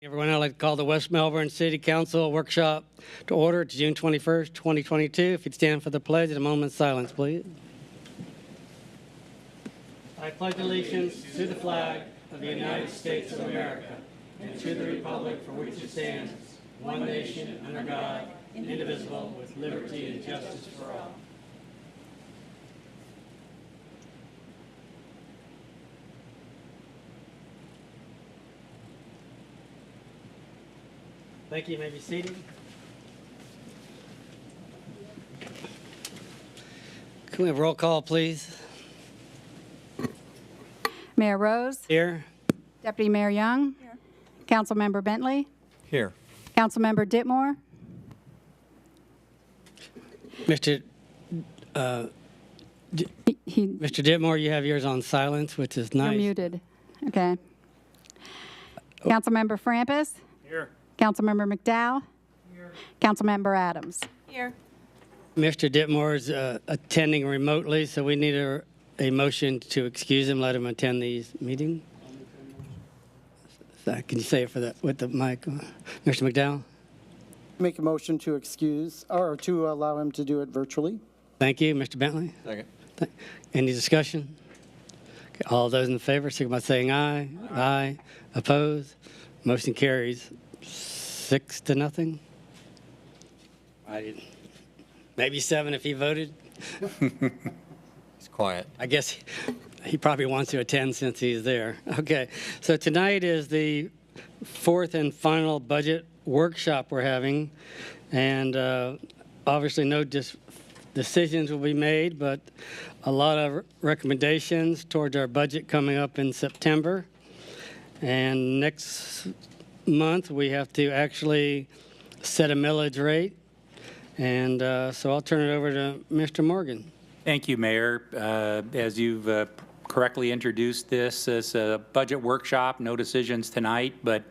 Everyone, I'd like to call the West Melbourne City Council workshop to order. It's June 21st, 2022. If you'd stand for the pledge, and a moment's silence, please. I pledge allegiance to the flag of the United States of America and to the republic for which it stands, one nation under God, indivisible, with liberty and justice for all. Thank you. You may be seated. Can we have roll call, please? Mayor Rose. Here. Deputy Mayor Young. Here. Councilmember Bentley. Here. Councilmember Ditmore. Mr. Mr. Ditmore, you have yours on silence, which is nice. You're muted. Okay. Councilmember Frampus. Here. Councilmember McDowell. Here. Councilmember Adams. Here. Mr. Ditmore is attending remotely, so we need a motion to excuse him, let him attend these meetings. Can you say it with the mic? Mr. McDowell? Make a motion to excuse, or to allow him to do it virtually. Thank you. Mr. Bentley? Second. Any discussion? Okay, all those in favor, signify by saying aye. Aye. Opposed? Motion carries 6-0. Maybe 7 if he voted. He's quiet. I guess he probably wants to attend since he's there. Okay, so tonight is the fourth and final budget workshop we're having, and obviously no decisions will be made, but a lot of recommendations towards our budget coming up in September. And next month we have to actually set a millage rate, and so I'll turn it over to Mr. Morgan. Thank you, Mayor. As you've correctly introduced this as a budget workshop, no decisions tonight, but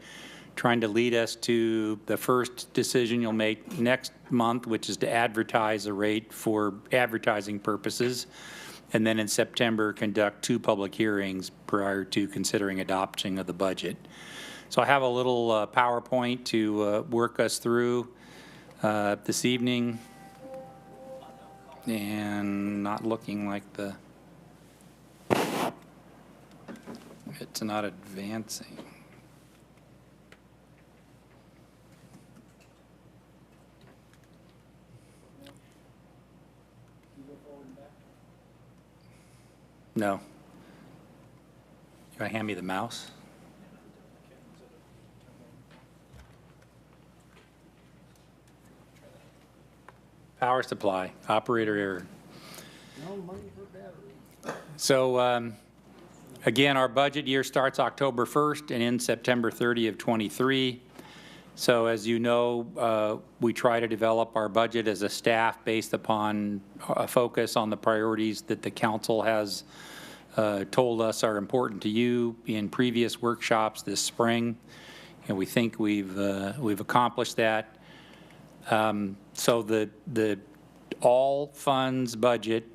trying to lead us to the first decision you'll make next month, which is to advertise a rate for advertising purposes, and then in September conduct 2 public hearings prior to considering adoption of the budget. So I have a little PowerPoint to work us through this evening, and not looking like it's not advancing. No. You want to hand me the mouse? Power supply, operator error. So again, our budget year starts October 1st and ends September 30 of 23. So as you know, we try to develop our budget as a staff based upon a focus on the priorities that the council has told us are important to you in previous workshops this spring, and we think we've accomplished that. So the all funds budget,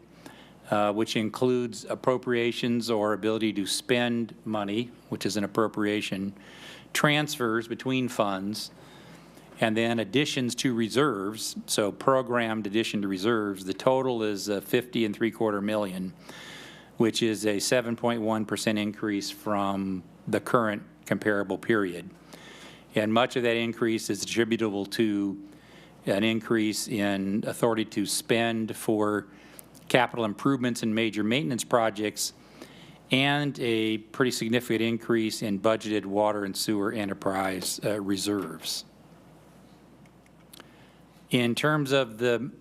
which includes appropriations or ability to spend money, which is an appropriation, transfers between funds, and then additions to reserves, so programmed addition to reserves, the total is $50.75 million, which is a 7.1% increase from the current comparable period. And much of that increase is attributable to an increase in authority to spend for capital improvements and major maintenance projects, and a pretty significant increase in budgeted water and sewer enterprise reserves. In terms of the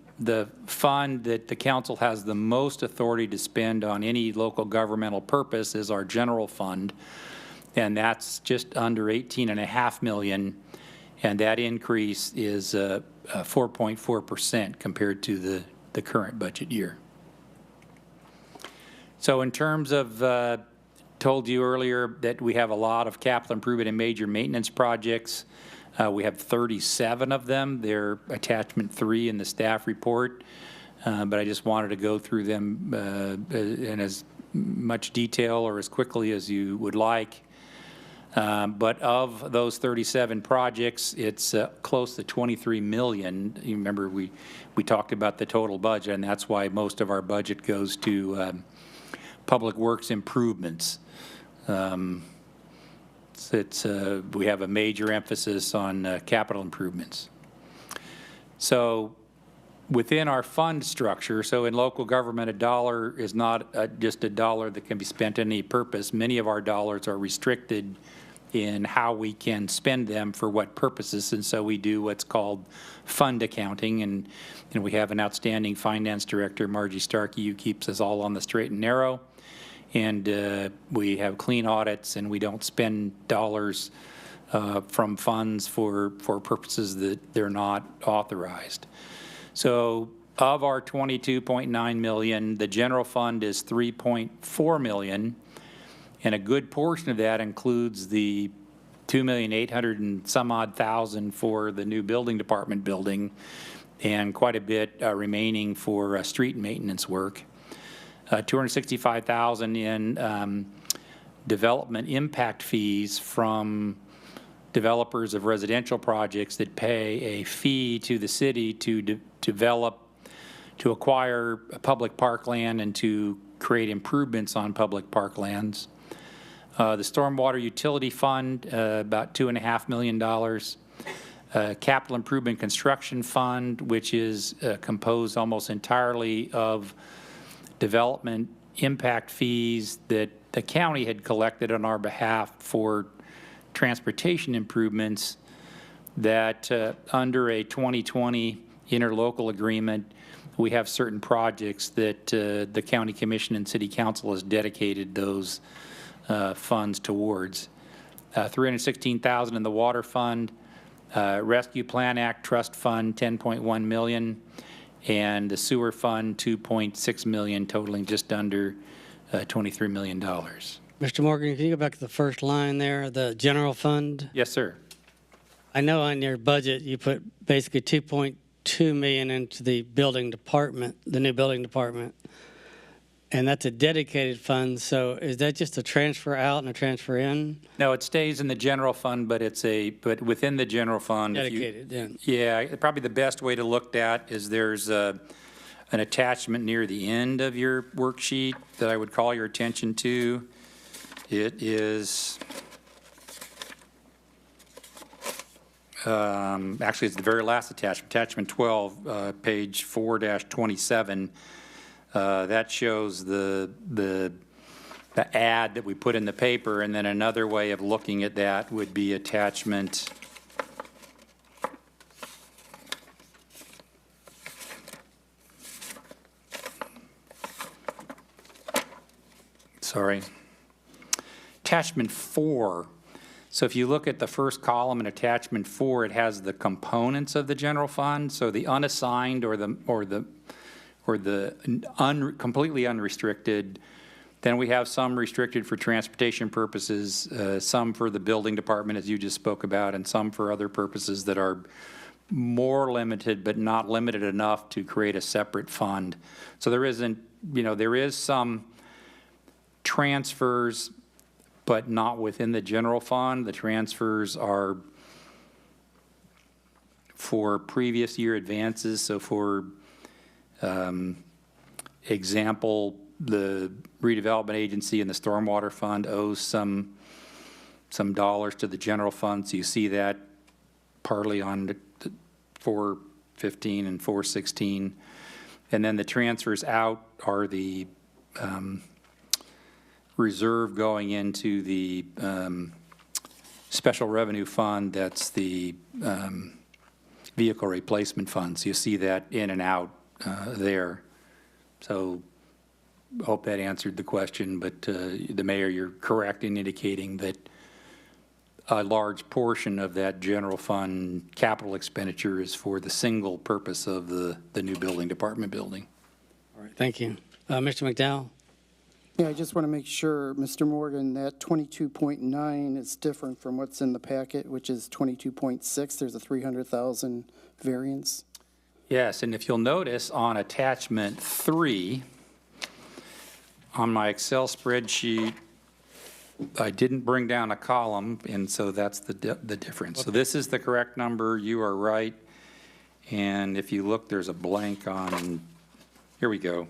fund that the council has the most authority to spend on any local governmental purpose is our general fund, and that's just under $18.5 million, and that increase is 4.4% compared to the current budget year. So in terms of, told you earlier that we have a lot of capital improvement and major maintenance projects. We have 37 of them. They're attachment 3 in the staff report, but I just wanted to go through them in as much detail or as quickly as you would like. But of those 37 projects, it's close to 23 million. You remember we talked about the total budget, and that's why most of our budget goes to public works improvements. We have a major emphasis on capital improvements. So within our fund structure, so in local government, a dollar is not just a dollar that can be spent on any purpose. Many of our dollars are restricted in how we can spend them for what purposes, and so we do what's called fund accounting, and we have an outstanding finance director, Margie Starkey, who keeps us all on the straight and narrow, and we have clean audits, and we don't spend dollars from funds for purposes that they're not authorized. So of our 22.9 million, the general fund is 3.4 million, and a good portion of that includes the 2,800,000 and some odd thousand for the new building department building, and quite a bit remaining for street maintenance work. 265,000 in development impact fees from developers of residential projects that pay a fee to the city to acquire public parkland and to create improvements on public parklands. The Stormwater Utility Fund, about $2.5 million. Capital Improvement Construction Fund, which is composed almost entirely of development impact fees that the county had collected on our behalf for transportation improvements that under a 2020 interlocal agreement, we have certain projects that the county commission and city council has dedicated those funds towards. 316,000 in the water fund, Rescue Plan Act Trust Fund 10.1 million, and the sewer fund 2.6 million, totaling just under $23 million. Mr. Morgan, can you go back to the first line there, the general fund? Yes, sir. I know on your budget you put basically 2.2 million into the building department, the new building department, and that's a dedicated fund. So is that just a transfer out and a transfer in? No, it stays in the general fund, but but within the general fund. Dedicated, Yeah, probably the best way to look at is there's an attachment near the end of your worksheet that I would call your attention to. It is, actually it's the very last attachment 12, page 4-27. That shows the ad that we put in the paper, and then another way of looking at that would be attachment attachment 4. So if you look at the first column in attachment 4, it has the components of the general fund. So the unassigned or the completely unrestricted. Then we have some restricted for transportation purposes, some for the building department, as you just spoke about, and some for other purposes that are more limited, but not limited enough to create a separate fund. So there isn't, there is some transfers, but not within the general fund. The transfers are for previous year advances. So for example, the redevelopment agency and the stormwater fund owes some dollars to the general fund. So you see that partly on the 415 and 416. And then the transfers out are the reserve going into the special revenue fund. That's the vehicle replacement fund. So you see that in and out there. So I hope that answered the question, but the mayor, you're correct in indicating that a large portion of that general fund capital expenditure is for the single purpose of the new building department building. All right, thank you. Mr. McDowell? Yeah, I just want to make sure, Mr. Morgan, that 22.9 is different from what's in the packet, which is 22.6. There's a 300,000 variance. Yes, and if you'll notice on attachment 3, on my Excel spreadsheet, I didn't bring down a column, and so that's the difference. So this is the correct number, you are right. And if you look, there's a blank on, here we go.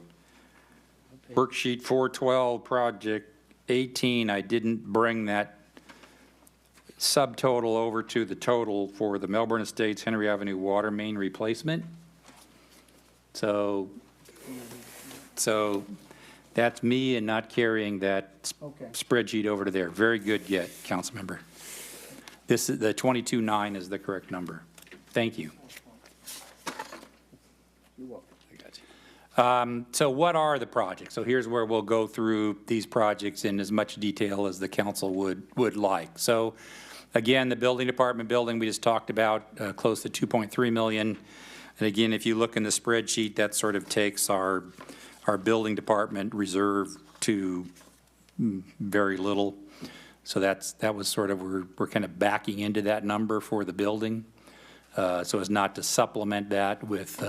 Worksheet 412, project 18, I didn't bring that subtotal over to the total for the Melbourne Estates Henry Avenue water main replacement. So that's me and not carrying that spreadsheet over to there. Very good get, Councilmember. This is the 22.9 is the correct number. Thank you. So what are the projects? So here's where we'll go through these projects in as much detail as the council would like. So again, the building department building we just talked about, close to 2.3 million. And again, if you look in the spreadsheet, that sort of takes our building department reserve to very little. So that was sort of, we're kind of backing into that number for the building, so as not to supplement that with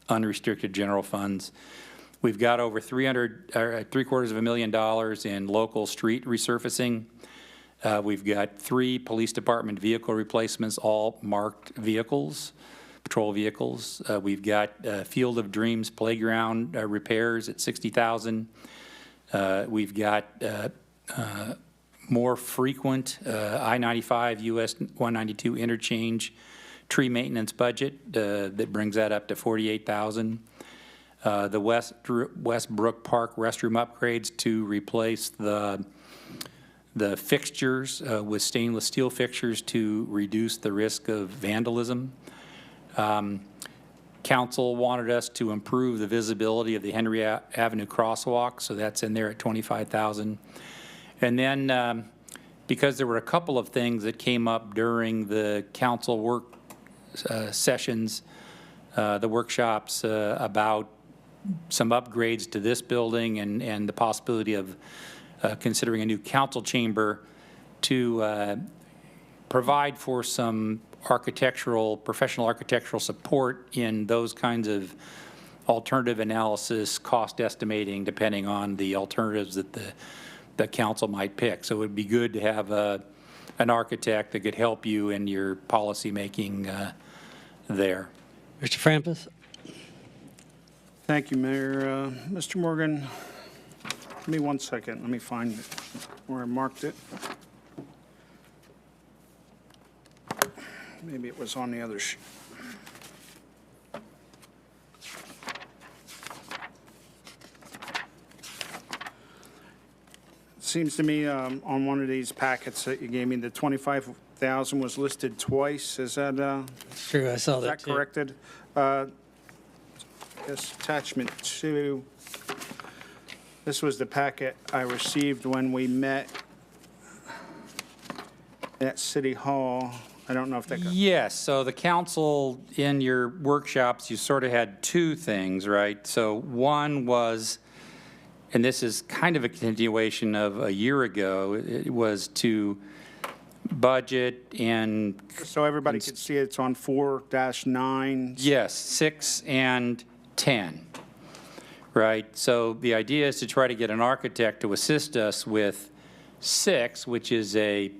unrestricted general funds. We've got over $750,000 in local street resurfacing. We've got 3 police department vehicle replacements, all marked vehicles, patrol vehicles. We've got Field of Dreams playground repairs at $60,000. We've got more frequent I-95 US 192 interchange tree maintenance budget that brings that up to $48,000. The Westbrook Park restroom upgrades to replace the fixtures with stainless steel fixtures to reduce the risk of vandalism. Council wanted us to improve the visibility of the Henry Avenue crosswalk, so that's in there at $25,000. And then because there were a couple of things that came up during the council work sessions, the workshops about some upgrades to this building and the possibility of considering a new council chamber to provide for some professional architectural support in those kinds of alternative analysis, cost estimating, depending on the alternatives that the council might pick. So it would be good to have an architect that could help you in your policy making there. Mr. Frampus? Thank you, Mayor. Mr. Morgan, give me 1 second. Let me find where I marked it. Maybe it was on the other sheet. It seems to me on one of these packets that you gave me, the 25,000 was listed twice. Is that True, I saw is that that too. corrected? Yes, attachment 2. This was the packet I received when we met at City Hall. I don't know if that got... Yes, so the council, in your workshops, you sort of had 2 things, right? So one was, and this is kind of a continuation of a year ago, it was to budget and... So everybody could see it's on 4-9. Yes, 6 and 10, right? So the idea is to try to get an architect to assist us with 6, which is a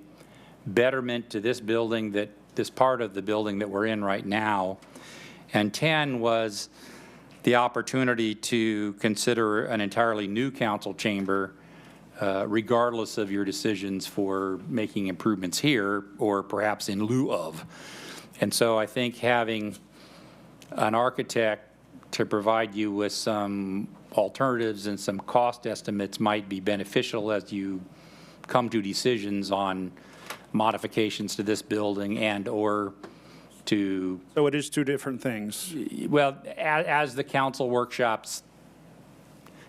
betterment to this building, this part of the building that we're in right now. And 10 was the opportunity to consider an entirely new council chamber, regardless of your decisions for making improvements here or perhaps in lieu of. And so I think having an architect to provide you with some alternatives and some cost estimates might be beneficial as you come to decisions on modifications to this building and or to... So it is 2 different things. Well, as the council workshops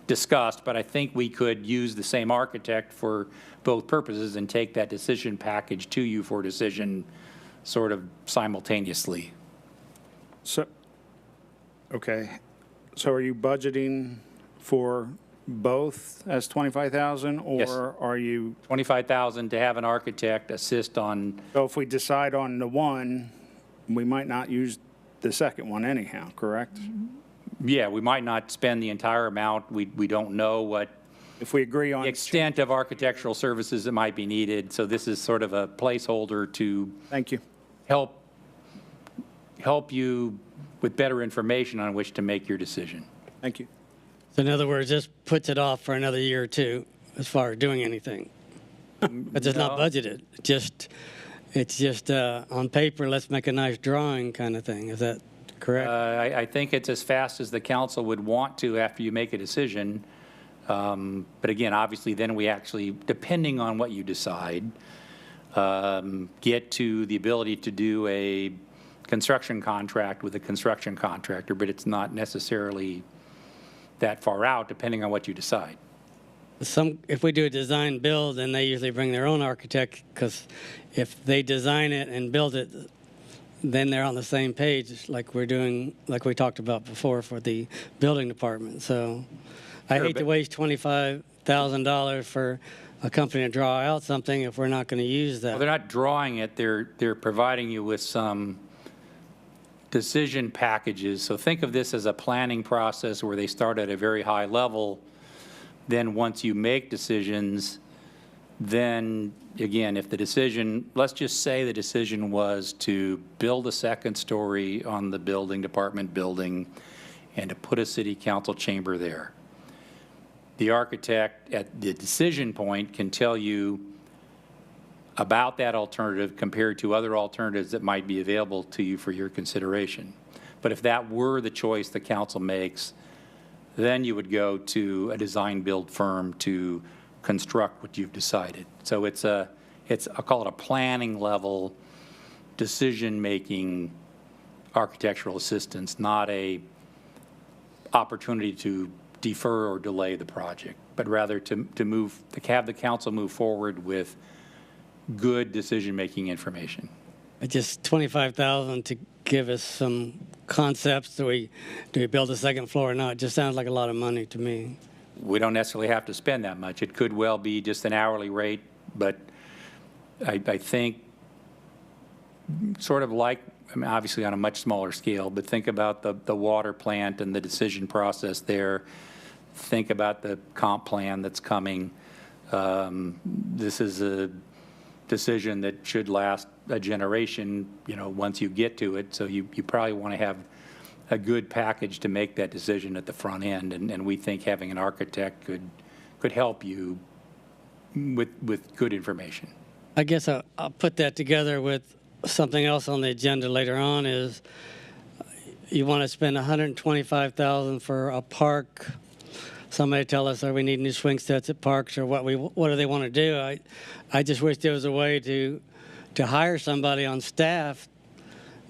discussed, but I think we could use the same architect for both purposes and take that decision package to you for decision sort of simultaneously. So, okay. So are you budgeting for both as 25,000 or Yes. are you... 25,000 to have an architect assist on, So if we decide on the one, we might not use the second one anyhow, correct? yeah, we might not spend the entire amount. We don't know what If we agree on. the extent of architectural services that might be needed. So this is sort of a placeholder to Thank you. help you with better information on which to make your decision. Thank you. So in other words, this puts it off for another year or two as far as doing anything. But it's not No. budgeted. It's just on paper, let's make a nice drawing kind of thing. Is that correct? I think it's as fast as the council would want to after you make a decision. But again, obviously, then we actually, depending on what you decide, get to the ability to do a construction contract with a construction contractor, but it's not necessarily that far out, depending on what you decide. If we do a design build, then they usually bring their own architect, because if they design it and build it, then they're on the same page like we're doing, like we talked about before for the building department. So I Sure, hate to but- waste $25,000 for a company to draw out something if we're not going to use Well, they're that. not drawing it, they're providing you with some decision packages. So think of this as a planning process where they start at a very high level. Then once you make decisions, then again, if the decision, let's just say the decision was to build a second story on the building department building and to put a city council chamber there. The architect at the decision point can tell you about that alternative compared to other alternatives that might be available to you for your consideration. But if that were the choice the council makes, then you would go to a design build firm to construct what you've decided. So it's I'll call it a planning level decision-making architectural assistance, not a opportunity to defer or delay the project, but rather to have the council move forward with good decision-making information. Just $25,000 to give us some concepts. Do we build a second floor or not? It just sounds like a lot of money to me. We don't necessarily have to spend that much. It could well be just an hourly rate, but I think sort of like, I mean, obviously on a much smaller scale, but think about the water plant and the decision process there. Think about the comp plan that's coming. This is a decision that should last a generation, once you get to it. So you probably want to have a good package to make that decision at the front end. And we think having an architect could help you with good information. I guess I'll put that together with something else on the agenda later on. Is you want to spend $125,000 for a park. Somebody tell us, we need new swing sets at parks, or what do they want to do? I just wish there was a way to hire somebody on staff.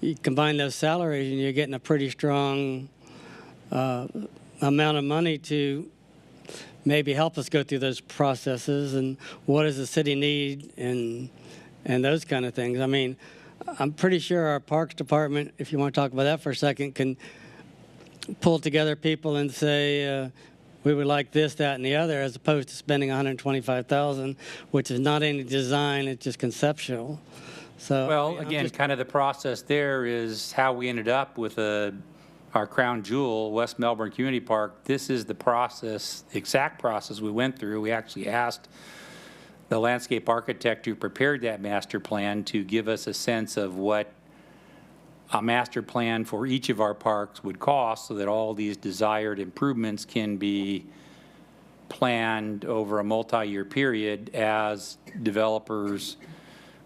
You combine those salaries and you're getting a pretty strong amount of money to maybe help us go through those processes, and what does the city need, and those kind of things. I mean, I'm pretty sure our Parks Department, if you want to talk about that for a second, can pull together people and say, we would like this, that, and the other, as opposed to spending $125,000, which is not any design, it's just conceptual. So, Well, I'm again, just- kind of the process there is how we ended up with our crown jewel, West Melbourne Community Park. This is the process, the exact process we went through. We actually asked the landscape architect who prepared that master plan to give us a sense of what a master plan for each of our parks would cost, so that all these desired improvements can be planned over a multi-year period as developers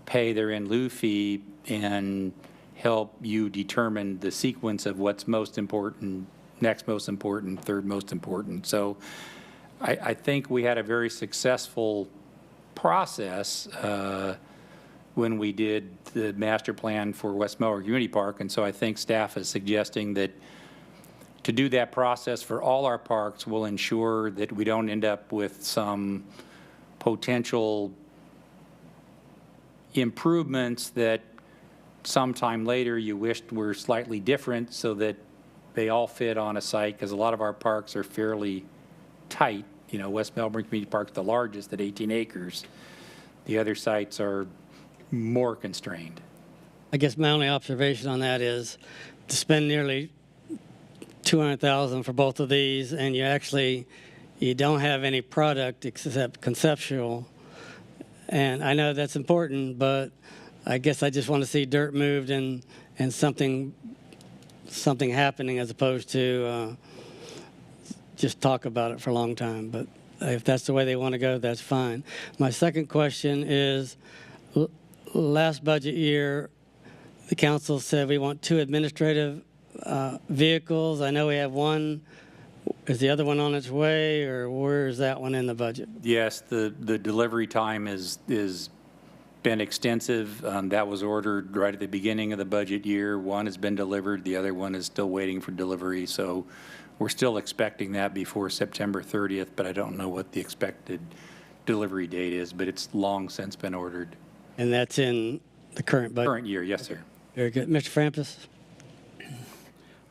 pay their in lieu fee and help you determine the sequence of what's most important, next most important, third most important. So I think we had a very successful process when we did the master plan for West Melbourne Community Park. And so I think staff is suggesting that to do that process for all our parks will ensure that we don't end up with some potential improvements that sometime later you wished were slightly different, so that they all fit on a site, because a lot of our parks are fairly tight. West Melbourne Community Park's the largest at 18 acres. The other sites are more constrained. I guess my only observation on that is to spend nearly $200,000 for both of these, and you actually you don't have any product except conceptual. And I know that's important, but I guess I just want to see dirt moved and something happening as opposed to just talk about it for a long time. But if that's the way they want to go, that's fine. My second question is, last budget year, the council said we want 2 administrative vehicles. I know we have one. Is the other one on its way, or where is that one in the budget? Yes, the delivery time is been extensive. That was ordered right at the beginning of the budget year. One has been delivered. The other one is still waiting for delivery. So we're still expecting that before September 30th, but I don't know what the expected delivery date is, but it's long since been ordered. And that's in the current budget? Current year, yes, sir. Very good. Mr. Frampus?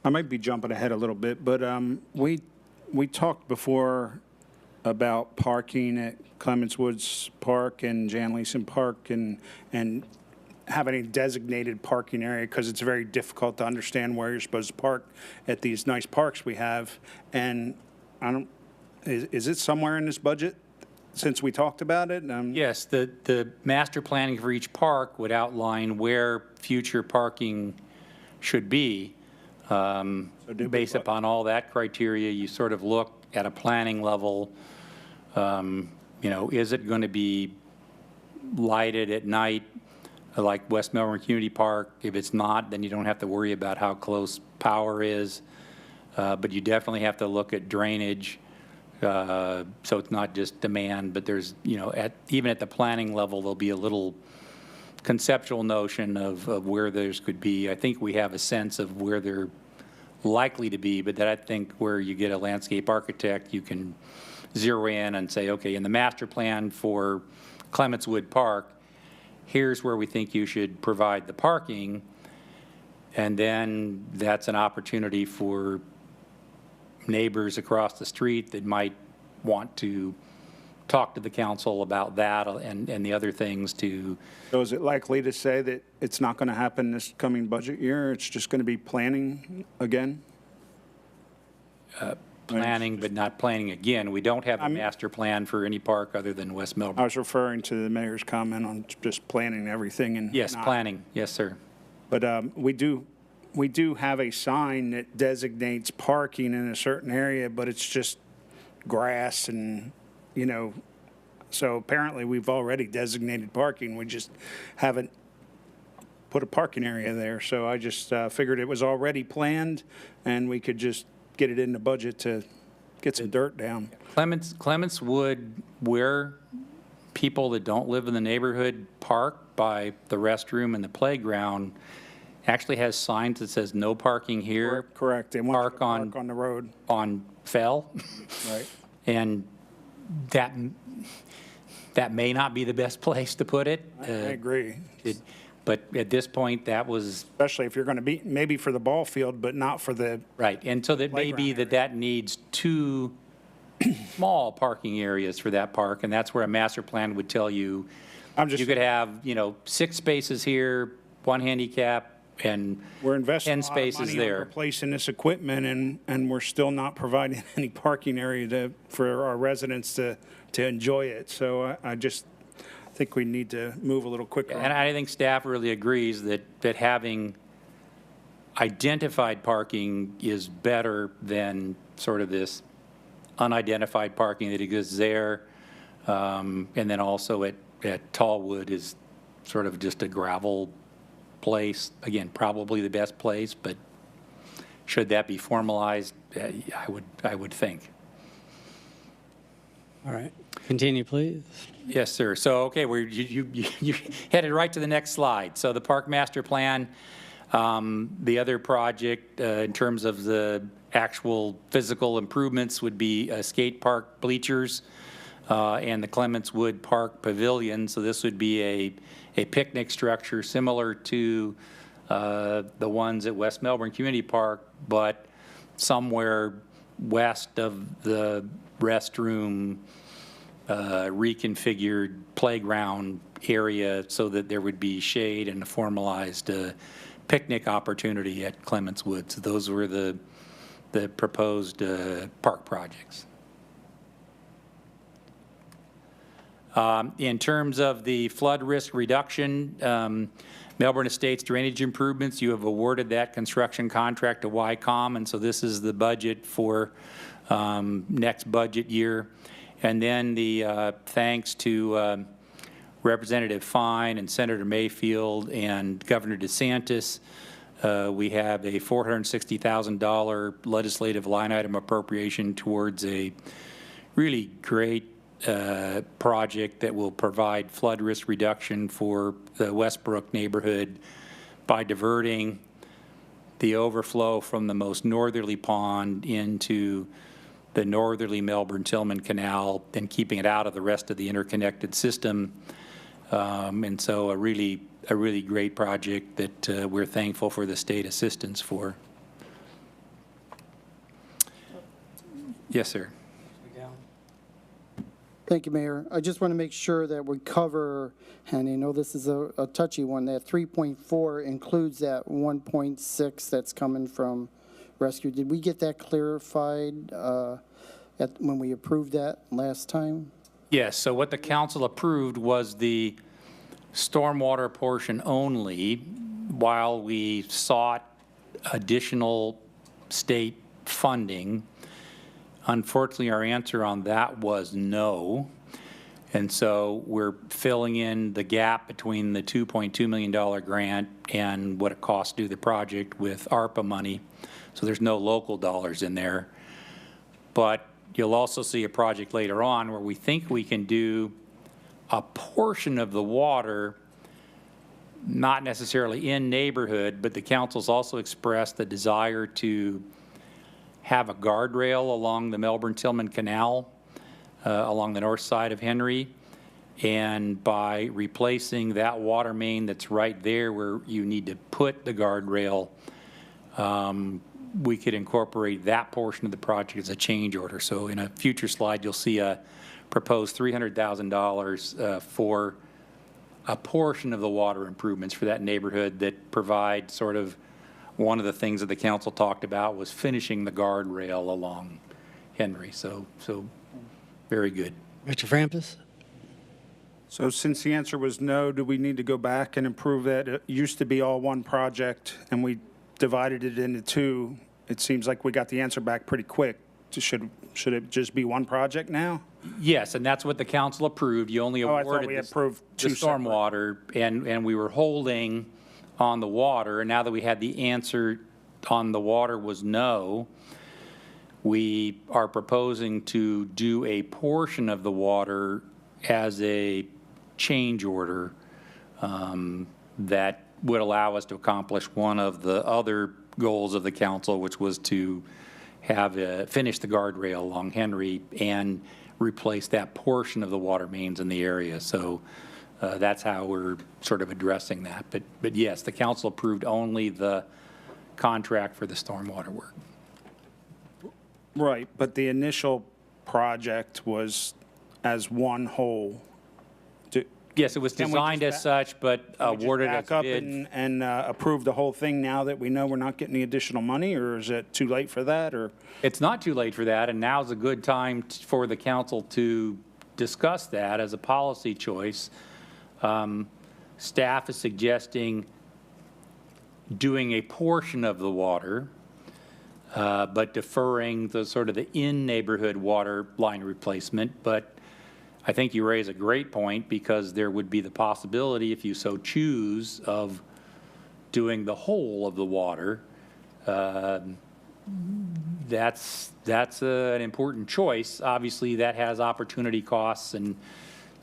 I might be jumping ahead a little bit, but we talked before about parking at Clements Woods Park and Jan Leeson Park and having a designated parking area because it's very difficult to understand where you're supposed to park at these nice parks we have. And is it somewhere in this budget since we talked about it? Yes, the master planning for each park would outline where future parking should be. Based upon all that criteria, you sort of look at a planning level, is it going to be lighted at night like West Melbourne Community Park? If it's not, then you don't have to worry about how close power is. But you definitely have to look at drainage. So it's not just demand, but there's, even at the planning level, there'll be a little conceptual notion of where those could be. I think we have a sense of where they're likely to be, but that I think where you get a landscape architect, you can zero in and say, okay, in the master plan for Clements Wood Park, here's where we think you should provide the parking. And then that's an opportunity for neighbors across the street that might want to talk to the council about that and the other things to. So is it likely to say that it's not going to happen this coming budget year? It's just going to be planning again? Planning, but not planning again. We don't have a master plan for any park other than West I Melbourne. was referring to the mayor's comment on just planning everything and Yes, not. planning. Yes, sir. But we do have a sign that designates parking in a certain area, but it's just grass and, so apparently we've already designated parking. We just haven't put a parking area there. So I just figured it was already planned and we could just get it in the budget to get some dirt down. Clements Wood, where people that don't live in the neighborhood park by the restroom and the playground, actually has signs that says no parking here. Correct. They want you to Park park on the road. On Fell. Right. And that may not be the best place to put it. I agree. But at this point, that was, Especially if you're going to be, maybe for the ball field, but not for the, right. And so that may be Playground that needs 2 small parking areas for that park. And that's where a master plan would tell you, you could have, 6 spaces here, 1 handicap, and we're investing 10 a lot of spaces money on there. replacing this equipment and we're still not providing any parking area for our residents to enjoy it. So I just think we need to move a little quicker. And I think staff really agrees that having identified parking is better than sort of this unidentified parking that exists there. And then also at Tallwood is sort of just a gravel place. Again, probably the best place, but should that be formalized, I would think. All right. Continue, please. Yes, sir. So, okay, you headed right to the next slide. So the park master plan, the other project in terms of the actual physical improvements would be skate park bleachers and the Clements Wood Park Pavilion. So this would be a picnic structure similar to the ones at West Melbourne Community Park, but somewhere west of the restroom reconfigured playground area so that there would be shade and a formalized picnic opportunity at Clements Woods. So those were the proposed park projects. In terms of the flood risk reduction, Melbourne Estates Drainage Improvements, you have awarded that construction contract to YCOM, and so this is the budget for next budget year. And then the thanks to Representative Fine and Senator Mayfield and Governor DeSantis, we have a $460,000 legislative line item appropriation towards a really great project that will provide flood risk reduction for the Westbrook neighborhood by diverting the overflow from the most northerly pond into the northerly Melbourne-Tillman Canal and keeping it out of the rest of the interconnected system. And so a really great project that we're thankful for the state assistance for. Yes, sir. Thank you, Mayor. I just want to make sure that we cover, and I know this is a touchy one, that 3.4 includes that 1.6 that's coming from rescue. Did we get that clarified when we approved that last time? Yes, so what the council approved was the stormwater portion only, while we sought additional state funding. Unfortunately, our answer on that was no. And so we're filling in the gap between the $2.2 million grant and what it costs to do the project with ARPA money. So there's no local dollars in there. But you'll also see a project later on where we think we can do a portion of the water, not necessarily in neighborhood, but the council's also expressed the desire to have a guardrail along the Melbourne-Tillman Canal, along the north side of Henry. And by replacing that water main that's right there where you need to put the guardrail, we could incorporate that portion of the project as a change order. So in a future slide, you'll see a proposed $300,000 for a portion of the water improvements for that neighborhood that provide sort of one of the things that the council talked about was finishing the guardrail along Henry. So very good. Mr. Frampus? So since the answer was no, do we need to go back and improve that? It used to be all one project, and we divided it into two. It seems like we got the answer back pretty quick. Should it just be one project now? Yes, and that's what the council approved. You only I thought awarded we the approved two stormwater, and we were holding on the water. And now that we had the answer on the water was no, we are proposing to do a portion of the water as a change order that would allow us to accomplish one of the other goals of the council, which was to have finish the guardrail along Henry and replace that portion of the water mains in the area. So that's how we're sort of addressing that. But yes, the council approved only the contract for the stormwater work. Right, but the initial project was as one whole. Yes, it was Can we designed just as such, but awarded as Back up bid. and approve the whole thing now that we know we're not getting the additional money, or is it too late for that, or? It's not too late for that, and now's a good time for the council to discuss that as a policy choice. Staff is suggesting doing a portion of the water, but deferring the sort of the in-neighborhood water line replacement. But I think you raise a great point, because there would be the possibility, if you so choose, of doing the whole of the water. That's an important choice. Obviously, that has opportunity costs, and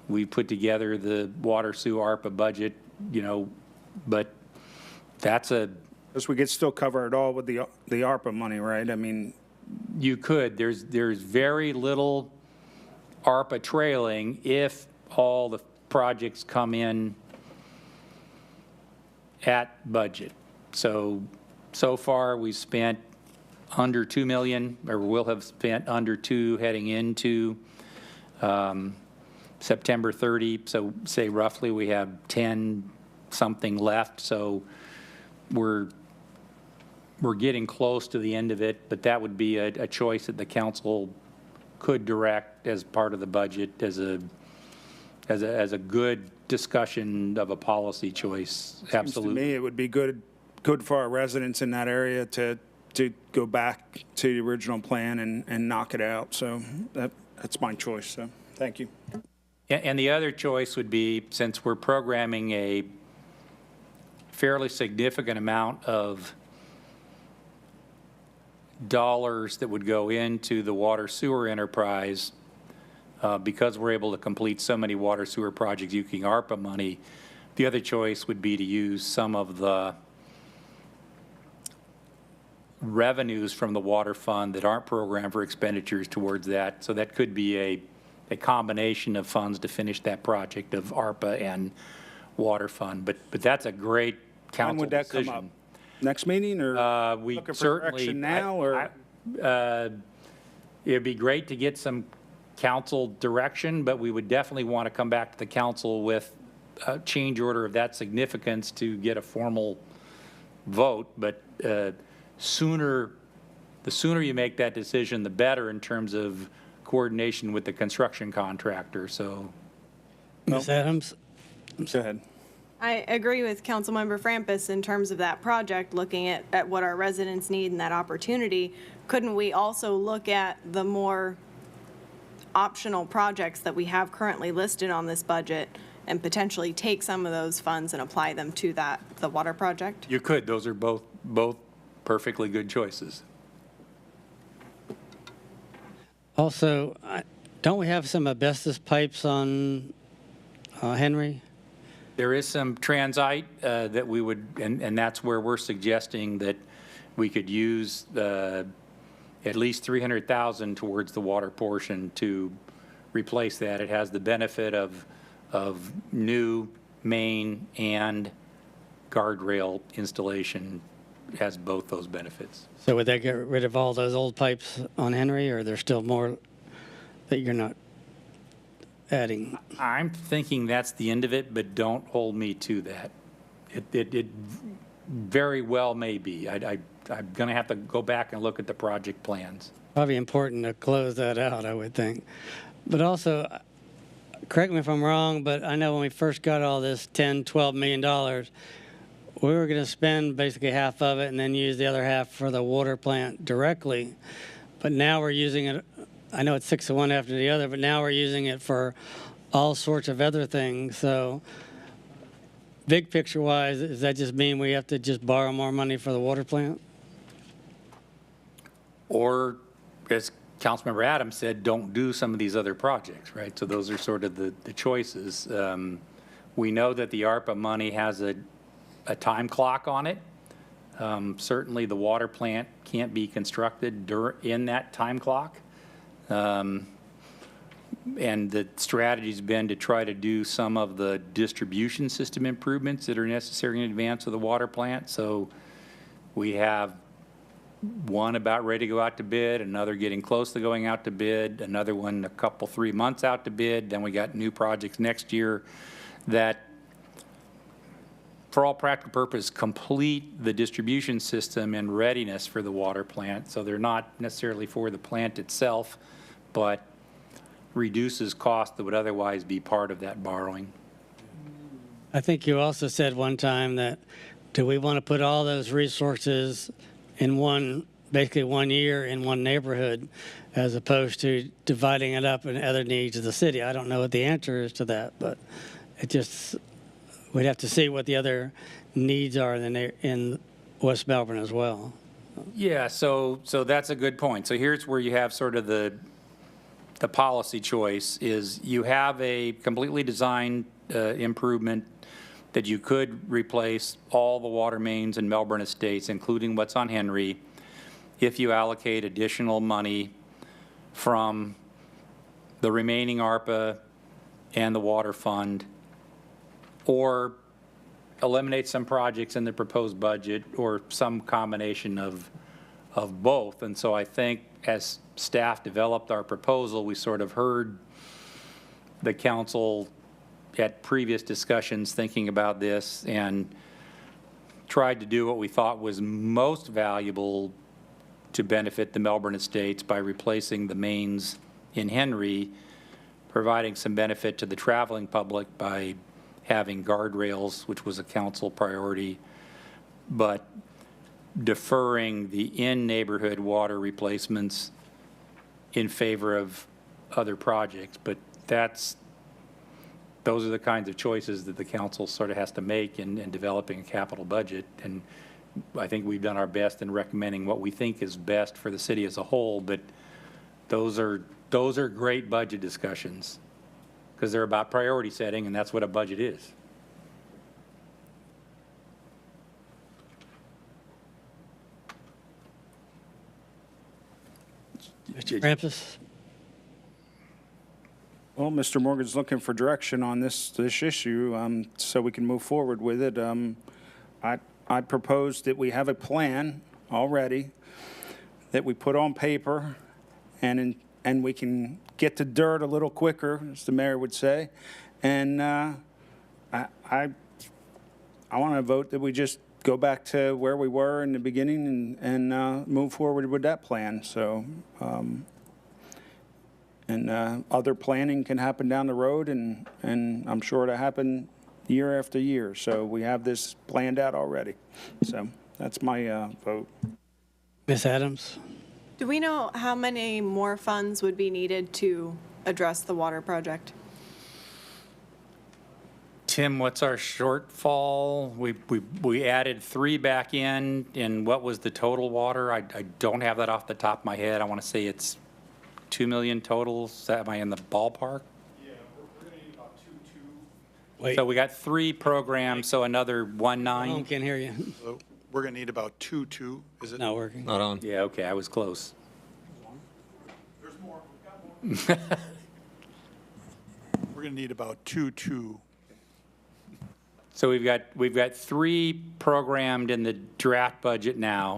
we put together the water sewer ARPA budget, but that's a. Because we could still cover it all with the ARPA money, right? I mean. You could. There's very little ARPA trailing if all the projects come in at budget. So far we've spent under 2 million, or will have spent under 2 heading into September 30. So say roughly we have 10 something left. So we're getting close to the end of it, but that would be a choice that the council could direct as part of the budget as a as a good discussion of a policy choice. Seems to Absolutely. me, it would be good for our residents in that area to go back to the original plan and knock it out. So that's my choice, so thank you. And the other choice would be, since we're programming a fairly significant amount of dollars that would go into the water sewer enterprise, because we're able to complete so many water sewer projects using ARPA money, the other choice would be to use some of the revenues from the water fund that aren't programmed for expenditures towards that. So that could be a combination of funds to finish that project of ARPA and water fund. But that's a great When council would that decision. come up? Next meeting, or We looking for certainly. direction now, or? It'd be great to get some council direction, but we would definitely want to come back to the council with a change order of that significance to get a formal vote. But the sooner you make that decision, the better in terms of coordination with the construction contractor. So Ms. Adams? Go ahead. I agree with Councilmember Frampus in terms of that project, looking at what our residents need and that opportunity. Couldn't we also look at the more optional projects that we have currently listed on this budget and potentially take some of those funds and apply them to the water project? you could. Those are both perfectly good choices. Also, don't we have some asbestos pipes on Henry? There is some transite that we would, and that's where we're suggesting that we could use at least $300,000 towards the water portion to replace that. It has the benefit of new main and guardrail installation. It has both those benefits. So would that get rid of all those old pipes on Henry, or there's still more that you're not adding? I'm thinking that's the end of it, but don't hold me to that. It very well may be. I'm going to have to go back and look at the project plans. Probably important to close that out, I would think. But also, correct me if I'm wrong, but I know when we first got all this $10-12 million, we were going to spend basically half of it and then use the other half for the water plant directly. But now we're using it, I know it's 6 of one after the other, but now we're using it for all sorts of other things. So big picture wise, does that just mean we have to just borrow more money for the water plant? Or, as Councilmember Adams said, don't do some of these other projects, right? So those are sort of the choices. We know that the ARPA money has a time clock on it. Certainly, the water plant can't be constructed in that time clock. And the strategy's been to try to do some of the distribution system improvements that are necessary in advance of the water plant. So we have one about ready to go out to bid, another getting close to going out to bid, another one 3 months out to bid. Then we got new projects next year that, for all practical purposes, complete the distribution system in readiness for the water plant. So they're not necessarily for the plant itself, but reduces cost that would otherwise be part of that borrowing. I think you also said one time that, do we want to put all those resources in basically 1 year in one neighborhood, as opposed to dividing it up in other needs of the city? I don't know what the answer is to that, but we'd have to see what the other needs are in West Melbourne as well. Yeah, so that's a good point. So here's where you have sort of the policy choice is you have a completely designed improvement that you could replace all the water mains in Melbourne estates, including what's on Henry, if you allocate additional money from the remaining ARPA and the water fund, or eliminate some projects in the proposed budget, or some combination of both. And so I think as staff developed our proposal, we sort of heard the council at previous discussions thinking about this and tried to do what we thought was most valuable to benefit the Melbourne estates by replacing the mains in Henry providing some benefit to the traveling public by having guardrails, which was a council priority, but deferring the in-neighborhood water replacements in favor of other projects. But those are the kinds of choices that the council sort of has to make in developing a capital budget. And I think we've done our best in recommending what we think is best for the city as a whole, but those are great budget discussions because they're about priority setting, and that's what a budget is. Mr. Krampus? Well, Mr. Morgan's looking for direction on this issue, so we can move forward with it. I propose that we have a plan already that we put on paper, and we can get to dirt a little quicker, as the mayor would say. And I want to vote that we just go back to where we were in the beginning and move forward with that plan. So, other planning can happen down the road, and I'm sure it'll happen year after year. So we have this planned out already. So that's my vote. Ms. Adams? Do we know how many more funds would be needed to address the water project? Tim, what's our shortfall? We added 3 back in, and what was the total water? I don't have that off the top of my head. I want to say it's 2 million total. Am I in the ballpark? Yeah, we're going to need about 2.2. Wait, So we got 3 programs, so another 1.9. can't hear you. So we're going to need about 2.2. Is it? Not working. Not on. Yeah, okay, I was close. There's more. We've got more. We're going to need about 2.2. So we've got 3 programmed in the draft budget now.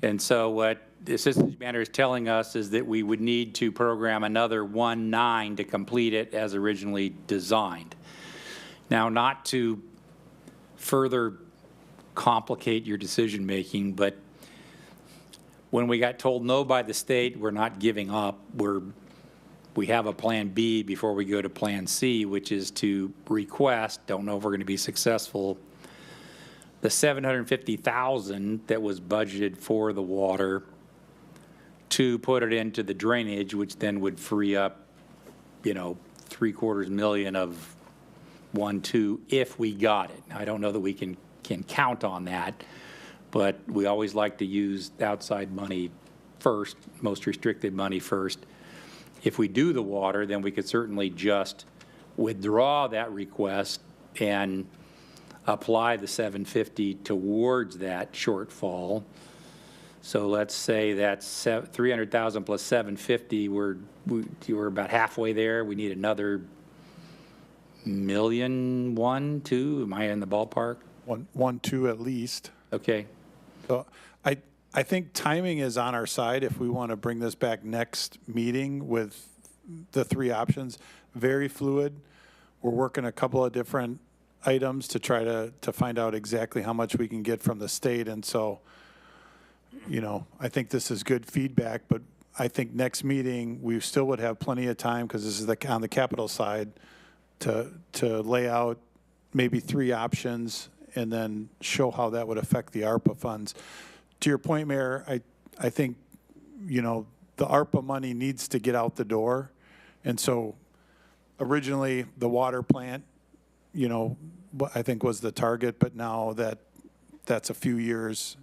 And so what the assistant commander is telling us is that we would need to program another 1.9 to complete it as originally designed. Now, not to further complicate your decision making, but when we got told no by the state, we're not giving up. We have a plan B before we go to plan C, which is to request, don't know if we're going to be successful, the $750,000 that was budgeted for the water to put it into the drainage, which then would free up, $750,000 of 1.2 if we got it. I don't know that we can count on that, but we always like to use outside money first, most restricted money first. If we do the water, then we could certainly just withdraw that request and apply the 750 towards that shortfall. So let's say that's 300,000 plus 750. We're about halfway there. We need another million, 1, 2. Am I in the ballpark? 1.2 at least. Okay. So I think timing is on our side if we want to bring this back next meeting with the 3 options. Very fluid. We're working a couple of different items to try to find out exactly how much we can get from the state. And so, I think this is good feedback, but I think next meeting, we still would have plenty of time because this is on the capital side to lay out maybe 3 options and then show how that would affect the ARPA funds. To your point, Mayor, I think, the ARPA money needs to get out the door. And so originally the water plant, I think was the target, but now that's a few years,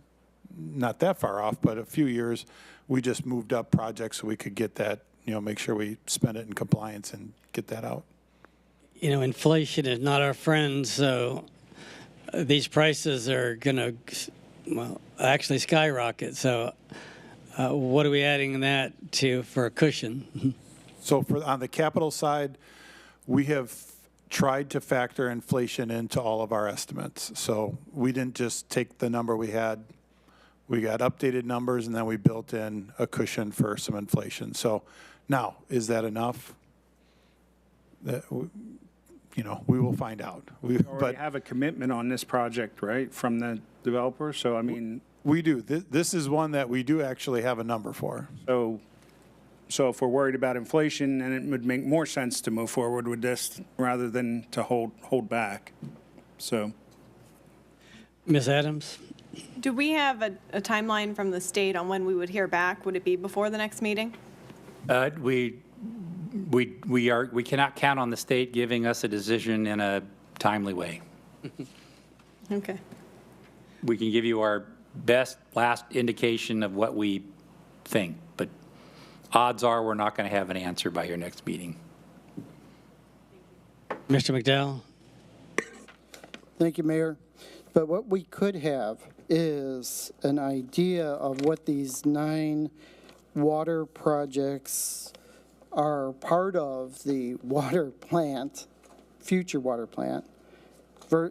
not that far off, but a few years, we just moved up projects so we could get that, make sure we spend it in compliance and get that out. Inflation is not our friend, so these prices are going to, actually skyrocket. So what are we adding that to for a cushion? So on the capital side, we have tried to factor inflation into all of our estimates. So we didn't just take the number we had. We got updated numbers, and then we built in a cushion for some inflation. So now, is that enough? We will find out. We already have a commitment on this project, right, from the developer? So, we do. This is one that we do actually have a number for. So So if we're worried about inflation, then it would make more sense to move forward with this rather than to hold back. So, Ms. Adams? Do we have a timeline from the state on when we would hear back? Would it be before the next meeting? We cannot count on the state giving us a decision in a timely way. Okay. We can give you our best last indication of what we think, but odds are we're not going to have an answer by your next meeting. Mr. McDowell? Thank you, Mayor. But what we could have is an idea of what these 9 water projects are part of the water plant, future water plant.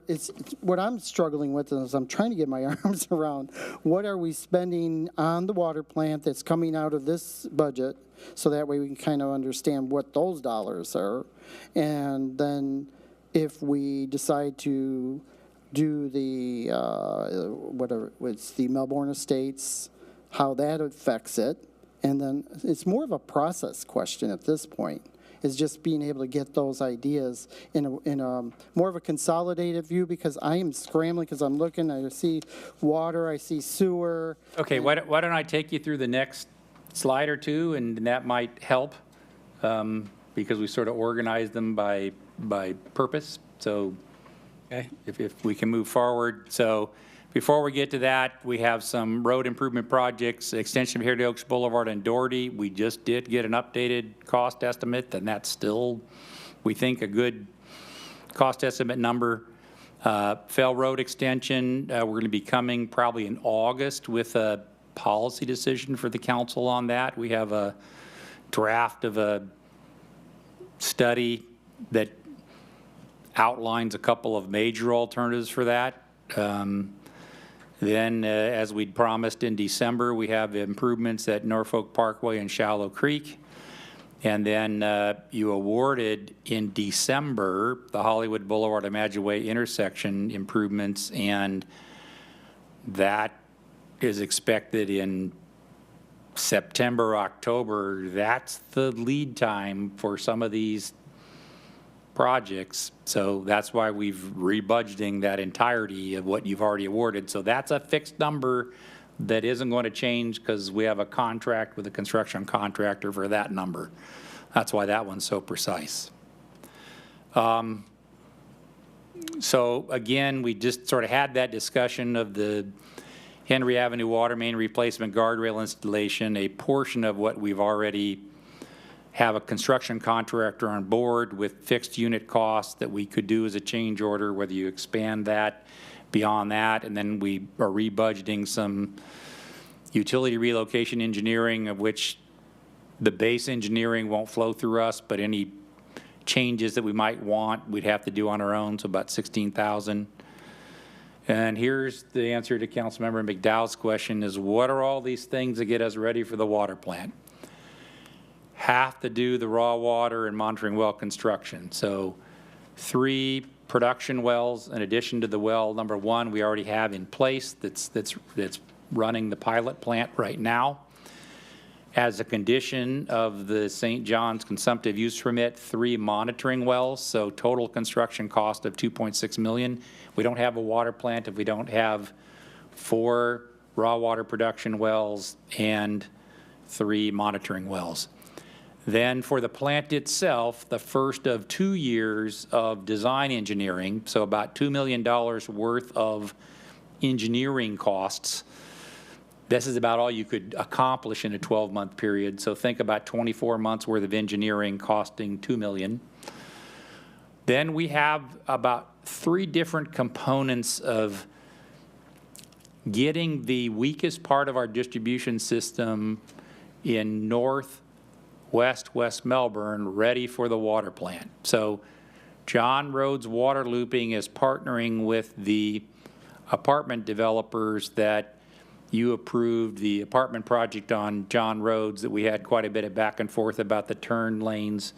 It's what I'm struggling with is I'm trying to get my arms around what are we spending on the water plant that's coming out of this budget, so that way we can kind of understand what those dollars are. And then if we decide to do the, whatever, it's the Melbourne Estates, how that affects it. And then it's more of a process question at this point, is just being able to get those ideas in a more of a consolidated view, because I am scrambling, because I'm looking, I see water, I see sewer. Okay, why don't I take you through the next slide or two, and that might help, because we sort of organize them by purpose. So Okay. if we can move forward. So before we get to that, we have some road improvement projects, extension of Hairy Oaks Boulevard and Doherty. We just did get an updated cost estimate, and that's still, we think, a good cost estimate number. Fell Road extension, we're going to be coming probably in August with a policy decision for the council on that. We have a draft of a study that outlines a couple of major alternatives for that. Then, as we'd promised in December, we have improvements at Norfolk Parkway and Shallow Creek. And then you awarded in December the Hollywood Boulevard and Imagine intersection improvements, and that is expected in September, October. That's the lead time for some of these projects. So that's why we've rebudgeting that entirety of what you've already awarded. So that's a fixed number that isn't going to change, because we have a contract with a construction contractor for that number. That's why that one's so precise. So again, we just sort of had that discussion of the Henry Avenue water main replacement guardrail installation, a portion of what we've already have a construction contractor on board with fixed unit costs that we could do as a change order, whether you expand that beyond that. And then we are rebudgeting some utility relocation engineering, of which the base engineering won't flow through us, but any changes that we might want, we'd have to do on our own, so about $16,000. And here's the answer to Councilmember McDowell's question is, what are all these things that get us ready for the water plant? Have to do the raw water and monitoring well construction. So 3 production wells in addition to the well number 1 we already have in place that's running the pilot plant right now. As a condition of the St. John's consumptive use permit, 3 monitoring wells, so total construction cost of $2.6 million. We don't have a water plant if we don't have 4 raw water production wells and 3 monitoring wells. Then for the plant itself, the first of 2 years of design engineering, so about $2 million worth of engineering costs. This is about all you could accomplish in a 12-month period. So think about 24 months worth of engineering costing $2 million. Then we have about 3 different components of getting the weakest part of our distribution system in West Melbourne ready for the water plant. So John Rhodes Water Looping is partnering with the apartment developers that you approved the apartment project on John Rhodes, that we had quite a bit of back and forth about the turn lanes.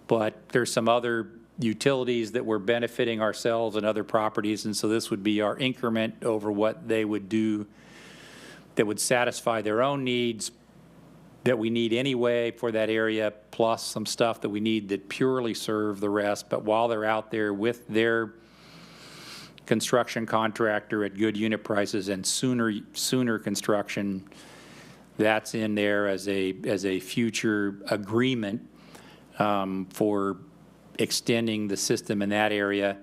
But there's some other utilities that we're benefiting ourselves and other properties, and so this would be our increment over what they would do that would satisfy their own needs. that we need anyway for that area, plus some stuff that we need that purely serve the rest. But while they're out there with their construction contractor at good unit prices and sooner construction, that's in there as a future agreement for extending the system in that area.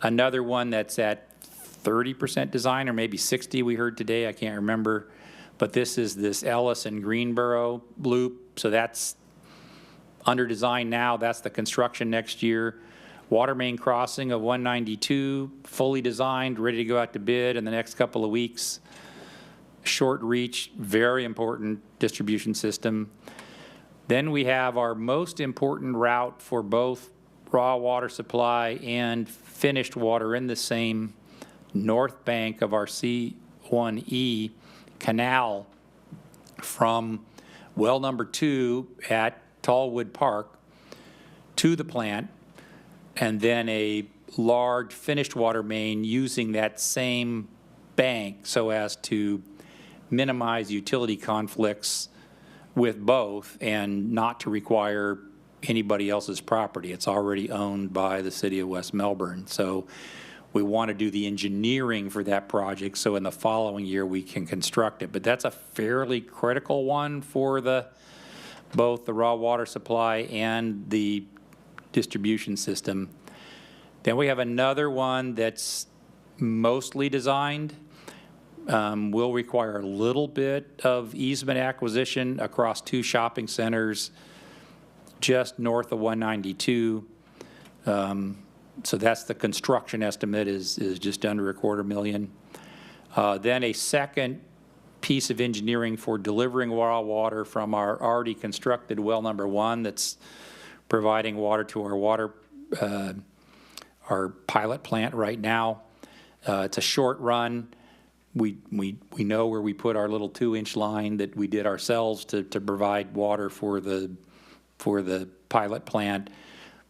Another one that's at 30% design, or maybe 60 we heard today, I can't remember. But this is this Ellis and Greenboro loop. So that's under design now. That's the construction next year. Water main crossing of 192, fully designed, ready to go out to bid in the next couple of weeks. Short reach, very important distribution system. Then we have our most important route for both raw water supply and finished water in the same north bank of our C1E canal from well number 2 at Tallwood Park to the plant, and then a large finished water main using that same bank so as to minimize utility conflicts with both and not to require anybody else's property. It's already owned by the city of West Melbourne. So we want to do the engineering for that project so in the following year we can construct it. But that's a fairly critical one for both the raw water supply and the distribution system. Then we have another one that's mostly designed. Will require a little bit of easement acquisition across 2 shopping centers just north of 192. So that's the construction estimate is just under $250,000. Then a second piece of engineering for delivering raw water from our already constructed well number 1 that's providing water to our pilot plant right now. It's a short run. We know where we put our little 2-inch line that we did ourselves to provide water for the pilot plant.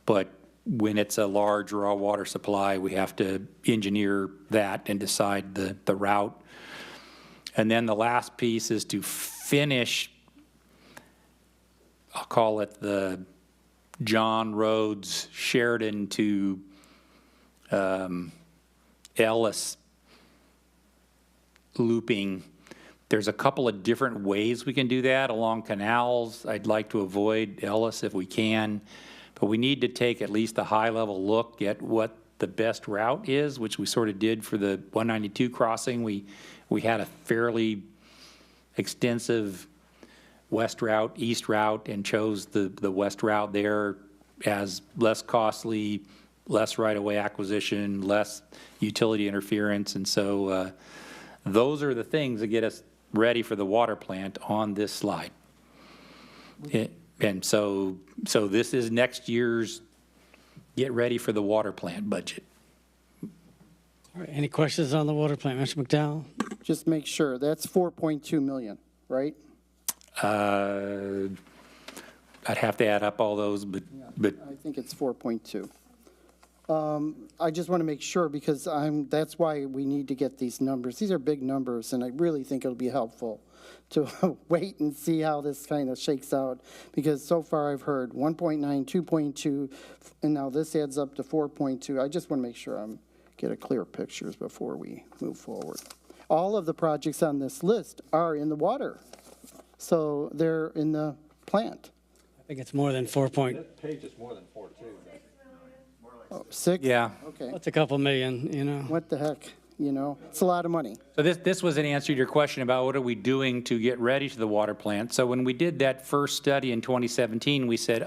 But when it's a large raw water supply, we have to engineer that and decide the route. And then the last piece is to finish, I'll call it the John Rhodes Sheridan to Ellis looping. There's a couple of different ways we can do that along canals. I'd like to avoid Ellis if we can, but we need to take at least a high-level look at what the best route is, which we sort of did for the 192 crossing. We had a fairly extensive west route, east route, and chose the west route there as less costly, less right-of-way acquisition, less utility interference, and so those are the things that get us ready for the water plant on this slide. And so this is next year's get ready for the water plant budget. All right, any questions on the water plant, Mr. McDowell? Just make sure, that's 4.2 million, right? I'd have to add up all those, but I think it's 4.2. I just want to make sure because that's why we need to get these numbers. These are big numbers, and I really think it'll be helpful to wait and see how this kind of shakes out, because so far I've heard 1.9, 2.2, and now this adds up to 4.2. I just want to make sure I get a clear pictures before we move forward. All of the projects on this list are in the water, so they're in the plant. I think it's more than 4 point. That page is more than 4.2. Oh, 6? yeah. Okay. That's a couple million, you know. What the heck? You know, it's a lot of money. So this was an answer to your question about what are we doing to get ready to the water plant. So when we did that first study in 2017, we said,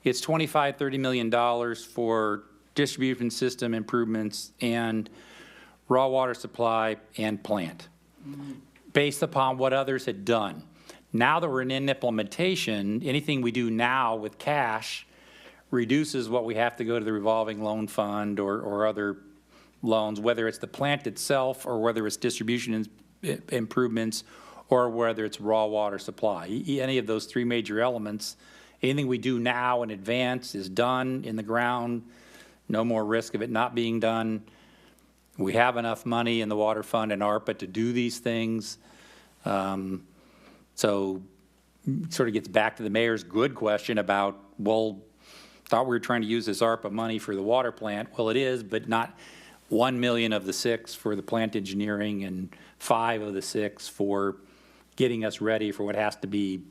it's $25–30 million for distribution system improvements and raw water supply and plant, based upon what others had done. Now that we're in implementation, anything we do now with cash reduces what we have to go to the revolving loan fund or other loans, whether it's the plant itself or whether it's distribution improvements or whether it's raw water supply. Any of those 3 major elements, anything we do now in advance is done in the ground, no more risk of it not being done. We have enough money in the water fund and ARPA to do these things. So sort of gets back to the mayor's good question about, well, thought we were trying to use this ARPA money for the water plant. Well, it is, but not 1 million of the 6 for the plant engineering and 5 of the 6 for getting us ready for what has to be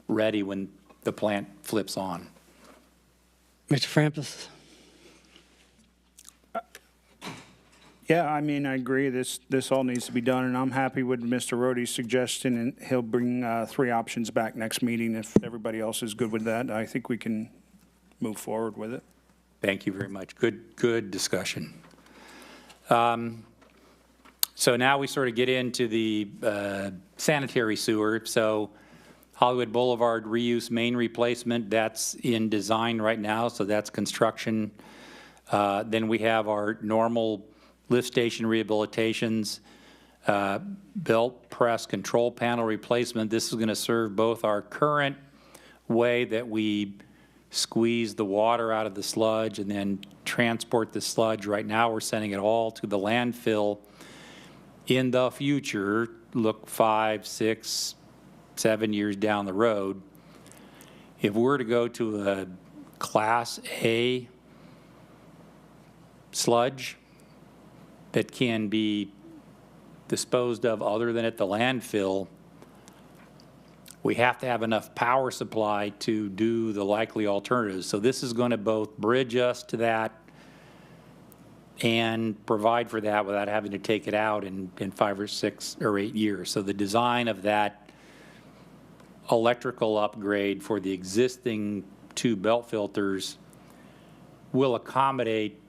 ready when the plant flips on. Mr. Frampus? Yeah, I mean, I agree. This all needs to be done, and I'm happy with Mr. Rohde's suggestion, and he'll bring 3 options back next meeting if everybody else is good with that. I think we can move forward with it. Thank you very much. Good discussion. So now we sort of get into the sanitary sewer. So Hollywood Boulevard reuse main replacement, that's in design right now, so that's construction. Then we have our normal lift station rehabilitations, belt press control panel replacement. This is going to serve both our current way that we squeeze the water out of the sludge and then transport the sludge. Right now, we're sending it all to the landfill. In the future, look 5, 6, 7 years down the road, if we're to go to a Class A sludge that can be disposed of other than at the landfill, we have to have enough power supply to do the likely alternatives. So this is going to both bridge us to that and provide for that without having to take it out in 5 or 6 or 8 years. So the design of that electrical upgrade for the existing 2 belt filters will accommodate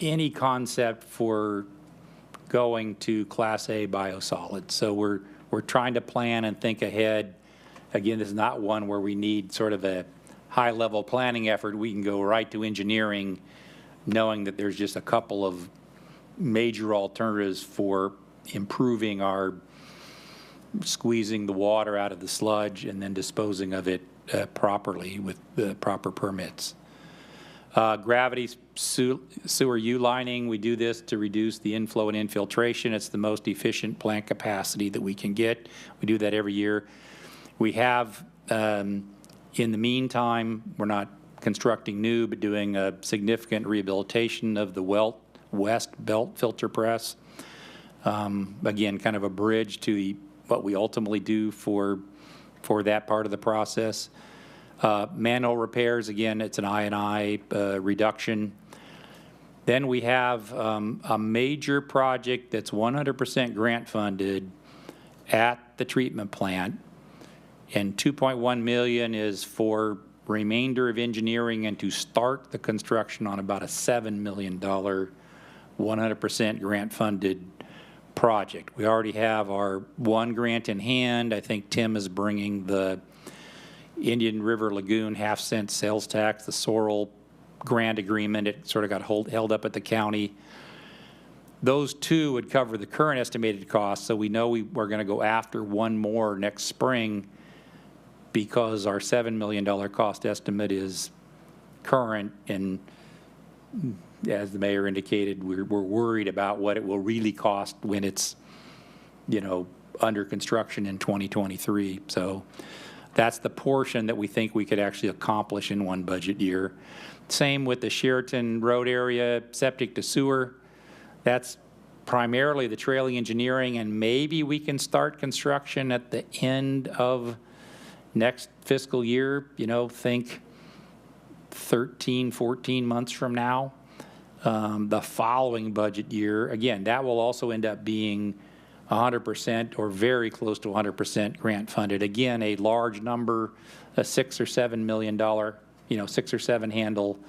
any concept for going to Class A biosolids. So we're trying to plan and think ahead. Again, this is not one where we need sort of a high-level planning effort. We can go right to engineering, knowing that there's just a couple of major alternatives for improving our squeezing the water out of the sludge and then disposing of it properly with the proper permits. Gravity sewer U-lining, we do this to reduce the inflow and infiltration. It's the most efficient plant capacity that we can get. We do that every year. We have, in the meantime, we're not constructing new, but doing a significant rehabilitation of the West Belt Filter Press. Again, kind of a bridge to what we ultimately do for that part of the process. Manhole repairs, again, it's an I&I reduction. Then we have a major project that's 100% grant funded at the treatment plant, and $2.1 million is for remainder of engineering and to start the construction on about a $7 million 100% grant funded project. We already have our 1 grant in hand. I think Tim is bringing the Indian River Lagoon half-cent sales tax, the Sorrel grant agreement. It sort of got held up at the county. Those 2 would cover the current estimated cost, so we know we're going to go after 1 more next spring because our $7 million cost estimate is current, and as the mayor indicated, we're worried about what it will really cost when it's, under construction in 2023. So that's the portion that we think we could actually accomplish in 1 budget year. Same with the Sheraton Road area, septic to sewer. That's primarily the trailing engineering, and maybe we can start construction at the end of next fiscal year, think 13, 14 months from now. The following budget year, again, that will also end up being 100% or very close to 100% grant funded. Again, a large number, a $6 or $7 million, 6 or 7 handle,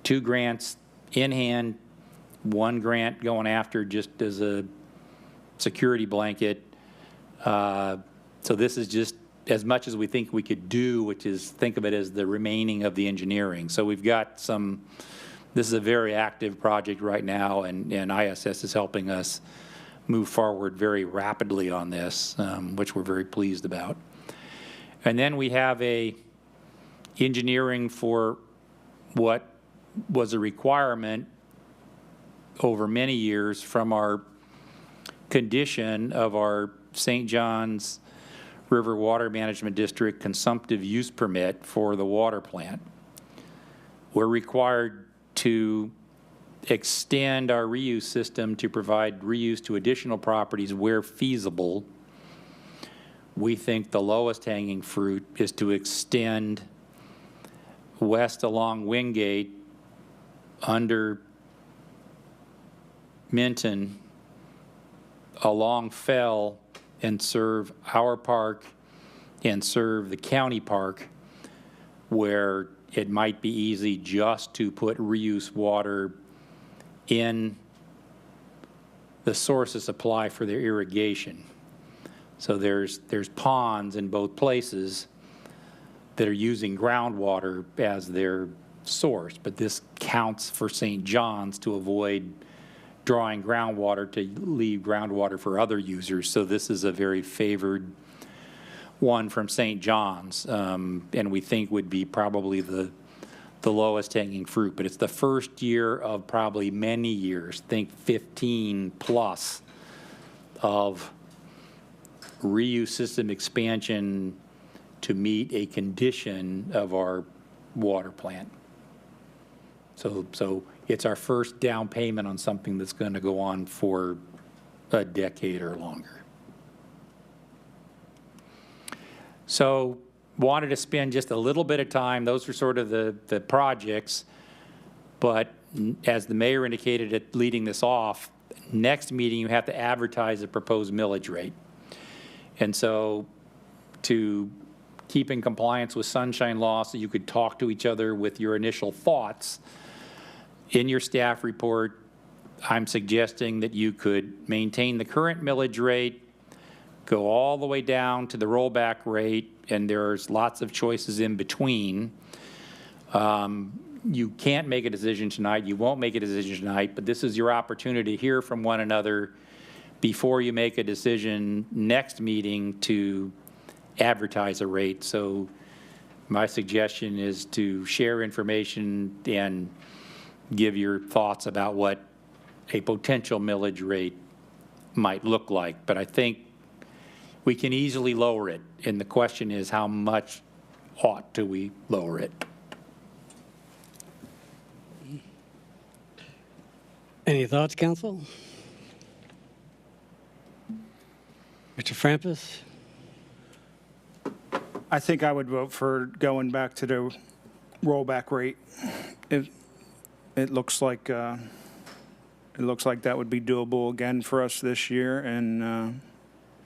2 grants in hand, 1 grant going after just as a security blanket. So this is just as much as we think we could do, which is think of it as the remaining of the engineering. So we've got this is a very active project right now, and ISS is helping us move forward very rapidly on this, which we're very pleased about. And then we have a engineering for what was a requirement over many years from our condition of our St. John's River Water Management District consumptive use permit for the water plant. We're required to extend our reuse system to provide reuse to additional properties where feasible. We think the lowest hanging fruit is to extend west along Wingate under Minton along Fell and serve our park and serve the county park, where it might be easy just to put reuse water in the source of supply for their irrigation. So there's ponds in both places that are using groundwater as their source, but this counts for St. John's to avoid drawing groundwater to leave groundwater for other users. So this is a very favored one from St. John's, and we think would be probably the lowest hanging fruit. But it's the first year of probably many years, think 15 plus, of reuse system expansion to meet a condition of our water plant. So it's our first down payment on something that's going to go on for a decade or longer. So wanted to spend just a little bit of time. Those are sort of the projects. But as the mayor indicated at leading this off, next meeting you have to advertise the proposed millage rate. And so to keep in compliance with sunshine law so you could talk to each other with your initial thoughts, in your staff report, I'm suggesting that you could maintain the current millage rate, go all the way down to the rollback rate, and there's lots of choices in between. You can't make a decision tonight. You won't make a decision tonight, but this is your opportunity to hear from one another before you make a decision next meeting to advertise a rate. So my suggestion is to share information and give your thoughts about what a potential millage rate might look like. But I think we can easily lower it, and the question is how much ought do we lower it? Any thoughts, council? Mr. Frampus? I think I would vote for going back to the rollback rate. It looks like that would be doable again for us this year, and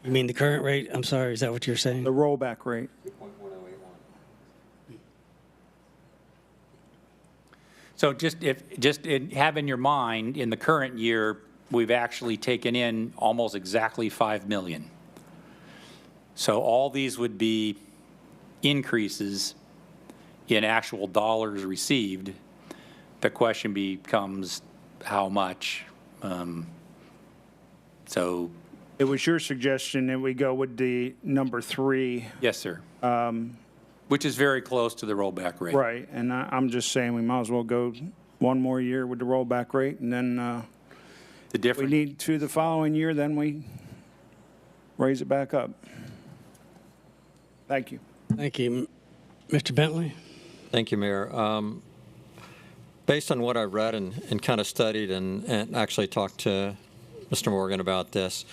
You mean the current rate? I'm sorry, is that what you're saying? the rollback rate. So just have in your mind, in the current year, we've actually taken in almost exactly 5 million. So all these would be increases in actual dollars received. The question becomes how much. So. It was your suggestion that we go with the number 3. Yes, sir. Which is very close to the rollback rate. Right, and I'm just saying we might as well go one more year with the rollback rate, and then The we difference. need to the following year, then we raise it back up. Thank you. Thank you. Mr. Bentley? Thank you, Mayor. Based on what I've read and kind of studied and actually talked to Mr. Morgan about this,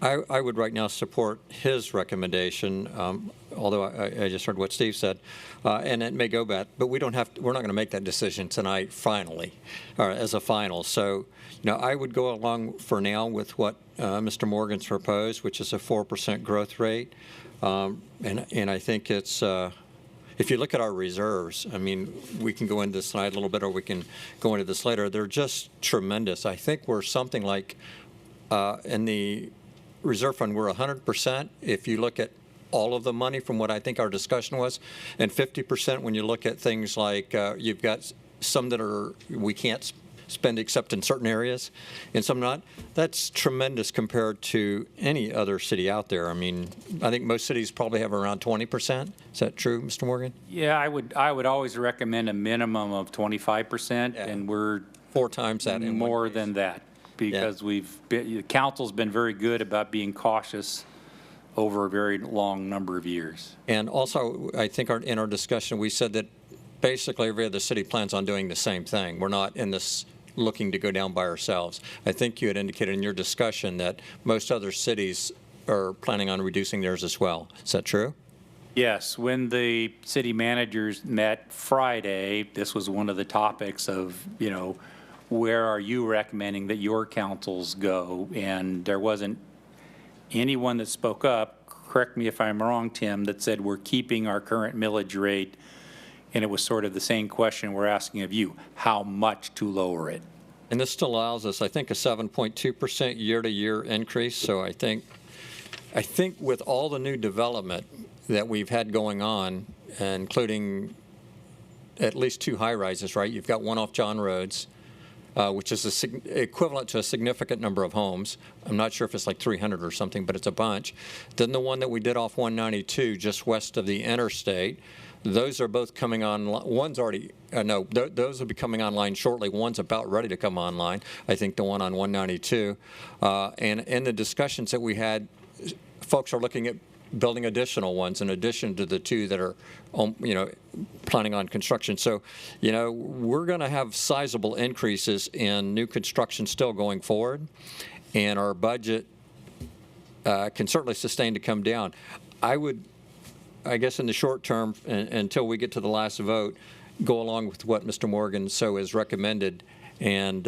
I would right now support his recommendation, although I just heard what Steve said, and it may go back, but we're not going to make that decision tonight finally, or as a final. So, I would go along for now with what Mr. Morgan's proposed, which is a 4% growth rate. And I think it's, if you look at our reserves, I mean, we can go into this tonight a little bit, or we can go into this later. They're just tremendous. I think we're something like, in the reserve fund, we're 100% if you look at all of the money from what I think our discussion was, and 50% when you look at things like you've got some that we can't spend except in certain areas and some not. That's tremendous compared to any other city out there. I mean, I think most cities probably have around 20%. Is that true, Mr. Morgan? Yeah, I would always recommend a minimum of 25%, and we're 4 times that in one more case. than that, because the council's been very good about being cautious over a very long number of years. And also, I think in our discussion, we said that basically every other city plans on doing the same thing. We're not in this looking to go down by ourselves. I think you had indicated in your discussion that most other cities are planning on reducing theirs as well. Is that true? Yes, when the city managers met Friday, this was one of the topics of, where are you recommending that your councils go? And there wasn't anyone that spoke up, correct me if I'm wrong, Tim, that said we're keeping our current millage rate. And it was sort of the same question we're asking of you, how much to lower it? And this still allows us, I think, a 7.2% year-to-year increase. So I think with all the new development that we've had going on, including at least 2 high-rises, right? You've got one off John Rhodes, which is equivalent to a significant number of homes. I'm not sure if it's like 300 or something, but it's a bunch. Then the one that we did off 192, just west of the interstate, those are both coming on. One's already, those will be coming online shortly. One's about ready to come online. I think the one on 192. And in the discussions that we had, folks are looking at building additional ones in addition to the 2 that are, planning on construction. So, we're going to have sizable increases in new construction still going forward, and our budget can certainly sustain to come down. I guess in the short term, until we get to the last vote, go along with what Mr. Morgan has recommended and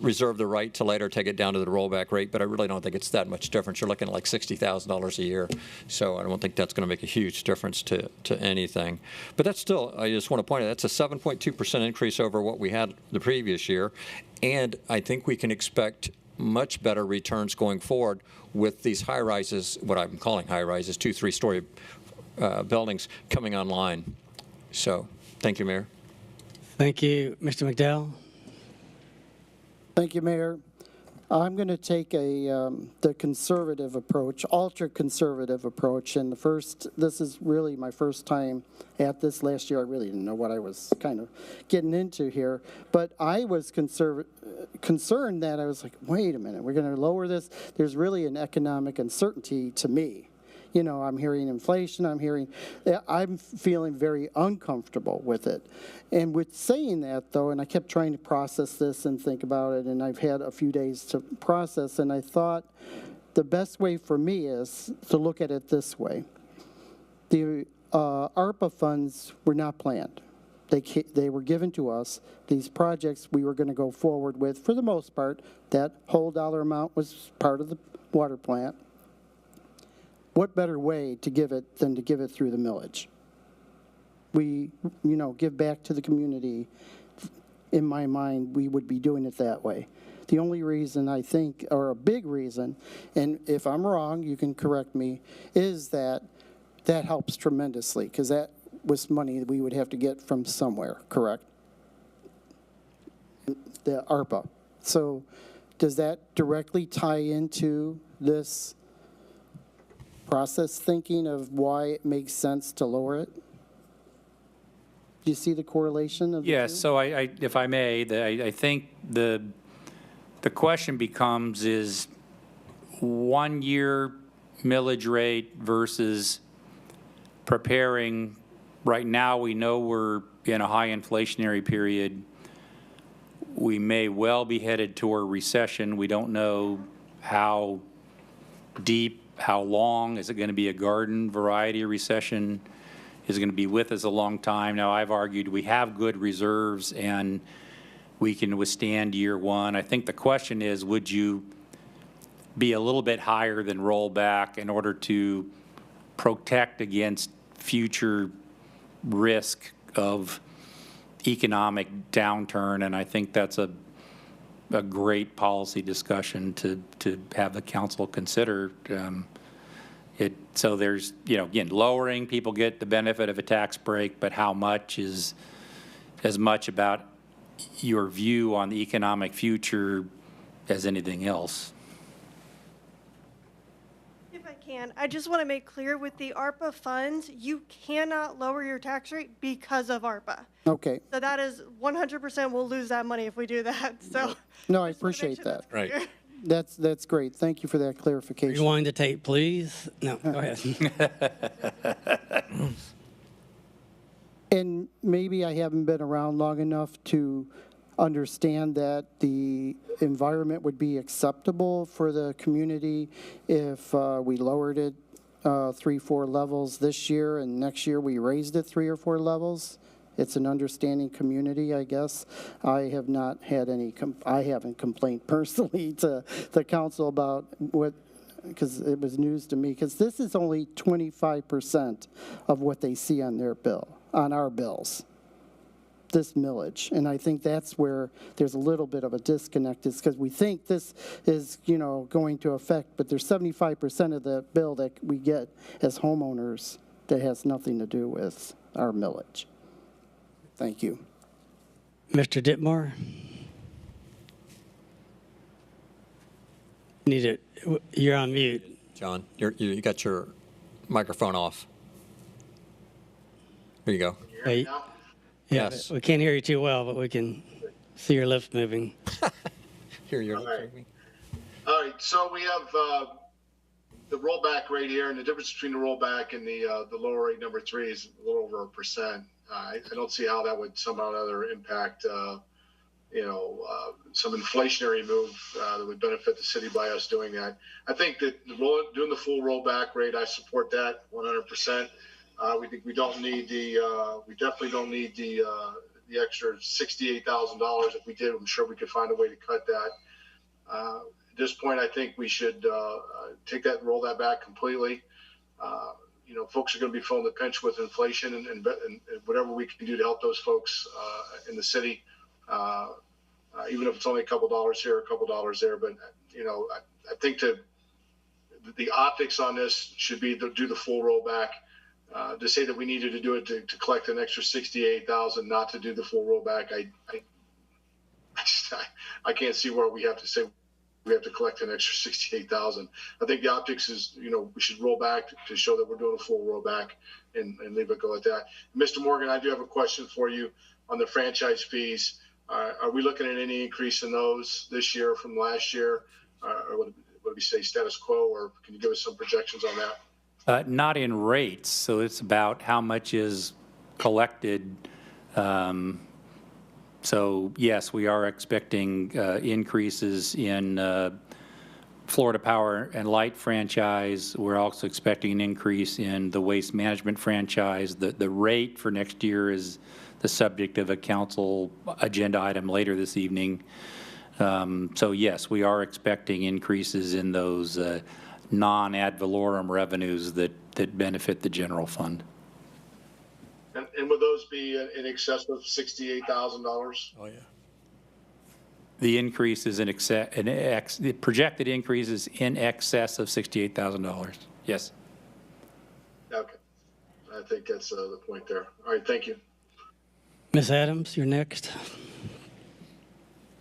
reserve the right to later take it down to the rollback rate. But I really don't think it's that much difference. You're looking at like $60,000 a year. So I don't think that's going to make a huge difference to anything. But that's still, I just want to point out, that's a 7.2% increase over what we had the previous year. And I think we can expect much better returns going forward with these high-rises, what I'm calling high-rises, 2, 3-story buildings coming online. So, thank you, Mayor. Thank you, Mr. McDowell. Thank you, Mayor. I'm going to take the conservative approach, ultra-conservative approach, and this is really my first time at this. Last year I really didn't know what I was kind of getting into here, but I was concerned that I was like, wait a minute, we're going to lower this? There's really an economic uncertainty to me. I'm hearing inflation, I'm feeling very uncomfortable with it. And with saying that, though, and I kept trying to process this and think about it, and I've had a few days to process, and I thought the best way for me is to look at it this way. The ARPA funds were not planned. They were given to us. These projects we were going to go forward with, for the most part, that whole dollar amount was part of the water plant. What better way to give it than to give it through the millage? We, give back to the community. In my mind, we would be doing it that way. The only reason I think, or a big reason, and if I'm wrong, you can correct me, is that helps tremendously, because that was money that we would have to get from somewhere, correct? The ARPA. So does that directly tie into this process thinking of why it makes sense to lower it? Do you see the correlation of the Yes, two? so if I may, I think the question becomes is 1 year millage rate versus preparing. Right now, we know we're in a high inflationary period. We may well be headed toward recession. We don't know how deep, how long. Is it going to be a garden variety recession? Is it going to be with us a long time? Now, I've argued we have good reserves and we can withstand year 1. I think the question is, would you be a little bit higher than rollback in order to protect against future risk of economic downturn? And I think that's a great policy discussion to have the council consider. So there's, again, lowering, people get the benefit of a tax break, but how much is as much about your view on the economic future as anything else. If I can, I just want to make clear with the ARPA funds, you cannot lower your tax rate because of ARPA. Okay. So that is 100% we'll lose that money if we do that. So No, I just wanna make appreciate sure that. that's clear. That's great. Thank you for that clarification. Rewind the tape, please. No, go ahead. And maybe I haven't been around long enough to understand that the environment would be acceptable for the community if we lowered it 3-4 levels this year, and next year we raised it 3 or 4 levels. It's an understanding community, I guess. I have not had any, I haven't complained personally to the council about what, because it was news to me, because this is only 25% of what they see on their bill, on our bills, this millage. And I think that's where there's a little bit of a disconnect, is because we think this is, going to affect, but there's 75% of the bill that we get as homeowners that has nothing to do with our millage. Thank you. Mr. Ditmore? You're on mute. John, you got your microphone off. Here you go. Hey, yeah, Yes. we can't hear you too well, but we can see your lips moving. Here you're. All right, so we have the rollback rate here, and the difference between the rollback and the lower rate number 3 is a little over 1%. I don't see how that would somehow or other impact, some inflationary move that would benefit the city by us doing that. I think that doing the full rollback rate, I support that 100%. We think we definitely don't need the extra $68,000. If we did, I'm sure we could find a way to cut that. At this point, I think we should take that and roll that back completely. Folks are going to be feeling the pinch with inflation, and whatever we can do to help those folks in the city, even if it's only a couple dollars here, a couple dollars there. But, I think the optics on this should be to do the full rollback. To say that we needed to do it to collect an extra $68,000, not to do the full rollback, I can't see where we have to say we have to collect an extra $68,000. I think the optics is, we should roll back to show that we're doing a full rollback and leave it go at that. Mr. Morgan, I do have a question for you on the franchise fees. Are we looking at any increase in those this year from last year? Or would we say status quo, or can you give us some projections on that? Not in rates, so it's about how much is collected. So yes, we are expecting increases in Florida Power and Light franchise. We're also expecting an increase in the waste management franchise. The rate for next year is the subject of a council agenda item later this evening. So yes, we are expecting increases in those non-ad valorem revenues that benefit the general fund. And would those be in excess of $68,000? Oh, yeah. The increase is the projected increase is in excess of $68,000. Yes. Okay. I think that's the point there. All right, thank you. Ms. Adams, you're next.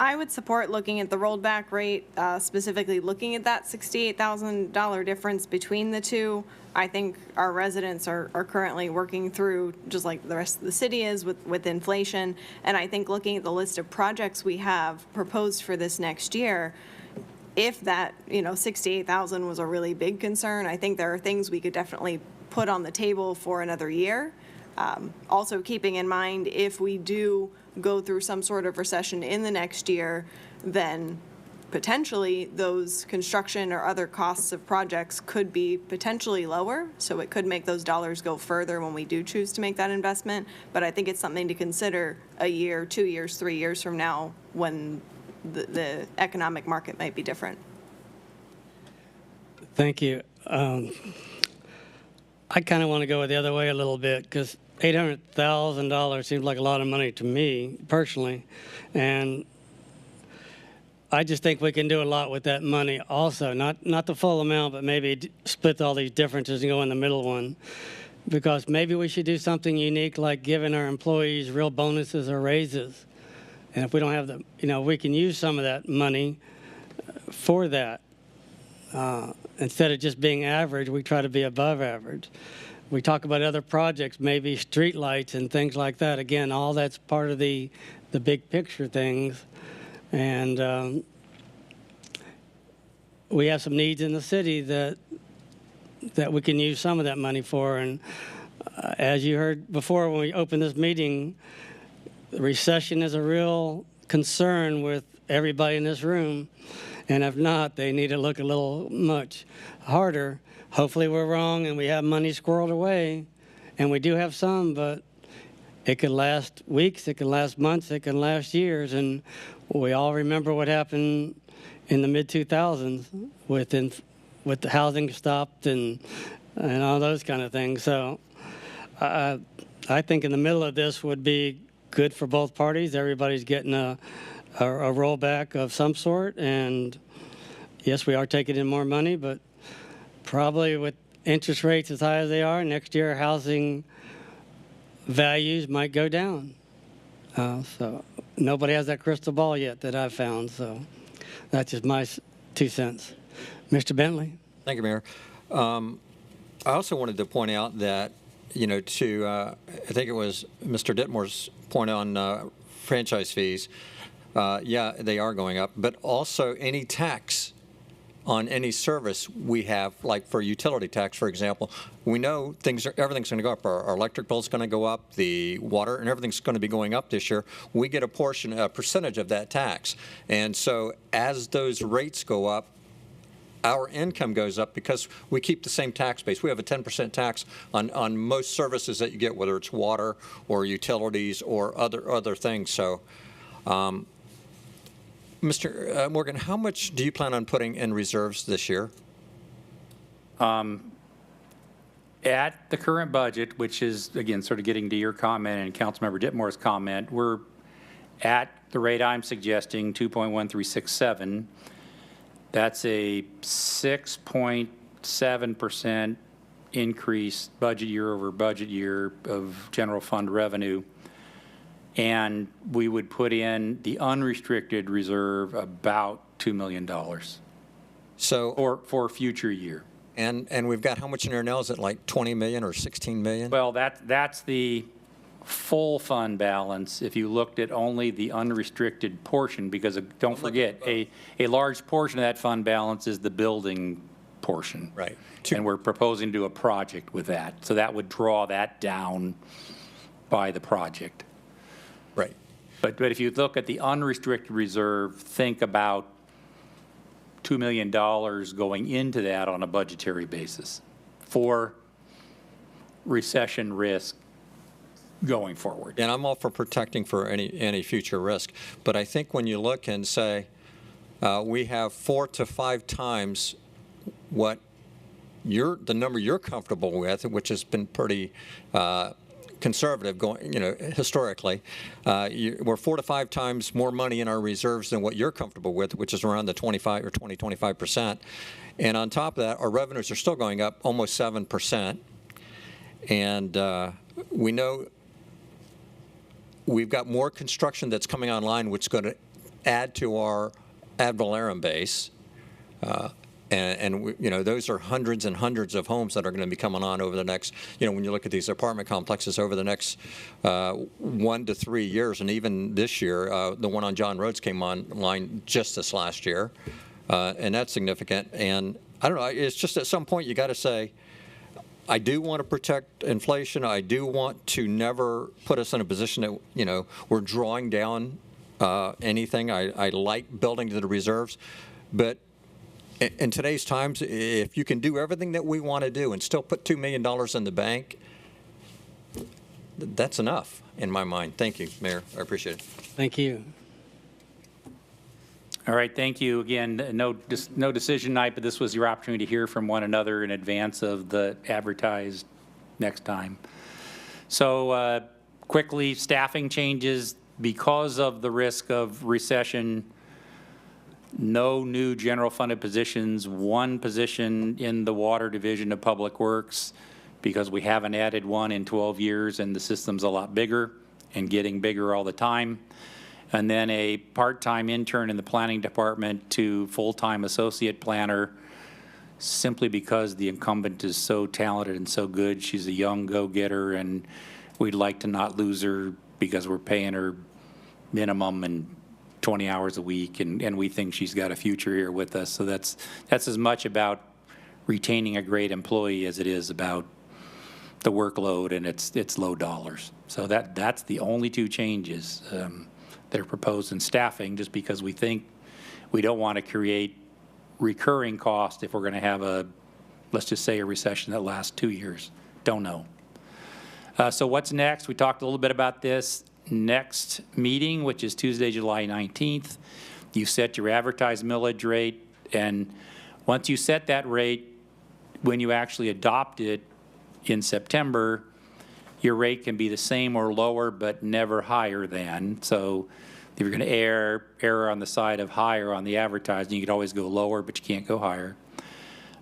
I would support looking at the rolled back rate, specifically looking at that $68,000 difference between the two. I think our residents are currently working through, just like the rest of the city is, with inflation. And I think looking at the list of projects we have proposed for this next year, if that, $68,000 was a really big concern, I think there are things we could definitely put on the table for another year. Also keeping in mind, if we do go through some sort of recession in the next year, then potentially those construction or other costs of projects could be potentially lower. So it could make those dollars go further when we do choose to make that investment. But I think it's something to consider a year, 2 years, 3 years from now, when the economic market might be different. Thank you. I kind of want to go the other way a little bit, because $800,000 seems like a lot of money to me personally, and I just think we can do a lot with that money also. Not the full amount, but maybe split all these differences and go in the middle one, because maybe we should do something unique, like giving our employees real bonuses or raises. And if we don't have we can use some of that money for that. Instead of just being average, we try to be above average. We talk about other projects, maybe street lights and things like that. Again, all that's part of the big picture things. And we have some needs in the city that we can use some of that money for. And as you heard before when we opened this meeting, the recession is a real concern with everybody in this room. And if not, they need to look a little much harder. Hopefully we're wrong and we have money squirreled away. And we do have some, but it could last weeks, it can last months, it can last years. And we all remember what happened in the mid-2000s with the housing stopped and all those kind of things. So I think in the middle of this would be good for both parties. Everybody's getting a rollback of some sort. And yes, we are taking in more money, but probably with interest rates as high as they are, next year housing values might go down. So nobody has that crystal ball yet that I've found. So that's just my 2 cents. Mr. Bentley. Thank you, Mayor. I also wanted to point out that, I think it was Mr. Ditmore's point on franchise fees. Yeah, they are going up, but also any tax on any service we have, like for utility tax, for example, we know everything's going to go up. Our electric bill's going to go up, the water and everything's going to be going up this year. We get a percentage of that tax. And so as those rates go up, our income goes up because we keep the same tax base. We have a 10% tax on most services that you get, whether it's water or utilities or other things. So, Mr. Morgan, how much do you plan on putting in reserves this year? At the current budget, which is, again, sort of getting to your comment and Councilmember Ditmore's comment, we're at the rate I'm suggesting, 2.1367. That's a 6.7% increase budget year over budget year of general fund revenue. And we would put in the unrestricted reserve about $2 million. So for future year. And we've got how much in there now? Is it like 20 million or 16 million? Well, that's the full fund balance if you looked at only the unrestricted portion, because don't forget, a large portion of that fund balance is the building portion. Right. And we're proposing to do a project with that. So that would draw that down by the project. Right. But if you look at the unrestricted reserve, think about $2 million going into that on a budgetary basis for recession risk going forward. And I'm all for protecting for any future risk. But I think when you look and say we have 4 to 5 times what the number you're comfortable with, which has been pretty conservative going, historically, we're 4 to 5 times more money in our reserves than what you're comfortable with, which is around the 25%. And on top of that, our revenues are still going up almost 7%. And we know we've got more construction that's coming online, which is going to add to our ad valorem base. And those are hundreds and hundreds of homes that are going to be coming on over the next, when you look at these apartment complexes over the next 1 to 3 years, and even this year, the one on John Rhodes came online just this last year, and that's significant. And I don't know, it's just at some point you got to say, I do want to protect inflation. I do want to never put us in a position that, we're drawing down anything. I like building to the reserves, but in today's times, if you can do everything that we want to do and still put $2 million in the bank, that's enough in my mind. Thank you, Mayor. I appreciate it. Thank you. All right, thank you. Again, no decision night, but this was your opportunity to hear from one another in advance of the advertised next time. So quickly, staffing changes because of the risk of recession. No new general funded positions, 1 position in the water division of Public Works because we haven't added 1 in 12 years and the system's a lot bigger and getting bigger all the time. And then a part-time intern in the planning department to full-time associate planner simply because the incumbent is so talented and so good. She's a young go-getter and we'd like to not lose her because we're paying her minimum and 20 hours a week, and we think she's got a future here with us. So that's as much about retaining a great employee as it is about the workload, and it's low dollars. So that's the only two changes that are proposed in staffing, just because we think we don't want to create recurring cost if we're going to have let's just say a recession that lasts 2 years. Don't know. So what's next? We talked a little bit about this. Next meeting, which is Tuesday, July 19th, you set your advertised millage rate, and once you set that rate, when you actually adopt it in September, your rate can be the same or lower, but never higher than. So if you're going to err on the side of higher on the advertising, you could always go lower, but you can't go higher.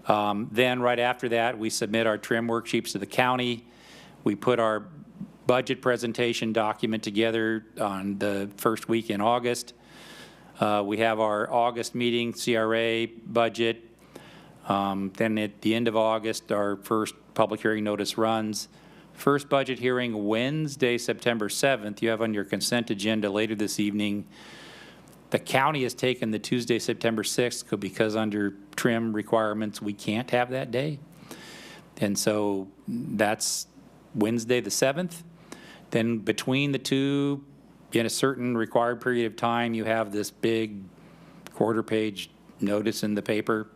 Then right after that, we submit our trim worksheets to the county. We put our budget presentation document together on the first week in August. We have our August meeting, CRA budget. Then at the end of August, our first public hearing notice runs. First budget hearing Wednesday, September 7th. You have on your consent agenda later this evening. The county has taken the Tuesday, September 6th, because under trim requirements, we can't have that day. And so that's Wednesday the 7th. Then between the two, in a certain required period of time, you have this big quarter-page notice in the paper.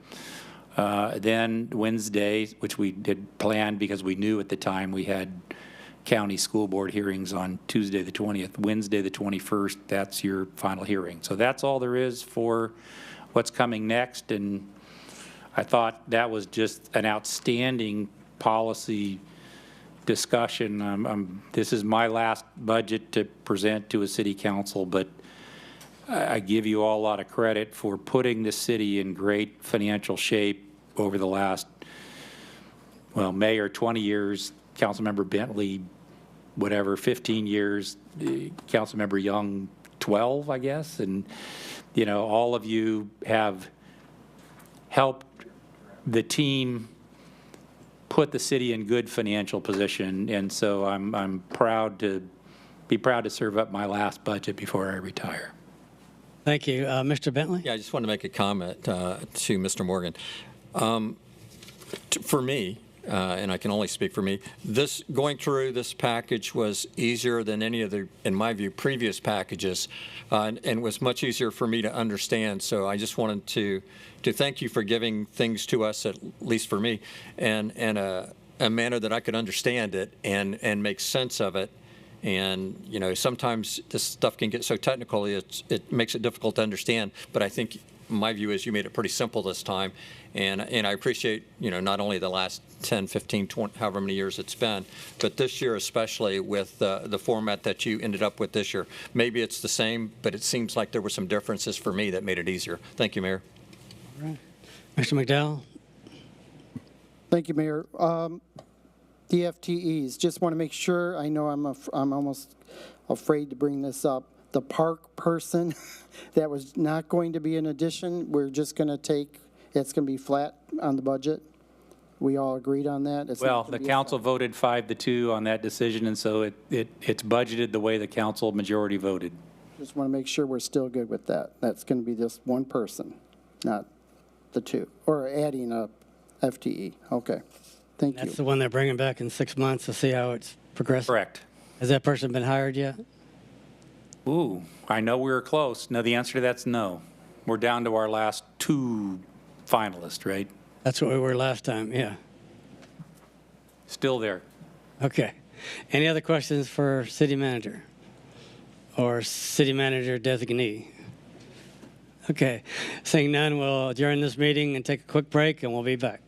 Then Wednesday, which we did plan because we knew at the time we had county school board hearings on Tuesday the 20th. Wednesday the 21st, that's your final hearing. So that's all there is for what's coming next. And I thought that was just an outstanding policy discussion. This is my last budget to present to a city council, but I give you all a lot of credit for putting the city in great financial shape over the last, well, Mayor 20 years, Councilmember Bentley, whatever, 15 years, Councilmember Young 12, I guess. And, you know, all of you have helped the team put the city in good financial position. And so I'm proud to serve up my last budget before I retire. Thank you. Mr. Bentley? Yeah, I just want to make a comment to Mr. Morgan. For me, and I can only speak for me, going through this package was easier than any of the, in my view, previous packages, and was much easier for me to understand. So I just wanted to thank you for giving things to us, at least for me, and a manner that I could understand it and make sense of it. And, you know, sometimes this stuff can get so technical, it makes it difficult to understand. But I think my view is you made it pretty simple this time. And I appreciate, you know, not only the last 10, 15, 20, however many years it's been, but this year especially with the format that you ended up with this year. Maybe it's the same, but it seems like there were some differences for me that made it easier. Thank you, Mayor. All right. Mr. McDowell? Thank you, Mayor. The FTEs, just want to make sure, I know I'm almost afraid to bring this up. The park person, that was not going to be an addition. We're just going to take, it's going to be flat on the budget. We all agreed on that? Well, the council voted 5-2 on that decision, and so it's budgeted the way the council majority voted. Just want to make sure we're still good with that. That's going to be just one person, not the two, or adding a FTE. Okay. Thank you. That's the one they're bringing back in 6 months to see how it's progressing? Correct. Has that person been hired yet? Ooh, I know we were close. No, the answer to that's no. We're down to our last 2 finalists, right? That's what we were last time, yeah. Still there. Okay. Any other questions for city manager or city manager designee? Okay. Seeing none, we'll adjourn this meeting and take a quick break, and we'll be back.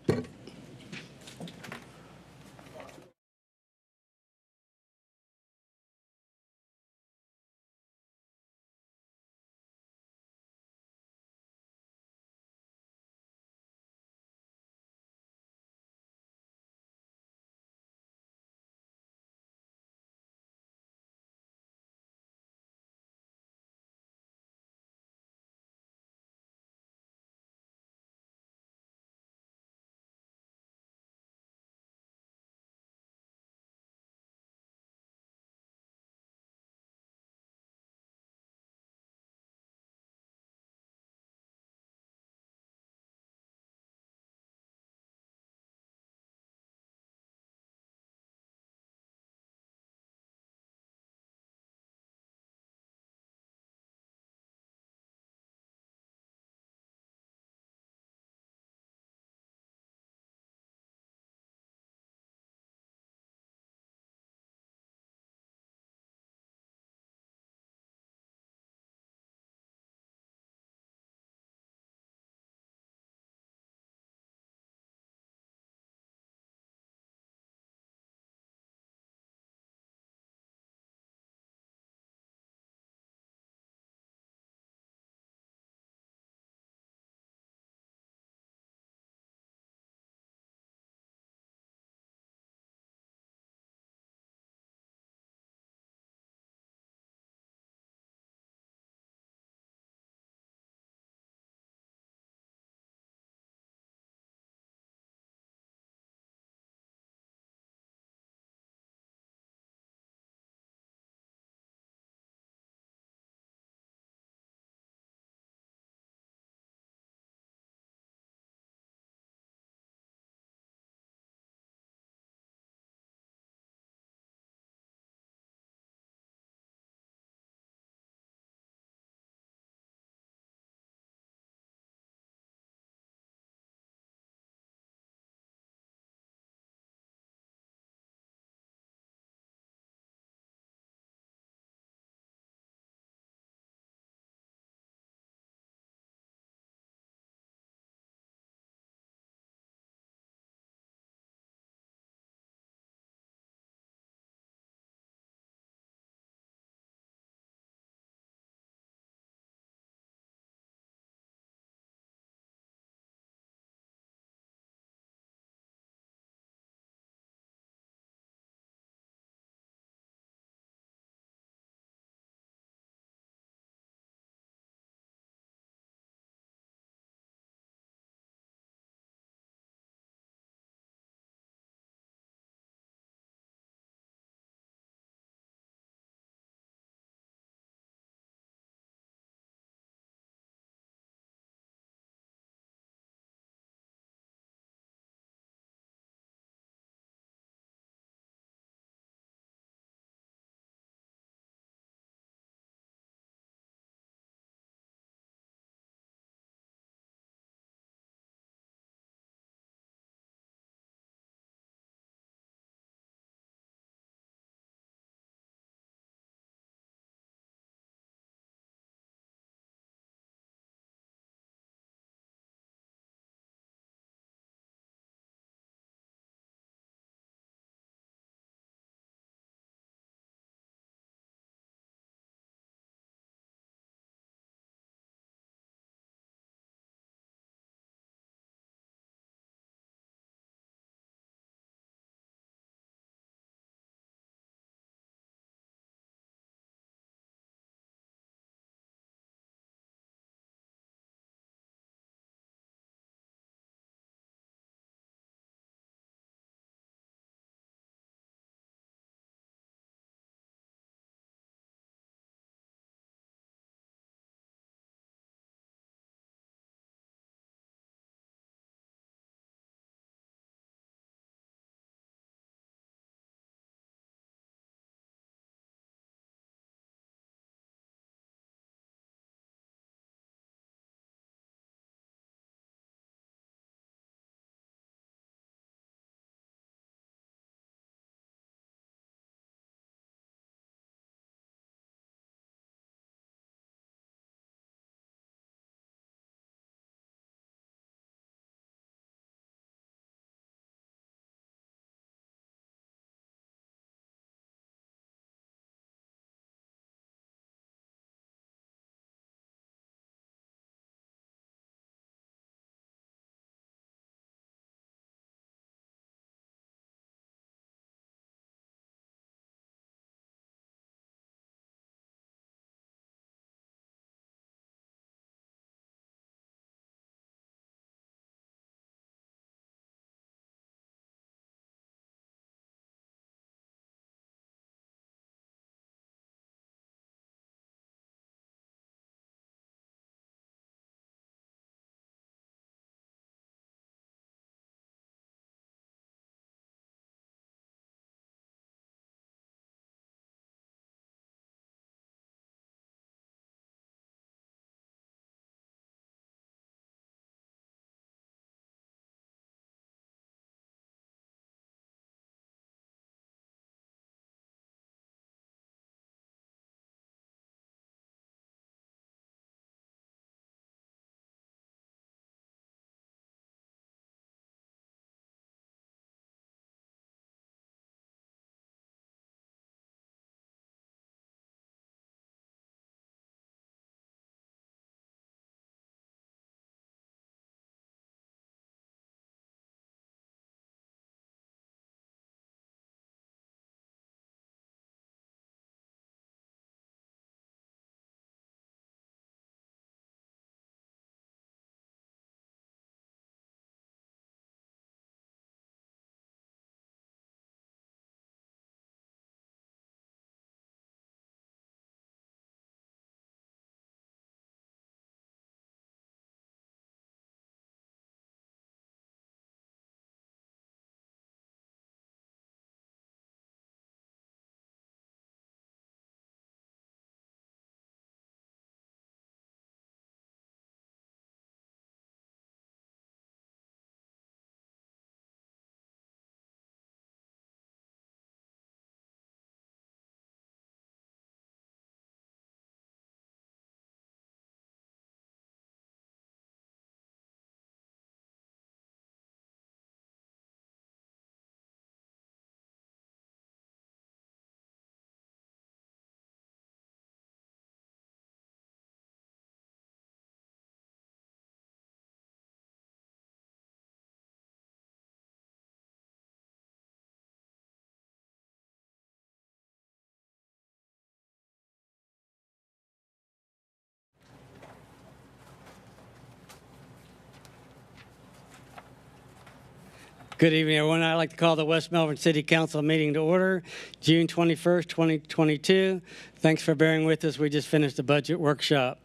Good evening, everyone. I'd like to call the West Melbourne City Council meeting to order, June 21st, 2022. Thanks for bearing with us. We just finished the budget workshop.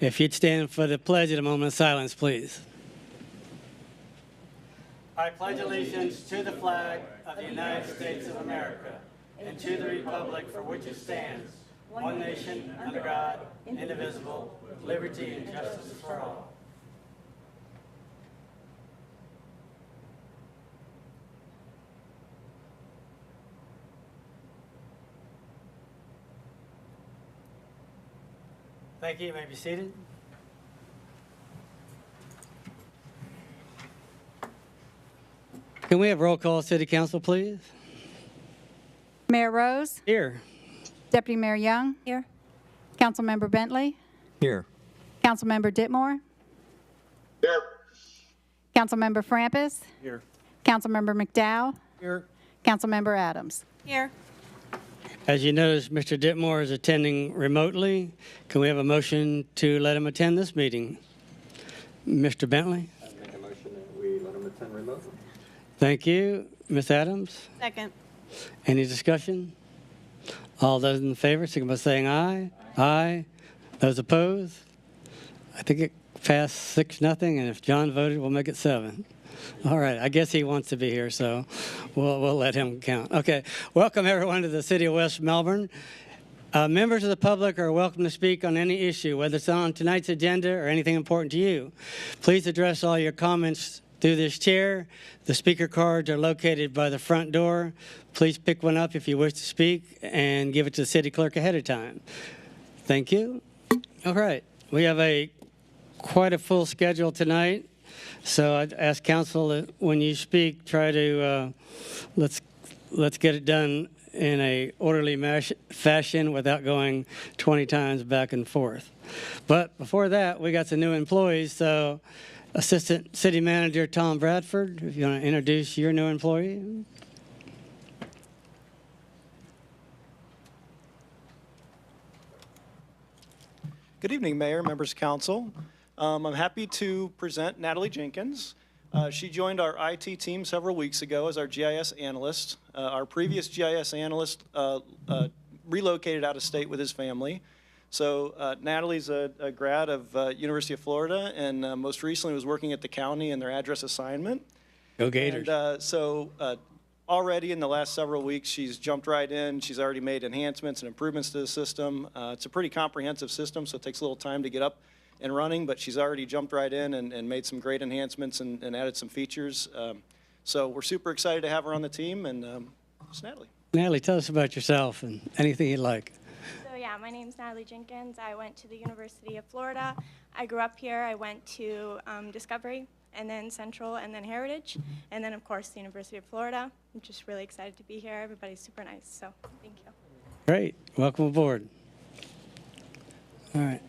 If you'd stand for the pledge at a moment of silence, please. I pledge allegiance to the flag of the United States of America and to the republic for which it stands, one nation, under God, indivisible, with liberty and justice for all. Thank you. You may be seated. Can we have roll call, City Council, please? Mayor Rose, Here. Deputy Mayor Young. Here. Councilmember Bentley, Here. Councilmember Ditmore, Here. Councilmember Frampus, Here. Councilmember McDowell, Here. Councilmember Adams. Here. As you notice, Mr. Ditmore is attending remotely. Can we have a motion to let him attend this meeting? Mr. Bentley? I make a motion that we let him attend remotely. Thank you. Ms. Adams? Second. Any discussion? All those in favor, signify by saying aye. Aye. Those opposed? I think it passed 6-0, and if John voted, we'll make it 7. All right, I guess he wants to be here, so we'll let him count. Okay, welcome everyone to the City of West Melbourne. Members of the public are welcome to speak on any issue, whether it's on tonight's agenda or anything important to you. Please address all your comments through this chair. The speaker cards are located by the front door. Please pick one up if you wish to speak and give it to the city clerk ahead of time. Thank you. All right, we have quite a full schedule tonight. So I'd ask council that when you speak, try to, let's get it done in a orderly fashion without going 20 times back and forth. But before that, we got some new employees. So Assistant City Manager Tom Bradford, if you want to introduce your new employee. Good evening, Mayor, members of council. I'm happy to present Natalie Jenkins. She joined our IT team several weeks ago as our GIS analyst. Our previous GIS analyst relocated out of state with his family. So Natalie's a grad of University of Florida and most recently was working at the county in their address assignment. Go Gators. And already in the last several weeks, she's jumped right in. She's already made enhancements and improvements to the system. It's a pretty comprehensive system, so it takes a little time to get up and running, but she's already jumped right in and made some great enhancements and added some features. So we're super excited to have her on the team, and it's Natalie. Natalie, tell us about yourself and anything you'd like. So yeah, my name's Natalie Jenkins. I went to the University of Florida. I grew up here. I went to Discovery, and then Central, and then Heritage, and then of course the University of Florida. I'm just really excited to be here. Everybody's super nice, so thank you. Great. Welcome aboard. All right.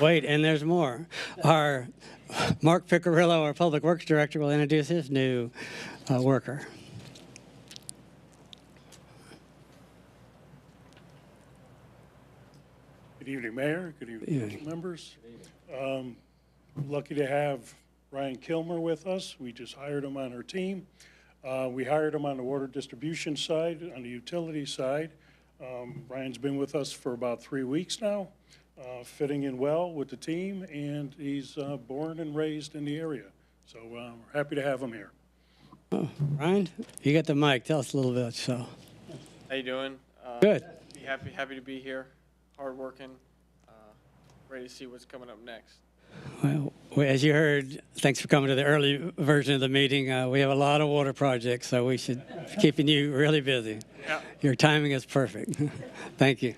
Wait, and there's more. Our Mark Piccirillo, our Public Works Director, will introduce his new worker. Good evening, Mayor. Good evening, council members. Lucky to have Ryan Kilmer with us. We just hired him on our team. We hired him on the water distribution side, on the utility side. Ryan's been with us for about 3 weeks now, fitting in well with the team, and he's born and raised in the area. So we're happy to have him here. Oh, Ryan, you got the mic. Tell us a little bit. So. How you doing? Good. Be happy to be here. Hard working. Ready to see what's coming up next. Well, as you heard, thanks for coming to the early version of the meeting. We have a lot of water projects, so we should be keeping you really busy. Yeah. Your timing is perfect. Thank you.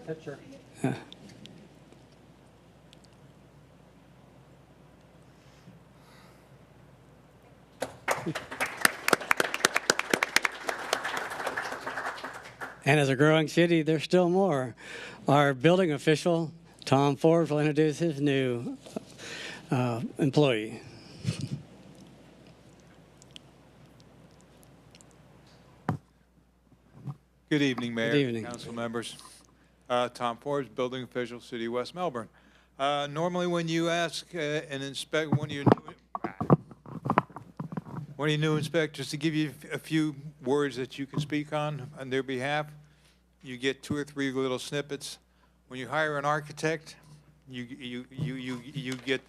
Picture. And as a growing city, there's still more. Our building official, Tom Forbes, will introduce his new employee. Good evening, Mayor. Good evening. Council members. Tom Forbes, building official, City of West Melbourne. Normally, when you ask and inspect one of your new inspectors to give you a few words that you can speak on their behalf, you get 2 or 3 little snippets. When you hire an architect, you get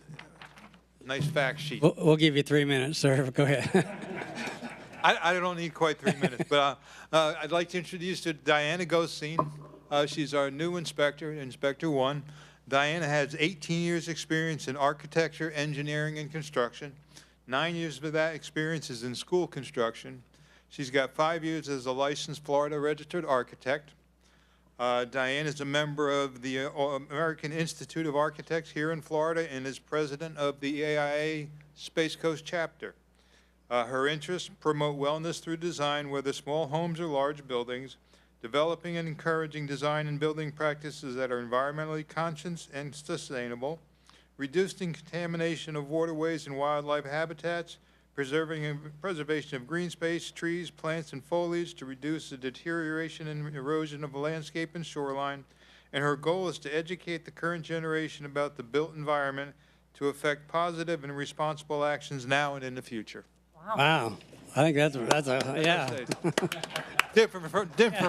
a nice fact sheet. We'll give you 3 minutes, sir. Go ahead. I don't need quite 3 minutes, but I'd like to introduce you to Diana Gosine. She's our new inspector, Inspector 1. Diana has 18 years' experience in architecture, engineering, and construction. 9 years of that experience is in school construction. She's got 5 years as a licensed Florida registered architect. Diane is a member of the American Institute of Architects here in Florida and is president of the AIA Space Coast chapter. Her interests promote wellness through design, whether small homes or large buildings, developing and encouraging design and building practices that are environmentally conscious and sustainable, reducing contamination of waterways and wildlife habitats, preservation of green space, trees, plants, and foliage to reduce the deterioration and erosion of the landscape and shoreline. And her goal is to educate the current generation about the built environment to effect positive and responsible actions now and in the future. Wow. I think that's yeah. Different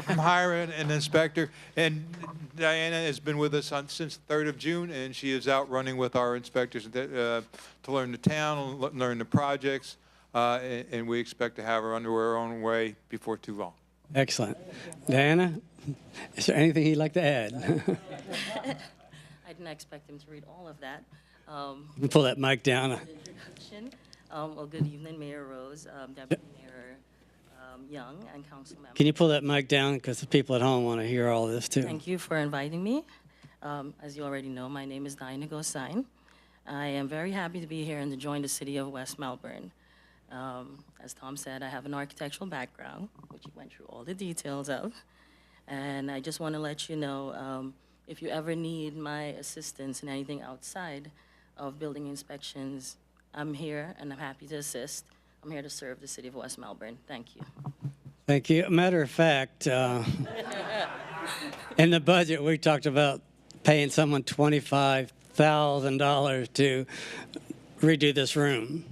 from hiring an inspector. And Diana has been with us since the 3rd of June, and she is out running with our inspectors to learn the town, learn the projects, and we expect to have her under her own way before too long. Excellent. Diana, is there anything you'd like to add? I didn't expect him to read all of that. You can pull that mic down. Introduction. Well, good evening, Mayor Rose, Deputy Mayor Young, and council members. Can you pull that mic down? Because the people at home want to hear all this, too. Thank you for inviting me. As you already know, my name is Diana Gosine. I am very happy to be here and to join the City of West Melbourne. As Tom said, I have an architectural background, which he went through all the details of. And I just want to let you know, if you ever need my assistance in anything outside of building inspections, I'm here and I'm happy to assist. I'm here to serve the City of West Melbourne. Thank you. Thank you. Matter of fact, in the budget, we talked about paying someone $25,000 to redo this room.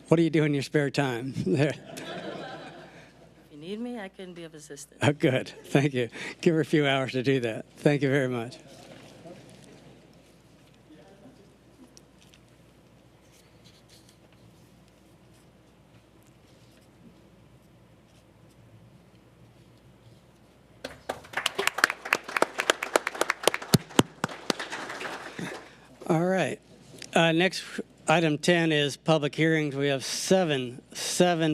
What do you do in your spare time? There. If you need me, I can be of assistance. Oh, good. Thank you. Give her a few hours to do that. Thank you very much. All right. Next, item 10 is public hearings. We have seven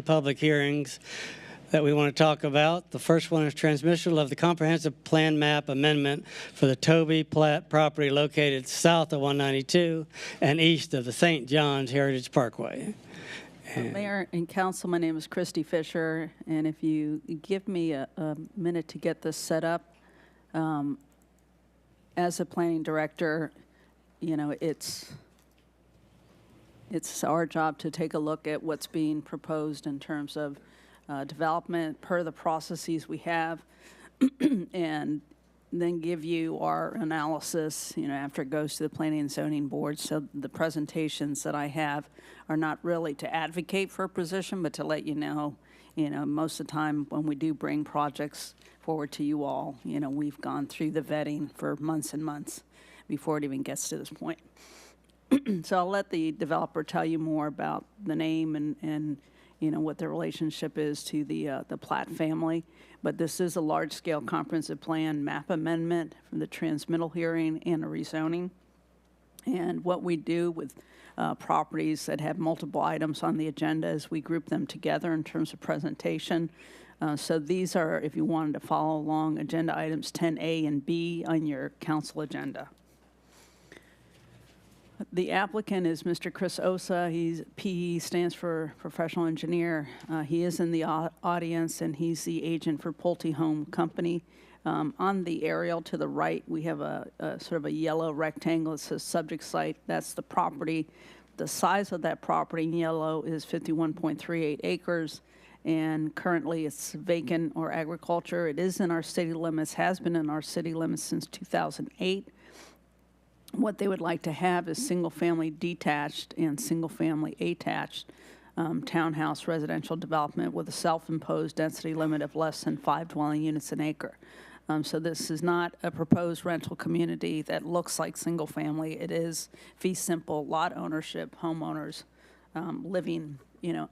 public hearings that we want to talk about. The first one is transmission of the comprehensive plan map amendment for the Toby Platte property located south of 192 and east of the St. John's Heritage Parkway. Mayor and Council, my name is Christy Fisher, and if you give me a minute to get this set up, as a planning director, you know, it's our job to take a look at what's being proposed in terms of development per the processes we have, and then give you our analysis, you know, after it goes to the Planning and Zoning Board. So the presentations that I have are not really to advocate for a position, but to let you know, most of the time when we do bring projects forward to you all, you know, we've gone through the vetting for months and months before it even gets to this point. So I'll let the developer tell you more about the name and you know, what the relationship is to the Platte family. But this is a large-scale comprehensive plan map amendment from the transmittal hearing and a rezoning. And what we do with properties that have multiple items on the agenda is we group them together in terms of presentation. So these are, if you wanted to follow along, agenda items 10A and B on your council agenda. The applicant is Mr. Chris Osa. He's PE stands for professional engineer. He is in the audience, and he's the agent for Pulte Home Company. On the aerial to the right, we have a sort of a yellow rectangle. It says subject site. That's the property. The size of that property in yellow is 51.38 acres, and currently it's vacant or agriculture. It is in our city limits, has been in our city limits since 2008. What they would like to have is single-family detached and single-family attached townhouse residential development with a self-imposed density limit of less than 5 dwelling units an acre. So this is not a proposed rental community that looks like single-family. It is fee simple, lot ownership, homeowners living,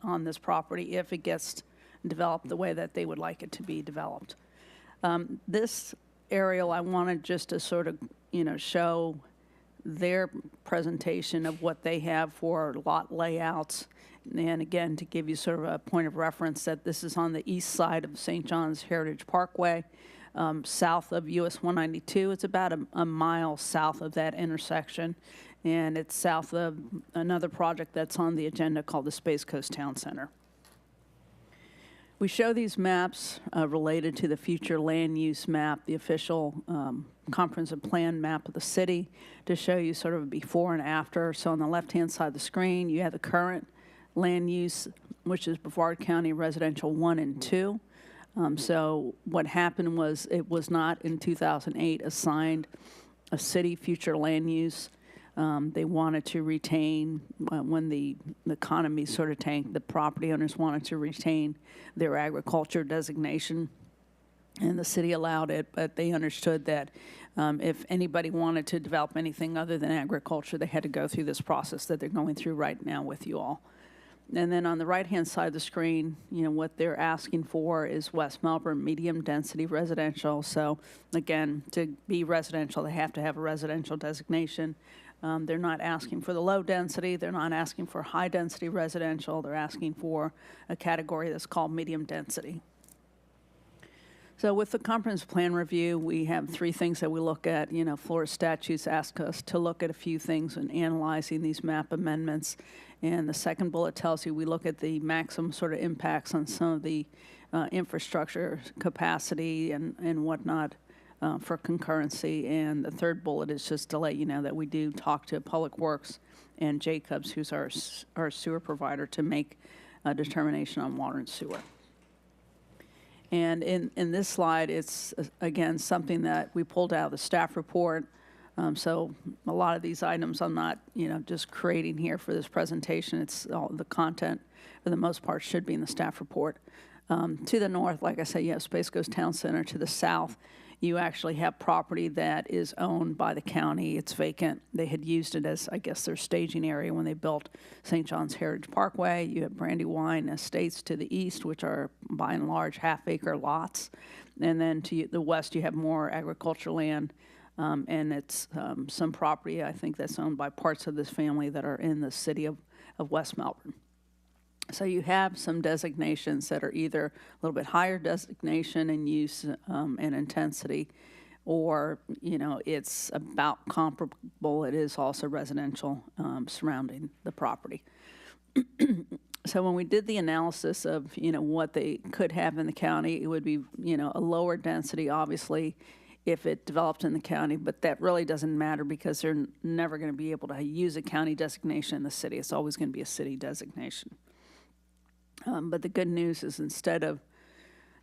on this property if it gets developed the way that they would like it to be developed. This aerial, I wanted just to sort of, show their presentation of what they have for lot layouts. And again, to give you sort of a point of reference, that this is on the east side of St. John's Heritage Parkway, south of US 192. It's about a mile south of that intersection, and it's south of another project that's on the agenda called the Space Coast Town Center. We show these maps related to the future land use map, the official comprehensive plan map of the city, to show you sort of before and after. So on the left-hand side of the screen, you have the current land use, which is Brevard County Residential 1 and 2. So what happened was it was not in 2008 assigned a city future land use. They wanted to retain, when the economy sort of tanked, the property owners wanted to retain their agriculture designation, and the city allowed it, but they understood that if anybody wanted to develop anything other than agriculture, they had to go through this process that they're going through right now with you all. And then on the right-hand side of the screen, what they're asking for is West Melbourne medium-density residential. So again, to be residential, they have to have a residential designation. They're not asking for the low density. They're not asking for high-density residential. They're asking for a category that's called medium density. So with the comprehensive plan review, we have 3 things that we look at. Florida statutes ask us to look at a few things when analyzing these map amendments. And the second bullet tells you we look at the maximum sort of impacts on some of the infrastructure capacity and whatnot for concurrency. And the third bullet is just to let you know that we do talk to Public Works and Jacobs, who's our sewer provider, to make a determination on water and sewer. And in this slide, it's, again, something that we pulled out of the staff report. So a lot of these items I'm not, just creating here for this presentation. It's all the content, for the most part, should be in the staff report. To the north, like I said, you have Space Coast Town Center. To the south, you actually have property that is owned by the county. It's vacant. They had used it as, I guess, their staging area when they built St. John's Heritage Parkway. You have Brandywine Estates to the east, which are by and large half-acre lots. And then to the west, you have more agricultural land. And it's some property, I think, that's owned by parts of this family that are in the city of West Melbourne. So you have some designations that are either a little bit higher designation in use and intensity, or, it's about comparable. It is also residential surrounding the property. So when we did the analysis of, what they could have in the county, it would be, a lower density, obviously, if it developed in the county, but that really doesn't matter because they're never going to be able to use a county designation in the city. It's always going to be a city designation. But the good news is instead of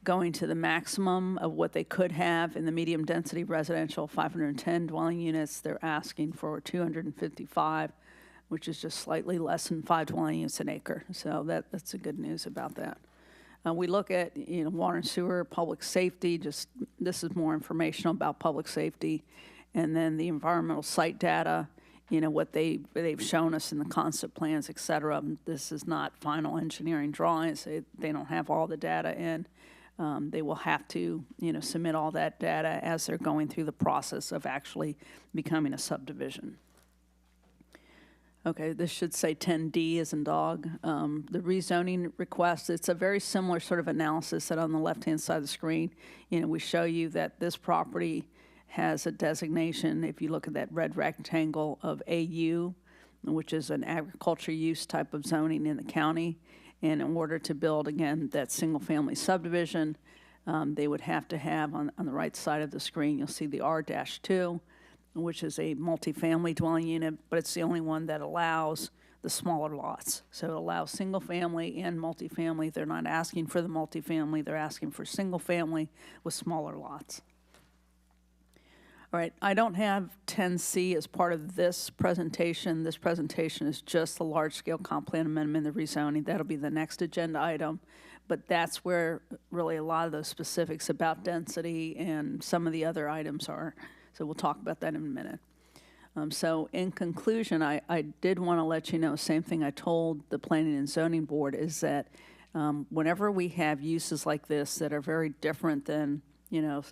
going to the maximum of what they could have in the medium density residential 510 dwelling units, they're asking for 255, which is just slightly less than 5 dwelling units an acre. So that's the good news about that. We look at water and sewer, public safety. Just this is more informational about public safety, and then the environmental site data. What they've shown us in the concept plans, et cetera. This is not final engineering drawings. They don't have all the data in. They will have to submit all that data as they're going through the process of actually becoming a subdivision. Okay, this should say 10D as in dog. The rezoning request, it's a very similar sort of analysis that on the left-hand side of the screen, we show you that this property has a designation, if you look at that red rectangle, of AU. which is an agriculture use type of zoning in the county. And in order to build, again, that single-family subdivision, they would have to have, on the right side of the screen, you'll see the R-2, which is a multifamily dwelling unit, but it's the only one that allows the smaller lots. So it allows single-family and multifamily. They're not asking for the multifamily, they're asking for single-family with smaller lots. All right, I don't have 10C as part of this presentation. This presentation is just the large-scale comp plan amendment, the rezoning. That'll be the next agenda item. But that's where really a lot of those specifics about density and some of the other items are. So we'll talk about that in a minute. So in conclusion, I did want to let you know, same thing I told the Planning and Zoning Board, is that whenever we have uses like this that are very different than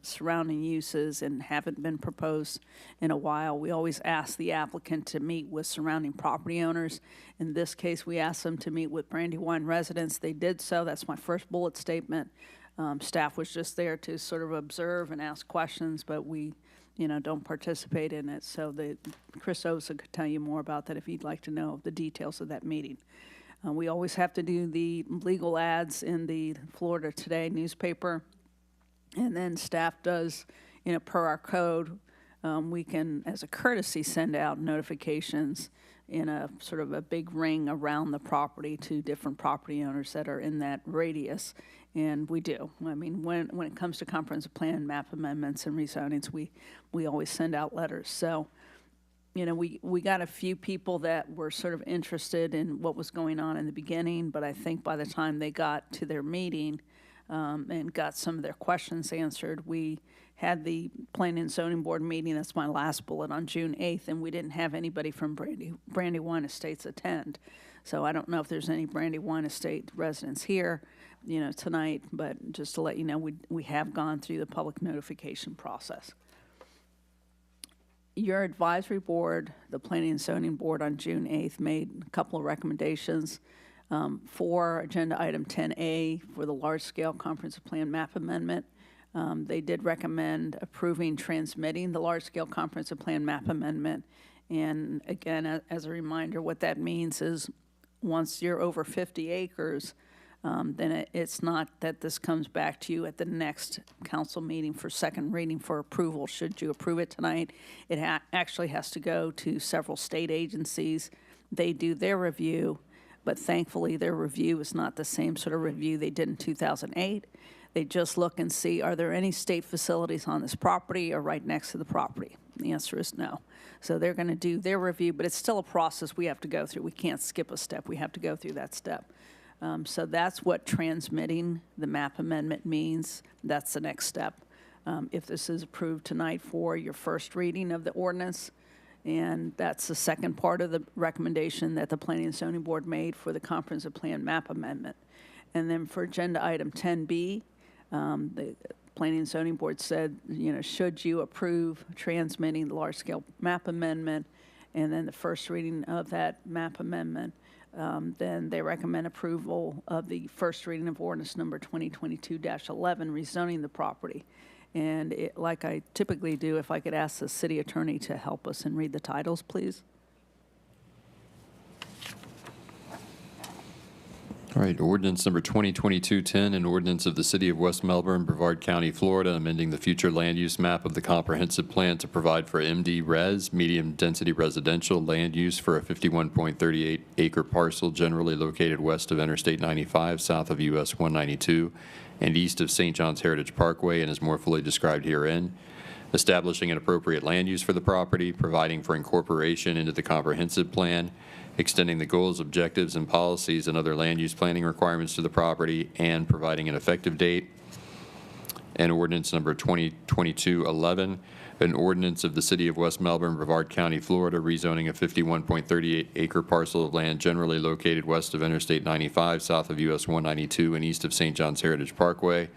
surrounding uses and haven't been proposed in a while, we always ask the applicant to meet with surrounding property owners. In this case, we asked them to meet with Brandywine residents. They did so. That's my first bullet statement. Staff was just there to sort of observe and ask questions, but we don't participate in it. So Chris Osa could tell you more about that if you'd like to know the details of that meeting. We always have to do the legal ads in the Florida Today newspaper. And then staff does, per our code, we can, as a courtesy, send out notifications in a sort of a big ring around the property to different property owners that are in that radius. And we do. I mean, when it comes to comprehensive plan, map amendments, and rezonings, we always send out letters. So, we got a few people that were sort of interested in what was going on in the beginning, but I think by the time they got to their meeting, and got some of their questions answered. We had the Planning and Zoning Board meeting, that's my last bullet, on June 8th, and we didn't have anybody from Brandywine Estates attend. So I don't know if there's any Brandywine Estate residents here, tonight, but just to let you know, we have gone through the public notification process. Your advisory board, the Planning and Zoning Board, on June 8th made a couple of recommendations. For agenda item 10A for the large-scale comprehensive plan map amendment. They did recommend approving transmitting the large-scale comprehensive plan map amendment. And again, as a reminder, what that means is once you're over 50 acres, then it's not that this comes back to you at the next council meeting for second reading for approval. Should you approve it tonight, it actually has to go to several state agencies. They do their review. But thankfully, their review is not the same sort of review they did in 2008. They just look and see, are there any state facilities on this property or right next to the property? The answer is no. So they're going to do their review, but it's still a process we have to go through. We can't skip a step. We have to go through that step. So that's what transmitting the map amendment means. That's the next step. If this is approved tonight for your first reading of the ordinance, and that's the second part of the recommendation that the Planning and Zoning Board made for the comprehensive plan map amendment. And then for agenda item 10B, the Planning and Zoning Board said, should you approve transmitting the large-scale map amendment and then the first reading of that map amendment, then they recommend approval of the first reading of ordinance number 2022-11, rezoning the property. And like I typically do, if I could ask the city attorney to help us and read the titles, please. All right, ordinance number 2022-10, an ordinance of the City of West Melbourne, Brevard County, Florida, amending the future land use map of the comprehensive plan to provide for MD Res, medium density residential land use for a 51.38 acre parcel generally located west of Interstate 95, south of US 192, and east of St. John's Heritage Parkway, and is more fully described herein. Establishing an appropriate land use for the property, providing for incorporation into the comprehensive plan, extending the goals, objectives, and policies and other land use planning requirements to the property, and providing an effective date. And ordinance number 2022-11, an ordinance of the City of West Melbourne, Brevard County, Florida, rezoning a 51.38 acre parcel of land generally located west of Interstate 95, south of US 192, and east of St. John's Heritage Parkway,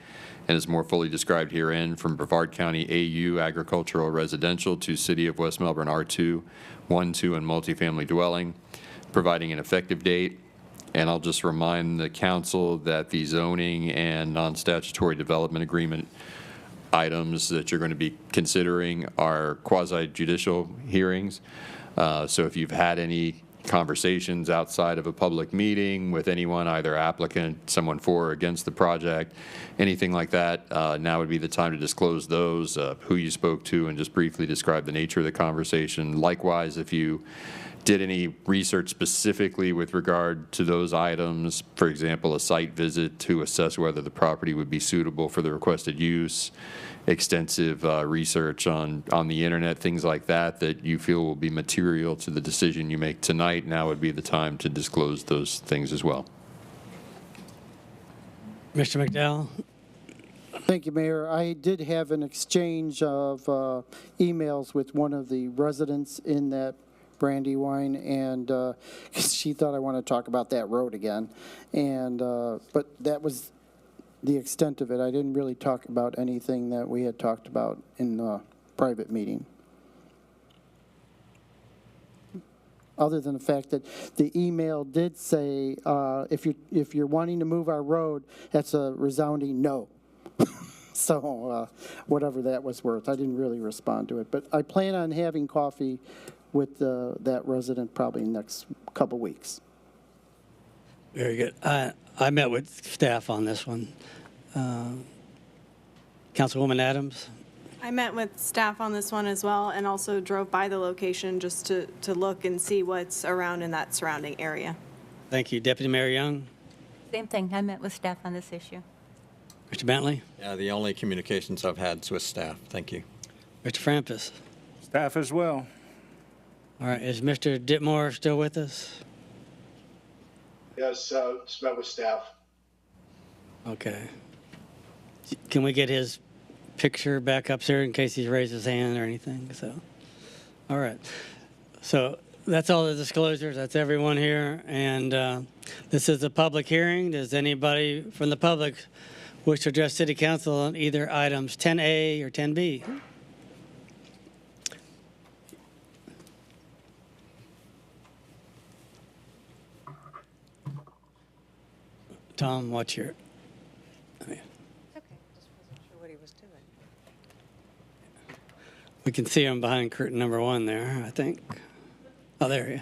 and is more fully described herein, from Brevard County AU agricultural residential to City of West Melbourne R2, 1, 2, and multifamily dwelling, providing an effective date. And I'll just remind the council that the zoning and non-statutory development agreement items that you're going to be considering are quasi-judicial hearings. So if you've had any conversations outside of a public meeting with anyone, either applicant, someone for or against the project, anything like that, now would be the time to disclose those, who you spoke to, and just briefly describe the nature of the conversation. Likewise, if you did any research specifically with regard to those items, for example, a site visit to assess whether the property would be suitable for the requested use, extensive research on the internet, things like that, that you feel will be material to the decision you make tonight, now would be the time to disclose those things as well. Mr. McDowell? Thank you, Mayor. I did have an exchange of emails with one of the residents in that Brandywine, and she thought I wanted to talk about that road again, and but that was the extent of it. I didn't really talk about anything that we had talked about in the private meeting, other than the fact that the email did say, if you're wanting to move our road, that's a resounding no. So whatever that was worth, I didn't really respond to it. But I plan on having coffee with that resident probably next couple weeks. Very good. I met with staff on this one. Councilwoman Adams? I met with staff on this one as well, and also drove by the location just to look and see what's around in that surrounding area. Thank you. Deputy Mayor Young? Same thing. I met with staff on this issue. Mr. Bentley? Yeah, the only communications I've had is with staff. Thank you. Mr. Frampus? Staff as well. All right. Is Mr. Ditmore still with us? Yes, just met with staff. Okay. Can we get his picture back up there in case he's raised his hand or anything? So, all right. So that's all the disclosures. That's everyone here. And this is a public hearing. Does anybody from the public wish to address City Council on either items 10A or 10B? Tom, what's your... We can see him behind curtain number 1 there, I think. Oh, there he is.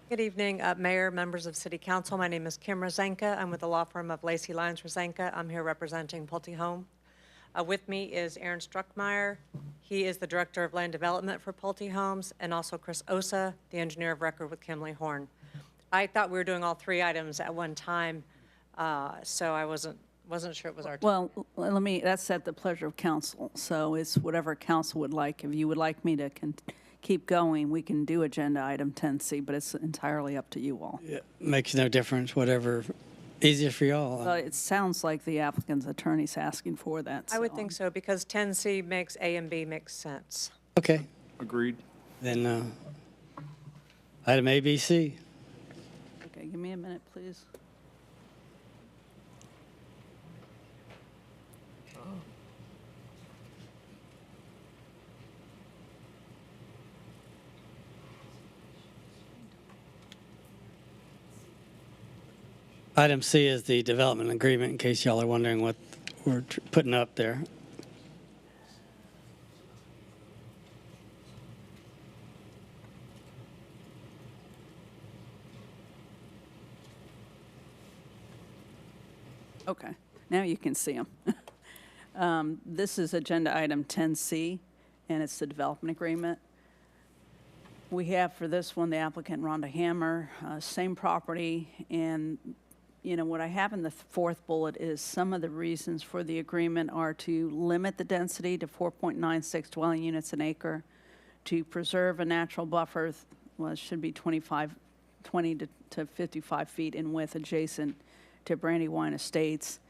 Good evening, Mayor, members of City Council. My name is Kim Rosenka. I'm with the law firm of Lacey Lyons Rosenka. I'm here representing Pulte Home. With me is Aaron Struckmeyer. He is the Director of Land Development for Pulte Homes, and also Chris Osa, the Engineer of Record with Kimley Horn. I thought we were doing all 3 items at one time, so I wasn't sure it was our time. Well, that's at the pleasure of council, so it's whatever council would like. If you would like me to keep going, we can do agenda item 10C, but it's entirely up to you all. Yeah, makes no difference, whatever, easier for y'all. Well, it sounds like the applicant's attorney's asking for that. I would think so, because 10C makes A and B makes sense. Okay. Agreed. Then item A, B, C. Okay, give me a minute, please. Item C is the development agreement, in case y'all are wondering what we're putting up there. Okay, now you can see them. This is agenda item 10C, and it's the development agreement. We have for this one the applicant Rhonda Hammer, same property, and you know what I have in the 4th bullet is some of the reasons for the agreement are to limit the density to 4.96 dwelling units an acre, to preserve a natural buffer, well, it should be 20 to 55 feet in width adjacent to Brandywine Estates,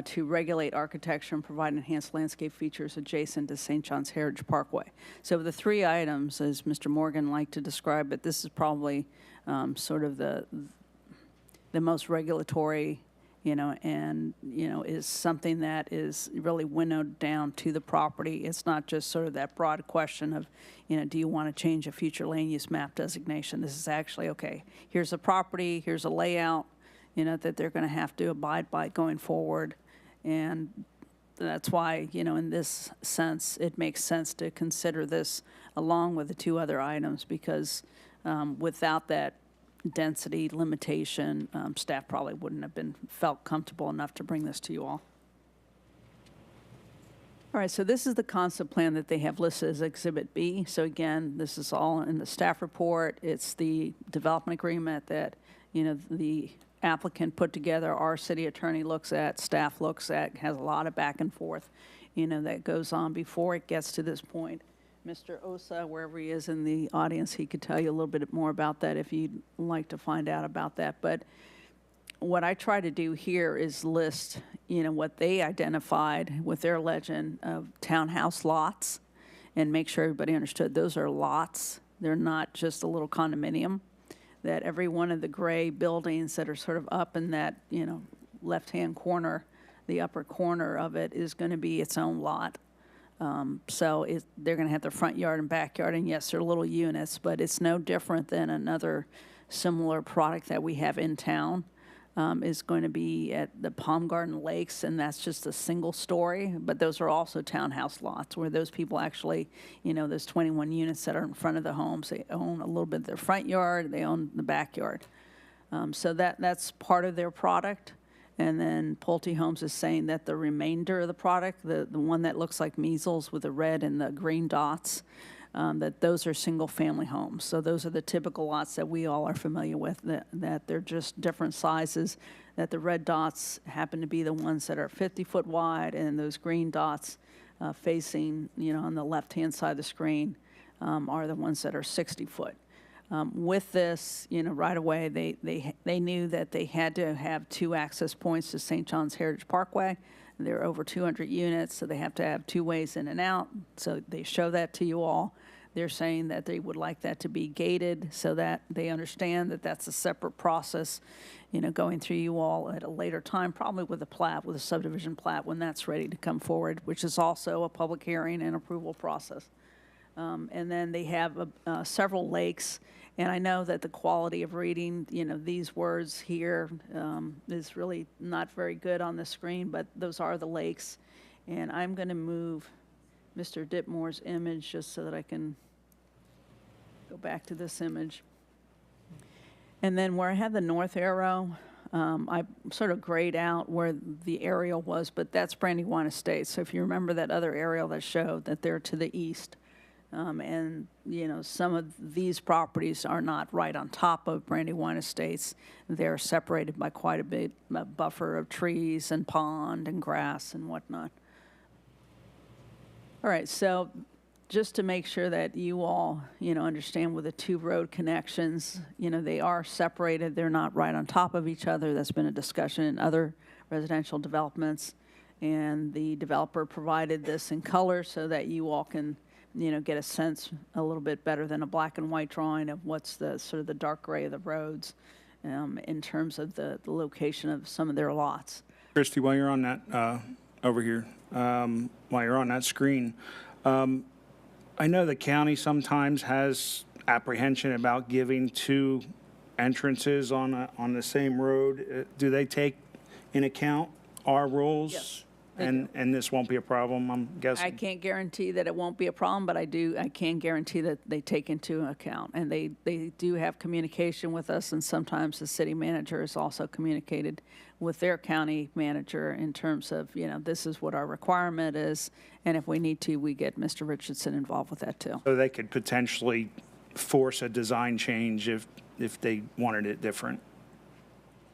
to regulate architecture and provide enhanced landscape features adjacent to St. John's Heritage Parkway. So the 3 items, as Mr. Morgan liked to describe it, this is probably sort of the most regulatory, and, is something that is really winnowed down to the property. It's not just sort of that broad question of, do you want to change a future land use map designation? This is actually, okay, here's a property, here's a layout, that they're going to have to abide by going forward. And that's why, in this sense, it makes sense to consider this along with the two other items, because without that density limitation, staff probably wouldn't have felt comfortable enough to bring this to you all. All right, so this is the concept plan that they have listed as Exhibit B. So again, this is all in the staff report. It's the development agreement that, the applicant put together, our city attorney looks at, staff looks at, has a lot of back and forth, that goes on before it gets to this point. Mr. Osa, wherever he is in the audience, he could tell you a little bit more about that if you'd like to find out about that. But what I try to do here is list, what they identified with their legend of townhouse lots and make sure everybody understood those are lots. They're not just a little condominium, that every one of the gray buildings that are sort of up in that, left-hand corner, the upper corner of it is going to be its own lot. So they're going to have their front yard and backyard, and yes, they're little units, but it's no different than another similar product that we have in town. Is going to be at the Palm Garden Lakes, and that's just a single story, but those are also townhouse lots where those people actually, those 21 units that are in front of the homes, they own a little bit of their front yard, they own the backyard. So that's part of their product. And then Pulte Homes is saying that the remainder of the product, the one that looks like measles with the red and the green dots, that those are single-family homes. So those are the typical lots that we all are familiar with, that they're just different sizes, that the red dots happen to be the ones that are 50-foot wide, and those green dots facing, on the left-hand side of the screen are the ones that are 60-foot. With this, right away, they knew that they had to have 2 access points to St. John's Heritage Parkway. There are over 200 units, so they have to have 2 ways in and out. So they show that to you all. They're saying that they would like that to be gated so that they understand that that's a separate process, going through you all at a later time, probably with a plat, with a subdivision plat when that's ready to come forward, which is also a public hearing and approval process. And then they have several lakes. And I know that the quality of reading, these words here is really not very good on the screen, but those are the lakes. And I'm going to move Mr. Ditmore's image just so that I can go back to this image. And then where I have the north arrow, I sort of grayed out where the aerial was, but that's Brandywine Estates. So if you remember that other aerial that showed that they're to the east. And, some of these properties are not right on top of Brandywine Estates. They're separated by quite a bit, a buffer of trees and pond and grass and whatnot. All right, so just to make sure that you all, understand with the 2 road connections, they are separated. They're not right on top of each other. That's been a discussion in other residential developments. And the developer provided this in color so that you all can get a sense a little bit better than a black and white drawing of what's the sort of the dark gray of the roads in terms of the location of some of their lots. Christy, while you're on that, over here, while you're on that screen, I know the county sometimes has apprehension about giving 2 entrances on the same road. Do they take in account our rules? Yes. And this won't be a problem, I'm guessing? I can't guarantee that it won't be a problem, but I can guarantee that they take into account. And they do have communication with us, and sometimes the city manager has also communicated with their county manager in terms of, this is what our requirement is, and if we need to, we get Mr. Richardson involved with that too. So they could potentially force a design change if they wanted it different?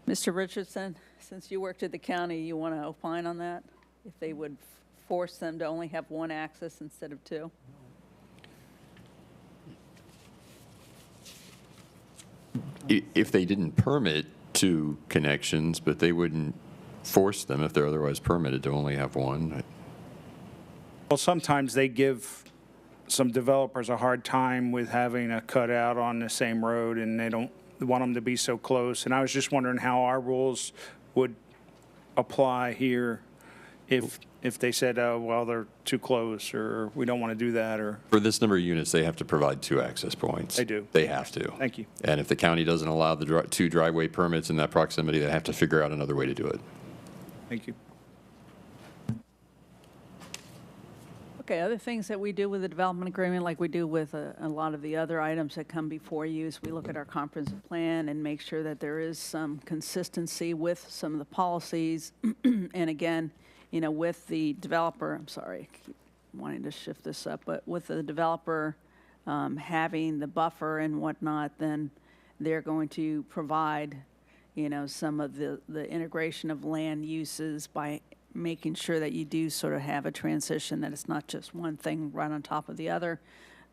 Mr. Richardson, since you worked at the county, you want to opine on that? If they would force them to only have 1 access instead of 2? If they didn't permit 2 connections, but they wouldn't force them if they're otherwise permitted to only have 1. Well, sometimes they give some developers a hard time with having a cutout on the same road, and they don't want them to be so close. And I was just wondering how our rules would apply here if they said, oh, well, they're too close, or we don't want to do that, or... For this number of units, they have to provide 2 access points. They do. They have to. Thank you. And if the county doesn't allow the 2 driveway permits in that proximity, they have to figure out another way to do it. Thank you. Okay, other things that we do with the development agreement, like we do with a lot of the other items that come before you, is we look at our comprehensive plan and make sure that there is some consistency with some of the policies. And again, you know, with the developer, I'm sorry, I keep wanting to shift this up, but with the developer having the buffer and whatnot, then they're going to provide, you know, some of the integration of land uses by making sure that you do sort of have a transition, that it's not just one thing right on top of the other.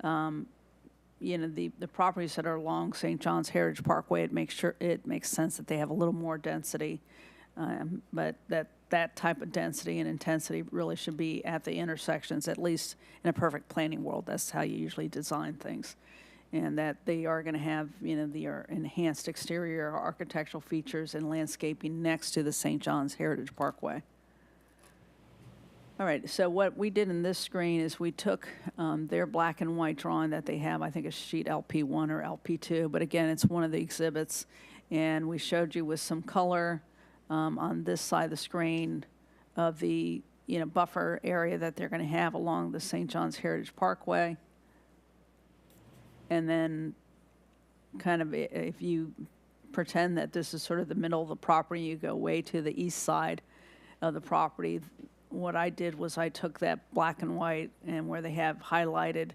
You know, the properties that are along St. John's Heritage Parkway, it makes sense that they have a little more density, but that type of density and intensity really should be at the intersections, at least in a perfect planning world. That's how you usually design things. And that they are going to have, you know, the enhanced exterior architectural features and landscaping next to the St. John's Heritage Parkway. All right, so what we did in this screen is we took their black and white drawing that they have, I think it's sheet LP1 or LP2, but again, it's one of the exhibits, and we showed you with some color on this side of the screen of the, you know, buffer area that they're going to have along the St. John's Heritage Parkway. And then kind of if you pretend that this is sort of the middle of the property, you go way to the east side of the property. What I did was I took that black and white and where they have highlighted,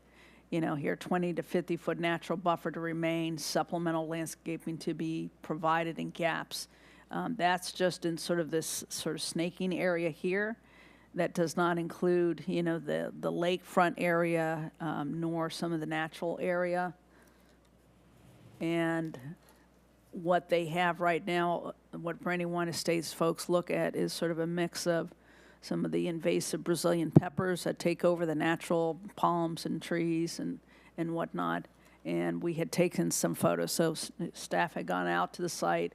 you know, here 20 to 50 foot natural buffer to remain, supplemental landscaping to be provided in gaps. That's just in sort of this sort of snaking area here. That does not include, you know, the lakefront area, nor some of the natural area. And what they have right now, what Brandywine Estates folks look at is sort of a mix of some of the invasive Brazilian peppers that take over the natural palms and trees and whatnot. And we had taken some photos, so staff had gone out to the site.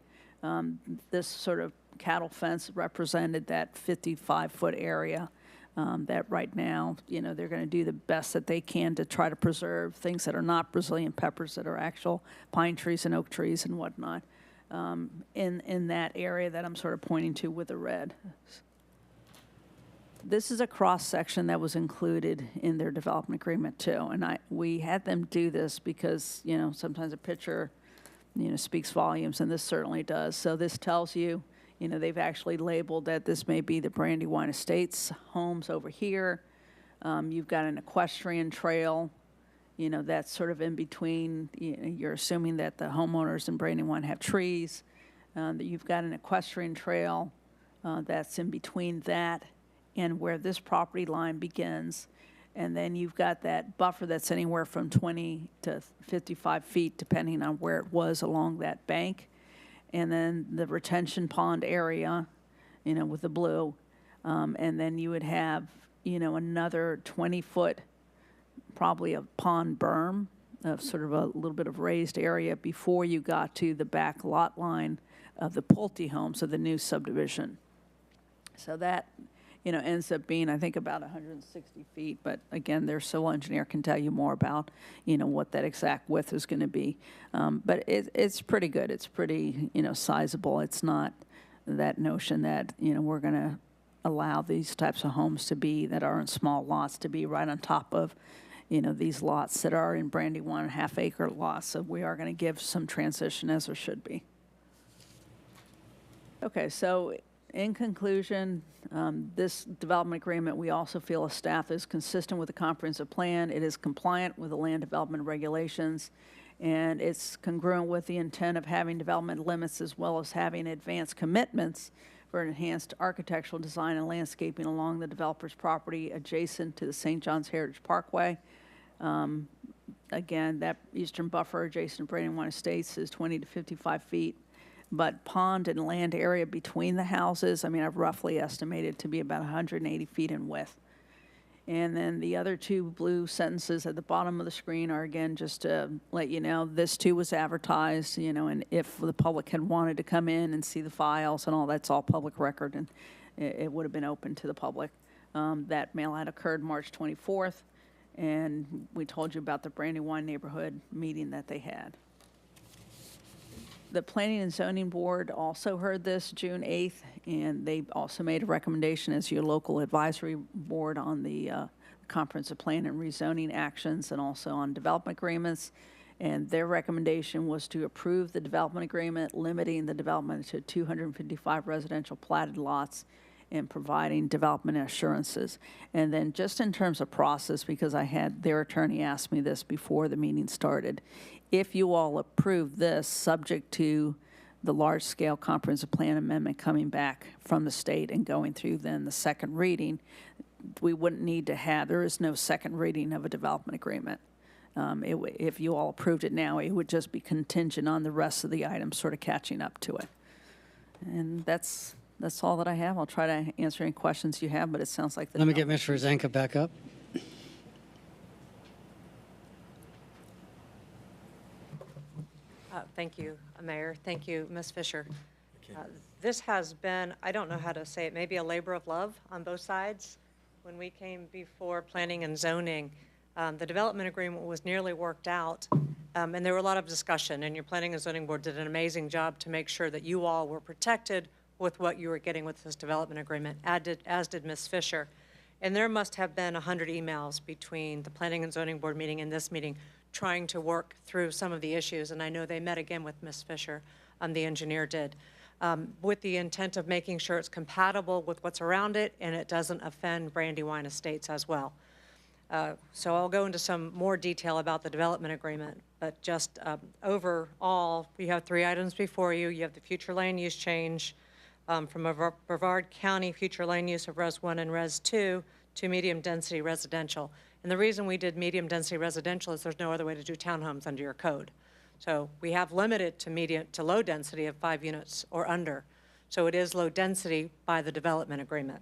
This sort of cattle fence represented that 55-foot area that right now, you know, they're going to do the best that they can to try to preserve things that are not Brazilian peppers, that are actual pine trees and oak trees and whatnot, in that area that I'm sort of pointing to with the red. This is a cross-section that was included in their development agreement too, and we had them do this because, you know, sometimes a picture, you know, speaks volumes, and this certainly does. So this tells you, you know, they've actually labeled that this may be the Brandywine Estates homes over here. You've got an equestrian trail, you know, that's sort of in between. You're assuming that the homeowners in Brandywine have trees. That you've got an equestrian trail that's in between that and where this property line begins. And then you've got that buffer that's anywhere from 20 to 55 feet, depending on where it was along that bank. And then the retention pond area, you know, with the blue. And then you would have, you know, another 20-foot, probably a pond berm, of sort of a little bit of raised area before you got to the back lot line of the Pulte homes of the new subdivision. So that, you know, ends up being, I think, about 160 feet. But again, their civil engineer can tell you more about, you know, what that exact width is going to be. But it's pretty good. It's pretty, you know, sizable. It's not that notion that, you know, we're going to allow these types of homes to be, that are in small lots, to be right on top of, you know, these lots that are in Brandywine half-acre lots. So we are going to give some transition, as there should be. Okay, so in conclusion, this development agreement, we also feel as staff, is consistent with the comprehensive plan. It is compliant with the land development regulations, and it's congruent with the intent of having development limits as well as having advanced commitments for enhanced architectural design and landscaping along the developer's property adjacent to the St. John's Heritage Parkway. Again, that eastern buffer adjacent to Brandywine Estates is 20 to 55 feet. But pond and land area between the houses, I mean, I've roughly estimated to be about 180 feet in width. And then the other two blue sentences at the bottom of the screen are, again, just to let you know, this too was advertised, you know, and if the public had wanted to come in and see the files and all, that's all public record, and it would have been open to the public. That mail-out occurred March 24th, and we told you about the Brandywine neighborhood meeting that they had. The Planning and Zoning Board also heard this June 8th, and they also made a recommendation as your local advisory board on the comprehensive plan and rezoning actions and also on development agreements. And their recommendation was to approve the development agreement, limiting the development to 255 residential platted lots and providing development assurances. And then just in terms of process, because I had their attorney ask me this before the meeting started, if you all approve this, subject to the large-scale comprehensive plan amendment coming back from the state and going through then the second reading, we wouldn't need to have, there is no second reading of a development agreement. If you all approved it now, it would just be contingent on the rest of the items sort of catching up to it. And that's all that I have. I'll try to answer any questions you have, but it sounds like Let me get Mr. Zanka back up. Thank you, Mayor. Thank you, Ms. Fisher. This has been, I don't know how to say it, maybe a labor of love on both sides. When we came before Planning and Zoning, the development agreement was nearly worked out, and there were a lot of discussion, and your Planning and Zoning Board did an amazing job to make sure that you all were protected with what you were getting with this development agreement, as did Ms. Fisher. And there must have been 100 emails between the Planning and Zoning Board meeting and this meeting trying to work through some of the issues, and I know they met again with Ms. Fisher, the engineer did, with the intent of making sure it's compatible with what's around it and it doesn't offend Brandywine Estates as well. So I'll go into some more detail about the development agreement, but just overall, we have 3 items before you. You have the future land use change from a Brevard County future land use of Res 1 and Res 2 to medium density residential. And the reason we did medium density residential is there's no other way to do townhomes under your code. So we have limited to medium to low density of 5 units or under. So it is low density by the development agreement.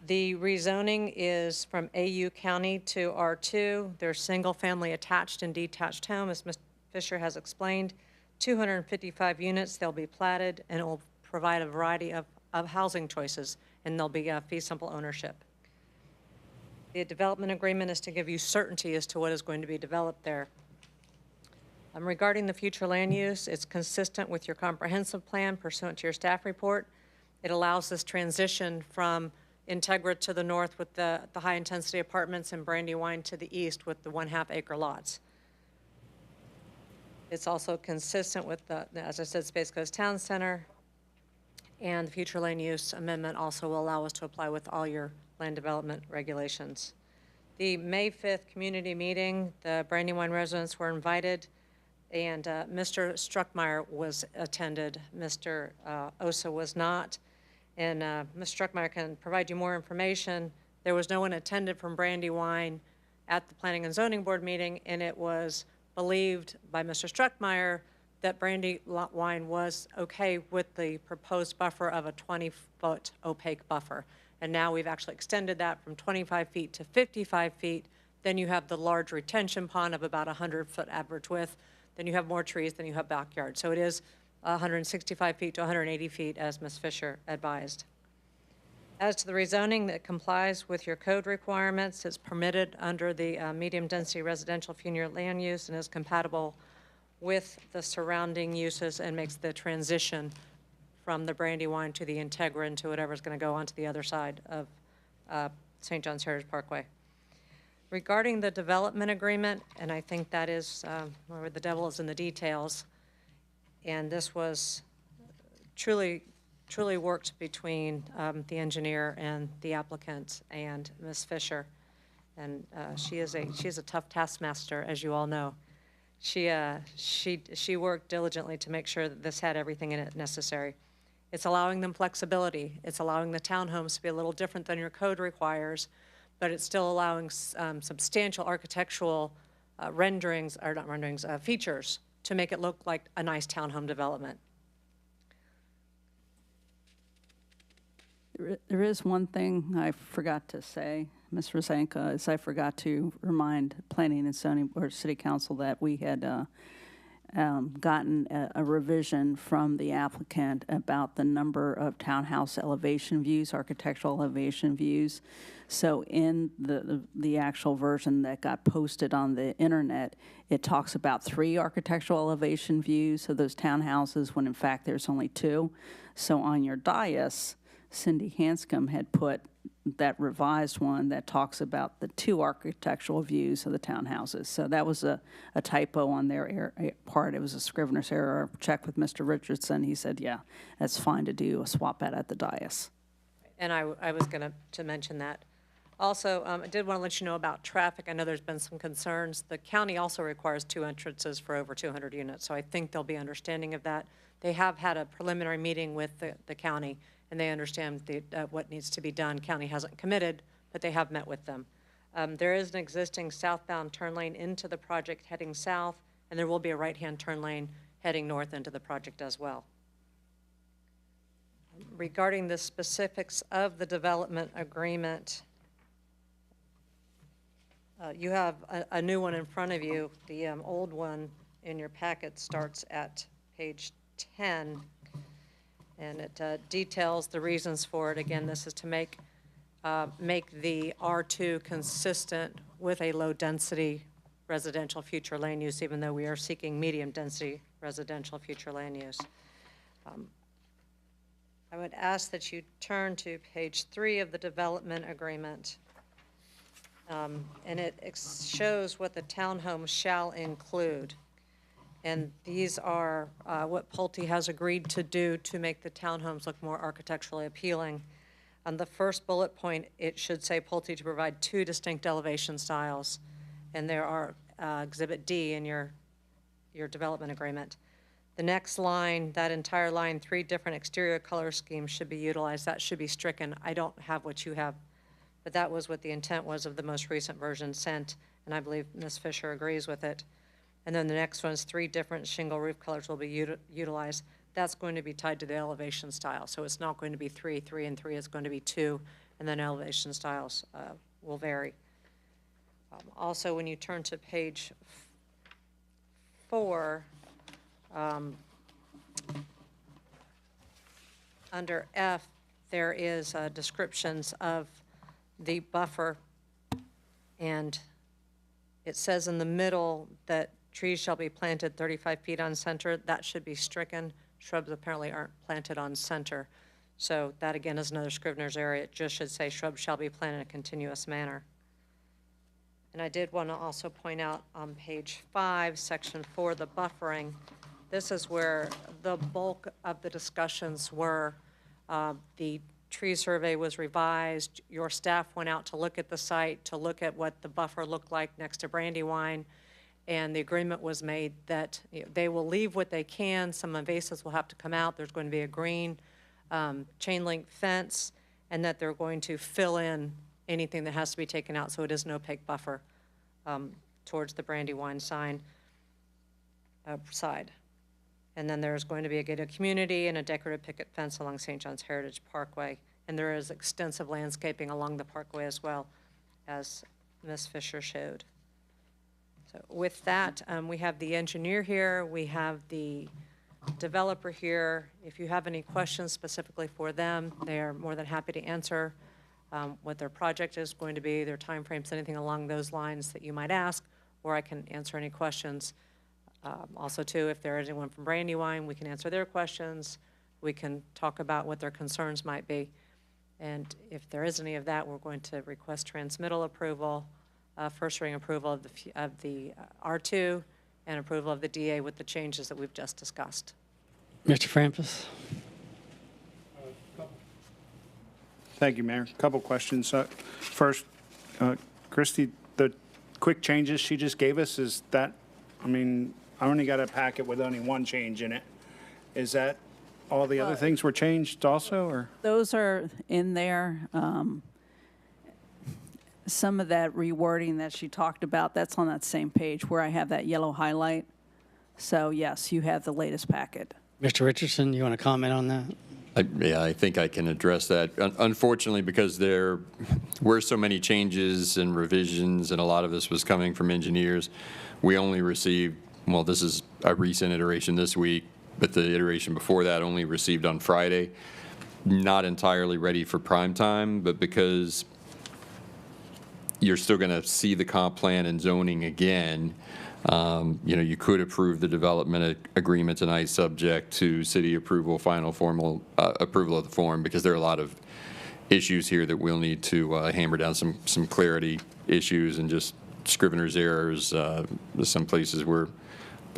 The rezoning is from AU County to R2. There's single family attached and detached home, as Ms. Fisher has explained. 255 units, they'll be platted, and it will provide a variety of housing choices, and there'll be a fee simple ownership. The development agreement is to give you certainty as to what is going to be developed there. Regarding the future land use, it's consistent with your comprehensive plan pursuant to your staff report. It allows this transition from Integra to the north with the high-intensity apartments and Brandywine to the east with the 1/2 acre lots. It's also consistent with the, as I said, Space Coast Town Center, and the future land use amendment also will allow us to apply with all your land development regulations. The May 5th community meeting, the Brandywine residents were invited, and Mr. Struckmeyer was attended. Mr. Osa was not. And Ms. Struckmeyer can provide you more information. There was no one attended from Brandywine at the Planning and Zoning Board meeting, and it was believed by Mr. Struckmeyer that Brandywine was okay with the proposed buffer of a 20-foot opaque buffer. And now we've actually extended that from 25 feet to 55 feet. Then you have the large retention pond of about 100-foot average width. Then you have more trees, then you have backyard. So it is 165 feet to 180 feet, as Ms. Fisher advised. As to the rezoning that complies with your code requirements, it's permitted under the medium-density residential future land use and is compatible with the surrounding uses and makes the transition from the Brandywine to the Integra and to whatever's going to go onto the other side of St. John's Heritage Parkway. Regarding the development agreement, and I think that is where the devil is in the details, and this was truly worked between the engineer and the applicant and Ms. Fisher, and she is a tough taskmaster, as you all know. She worked diligently to make sure that this had everything in it necessary. It's allowing them flexibility. It's allowing the townhomes to be a little different than your code requires, but it's still allowing substantial architectural features to make it look like a nice townhome development. There is one thing I forgot to say, Ms. Rosanka, is I forgot to remind Planning and Zoning or City Council that we had gotten a revision from the applicant about the number of townhouse elevation views, architectural elevation views. So in the actual version that got posted on the internet, it talks about 3 architectural elevation views of those townhouses when in fact there's only 2. So on your dais, Cindy Hanscom had put that revised one that talks about the 2 architectural views of the townhouses. So that was a typo on their part. It was a Scrivener's error. Checked with Mr. Richardson. He said, yeah, that's fine to do a swap out at the dais. And I was going to mention that. Also, I did want to let you know about traffic. I know there's been some concerns. The county also requires 2 entrances for over 200 units, so I think they'll be understanding of that. They have had a preliminary meeting with the county, and they understand what needs to be done. County hasn't committed, but they have met with them. There is an existing southbound turn lane into the project heading south, and there will be a right-hand turn lane heading north into the project as well. Regarding the specifics of the development agreement, you have a new one in front of you. The old one in your packet starts at page 10, and it details the reasons for it. Again, this is to make the R2 consistent with a low-density residential future land use, even though we are seeking medium-density residential future land use. I would ask that you turn to page 3 of the development agreement. And it shows what the townhome shall include. And these are what Pulte has agreed to do to make the townhomes look more architecturally appealing. On the first bullet point, it should say Pulte to provide 2 distinct elevation styles. And there are Exhibit D in your development agreement. The next line, that entire line, 3 different exterior color schemes should be utilized. That should be stricken. I don't have what you have. But that was what the intent was of the most recent version sent, and I believe Ms. Fisher agrees with it. And then the next one is 3 different shingle roof colors will be utilized. That's going to be tied to the elevation style. So it's not going to be 3, 3, and 3. It's going to be 2, and then elevation styles will vary. Also, when you turn to page 4, under F, there is descriptions of the buffer, and it says in the middle that trees shall be planted 35 feet on center. That should be stricken. Shrubs apparently aren't planted on center. So that again is another Scrivener's error. It just should say shrubs shall be planted in a continuous manner. And I did want to also point out on page 5, section 4, the buffering. This is where the bulk of the discussions were. The tree survey was revised. Your staff went out to look at the site, to look at what the buffer looked like next to Brandywine, and the agreement was made that they will leave what they can. Some invasives will have to come out. There's going to be a green chain link fence, and that they're going to fill in anything that has to be taken out so it is an opaque buffer towards the Brandywine side. And then there's going to be a gated community and a decorative picket fence along St. John's Heritage Parkway. And there is extensive landscaping along the parkway as well, as Ms. Fisher showed. So with that, we have the engineer here. We have the developer here. If you have any questions specifically for them, they are more than happy to answer what their project is going to be, their timeframes, anything along those lines that you might ask, or I can answer any questions. Also, too, if there is anyone from Brandywine, we can answer their questions. We can talk about what their concerns might be. And if there is any of that, we're going to request transmittal approval, first reading approval of the R2, and approval of the DA with the changes that we've just discussed. Mr. Frampus. Thank you, Mayor. A couple questions. First, Christy, the quick changes she just gave us, is that, I mean, I only got a packet with only 1 change in it. Is that all the other things were changed also, or? Those are in there. Some of that rewording that she talked about, that's on that same page where I have that yellow highlight. So yes, you have the latest packet. Mr. Richardson, you want to comment on that? Yeah, I think I can address that. Unfortunately, because there were so many changes and revisions, and a lot of this was coming from engineers, we only received, well, this is a recent iteration this week, but the iteration before that only received on Friday. Not entirely ready for prime time, but because you're still going to see the comp plan and zoning again, you could approve the development agreement tonight subject to city approval, final formal approval of the form, because there are a lot of issues here that we'll need to hammer down some clarity issues and just scrivener's errors. Some places where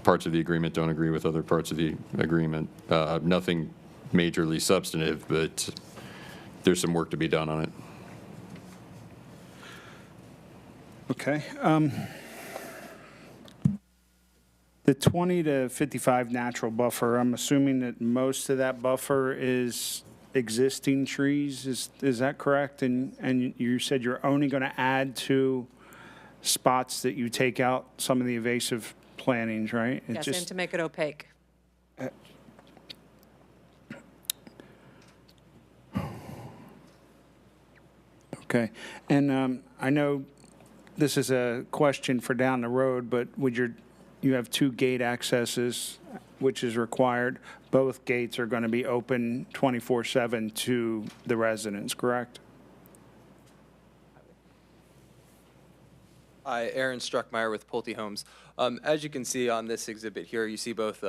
parts of the agreement don't agree with other parts of the agreement. Nothing majorly substantive, but there's some work to be done on it. Okay. The 20 to 55 natural buffer, I'm assuming that most of that buffer is existing trees. Is that correct? And you said you're only going to add to spots that you take out some of the invasive plantings, right? Yes, and to make it opaque. Okay. And I know this is a question for down the road, but you have 2 gate accesses, which is required. Both gates are going to be open 24/7 to the residents, correct? Hi, Aaron Struckmeyer with Pulte Homes. As you can see on this exhibit here, you see both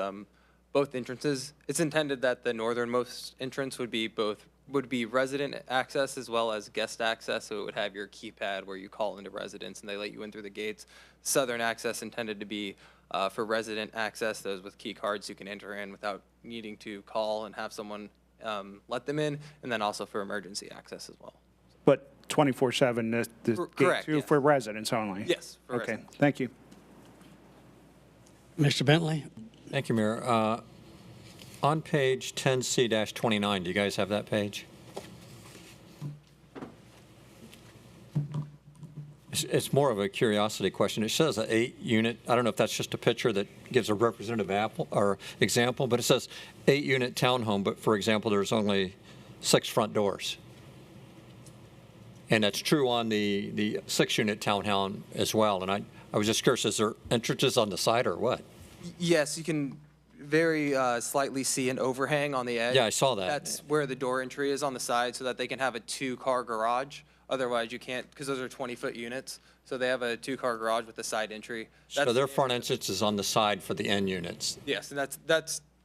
entrances. It's intended that the northernmost entrance would be resident access as well as guest access, so it would have your keypad where you call into residents and they let you in through the gates. Southern access intended to be for resident access, those with key cards you can enter in without needing to call and have someone let them in, and then also for emergency access as well. But 24/7, the Correct, gates yes. for residents only? Yes, for Okay, residents. thank you. Mr. Bentley? Thank you, Mayor. On page 10C-29, do you guys have that page? It's more of a curiosity question. It says an 8-unit, I don't know if that's just a picture that gives a representative example, but it says 8-unit townhome, but for example, there's only 6 front doors. And that's true on the 6-unit townhome as well. And I was just curious, is there entrances on the side or what? Yes, you can very slightly see an overhang on the edge. Yeah, I saw that. That's where the door entry is on the side so that they can have a 2-car garage. Otherwise, you can't, because those are 20-foot units. So they have a 2-car garage with a side entry. So their front entrance is on the side for the end units. Yes, and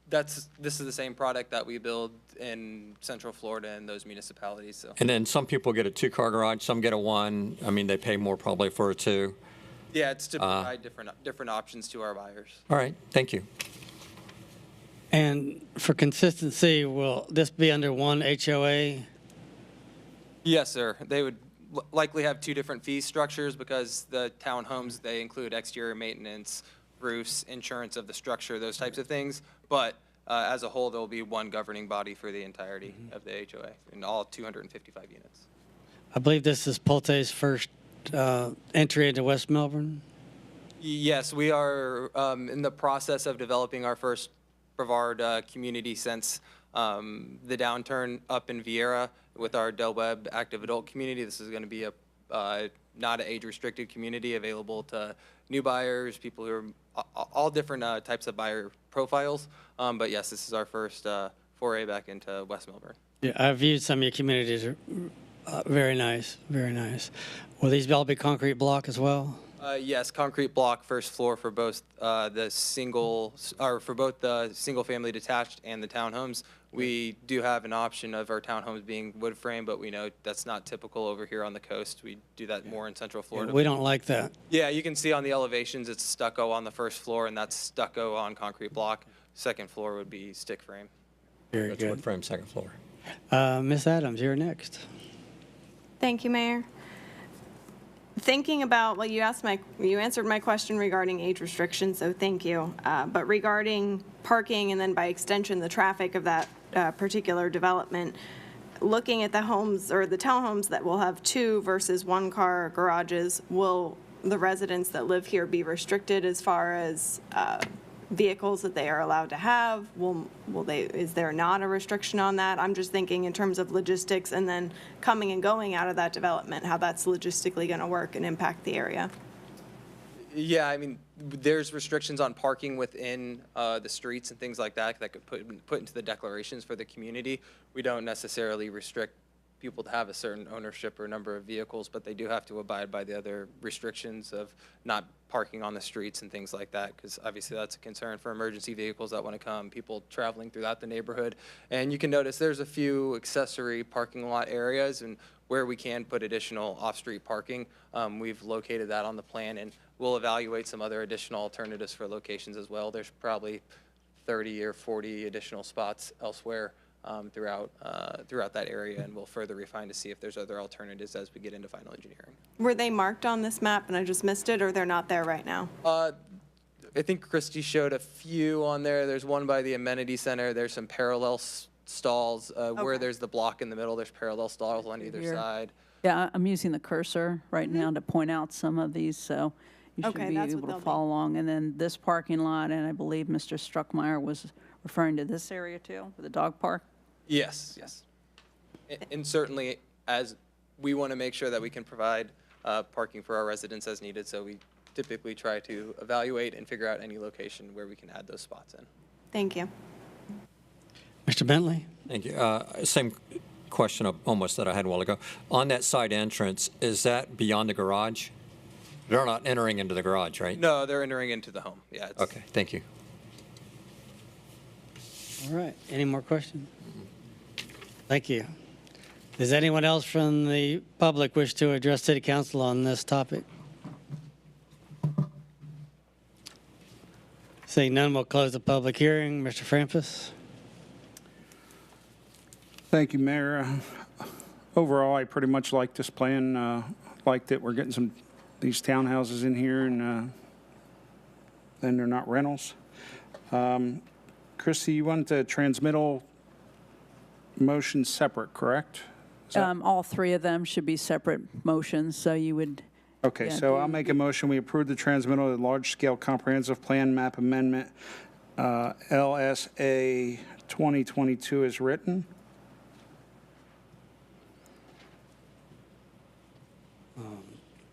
this is the same product that we build in Central Florida and those municipalities. So. And then some people get a 2-car garage, some get a 1. I mean, they pay more probably for a 2. Yeah, it's to provide different options to our buyers. All right, thank you. And for consistency, will this be under one HOA? Yes, sir. They would likely have 2 different fee structures because the townhomes, they include exterior maintenance, roofs, insurance of the structure, those types of things. But as a whole, there will be one governing body for the entirety of the HOA in all 255 units. I believe this is Pulte's first entry into West Melbourne. Yes, we are in the process of developing our first Brevard community since the downturn up in Vieira with our Del Webb active adult community. This is going to be not an age-restricted community, available to new buyers, people who are all different types of buyer profiles. But yes, this is our first foray back into West Melbourne. Yeah, I've viewed some of your communities. Are very nice, very nice. Will these all be concrete block as well? Yes, concrete block first floor for both the single-family detached and the townhomes. We do have an option of our townhomes being wood frame, but we know that's not typical over here on the coast. We do that more in Central Florida. We don't like that. Yeah, you can see on the elevations it's stucco on the first floor, and that's stucco on concrete block. Second floor would be stick frame. Very That's good. wood frame, second floor. Ms. Adams, you're next. Thank you, Mayor. Thinking about, well, you answered my question regarding age restrictions, so thank you. But regarding parking and then by extension, the traffic of that particular development, looking at the homes or the townhomes that will have 2 versus 1-car garages, will the residents that live here be restricted as far as vehicles that they are allowed to have? Is there not a restriction on that? I'm just thinking in terms of logistics and then coming and going out of that development, how that's logistically going to work and impact the area. Yeah, I mean, there's restrictions on parking within the streets and things like that that could put into the declarations for the community. We don't necessarily restrict people to have a certain ownership or number of vehicles, but they do have to abide by the other restrictions of not parking on the streets and things like that, because obviously that's a concern for emergency vehicles that want to come, people traveling throughout the neighborhood. And you can notice there's a few accessory parking lot areas, and where we can put additional off-street parking, we've located that on the plan, and we'll evaluate some other additional alternatives for locations as well. There's probably 30 or 40 additional spots elsewhere throughout that area, and we'll further refine to see if there's other alternatives as we get into final engineering. Were they marked on this map and I just missed it, or they're not there right now? I think Christy showed a few on there. There's one by the amenity center. There's some parallel stalls where there's the block in the middle. There's parallel stalls on either Here. side. Yeah, I'm using the cursor right now to point out some of these, so you should Okay, be that's what able they'll to be. follow along. And then this parking lot, and I believe Mr. Struckmeyer was referring to this area too, the dog park. Yes, yes. And certainly, as we want to make sure that we can provide parking for our residents as needed, so we typically try to evaluate and figure out any location where we can add those spots in. Thank you. Mr. Bentley? Thank you. Same question almost that I had a while ago. On that side entrance, is that beyond the garage? They're not entering into the garage, right? No, they're entering into the home. Yeah. Okay, thank you. All right. Any more questions? Thank you. Does anyone else from the public wish to address City Council on this topic? Seeing none, we'll close the public hearing. Mr. Frampus? Thank you, Mayor. Overall, I pretty much like this plan. Like that we're getting these townhouses in here, and then they're not rentals. Chrissy, you want the transmittal motion separate, correct? All three of them should be separate motions, so you would. Okay, so I'll make a motion. We approve the transmittal of the large-scale comprehensive plan map amendment, LSA 2022 as written.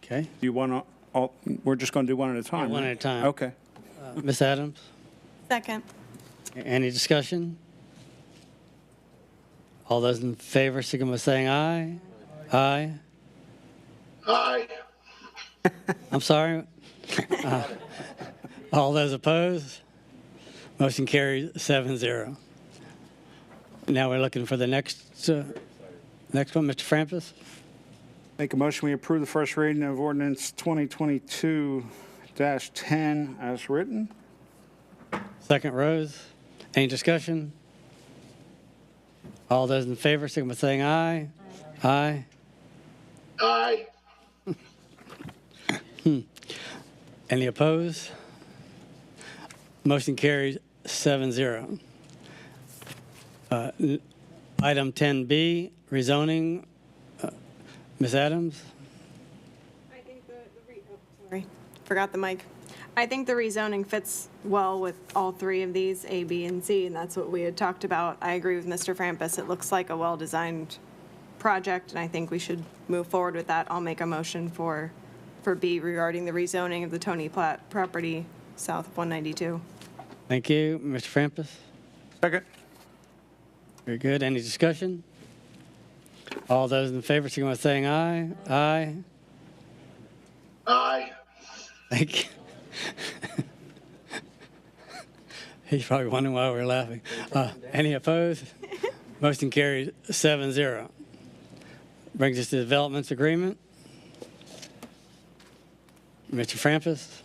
Okay. Do you want to, we're just going to do one at a time? One right? at a time. Okay. Ms. Adams? Second. Any discussion? All those in favor, signify by saying aye. Aye. Aye. I'm sorry. All those opposed? Motion carries 7-0. Now we're looking for the next one, Mr. Frampus. Make a motion, we approve the first reading of ordinance 2022-10 as written. Second, Rose. Any discussion? All those in favor, signify by saying aye. Aye. Aye. Any opposed? Motion carries 7-0. Item 10B, rezoning. Ms. Adams? Sorry, forgot the mic. I think the rezoning fits well with all three of these, A, B, and C, and that's what we had talked about. I agree with Mr. Frampus. It looks like a well-designed project, and I think we should move forward with that. I'll make a motion for B regarding the rezoning of the Tony Platt property south of 192. Thank you. Mr. Frampus? Second. Very good. Any discussion? All those in favor, signify by saying aye. Aye. Aye. Thank you. He's probably wondering why we're laughing. Any opposed? Motion carries 7-0. Brings us to the developments agreement. Mr. Frampus?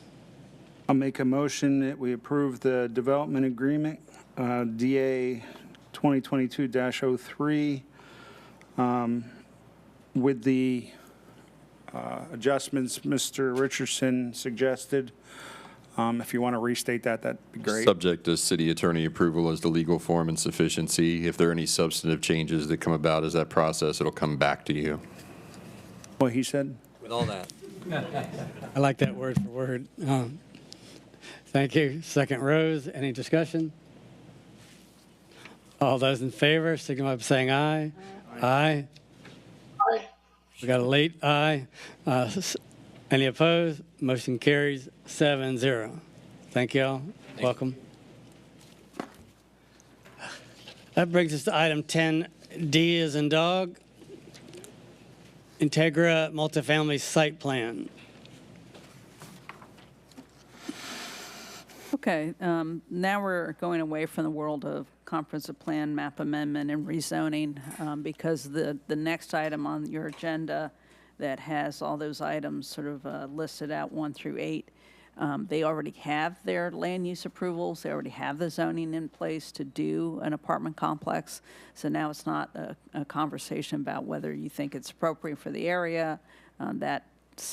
I'll make a motion that we approve the development agreement, DA 2022-03, with the adjustments Mr. Richardson suggested. If you want to restate that, that'd be great. Subject to city attorney approval as to legal form and sufficiency. If there are any substantive changes that come about as that process, it'll come back to you. What he said? With all that. I like that word for word. Thank you. Second, Rose. Any discussion? All those in favor, signify by saying aye. Aye. Aye. We got a late aye. Any opposed? Motion carries 7-0. Thank you all. Welcome. That brings us to item 10D as in dog. Integra multifamily site plan. Okay, now we're going away from the world of comprehensive plan, map amendment, and rezoning, because the next item on your agenda that has all those items sort of listed out 1 through 8, they already have their land use approvals, they already have the zoning in place to do an apartment complex. So now it's not a conversation about whether you think it's appropriate for the area. That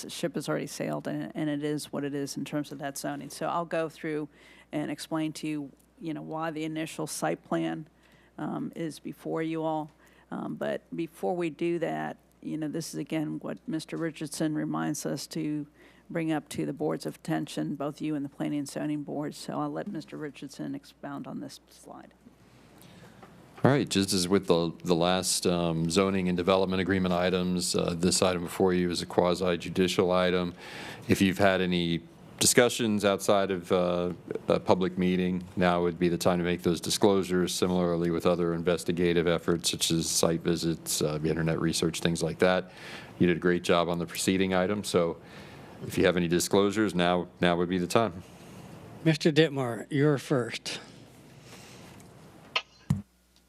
ship has already sailed, and it is what it is in terms of that zoning. So I'll go through and explain to you, why the initial site plan is before you all. But before we do that, this is again what Mr. Richardson reminds us to bring up to the board's attention, both you and the Planning and Zoning Board. So I'll let Mr. Richardson expound on this slide. All right, just as with the last zoning and development agreement items, this item before you is a quasi-judicial item. If you've had any discussions outside of a public meeting, now would be the time to make those disclosures. Similarly with other investigative efforts such as site visits, internet research, things like that. You did a great job on the preceding item, so if you have any disclosures, now would be the time. Mr. Ditmar, you're first.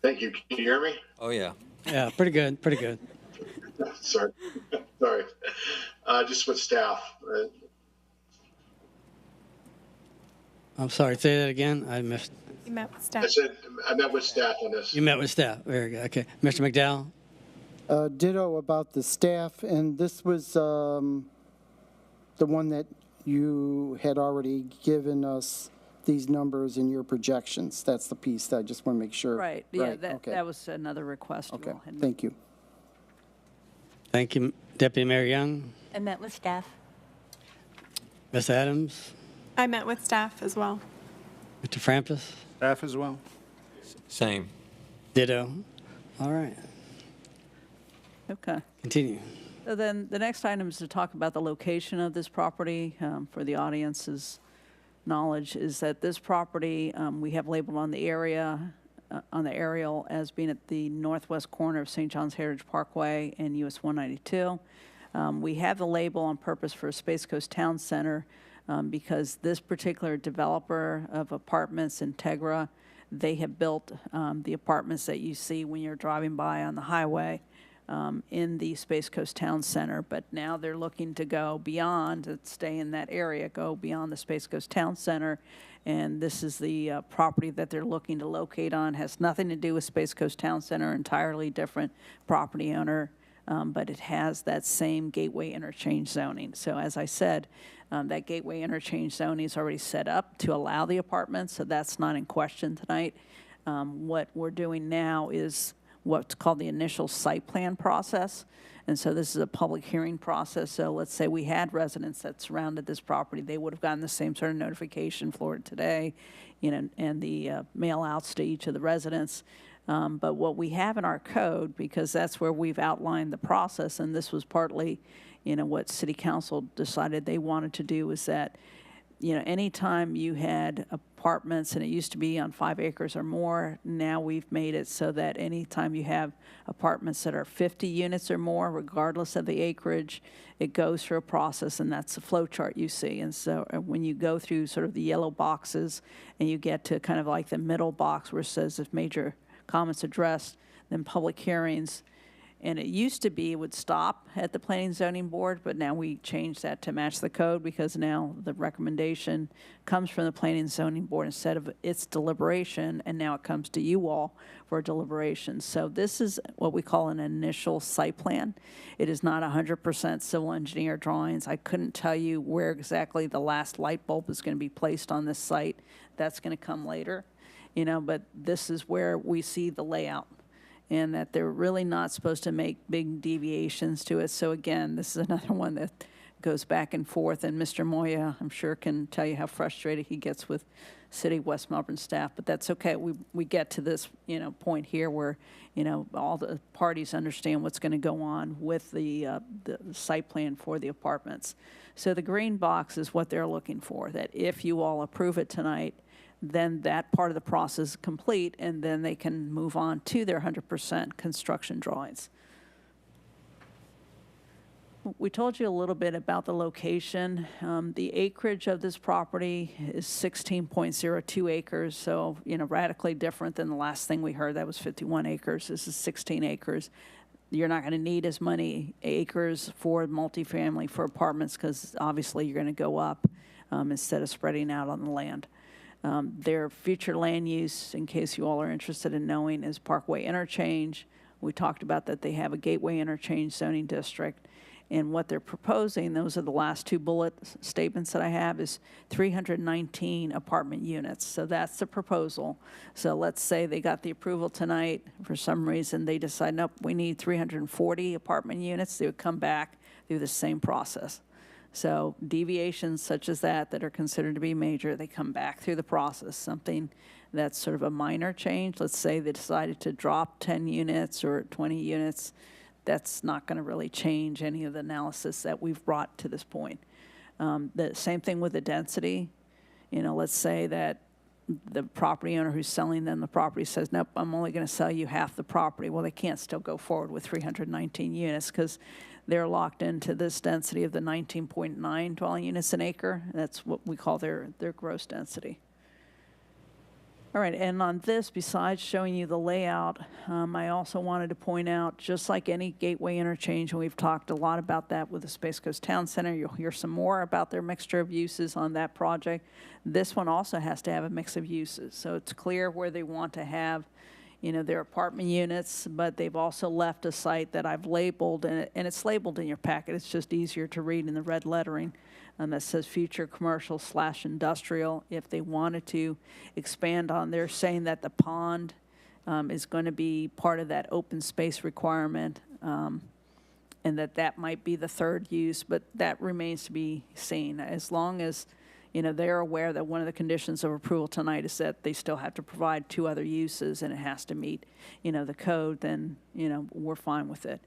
Thank you. Can you hear me? Oh, yeah. Yeah, pretty good, pretty good. Sorry. Sorry. Just with staff. I'm sorry, say that again. I missed. You met with staff. I said I met with staff on this. You met with staff. Very good. Okay. Mr. McDowell? Ditto about the staff, and this was the one that you had already given us these numbers in your projections. That's the piece that I just want to make sure. Right, yeah, okay. that was another request. Okay, thank you. Thank you, Deputy Mayor Young. I met with staff. Ms. Adams? I met with staff as well. Mr. Frampus? Staff as well. Same. Ditto. All right. Okay. Continue. So then the next item is to talk about the location of this property. For the audience's knowledge, is that this property we have labeled on the area, on the aerial, as being at the northwest corner of St. John's Heritage Parkway and US 192. We have the label on purpose for Space Coast Town Center because this particular developer of apartments, Integra, they have built the apartments that you see when you're driving by on the highway in the Space Coast Town Center, but now they're looking to go beyond, stay in that area, go beyond the Space Coast Town Center, and this is the property that they're looking to locate on. Has nothing to do with Space Coast Town Center, entirely different property owner, but it has that same gateway interchange zoning. So as I said, that gateway interchange zoning is already set up to allow the apartments, so that's not in question tonight. What we're doing now is what's called the initial site plan process. And so this is a public hearing process. So let's say we had residents that surrounded this property. They would have gotten the same sort of notification, Florida Today, and the mail outs to each of the residents. But what we have in our code, because that's where we've outlined the process, and this was partly, what City Council decided they wanted to do, is that, anytime you had apartments, and it used to be on 5 acres or more, now we've made it so that anytime you have apartments that are 50 units or more, regardless of the acreage, it goes through a process, and that's the flow chart you see. And so when you go through sort of the yellow boxes and you get to kind of like the middle box where it says if major comments addressed, then public hearings. And it used to be it would stop at the Planning and Zoning Board, but now we changed that to match the code because now the recommendation comes from the Planning and Zoning Board instead of its deliberation, and now it comes to you all for deliberation. So this is what we call an initial site plan. It is not 100% civil engineer drawings. I couldn't tell you where exactly the last light bulb is going to be placed on this site. That's going to come later, but this is where we see the layout, and that they're really not supposed to make big deviations to it. So again, this is another one that goes back and forth, and Mr. Moya, I'm sure, can tell you how frustrated he gets with City of West Melbourne staff, but that's okay. We get to this, point here where, all the parties understand what's going to go on with the site plan for the apartments. So the green box is what they're looking for, that if you all approve it tonight, then that part of the process is complete, and then they can move on to their 100% construction drawings. We told you a little bit about the location. The acreage of this property is 16.02 acres, so, radically different than the last thing we heard. That was 51 acres. This is 16 acres. You're not going to need as many acres for multifamily, for apartments, because obviously you're going to go up instead of spreading out on the land. Their future land use, in case you all are interested in knowing, is Parkway Interchange. We talked about that they have a Gateway Interchange zoning district. And what they're proposing, those are the last two bullet statements that I have, is 319 apartment units. So that's the proposal. So let's say they got the approval tonight. For some reason, they decide, nope, we need 340 apartment units. They would come back through the same process. So deviations such as that are considered to be major, they come back through the process. Something that's sort of a minor change, let's say they decided to drop 10 units or 20 units, that's not going to really change any of the analysis that we've brought to this point. The same thing with the density. Let's say that the property owner who's selling them the property says, nope, I'm only going to sell you half the property. Well, they can't still go forward with 319 units because they're locked into this density of the 19.9 dwelling units an acre. That's what we call their gross density. All right, and on this, besides showing you the layout, I also wanted to point out, just like any gateway interchange, and we've talked a lot about that with the Space Coast Town Center, you'll hear some more about their mixture of uses on that project. This one also has to have a mix of uses, so it's clear where they want to have, their apartment units, but they've also left a site that I've labeled, and it's labeled in your packet. It's just easier to read in the red lettering. That says future commercial/industrial. If they wanted to expand on, they're saying that the pond is going to be part of that open space requirement, and that might be the third use, but that remains to be seen. As long as they're aware that one of the conditions of approval tonight is that they still have to provide two other uses and it has to meet the code, then we're fine with it.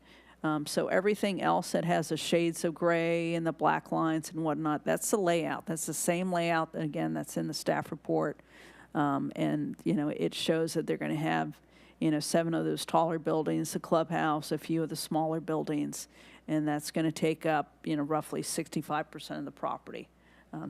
So everything else that has the shades of gray and the black lines and whatnot, that's the layout. That's the same layout, again, that's in the staff report. And, it shows that they're going to have, 7 of those taller buildings, the clubhouse, a few of the smaller buildings, and that's going to take up, roughly 65% of the property.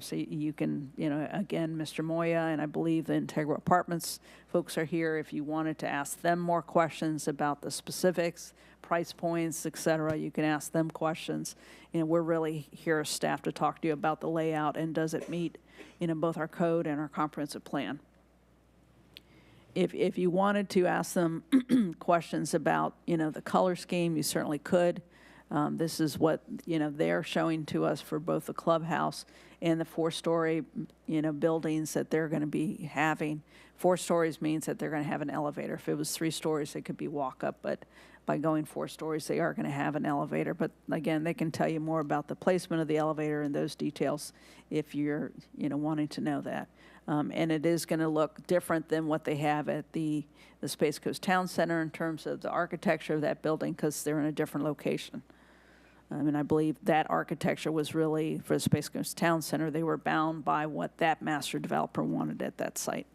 So you can, again, Mr. Moya and I believe the Integra Apartments folks are here. If you wanted to ask them more questions about the specifics, price points, et cetera, you can ask them questions. We're really here as staff to talk to you about the layout and does it meet, both our code and our comprehensive plan. If you wanted to ask them questions about, the color scheme, you certainly could. This is what, they're showing to us for both the clubhouse and the 4-story, buildings that they're going to be having. 4 stories means that they're going to have an elevator. If it was 3 stories, it could be walk up, but by going 4 stories, they are going to have an elevator. But again, they can tell you more about the placement of the elevator and those details if you're, wanting to know that. And it is going to look different than what they have at the Space Coast Town Center in terms of the architecture of that building because they're in a different location. And I believe that architecture was really, for the Space Coast Town Center, they were bound by what that master developer wanted at that site.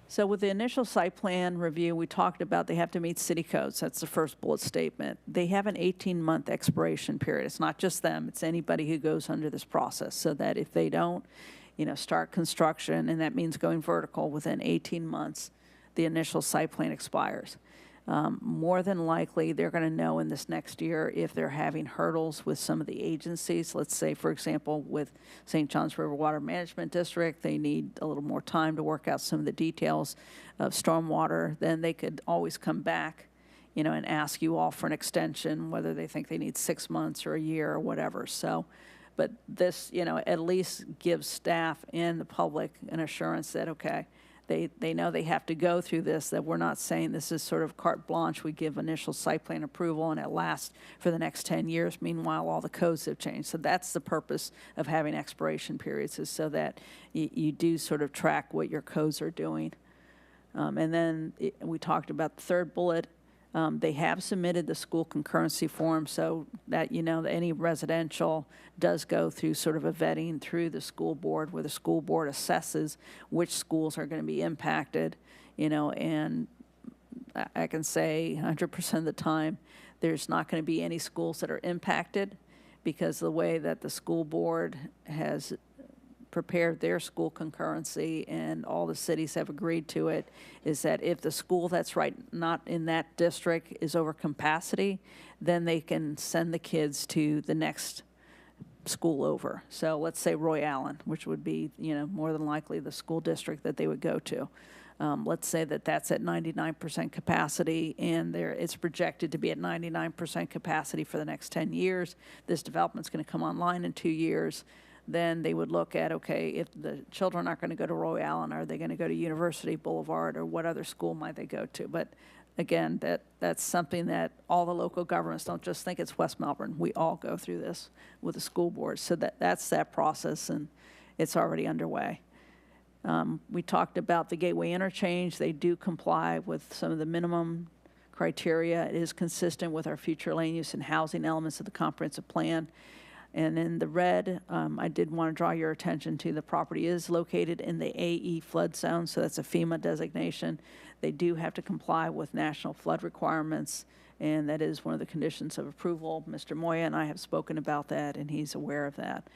So with the initial site plan review, we talked about they have to meet city codes. That's the first bullet statement. They have an 18-month expiration period. It's not just them. It's anybody who goes under this process, so that if they don't, start construction, and that means going vertical within 18 months, the initial site plan expires. More than likely, they're going to know in this next year if they're having hurdles with some of the agencies. Let's say, for example, with St. John's River Water Management District, they need a little more time to work out some of the details of stormwater. Then they could always come back, and ask you all for an extension, whether they think they need 6 months or a year or whatever. So, but this, at least gives staff and the public an assurance that, okay, they know they have to go through this, that we're not saying this is sort of carte blanche. We give initial site plan approval and it lasts for the next 10 years. Meanwhile, all the codes have changed. So that's the purpose of having expiration periods, is so that you do sort of track what your codes are doing. And then we talked about the third bullet. They have submitted the school concurrency form so that that any residential does go through sort of a vetting through the school board, where the school board assesses which schools are going to be impacted, and I can say 100% of the time There's not going to be any schools that are impacted because the way that the school board has prepared their school concurrency and all the cities have agreed to it is that if the school that's right not in that district is over capacity, then they can send the kids to the next school over. So let's say Roy Allen, which would be, more than likely the school district that they would go to. Let's say that that's at 99% capacity and it's projected to be at 99% capacity for the next 10 years. This development's going to come online in 2 years. Then they would look at, okay, if the children aren't going to go to Roy Allen, are they going to go to University Boulevard, or what other school might they go to? But again, that's something that all the local governments don't just think it's West Melbourne. We all go through this with the school board. So that's that process, and it's already underway. We talked about the Gateway Interchange. They do comply with some of the minimum criteria. It is consistent with our future land use and housing elements of the comprehensive plan. And in the red, I did want to draw your attention to the property is located in the AE flood zone, so that's a FEMA designation. They do have to comply with national flood requirements, and that is one of the conditions of approval. Mr. Moya and I have spoken about that, and he's aware of that.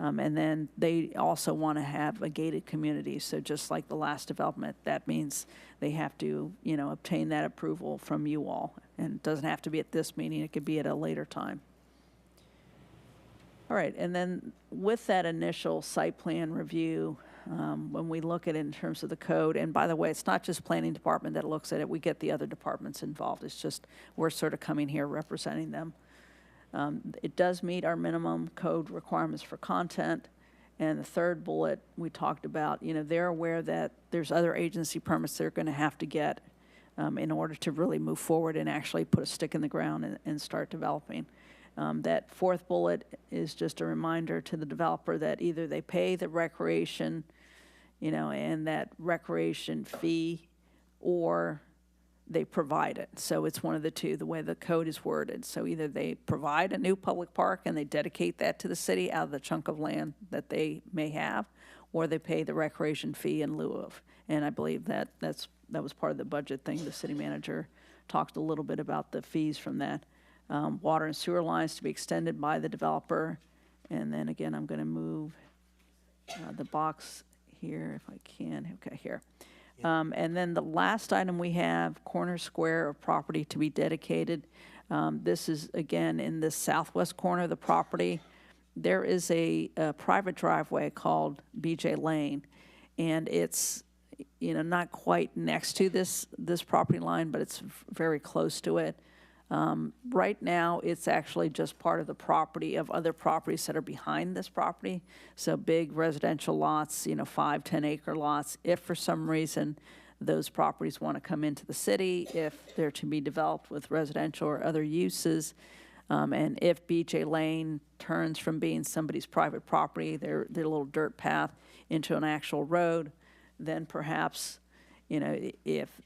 And then they also want to have a gated community, so just like the last development, that means they have to, obtain that approval from you all. And it doesn't have to be at this meeting, it could be at a later time. All right, and then with that initial site plan review, when we look at it in terms of the code, and by the way, it's not just planning department that looks at it, we get the other departments involved. It's just we're sort of coming here representing them. It does meet our minimum code requirements for content. And the third bullet we talked about, they're aware that there's other agency permits they're going to have to get in order to really move forward and actually put a stick in the ground and start developing. That fourth bullet is just a reminder to the developer that either they pay the recreation, and that recreation fee, or they provide it. So it's one of the two, the way the code is worded. So either they provide a new public park and they dedicate that to the city out of the chunk of land that they may have, or they pay the recreation fee in lieu of. And I believe that was part of the budget thing. The city manager talked a little bit about the fees from that. Water and sewer lines to be extended by the developer. And then again, I'm going to move the box here if I can. Okay, here. And then the last item we have, corner square of property to be dedicated. This is, again, in the southwest corner of the property. There is a private driveway called BJ Lane, and it's, not quite next to this property line, but it's very close to it. Right now, it's actually just part of the property of other properties that are behind this property. So big residential lots, 5, 10 acre lots. If for some reason those properties want to come into the city, if they're to be developed with residential or other uses, and if BJ Lane turns from being somebody's private property, their little dirt path, into an actual road, then perhaps if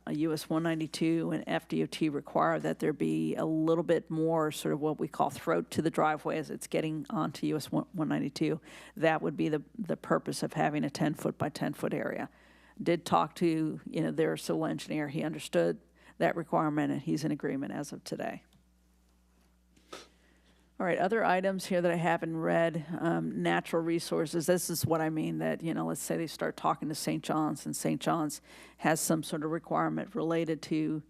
US 192 and FDOT require that there be a little bit more sort of what we call throat to the driveway as it's getting onto US 192, that would be the purpose of having a 10-foot by 10-foot area. Did talk to, their civil engineer. He understood that requirement, and he's in agreement as of today. All right, other items here that I haven't read, natural resources. This is what I mean that, let's say they start talking to St. John's, and St. John's has some sort of requirement related to,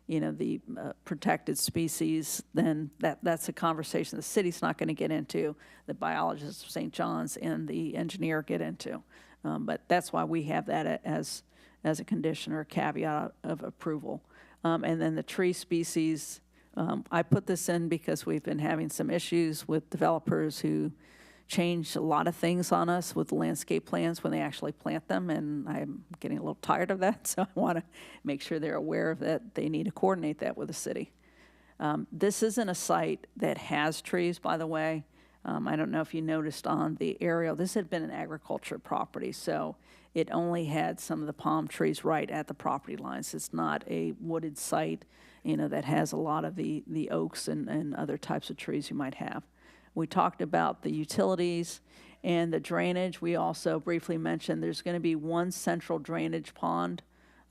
the protected species, then that's a conversation the city's not going to get into, the biologists of St. John's and the engineer get into. But that's why we have that as a condition or a caveat of approval. And then the tree species, I put this in because we've been having some issues with developers who change a lot of things on us with landscape plans when they actually plant them, and I'm getting a little tired of that, so I want to make sure they're aware of that. They need to coordinate that with the city. This isn't a site that has trees, by the way. I don't know if you noticed on the aerial, this had been an agriculture property, so it only had some of the palm trees right at the property lines. It's not a wooded site, that has a lot of the oaks and other types of trees you might have. We talked about the utilities and the drainage. We also briefly mentioned there's going to be one central drainage pond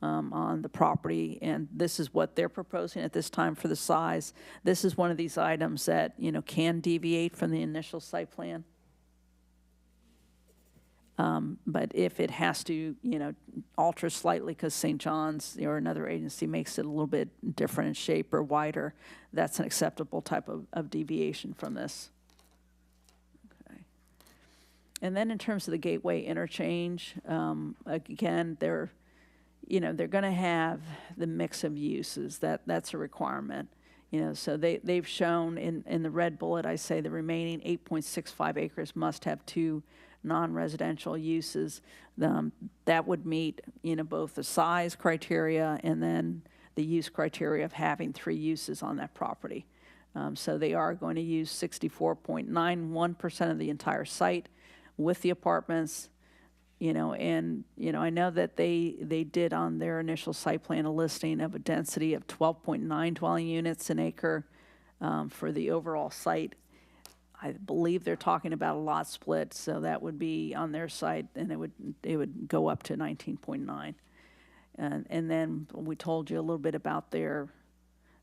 on the property, and this is what they're proposing at this time for the size. This is one of these items that, can deviate from the initial site plan. But if it has to, alter slightly because St. John's or another agency makes it a little bit different in shape or wider, that's an acceptable type of deviation from this. Okay. And then in terms of the gateway interchange, again, they're going to have the mix of uses. That's a requirement. So they've shown in the red bullet, I say the remaining 8.65 acres must have 2 non-residential uses. That would meet, both the size criteria and then the use criteria of having 3 uses on that property. So they are going to use 64.91% of the entire site with the apartments, and, I know that they did on their initial site plan a listing of a density of 12.9 dwelling units an acre for the overall site. I believe they're talking about a lot split, so that would be on their site, and it would go up to 19.9. And then we told you a little bit about their,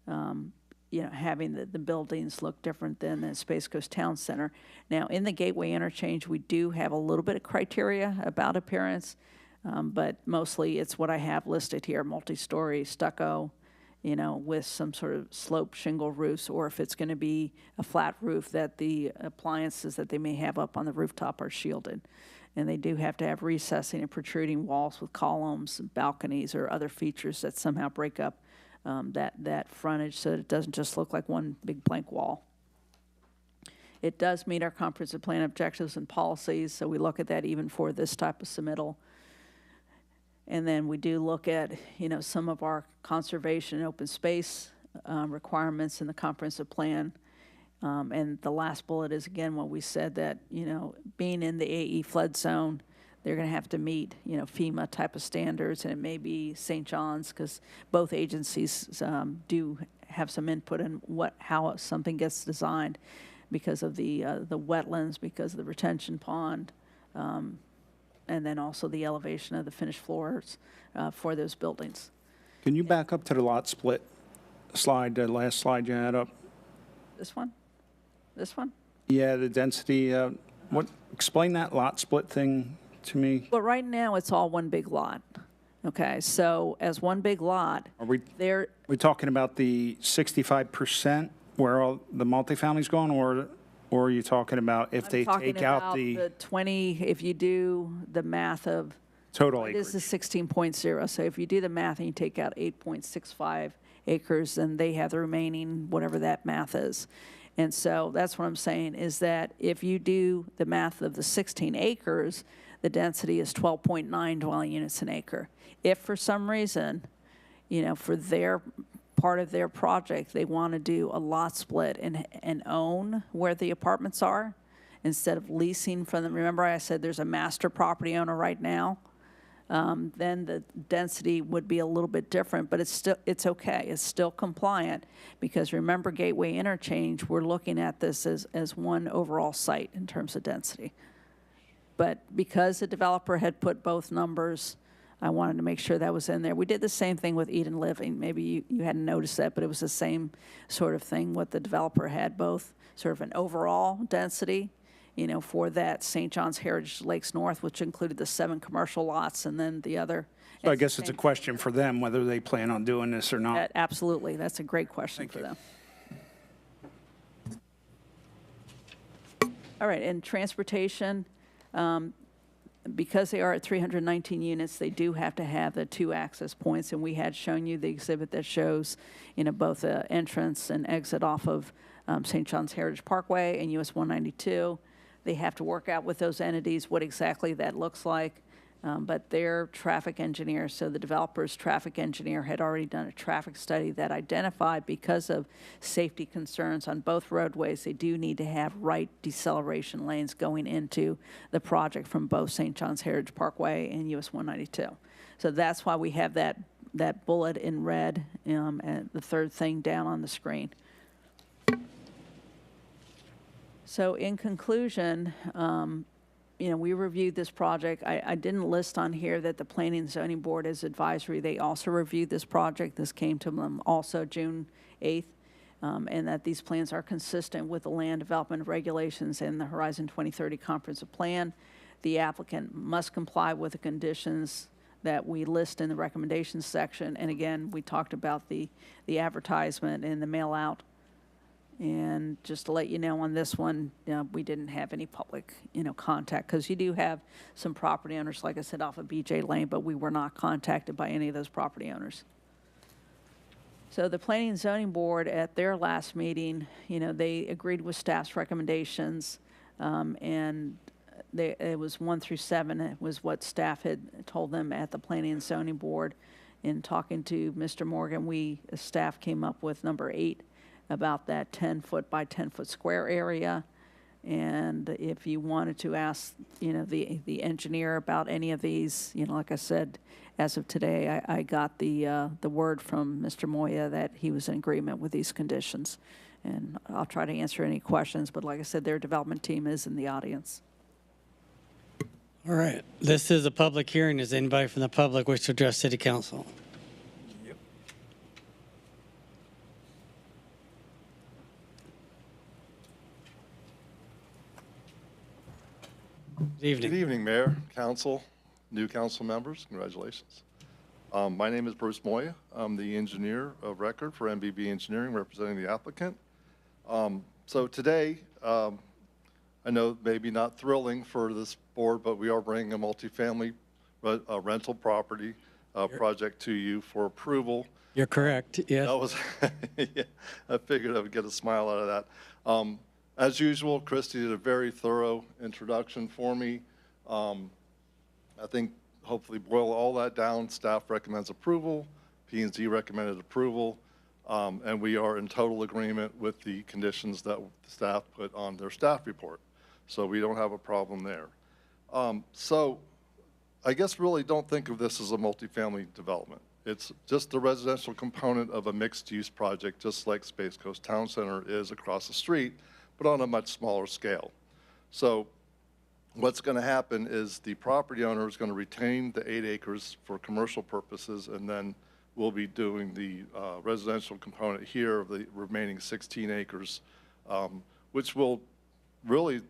having the buildings look different than the Space Coast Town Center. Now, in the gateway interchange, we do have a little bit of criteria about appearance, but mostly it's what I have listed here: multi-story stucco, with some sort of slope shingle roofs, or if it's going to be a flat roof, that the appliances that they may have up on the rooftop are shielded. And they do have to have recessing and protruding walls with columns, balconies, or other features that somehow break up that frontage so that it doesn't just look like one big blank wall. It does meet our comprehensive plan objectives and policies, so we look at that even for this type of submittal. And then we do look at, some of our conservation and open space requirements in the comprehensive plan. And the last bullet is, again, what we said that, being in the AE flood zone, they're going to have to meet, FEMA type of standards, and it may be St. John's, because both agencies do have some input in how something gets designed because of the wetlands, because of the retention pond, and then also the elevation of the finished floors for those buildings. Can you back up to the lot split slide, the last slide you had up? This one? This one? Yeah, the density, explain that lot split thing to me. Well, right now, it's all one big lot. Okay, so as one big lot, Are we talking about the 65% where all the multifamily's going, or are you talking about if they take out the 20, if you do the math of total it acreage? is the 16.0. So if you do the math and you take out 8.65 acres, then they have the remaining, whatever that math is. And so that's what I'm saying, is that if you do the math of the 16 acres, the density is 12.9 dwelling units an acre. If for some reason, for their part of their project, they want to do a lot split and own where the apartments are instead of leasing from them. Remember I said there's a master property owner right now? Then the density would be a little bit different, but it's okay. It's still compliant, because remember, gateway interchange, we're looking at this as one overall site in terms of density. But because the developer had put both numbers, I wanted to make sure that was in there. We did the same thing with Eden Living. Maybe you hadn't noticed that, but it was the same sort of thing. What the developer had, both sort of an overall density, for that St. John's Heritage Lakes North, which included the 7 commercial lots, and then the other. So I guess it's a question for them whether they plan on doing this or not. Absolutely. That's a great question for them. All right, and transportation, because they are at 319 units, they do have to have the 2 access points, and we had shown you the exhibit that shows, both the entrance and exit off of St. John's Heritage Parkway and US 192. They have to work out with those entities what exactly that looks like, but they're traffic engineers, so the developer's traffic engineer had already done a traffic study that identified, because of safety concerns on both roadways, they do need to have right deceleration lanes going into the project from both St. John's Heritage Parkway and US 192. So that's why we have that bullet in red, and the third thing down on the screen. So in conclusion, we reviewed this project. I didn't list on here that the Planning and Zoning Board is advisory. They also reviewed this project. This came to them also June 8th, and that these plans are consistent with the land development regulations and the Horizon 2030 Comprehensive Plan. The applicant must comply with the conditions that we list in the recommendations section. And again, we talked about the advertisement and the mail out. And just to let you know on this one, we didn't have any public, contact, because you do have some property owners, like I said, off of BJ Lane, but we were not contacted by any of those property owners. So the Planning and Zoning Board at their last meeting, they agreed with staff's recommendations, and it was 1 through 7. It was what staff had told them at the Planning and Zoning Board. In talking to Mr. Morgan, staff came up with number 8. About that 10-foot by 10-foot square area. And if you wanted to ask, the engineer about any of these, like I said, as of today, I got the word from Mr. Moya that he was in agreement with these conditions. And I'll try to answer any questions, but like I said, their development team is in the audience. All right. This is a public hearing. Does anybody from the public wish to address City Council? Good evening. Good evening, Mayor, Council, new council members. Congratulations. My name is Bruce Moya. I'm the engineer of record for MBB Engineering, representing the applicant. So today, I know maybe not thrilling for this board, but we are bringing a multifamily rental property project to you for approval. You're correct, yes. That was, yeah, I figured I would get a smile out of that. As usual, Christy did a very thorough introduction for me. I think hopefully boil all that down. Staff recommends approval. P&Z recommended approval. And we are in total agreement with the conditions that the staff put on their staff report. So we don't have a problem there. So I guess really don't think of this as a multifamily development. It's just the residential component of a mixed-use project, just like Space Coast Town Center is across the street, but on a much smaller scale. So what's going to happen is the property owner is going to retain the 8 acres for commercial purposes, and then we'll be doing the residential component here of the remaining 16 acres, which will really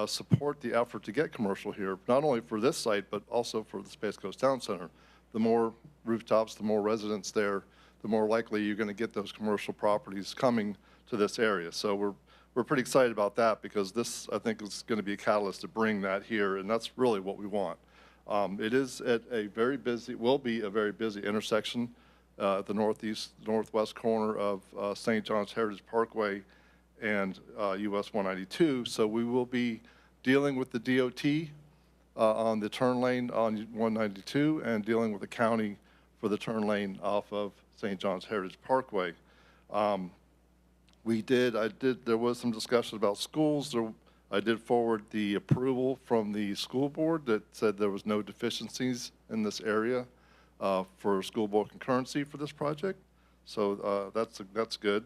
support the effort to get commercial here, not only for this site, but also for the Space Coast Town Center. The more rooftops, the more residents there, the more likely you're going to get those commercial properties coming to this area. So we're pretty excited about that, because this, I think, is going to be a catalyst to bring that here, and that's really what we want. It is at a very busy, will be a very busy intersection at the northwest corner of St. John's Heritage Parkway and US 192. So we will be dealing with the DOT on the turn lane on 192 and dealing with the county for the turn lane off of St. John's Heritage Parkway. There was some discussion about schools. I did forward the approval from the school board that said there was no deficiencies in this area for school board concurrency for this project. So that's good.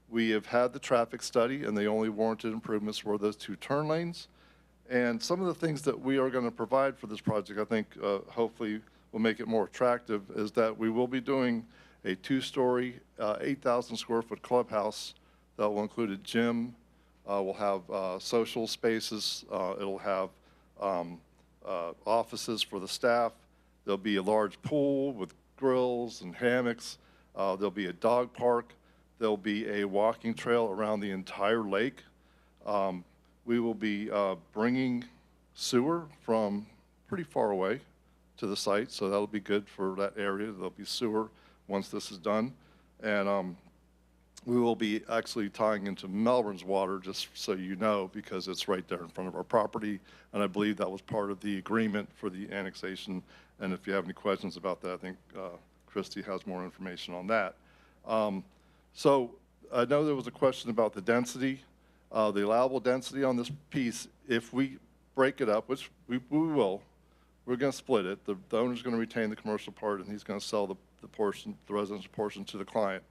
We have had the traffic study, and the only warranted improvements were those 2 turn lanes. And some of the things that we are going to provide for this project, I think hopefully will make it more attractive, is that we will be doing a 2-story, 8,000 square foot clubhouse that will include a gym. We'll have social spaces. It'll have offices for the staff. There'll be a large pool with grills and hammocks. There'll be a dog park. There'll be a walking trail around the entire lake. We will be bringing sewer from pretty far away to the site, so that'll be good for that area. There'll be sewer once this is done. And we will be actually tying into Melbourne's water, just so you know, because it's right there in front of our property. And I believe that was part of the agreement for the annexation. And if you have any questions about that, I think Christy has more information on that. So I know there was a question about the density, the allowable density on this piece. If we break it up, which we will, we're going to split it. The owner's going to retain the commercial part, and he's going to sell the residential portion to the client.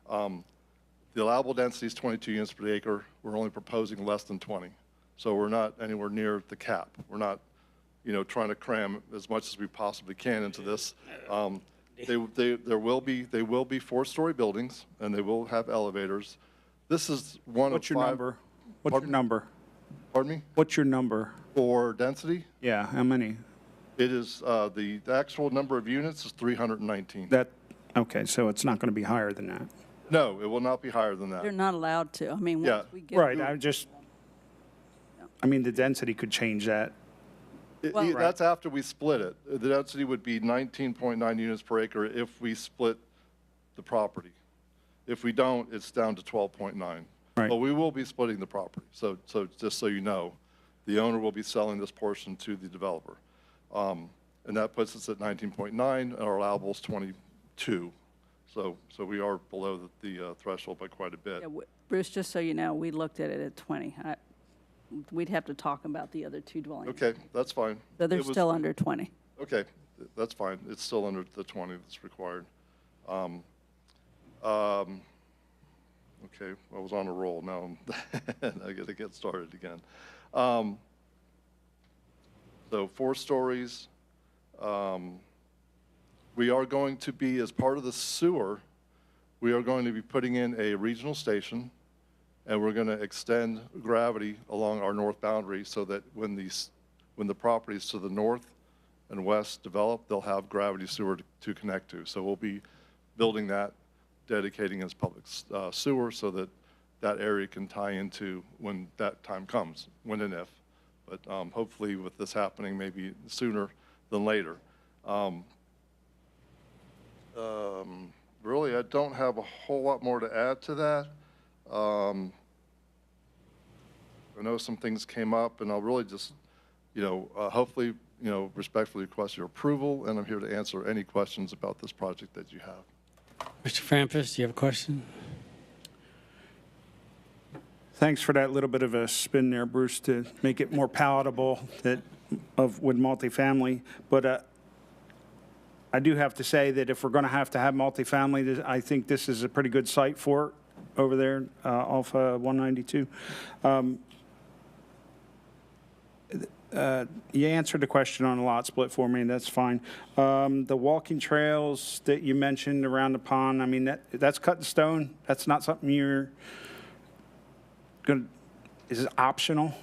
The allowable density is 22 units per acre. We're only proposing less than 20. So we're not anywhere near the cap. We're not, trying to cram as much as we possibly can into this. They will be 4-story buildings, and they will have elevators. This is one What's of your five. number? What's your number? Pardon me? What's your number? For density? Yeah, how many? It is, the actual number of units is 319. Okay, so it's not going to be higher than that. No, it will not be higher than that. They're not allowed to. I mean, Yeah. once we get. Right, the density could change that. That's after we split it. The density would be 19.9 units per acre if we split the property. If we don't, it's down to 12.9. Right. But we will be splitting the property. So just so you know, the owner will be selling this portion to the developer. And that puts us at 19.9, and our allowable is 22. So we are below the threshold by quite a bit. Yeah, Bruce, just so you know, we looked at it at 20. We'd have to talk about the other two dwelling units. Okay, that's fine. So they're It was- still under 20. Okay, that's fine. It's still under the 20 that's required. Okay, I was on a roll. Now I got to get started again. So 4 stories. We are going to be, as part of the sewer, we are going to be putting in a regional station, and we're going to extend gravity along our north boundary so that when the properties to the north and west develop, they'll have gravity sewer to connect to. So we'll be building that, dedicating as public sewer so that that area can tie into when that time comes, when and if. But hopefully with this happening, maybe sooner than later. Really, I don't have a whole lot more to add to that. I know some things came up, and I'll really just, hopefully, respectfully request your approval, and I'm here to answer any questions about this project that you have. Mr. Frampus, do you have a question? Thanks for that little bit of a spin there, Bruce, to make it more palatable with multifamily. But I do have to say that if we're going to have multifamily, I think this is a pretty good site for it over there off 192. You answered the question on the lot split for me, and that's fine. The walking trails that you mentioned around the pond, that's cut in stone. That's not something you're going to, is it optional?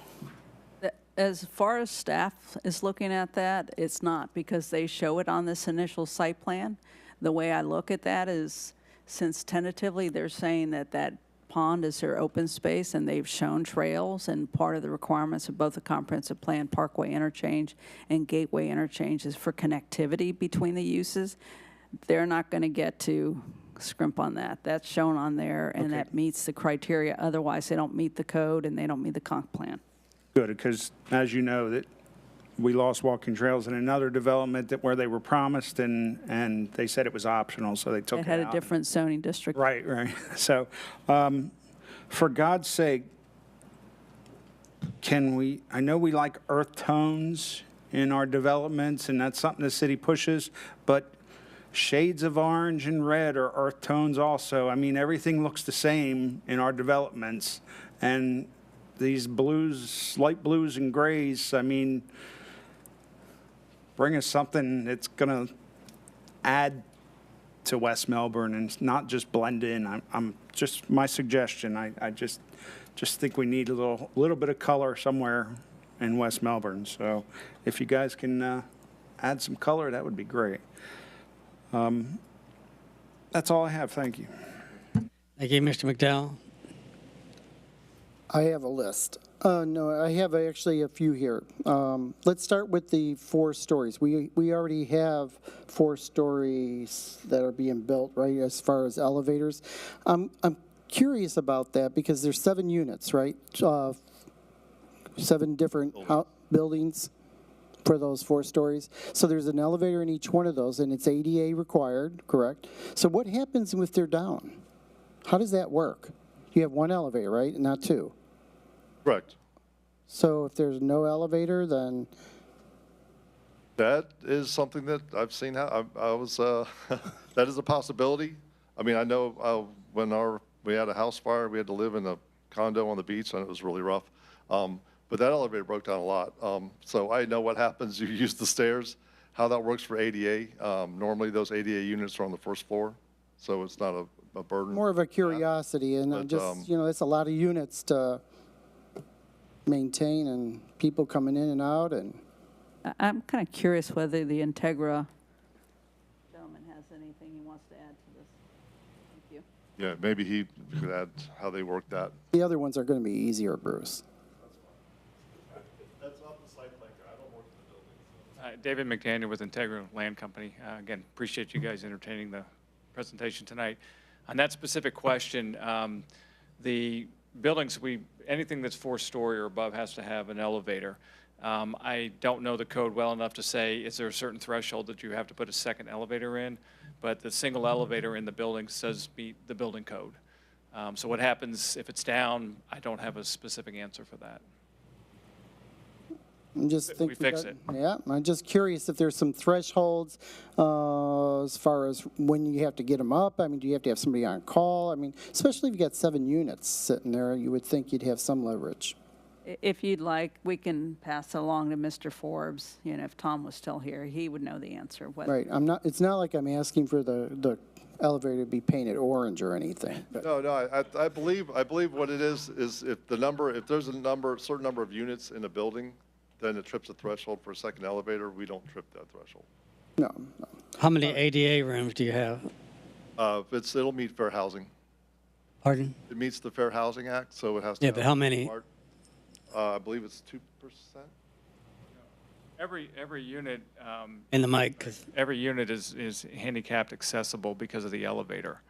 As far as staff is looking at that, it's not, because they show it on this initial site plan. The way I look at that is, since tentatively they're saying that pond is their open space, and they've shown trails, and part of the requirements of both the comprehensive plan, Parkway interchange and Gateway interchange, is for connectivity between the uses. They're not going to get to scrimp on that. That's shown on there, and that meets the criteria. Otherwise, they don't meet the code, and they don't meet the comp plan. Good, because as you know, that we lost walking trails in another development where they were promised, and they said it was optional, so they took it out. It had a different zoning district. Right. So, for God's sake, I know we like earth tones in our developments, and that's something the city pushes, but shades of orange and red are earth tones also. Everything looks the same in our developments, and these blues, light blues and grays, bring us something that's going to add to West Melbourne and not just blend in. I'm just my suggestion. I just think we need a little bit of color somewhere in West Melbourne. So if you guys can add some color, that would be great. That's all I have. Thank you. Thank you, Mr. McDowell. I have a list. No, I have actually a few here. Let's start with the 4 stories. We already have 4 stories that are being built, right, as far as elevators. I'm curious about that because there's 7 units, right? 7 different buildings for those 4 stories. So there's an elevator in each one of those, and it's ADA required, correct? So what happens if they're down? How does that work? You have 1 elevator, right, and not 2? Correct. So if there's no elevator, then? That is something that I've seen. That is a possibility. I know when we had a house fire, we had to live in a condo on the beach, and it was really rough. but that elevator broke down a lot. So I know what happens. You use the stairs, how that works for ADA. Normally, those ADA units are on the first floor, so it's not a burden. More of a curiosity, and I'm just, it's a lot of units to maintain and people coming in and out, and I'm kind of curious whether the Integra gentleman has anything he wants to add to this. Thank you. Yeah, maybe he could add how they work that. the other ones are going to be easier, Bruce. That's off the site plan. I don't work in the building. David McDaniel with Integra Land Company. Again, appreciate you guys entertaining the presentation tonight. On that specific question, the buildings, anything that's 4-story or above has to have an elevator. I don't know the code well enough to say, is there a certain threshold that you have to put a second elevator in? But the single elevator in the building says meet the building code. So what happens if it's down? I don't have a specific answer for that. I'm just thinking. We fix it. Yeah, I'm just curious if there's some thresholds as far as when you have to get them up. I mean, do you have to have somebody on call? I mean, especially if you got 7 units sitting there, you would think you'd have some leverage. If you'd like, we can pass it along to Mr. Forbes. If Tom was still here, he would know the answer. Right. It's not like I'm asking for the elevator to be painted orange or anything. But. No, I believe what it is if there's a certain number of units in a building, then it trips a threshold for a second elevator. We don't trip that threshold. No. How many ADA rooms do you have? It'll meet fair housing. Pardon? It meets the Fair Housing Act, so it has to. Yeah, but how many? I believe it's 2%. Every unit. In the mic, 'cause every unit is handicapped accessible because of the elevator.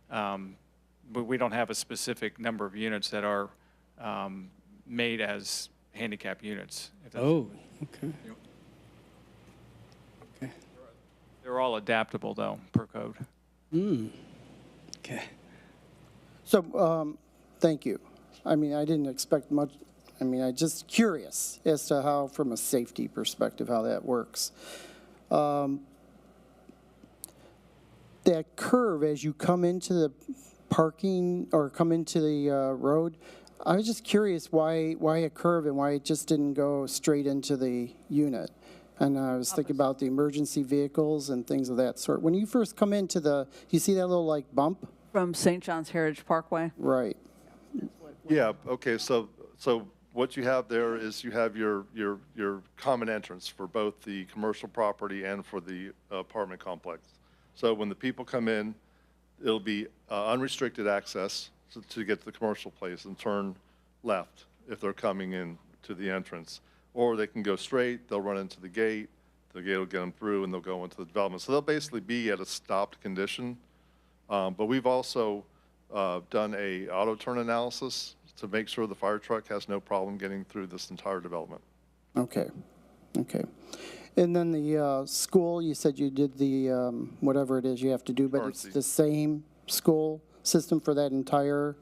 But we don't have a specific number of units that are made as handicap units. Oh, okay. Okay. They're all adaptable, though, per code. Okay. So, thank you. I mean, I didn't expect much. I mean, I'm just curious as to how, from a safety perspective, how that works. That curve as you come into the parking or come into the road, I was just curious why a curve and why it just didn't go straight into the unit. And I was thinking about the emergency vehicles and things of that sort. When you first come into you see that little like bump? From St. John's Heritage Parkway? Right. Yeah, okay, so what you have there is you have your common entrance for both the commercial property and for the apartment complex. So when the people come in, it'll be unrestricted access to get to the commercial place and turn left if they're coming in to the entrance. Or they can go straight, they'll run into the gate will get them through, and they'll go into the development. So they'll basically be at a stopped condition. But we've also done a auto turn analysis to make sure the fire truck has no problem getting through this entire development. Okay. And then the school, you said you did the whatever it is you have to do, but it's the same school system for that entire,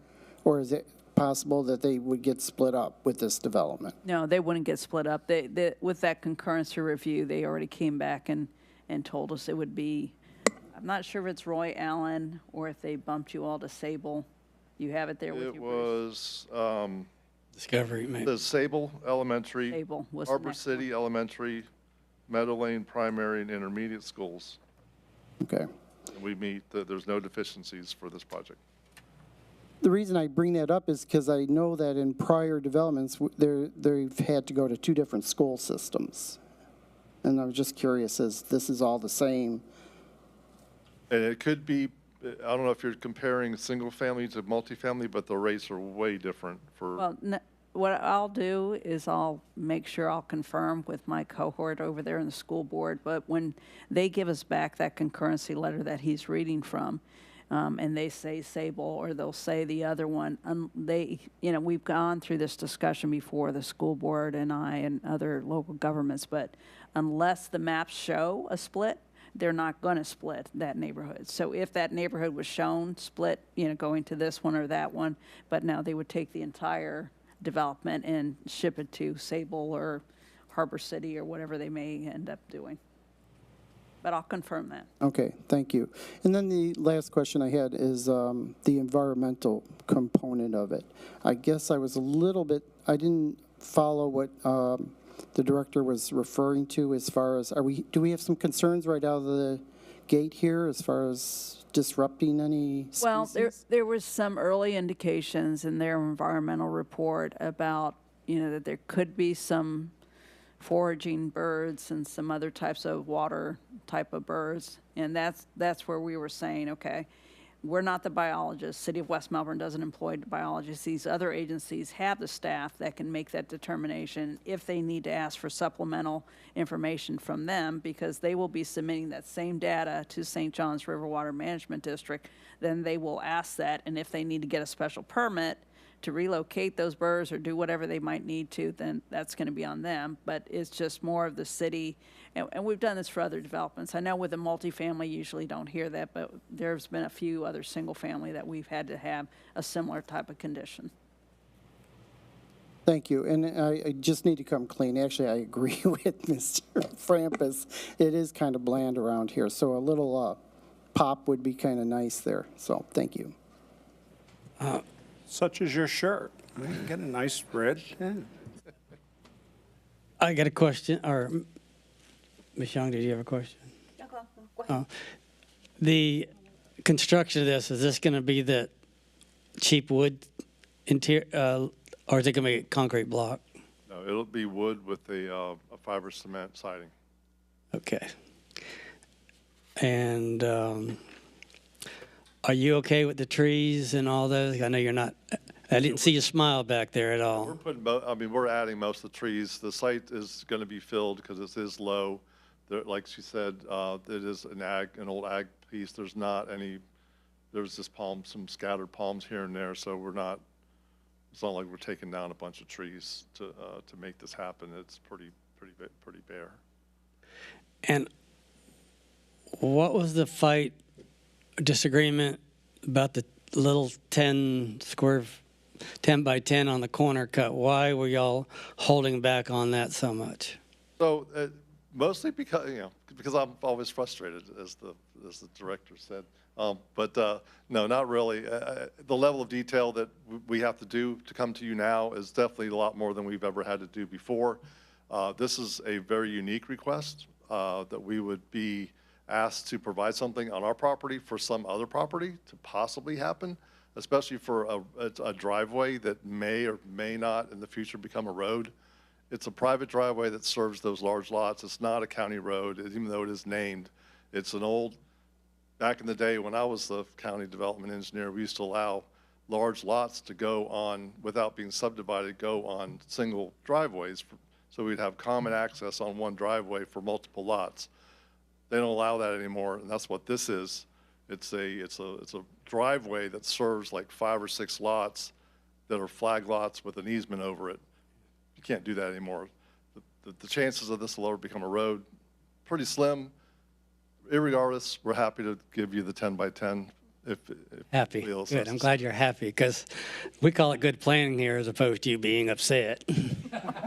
or is it possible that they would get split up with this development? No, they wouldn't get split up. They with that concurrency review, they already came back and told us it would be, I'm not sure if it's Roy Allen or if they bumped you all to Sable. You have it there with you, Bruce? It was Discovery, maybe. The Sable Elementary, Sable was the Harbor next City Elementary, Meadow Lane Primary and Intermediate Schools. Okay. And we meet, there's no deficiencies for this project. The reason I bring that up is because I know that in prior developments, they've had to go to 2 different school systems. And I was just curious, as this is all the same. And it could be, I don't know if you're comparing single family to multifamily, but the rates are way different for. Well, what I'll do is I'll make sure I'll confirm with my cohort over there in the school board, but when they give us back that concurrency letter that he's reading from, and they say Sable or they'll say the other one, we've gone through this discussion before, the school board and I and other local governments, but unless the maps show a split, they're not going to split that neighborhood. So if that neighborhood was shown split, going to this one or that one, but now they would take the entire development and ship it to Sable or Harbor City or whatever they may end up doing. But I'll confirm that. Okay, thank you. And then the last question I had is the environmental component of it. I guess I was a little bit, I didn't follow what the director was referring to as far as, do we have some concerns right out of the gate here as far as disrupting any species? Well, there was some early indications in their environmental report about, that there could be some foraging birds and some other types of water type of birds. And that's where we were saying, okay, we're not the biologists. City of West Melbourne doesn't employ biologists. These other agencies have the staff that can make that determination if they need to ask for supplemental information from them, because they will be submitting that same data to St. John's River Water Management District. Then they will ask that, and if they need to get a special permit to relocate those birds or do whatever they might need to, then that's going to be on them. But it's just more of the city, and we've done this for other developments. I know with a multifamily, you usually don't hear that, but there's been a few other single family that we've had to have a similar type of condition. Thank you. And I just need to come clean. Actually, I agree with Mr. Frampus. It is kind of bland around here, so a little pop would be kind of nice there. So thank you. Such as your shirt. You get a nice red. Yeah. I got a question, or Ms. Young, did you have a question? The construction of this, is this going to be the cheap wood interior, or is it going to be a concrete block? No, it'll be wood with a fiber cement siding. Okay. And are you okay with the trees and all those? I know you're not. I didn't see you smile back there at all. We're putting, we're adding most of the trees. The site is going to be filled because it is low. There, like she said, it is an old ag piece. There's just some scattered palms here and there. So it's not like we're taking down a bunch of trees to make this happen. It's pretty bare. And what was the disagreement about the little 10 by 10 on the corner cut? Why were y'all holding back on that so much? So mostly because I'm always frustrated, as the director said. But no, not really. The level of detail that we have to do to come to you now is definitely a lot more than we've ever had to do before. This is a very unique request that we would be asked to provide something on our property for some other property to possibly happen, especially for a driveway that may or may not in the future become a road. It's a private driveway that serves those large lots. It's not a county road, even though it is named. It's an old, back in the day when I was the county development engineer, we used to allow large lots to go on, without being subdivided, go on single driveways. So we'd have common access on one driveway for multiple lots. They don't allow that anymore, and that's what this is. It's a driveway that serves like 5 or 6 lots that are flag lots with an easement over it. You can't do that anymore. The chances of this will ever become a road, pretty slim. Irregardless, we're happy to give you the 10 by 10 if happy. Good. I'm glad you're happy, because we call it good planning here as opposed to you being upset.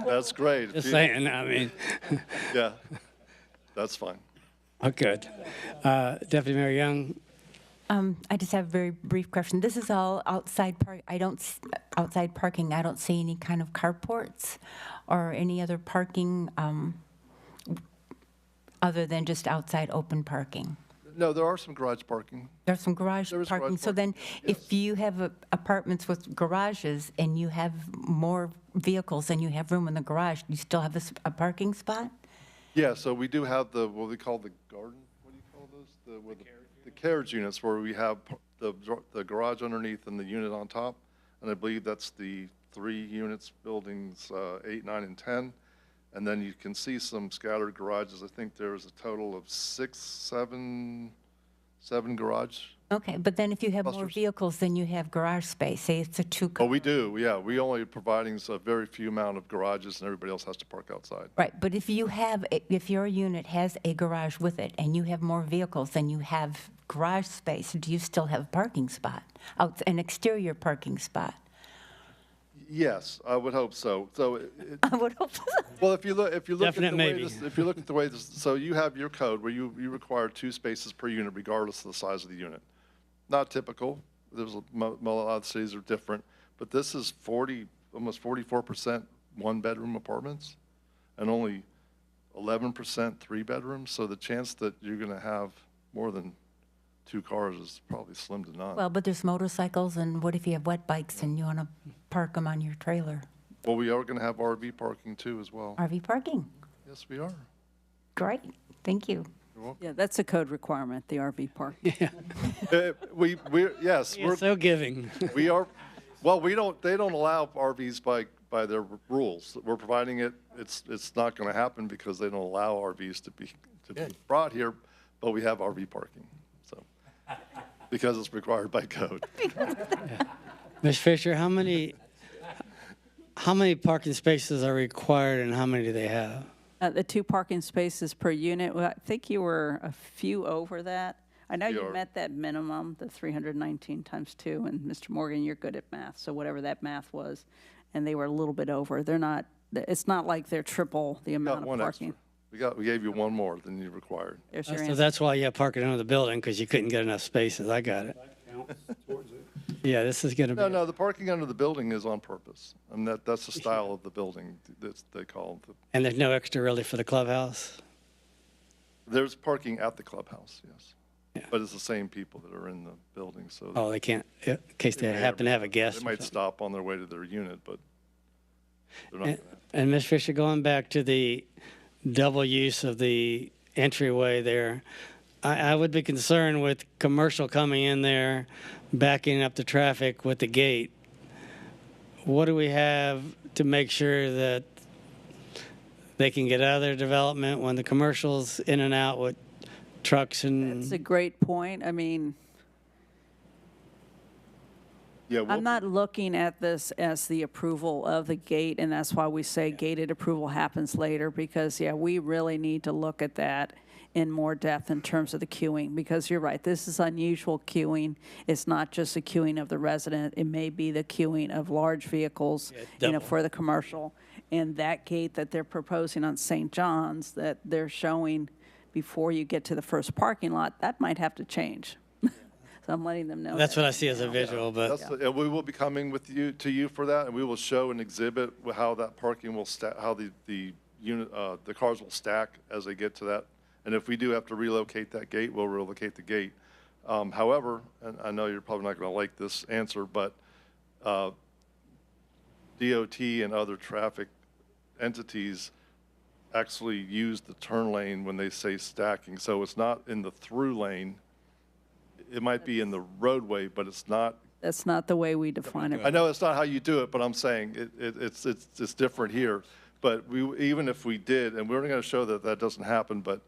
That's great. Just saying, I mean. Yeah, that's fine. Oh, good. Deputy Mayor Young. I just have a very brief question. This is all outside outside parking. I don't see any kind of carports or any other parking other than just outside open parking. No, there are some garage parking. There's some garage parking. So then if you have apartments with garages and you have more vehicles than you have room in the garage, you still have a parking spot? Yeah, so we do have what we call the garden, what do you call those? The carriage units, where we have the garage underneath and the unit on top. And I believe that's the 3 units, buildings 8, 9, and 10. And then you can see some scattered garages. I think there's a total of 7 garage. Okay, but then if you have more vehicles than you have garage space, say it's a 2-car. Oh, we do, yeah. We only providing a very few amount of garages, and everybody else has to park outside. Right, but if your unit has a garage with it and you have more vehicles than you have garage space, do you still have a parking spot, an exterior parking spot? Yes, I would hope so. I would hope so. Well, if you look at the way this, so you have your code where you require 2 spaces per unit regardless of the size of the unit. Not typical. A lot of cities are different, but this is 40 almost 44% one-bedroom apartments and only 11% three-bedrooms. So the chance that you're going to have more than 2 cars is probably slim to none. Well, but there's motorcycles, and what if you have wet bikes and you want to park them on your trailer? Well, we are going to have RV parking too as well. RV parking? Yes, we are. Great, thank you. You're welcome. Yeah, that's a code requirement, the RV park. Yeah, Yes, you're we're so giving. we are. Well, they don't allow RVs by their rules. We're providing it. It's not going to happen because they don't allow RVs to be brought here, but we have RV parking. So because it's required by code. Ms. Fisher, how many parking spaces are required and how many do they have? The 2 parking spaces per unit, well, I think you were a few over that. I know We you are. met that minimum, the 319 times 2, and Mr. Morgan, you're good at math, so whatever that math was, and they were a little bit over. They're not, it's not like they're triple the We amount got of one parking. extra. We gave you one more than you required. There's your So answer. that's why you have parking under the building, because you couldn't get enough spaces. I got it. Yeah, this is going to be. No, the parking under the building is on purpose, and that's the style of the building that they call it. And there's no extra really for the clubhouse? There's parking at the clubhouse, yes. Yeah. But it's the same people that are in the building, so. Oh, they can't, in case they may or happen may to have a not. guest. They or might something. stop on their way to their unit, but they're not And- gonna. And Ms. Fisher, going back to the double use of the entryway there, I would be concerned with commercial coming in there, backing up the traffic with the gate. What do we have to make sure that they can get out of their development when the commercial's in and out with trucks and? It's a great point. I mean, Yeah, I'm not looking at this as the approval of the gate, and that's why we say gated approval happens later, because, yeah, we really need to look at that in more depth in terms of the queuing, because you're right, this is unusual queuing. It's not just the queuing of the resident, it may be the queuing of large vehicles, double. for the commercial. And that gate that they're proposing on St. John's, that they're showing before you get to the first parking lot, that might have to change. So I'm letting them know. That's that. what I see as a visual, but. And we will be coming to you for that, and we will show and exhibit how that parking will how the unit, the cars will stack as they get to that. And if we do have to relocate that gate, we'll relocate the gate. However, and I know you're probably not going to like this answer, but DOT and other traffic entities actually use the turn lane when they say stacking. So it's not in the through lane. It might be in the roadway, but it's not. That's not the way we define it. I know it's not how you do it, but I'm saying it's different here. But even if we did, and we're going to show that that doesn't happen, but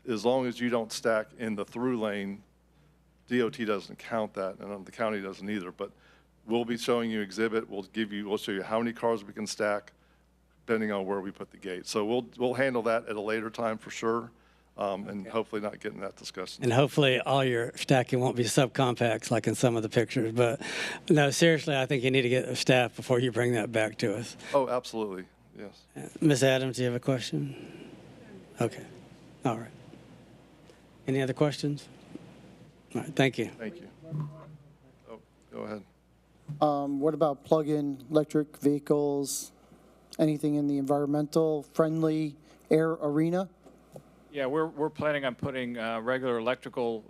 as long as you don't stack in the through lane, DOT doesn't count that, and the county doesn't either. But we'll be showing you exhibit. We'll show you how many cars we can stack, depending on where we put the gate. So we'll handle that at a later time for sure. And hopefully not getting that discussion. And hopefully all your stacking won't be subcompacts like in some of the pictures. But no, seriously, I think you need to get the staff before you bring that back to us. Oh, absolutely, yes. Ms. Adams, do you have a question? Okay, all right. Any other questions? All right, thank you. Thank you. Oh, go ahead. What about plug-in electric vehicles? Anything in the environmental friendly air arena? Yeah, we're planning on putting regular electrical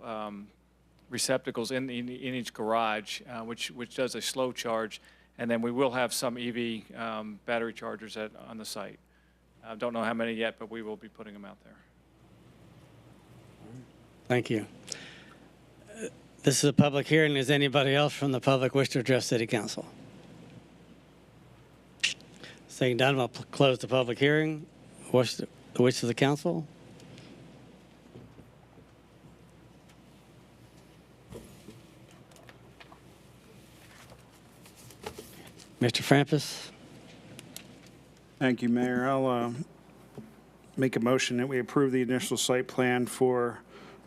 receptacles in each garage, which does a slow charge, and then we will have some EV battery chargers on the site. Don't know how many yet, but we will be putting them out there. Thank you. This is a public hearing. Does anybody else from the public wish to address City Council? Seeing none, I'll close the public hearing. What's the wish of the council? Mr. Frampus? Thank you, Mayor. I'll make a motion that we approve the initial site plan for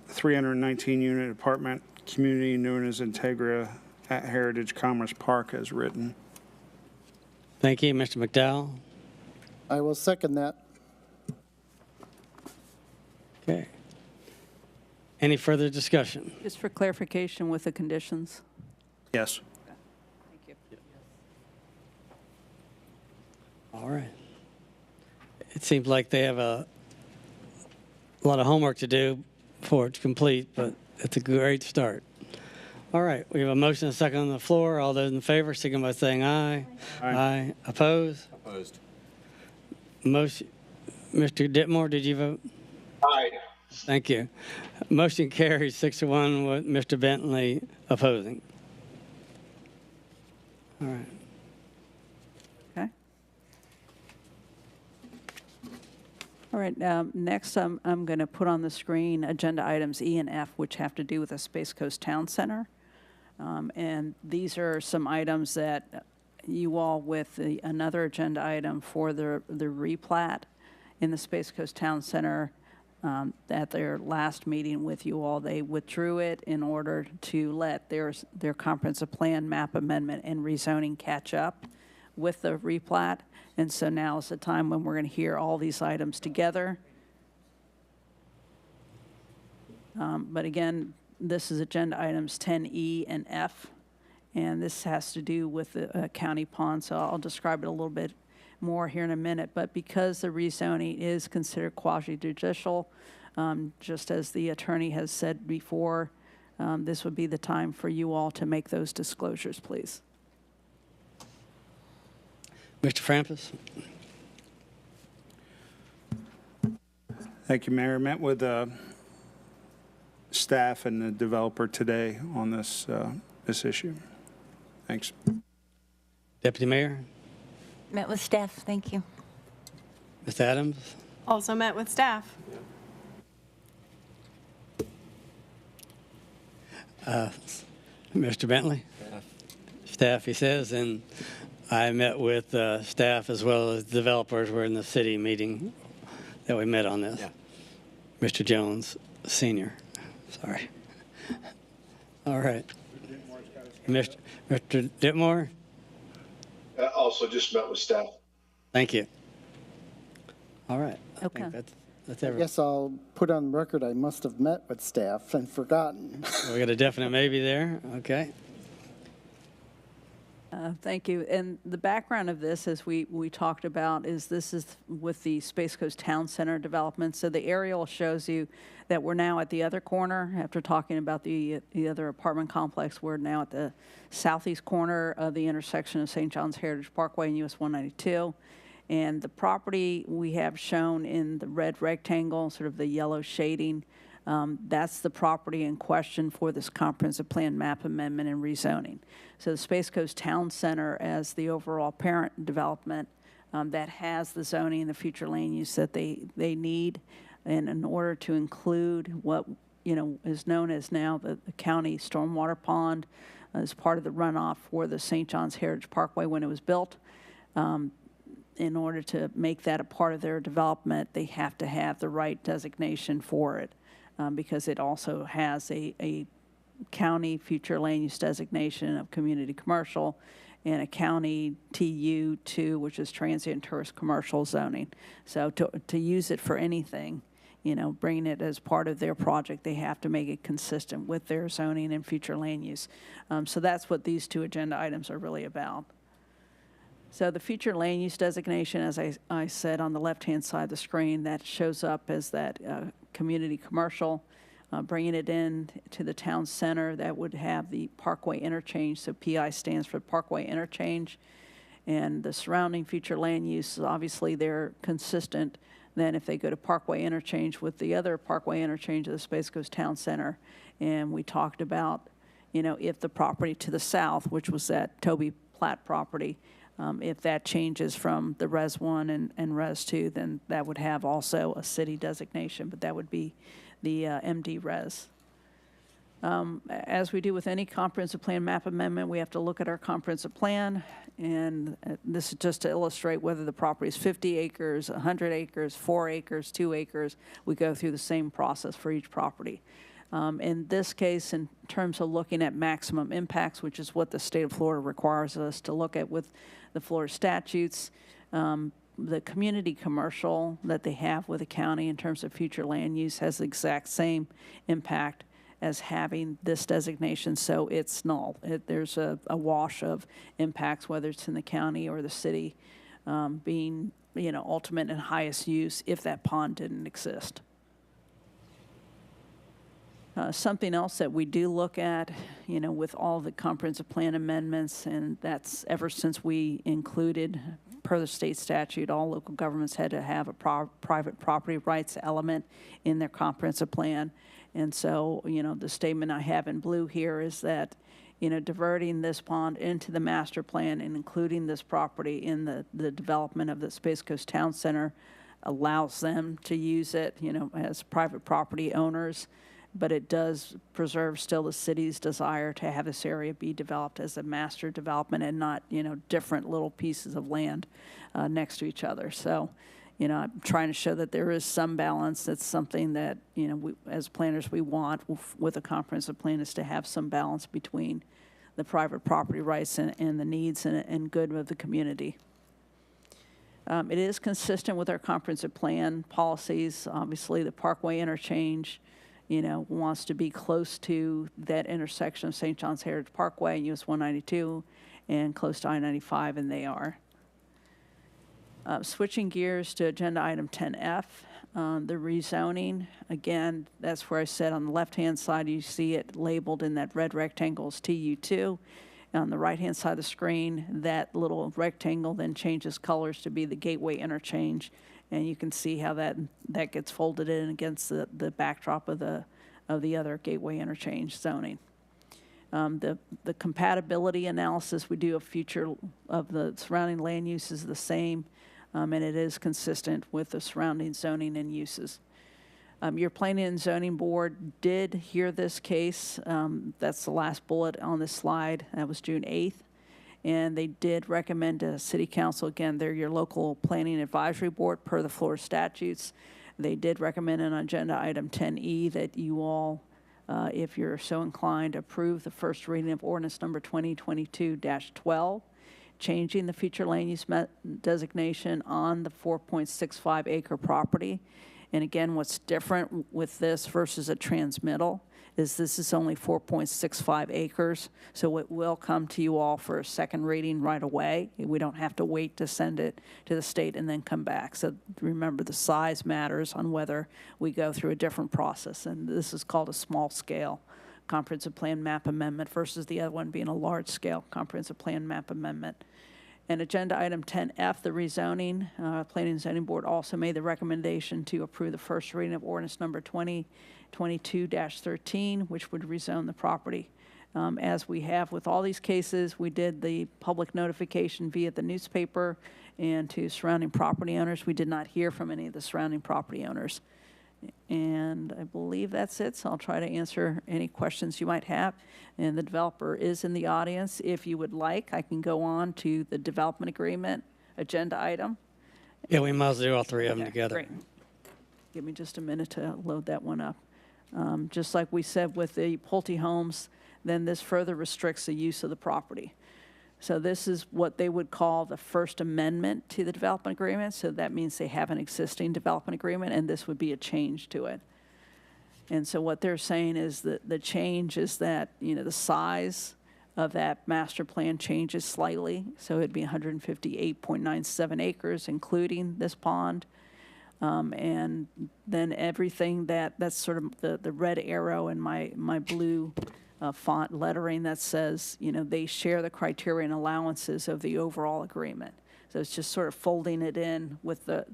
319-unit apartment community known as Integra at Heritage Commerce Park as written. Thank you. Mr. McDowell? I will second that. Okay. Any further discussion? Just for clarification with the conditions. Yes. Thank you. All right. It seems like they have a lot of homework to do before it's complete, but it's a great start. All right, we have a motion and a second on the floor. All those in favor, signify by saying aye. Aye. Oppose? Opposed. Motion, Mr. Ditmore, did you vote? Aye. Thank you. Motion carries 6-1 with Mr. Bentley opposing. All right. Okay. All right, next I'm going to put on the screen agenda items E and F, which have to do with the Space Coast Town Center. And these are some items that you all, with another agenda item for the replat in the Space Coast Town Center, at their last meeting with you all, they withdrew it in order to let their comprehensive plan map amendment and rezoning catch up with the replat. And so now is the time when we're going to hear all these items together. But again, this is agenda items 10E and F, and this has to do with the county pond, so I'll describe it a little bit more here in a minute. But because the rezoning is considered quasi-judicial, just as the attorney has said before, this would be the time for you all to make those disclosures, please. Mr. Frampus? Thank you, Mayor. Met with staff and the developer today on this issue. Thanks. Deputy Mayor? Met with staff, thank you. Ms. Adams? Also met with staff. Mr. Bentley? Staff, he says, and I met with staff as well as developers. We're in the city meeting that we met on this. Yeah. Mr. Jones, Senior. Sorry. All right. Mr. Ditmore? Also just met with staff. Thank you. All right. I Okay. think that's I everything. guess I'll put on record I must have met with staff and forgotten. We got a definite maybe there. Okay. Thank you. And the background of this, as we talked about, is this is with the Space Coast Town Center development. So the aerial shows you that we're now at the other corner. After talking about the other apartment complex, we're now at the southeast corner of the intersection of St. John's Heritage Parkway and US 192. And the property we have shown in the red rectangle, sort of the yellow shading, that's the property in question for this comprehensive plan map amendment and rezoning. So the Space Coast Town Center, as the overall parent development, that has the zoning and the future land use that they need, and in order to include what is known as now the county stormwater pond as part of the runoff for the St. John's Heritage Parkway when it was built. In order to make that a part of their development, they have to have the right designation for it, because it also has a county future land use designation of community commercial and a county TU2, which is transient tourist commercial zoning. So to use it for anything, bringing it as part of their project, they have to make it consistent with their zoning and future land use. So that's what these two agenda items are really about. So the future land use designation, as I said on the left-hand side of the screen, that shows up as that community commercial, bringing it in to the town center. That would have the Parkway interchange, so PI stands for Parkway Interchange. And the surrounding future land use, obviously they're consistent then if they go to Parkway Interchange with the other Parkway Interchange of the Space Coast Town Center. And we talked about, if the property to the south, which was that Toby Platt property, if that changes from the Res 1 and Res 2, then that would have also a city designation, but that would be the MD Res. As we do with any comprehensive plan map amendment, we have to look at our comprehensive plan, and this is just to illustrate whether the property is 50 acres, 100 acres, 4 acres, 2 acres. We go through the same process for each property. In this case, in terms of looking at maximum impacts, which is what the state of Florida requires us to look at with the Florida statutes, the community commercial that they have with the county in terms of future land use has the exact same impact as having this designation, so it's null. There's a wash of impacts, whether it's in the county or the city being, ultimate and highest use if that pond didn't exist. Something else that we do look at, with all the comprehensive plan amendments, and that's ever since we included, per the state statute, all local governments had to have a private property rights element in their comprehensive plan. And so, the statement I have in blue here is that, diverting this pond into the master plan and including this property in the development of the Space Coast Town Center allows them to use it, as private property owners. But it does preserve still the city's desire to have this area be developed as a master development and not, different little pieces of land next to each other. So, I'm trying to show that there is some balance. That's something that, we, as planners, we want with a comprehensive plan, is to have some balance between the private property rights and the needs and good of the community. It is consistent with our comprehensive plan policies. Obviously, the Parkway interchange, wants to be close to that intersection of St. John's Heritage Parkway and US 192 and close to I-95, and they are. Switching gears to agenda item 10F, the rezoning. Again, that's where I said on the left-hand side, you see it labeled in that red rectangle as TU2. On the right-hand side of the screen, that little rectangle then changes colors to be the gateway interchange. And you can see how that gets folded in against the backdrop of the other gateway interchange zoning. The compatibility analysis we do of future of the surrounding land use is the same, and it is consistent with the surrounding zoning and uses. Your Planning and Zoning Board did hear this case. That's the last bullet on this slide. That was June 8th. And they did recommend to City Council, again, they're your local planning advisory board per the Florida statutes. They did recommend on agenda item 10E that you all, if you're so inclined, approve the first reading of ordinance number 2022-12, changing the future land use designation on the 4.65 acre property. And again, what's different with this versus a transmittal is this is only 4.65 acres, so it will come to you all for a second reading right away. We don't have to wait to send it to the state and then come back. So remember, the size matters on whether we go through a different process, and this is called a small-scale comprehensive plan map amendment versus the other one being a large-scale comprehensive plan map amendment. And agenda item 10F, the rezoning, Planning and Zoning Board also made the recommendation to approve the first reading of ordinance number 2022-13, which would rezone the property. As we have with all these cases, we did the public notification via the newspaper and to surrounding property owners. We did not hear from any of the surrounding property owners. And I believe that's it, so I'll try to answer any questions you might have. And the developer is in the audience. If you would like, I can go on to the development agreement agenda item. Yeah, we might as well do all three of them Okay, together. great. Give me just a minute to load that one up. Just like we said with the Pulte homes, then this further restricts the use of the property. So this is what they would call the first amendment to the development agreement. So that means they have an existing development agreement, and this would be a change to it. And so what they're saying is that the change is that, the size of that master plan changes slightly. So it'd be 158.97 acres, including this pond. And then everything that's sort of the red arrow in my blue font lettering that says, they share the criteria and allowances of the overall agreement. So it's just sort of folding it in with the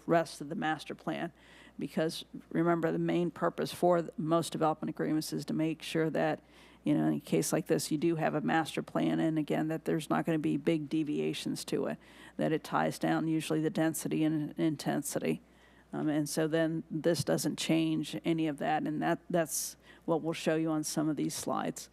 rest of the master plan. Because remember, the main purpose for most development agreements is to make sure that, in a case like this, you do have a master plan, and again, that there's not going to be big deviations to it, that it ties down usually the density and intensity. And so then this doesn't change any of that, and that's what we'll show you on some of these slides.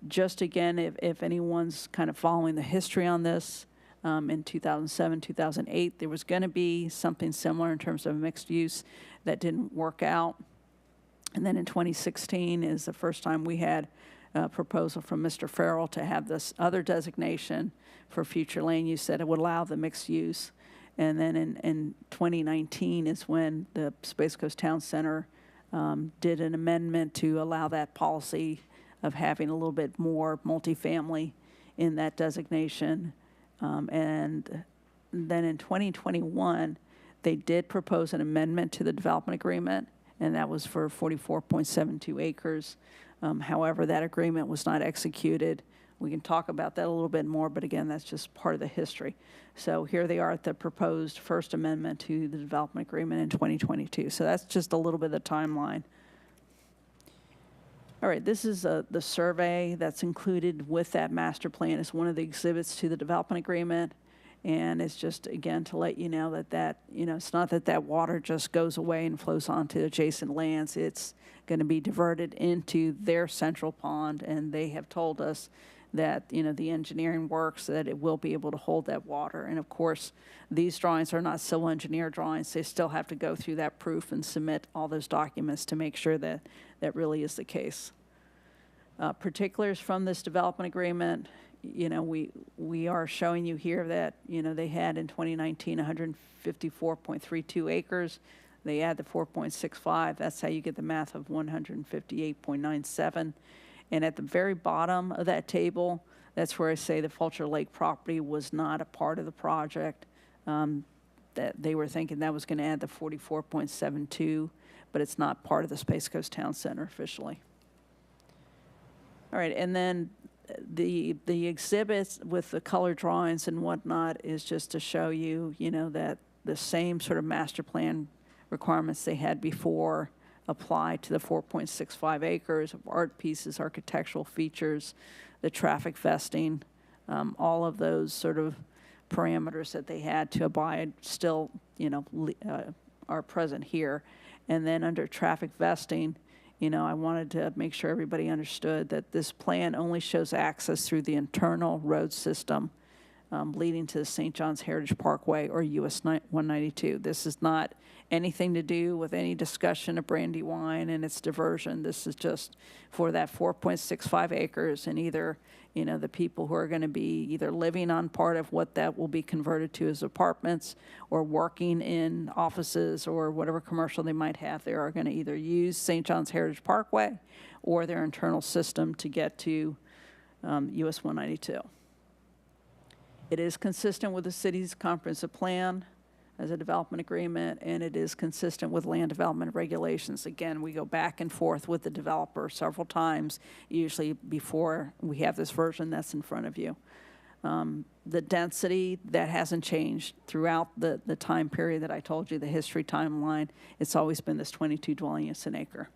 Just again, if anyone's kind of following the history on this, in 2007, 2008, there was going to be something similar in terms of mixed use that didn't work out. And then in 2016 is the first time we had a proposal from Mr. Farrell to have this other designation for future land use that it would allow the mixed use. And then in 2019 is when the Space Coast Town Center did an amendment to allow that policy of having a little bit more multifamily in that designation. And then in 2021, they did propose an amendment to the development agreement, and that was for 44.72 acres. However, that agreement was not executed. We can talk about that a little bit more, but again, that's just part of the history. So here they are at the proposed first amendment to the development agreement in 2022. So that's just a little bit of the timeline. All right, this is the survey that's included with that master plan. It's one of the exhibits to the development agreement. And it's just, again, to let you know that, it's not that water just goes away and flows onto adjacent lands. It's going to be diverted into their central pond, and they have told us that, the engineering works, that it will be able to hold that water. And of course, these drawings are not civil engineer drawings. They still have to go through that proof and submit all those documents to make sure that that really is the case. Particulars from this development agreement, we are showing you here that, they had in 2019 154.32 acres. They add the 4.65. That's how you get the math of 158.97. And at the very bottom of that table, that's where I say the Fulcher Lake property was not a part of the project. That they were thinking that was going to add the 44.72, but it's not part of the Space Coast Town Center officially. All right, and then the exhibits with the color drawings and whatnot is just to show you, that the same sort of master plan requirements they had before apply to the 4.65 acres of art pieces, architectural features, the traffic vesting, all of those sort of parameters that they had to abide still, are present here. And then under traffic vesting, I wanted to make sure everybody understood that this plan only shows access through the internal road system leading to the St. John's Heritage Parkway or US 192. This is not anything to do with any discussion of Brandywine and its diversion. This is just for that 4.65 acres, and either, the people who are going to be either living on part of what that will be converted to as apartments or working in offices or whatever commercial they might have, they are going to either use St. John's Heritage Parkway or their internal system to get to US 192. It is consistent with the city's comprehensive plan as a development agreement, and it is consistent with land development regulations. Again, we go back and forth with the developer several times, usually before we have this version that's in front of you. The density, that hasn't changed throughout the time period that I told you, the history timeline. It's always been this 22 dwelling units an acre.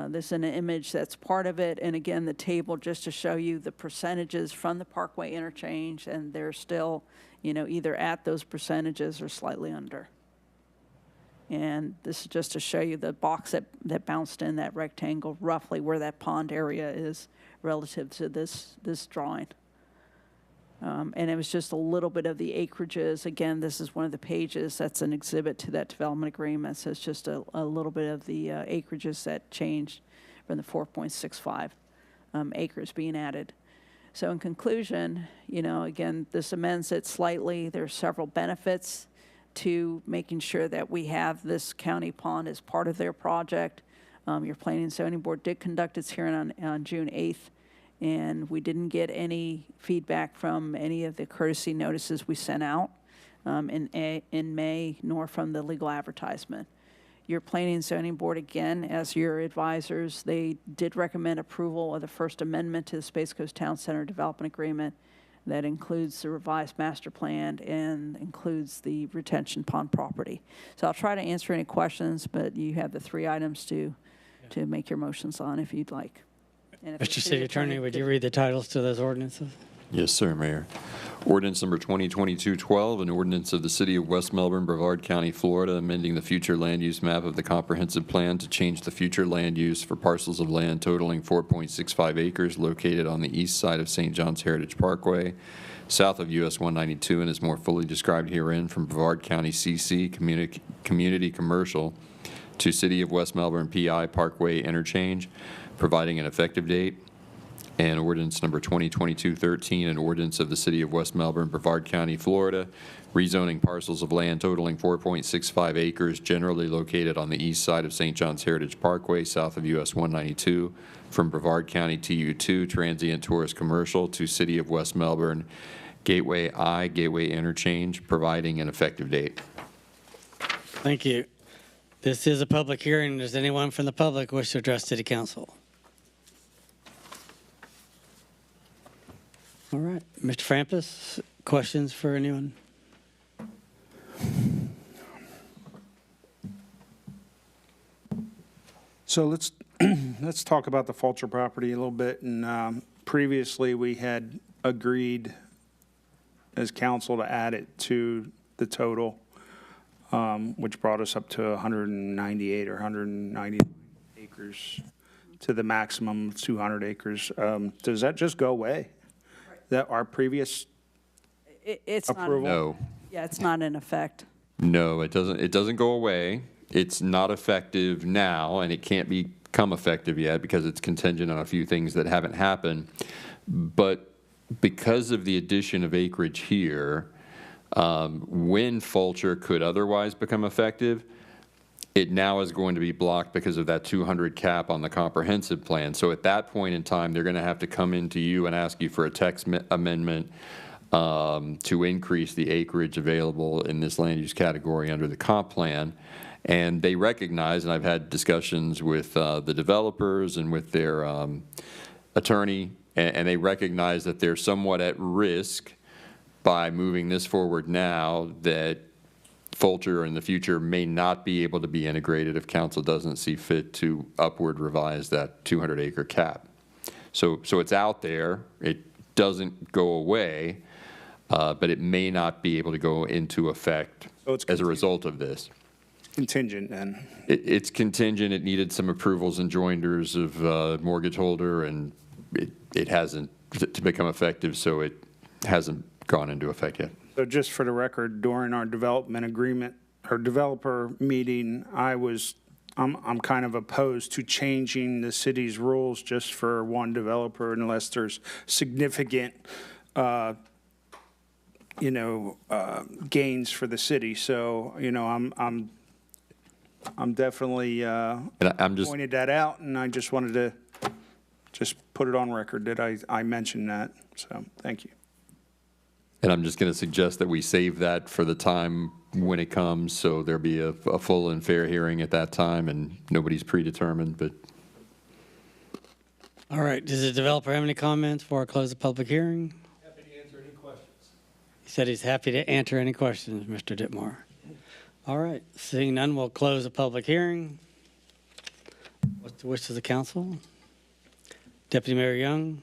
This is an image that's part of it, and again, the table just to show you the percentages from the Parkway interchange, and they're still, either at those percentages or slightly under. And this is just to show you the box that bounced in that rectangle, roughly where that pond area is relative to this drawing. And it was just a little bit of the acreages. Again, this is one of the pages that's an exhibit to that development agreement. So it's just a little bit of the acreages that changed from the 4.65 acres being added. So in conclusion, again, this amends it slightly. There's several benefits to making sure that we have this county pond as part of their project. Your Planning and Zoning Board did conduct its hearing on June 8th. And we didn't get any feedback from any of the courtesy notices we sent out in May, nor from the legal advertisement. Your Planning and Zoning Board, again, as your advisors, they did recommend approval of the first amendment to the Space Coast Town Center Development Agreement that includes the revised master plan and includes the retention pond property. So I'll try to answer any questions, but you have the 3 items to make your motions on if you'd like. Mr. City Attorney, would you read the titles to those ordinances? Yes, sir, Mayor. Ordinance number 2022-12, an ordinance of the City of West Melbourne, Brevard County, Florida, amending the future land use map of the comprehensive plan to change the future land use for parcels of land totaling 4.65 acres located on the east side of St. John's Heritage Parkway, south of US 192, and is more fully described herein, from Brevard County CC Community Commercial to City of West Melbourne PI Parkway Interchange, providing an effective date. And ordinance number 2022-13, an ordinance of the City of West Melbourne, Brevard County, Florida, rezoning parcels of land totaling 4.65 acres generally located on the east side of St. John's Heritage Parkway, south of US 192, from Brevard County TU2 Transient Tourist Commercial to City of West Melbourne Gateway I, Gateway Interchange, providing an effective date. Thank you. This is a public hearing. Does anyone from the public wish to address City Council? All right. Mr. Frampus, questions for anyone? So let's talk about the Fulcher property a little bit. And previously, we had agreed as council to add it to the total, which brought us up to 198 or 190 acres to the maximum of 200 acres. Does that just go away? That our previous It's approval? No. Yeah, it's not in effect. No, it doesn't. It doesn't go away. It's not effective now, and it can't become effective yet because it's contingent on a few things that haven't happened. But because of the addition of acreage here, when Fulcher could otherwise become effective, it now is going to be blocked because of that 200 cap on the comprehensive plan. So at that point in time, they're going to have to come into you and ask you for a text amendment to increase the acreage available in this land use category under the comp plan. And they recognize, and I've had discussions with the developers and with their attorney, and they recognize that they're somewhat at risk by moving this forward now, that Fulcher in the future may not be able to be integrated if council doesn't see fit to upward revise that 200-acre cap. So it's out there. It doesn't go away, but it may not be able to go into effect as a result of this. Contingent then? It's contingent. It needed some approvals and joinders of mortgage holder, and it hasn't to become effective, so it hasn't gone into effect yet. So just for the record, during our development agreement, or developer meeting, I'm kind of opposed to changing the city's rules just for one developer unless there's significant, gains for the city. So, I'm definitely pointed that out, and I just wanted to just put it on record that I mentioned that. So, thank you. And I'm just going to suggest that we save that for the time when it comes, so there'll be a full and fair hearing at that time, and nobody's predetermined, but. All right. Does the developer have any comments before I close the public hearing? Happy to answer any questions. He said he's happy to answer any questions, Mr. Ditmore. All right. Seeing none, we'll close the public hearing. What's the wish of the council? Deputy Mayor Young.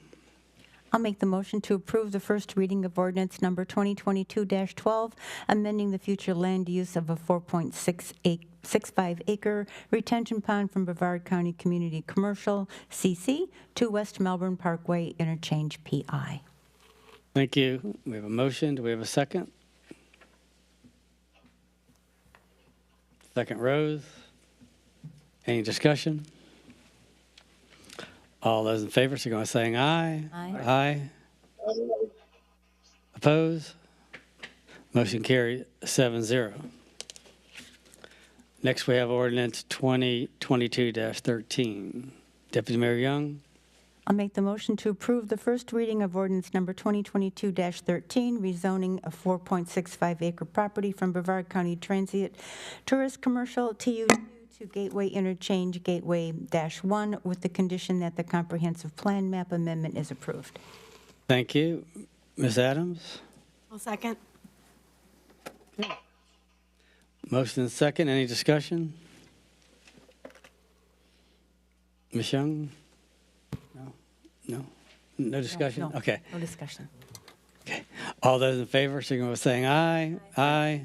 I'll make the motion to approve the first reading of ordinance number 2022-12, amending the future land use of a 4.65 acre retention pond from Brevard County Community Commercial, CC, to West Melbourne Parkway Interchange, PI. Thank you. We have a motion. Do we have a second? Second, Rose. Any discussion? All those in favor, so go by saying aye. Aye. Aye. Oppose? Motion carried 7-0. Next, we have ordinance 2022-13. Deputy Mayor Young. I'll make the motion to approve the first reading of ordinance number 2022-13, rezoning a 4.65 acre property from Brevard County Transient Tourist Commercial TU2 to Gateway Interchange Gateway-1 with the condition that the comprehensive plan map amendment is approved. Thank you. Ms. Adams? I'll second. Motion and second. Any discussion? Ms. Young? No? No discussion? No, Okay. no discussion. Okay. All those in favor, signal by saying aye. Aye.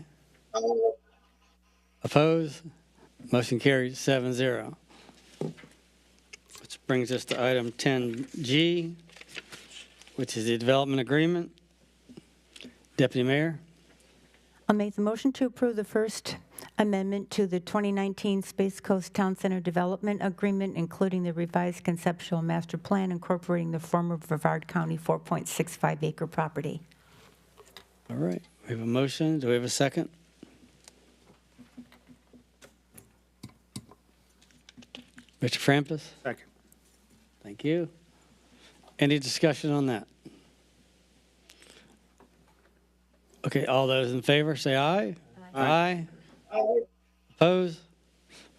Oppose? Motion carries 7-0. Which brings us to item 10G, which is the development agreement. Deputy Mayor? I'll make the motion to approve the first amendment to the 2019 Space Coast Town Center Development Agreement, including the revised conceptual master plan incorporating the former Brevard County 4.65 acre property. All right. We have a motion. Do we have a second? Mr. Frampus? Second. Thank you. Any discussion on that? Okay, all those in favor, say aye. Aye. Opposed?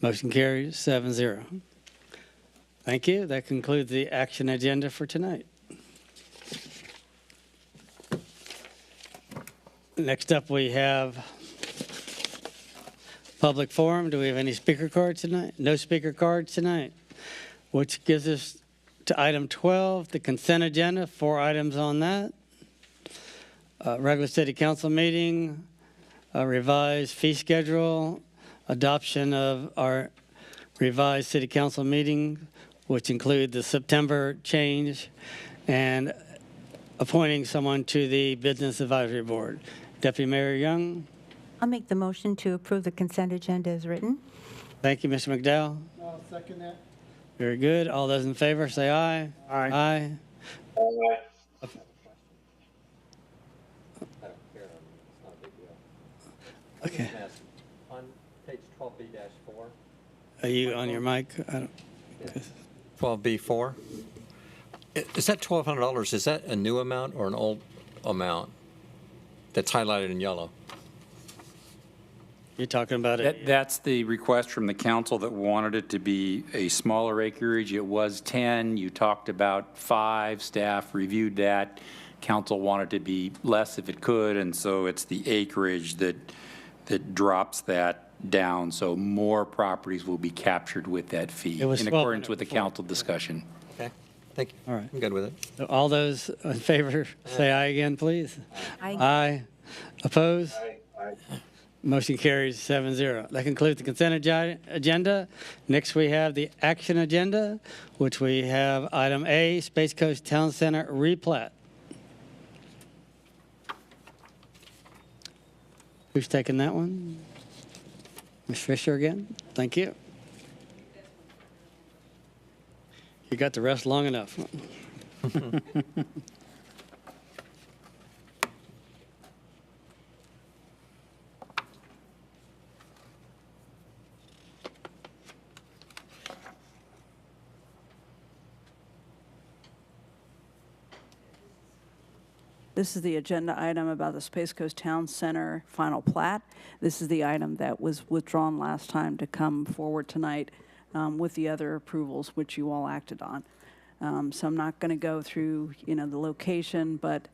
Motion carries 7-0. Thank you. That concludes the action agenda for tonight. Next up, we have public forum. Do we have any speaker cards tonight? No speaker cards tonight, which gives us to item 12, the consent agenda, 4 items on that. Regular city council meeting, a revised fee schedule, adoption of our revised city council meeting, which include the September change, and appointing someone to the Business Advisory Board. Deputy Mayor Young. I'll make the motion to approve the consent agenda as written. Thank you, Mr. McDowell. I'll second that. Very good. All those in favor, say aye. Aye. Aye. Okay. On page 12B-4. Are you on your mic? I don't. 12B-4. Is that $1,200? Is that a new amount or an old amount that's highlighted in yellow? You're talking about it. That's the request from the council that wanted it to be a smaller acreage. It was 10. You talked about 5. Staff reviewed that. Council wanted to be less if it could, and so it's the acreage that drops that down. So more properties will be captured with that fee It was in 12 accordance with the before. council discussion. Okay, thank you. All right. I'm good with it. So all those in favor, say aye again, please. Aye. Aye. Opposed? Aye. Motion carries 7-0. That concludes the consent agenda. Next, we have the action agenda, which we have item A, Space Coast Town Center replat. Who's taking that one? Ms. Fisher again? Thank you. You got to rest long enough. This is the agenda item about the Space Coast Town Center final plat. This is the item that was withdrawn last time to come forward tonight with the other approvals which you all acted on. So I'm not going to go through, the location, but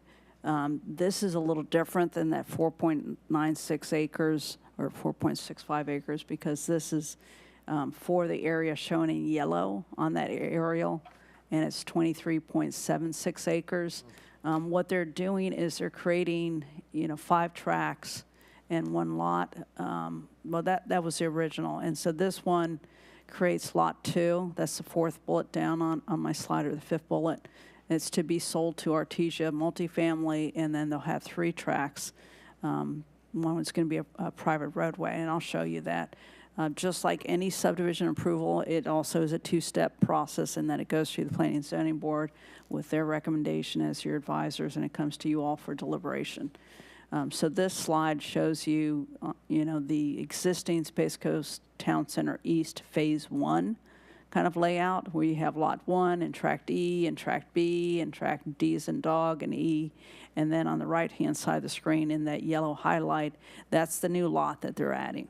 this is a little different than that 4.96 acres or 4.65 acres because this is for the area shown in yellow on that aerial, and it's 23.76 acres. What they're doing is they're creating, 5 tracks and 1 lot. Well, that was the original. And so this one creates lot 2. That's the 4th bullet down on my slide, or the 5th bullet. It's to be sold to Artesia multifamily, and then they'll have 3 tracks. One is going to be a private roadway, and I'll show you that. Just like any subdivision approval, it also is a 2-step process in that it goes through the Planning and Zoning Board with their recommendation as your advisors, and it comes to you all for deliberation. So this slide shows you, the existing Space Coast Town Center East Phase 1 kind of layout, where you have Lot 1 and Tract E and Tract B and Tract D as in dog and E. And then on the right-hand side of the screen in that yellow highlight, that's the new lot that they're adding.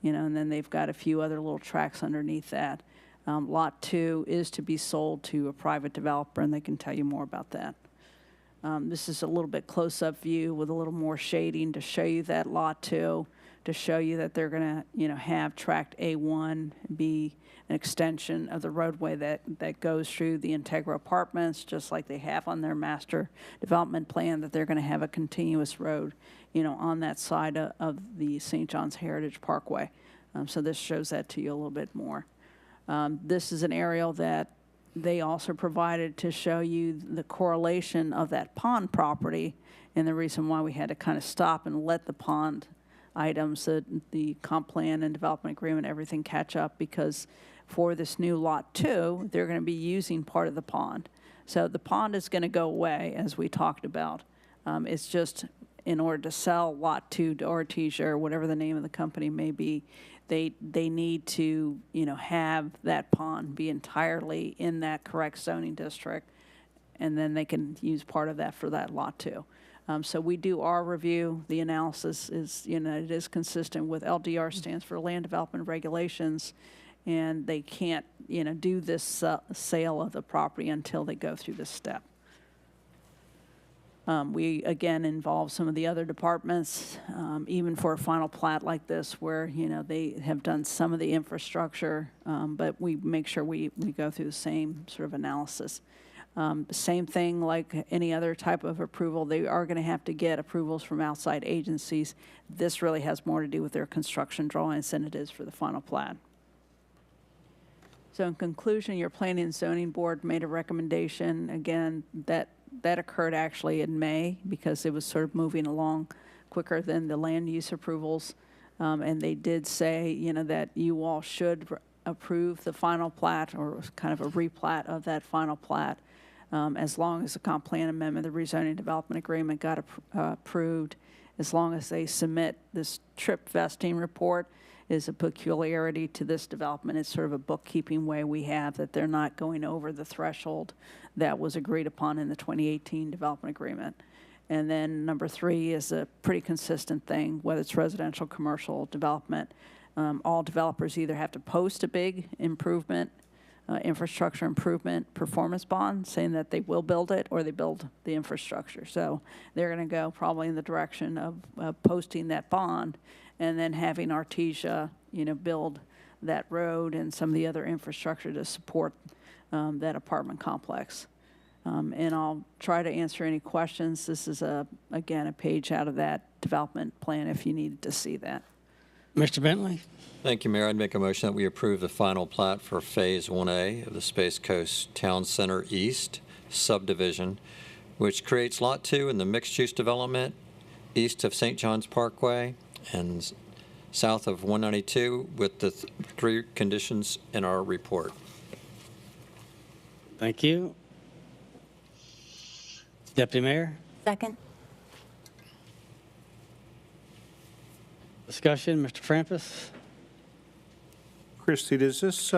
And then they've got a few other little tracks underneath that. Lot 2 is to be sold to a private developer, and they can tell you more about that. This is a little bit close-up view with a little more shading to show you that Lot 2, to show you that they're going to, have Tract A1 be an extension of the roadway that goes through the Integra Apartments, just like they have on their master development plan, that they're going to have a continuous road, on that side of the St. John's Heritage Parkway. So this shows that to you a little bit more. This is an aerial that they also provided to show you the correlation of that pond property, and the reason why we had to kind of stop and let the pond items, the comp plan and development agreement, everything catch up, because for this new Lot 2, they're going to be using part of the pond. So the pond is going to go away, as we talked about. It's just in order to sell Lot 2 to Artesia, or whatever the name of the company may be, they need to, have that pond be entirely in that correct zoning district, and then they can use part of that for that Lot 2. So we do our review. The analysis is, it is consistent with LDR, stands for Land Development Regulations, and they can't, do this sale of the property until they go through this step. We, again, involve some of the other departments, even for a final plat like this, where, they have done some of the infrastructure, but we make sure we go through the same sort of analysis. Same thing like any other type of approval. They are going to have to get approvals from outside agencies. This really has more to do with their construction drawings than it is for the final plat. So in conclusion, your Planning and Zoning Board made a recommendation, again, that occurred actually in May because it was sort of moving along quicker than the land use approvals. And they did say, that you all should approve the final plat or kind of a replat of that final plat as long as the comp plan amendment, the rezoning development agreement got approved, as long as they submit this trip vesting report is a peculiarity to this development. It's sort of a bookkeeping way we have that they're not going over the threshold that was agreed upon in the 2018 development agreement. And then number 3 is a pretty consistent thing, whether it's residential, commercial development. All developers either have to post a big improvement, infrastructure improvement performance bond saying that they will build it, or they build the infrastructure. So they're going to go probably in the direction of posting that bond and then having Artesia, build that road and some of the other infrastructure to support that apartment complex. And I'll try to answer any questions. This is, again, a page out of that development plan if you needed to see that. Mr. Bentley? Thank you, Mayor. I'd make a motion that we approve the final plat for Phase 1A of the Space Coast Town Center East subdivision, which creates Lot 2 in the mixed-use development east of St. John's Parkway and south of 192 with the 3 conditions in our report. Thank you. Deputy Mayor? Second. Discussion, Mr. Frampus? Christie, does this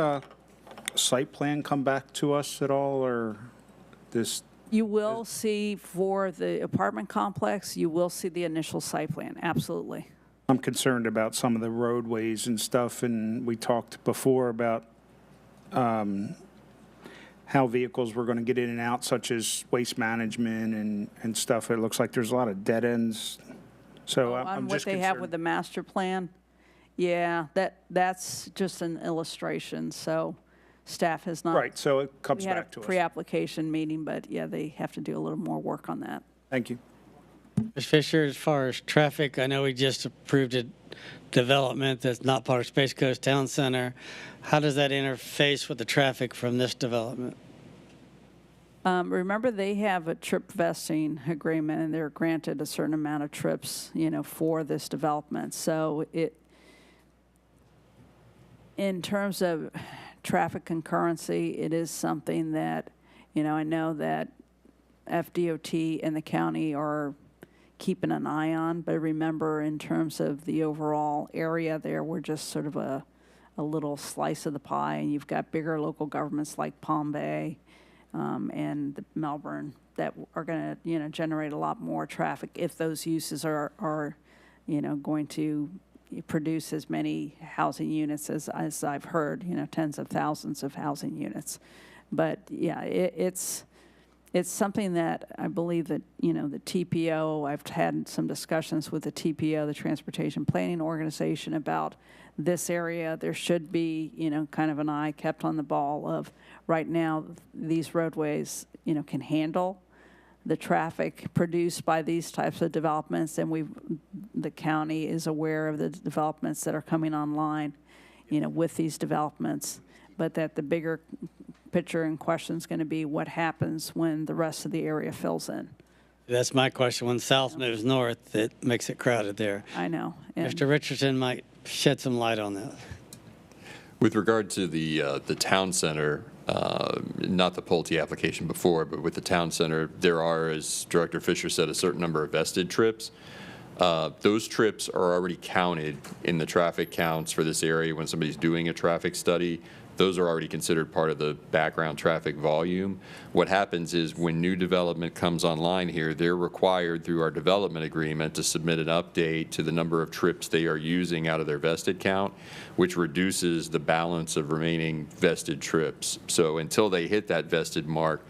site plan come back to us at all, or this? You will see for the apartment complex, you will see the initial site plan, absolutely. I'm concerned about some of the roadways and stuff, and we talked before about how vehicles were going to get in and out, such as waste management and stuff. It looks like there's a lot of dead ends. So I'm what just they concerned. have with the master plan, yeah, that's just an illustration. So staff has not. Right, so it comes we had back a to us. pre-application meeting, but yeah, they have to do a little more work on that. Thank you. Ms. Fisher, as far as traffic, I know we just approved a development that's not part of Space Coast Town Center. How does that interface with the traffic from this development? Remember, they have a trip vesting agreement, and they're granted a certain amount of trips, for this development. So in terms of traffic concurrency, it is something that, I know that FDOT and the county are keeping an eye on, but remember, in terms of the overall area there, we're just sort of a little slice of the pie, and you've got bigger local governments like Palm Bay, and Melbourne that are going to, generate a lot more traffic if those uses are going to produce as many housing units as I've heard, tens of thousands of housing units. But yeah, it's something that I believe that, the TPO, I've had some discussions with the TPO, the Transportation Planning Organization, about this area. There should be, kind of an eye kept on the ball of right now these roadways, can handle the traffic produced by these types of developments, and the county is aware of the developments that are coming online, with these developments, but that the bigger picture in question is going to be what happens when the rest of the area fills in. That's my question. When south moves north, it makes it crowded there. I know. Mr. Richardson might shed some light on that. With regard to the town center, not the Pulte application before, but with the town center, there are, as Director Fisher said, a certain number of vested trips. Those trips are already counted in the traffic counts for this area when somebody's doing a traffic study. Those are already considered part of the background traffic volume. What happens is when new development comes online here, they're required through our development agreement to submit an update to the number of trips they are using out of their vested count, which reduces the balance of remaining vested trips. So until they hit that vested mark,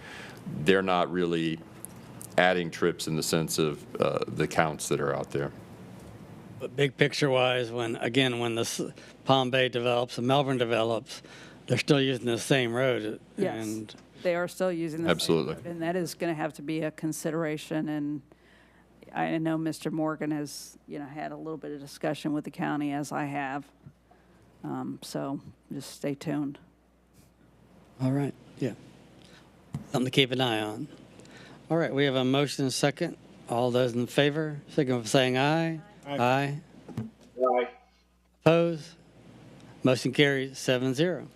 they're not really adding trips in the sense of the counts that are out there. But big picture-wise, when the Palm Bay develops and Melbourne develops, they're still using the same road. Yes, And they are still using the Absolutely. same road, and that is going to have to be a consideration. And I know Mr. Morgan has, had a little bit of discussion with the county, as I have. So just stay tuned. all right, yeah. Something to keep an eye on. All right, we have a motion and a second. All those in favor, signify by saying aye. Aye. Aye. Opposed? Motion carries 7-0.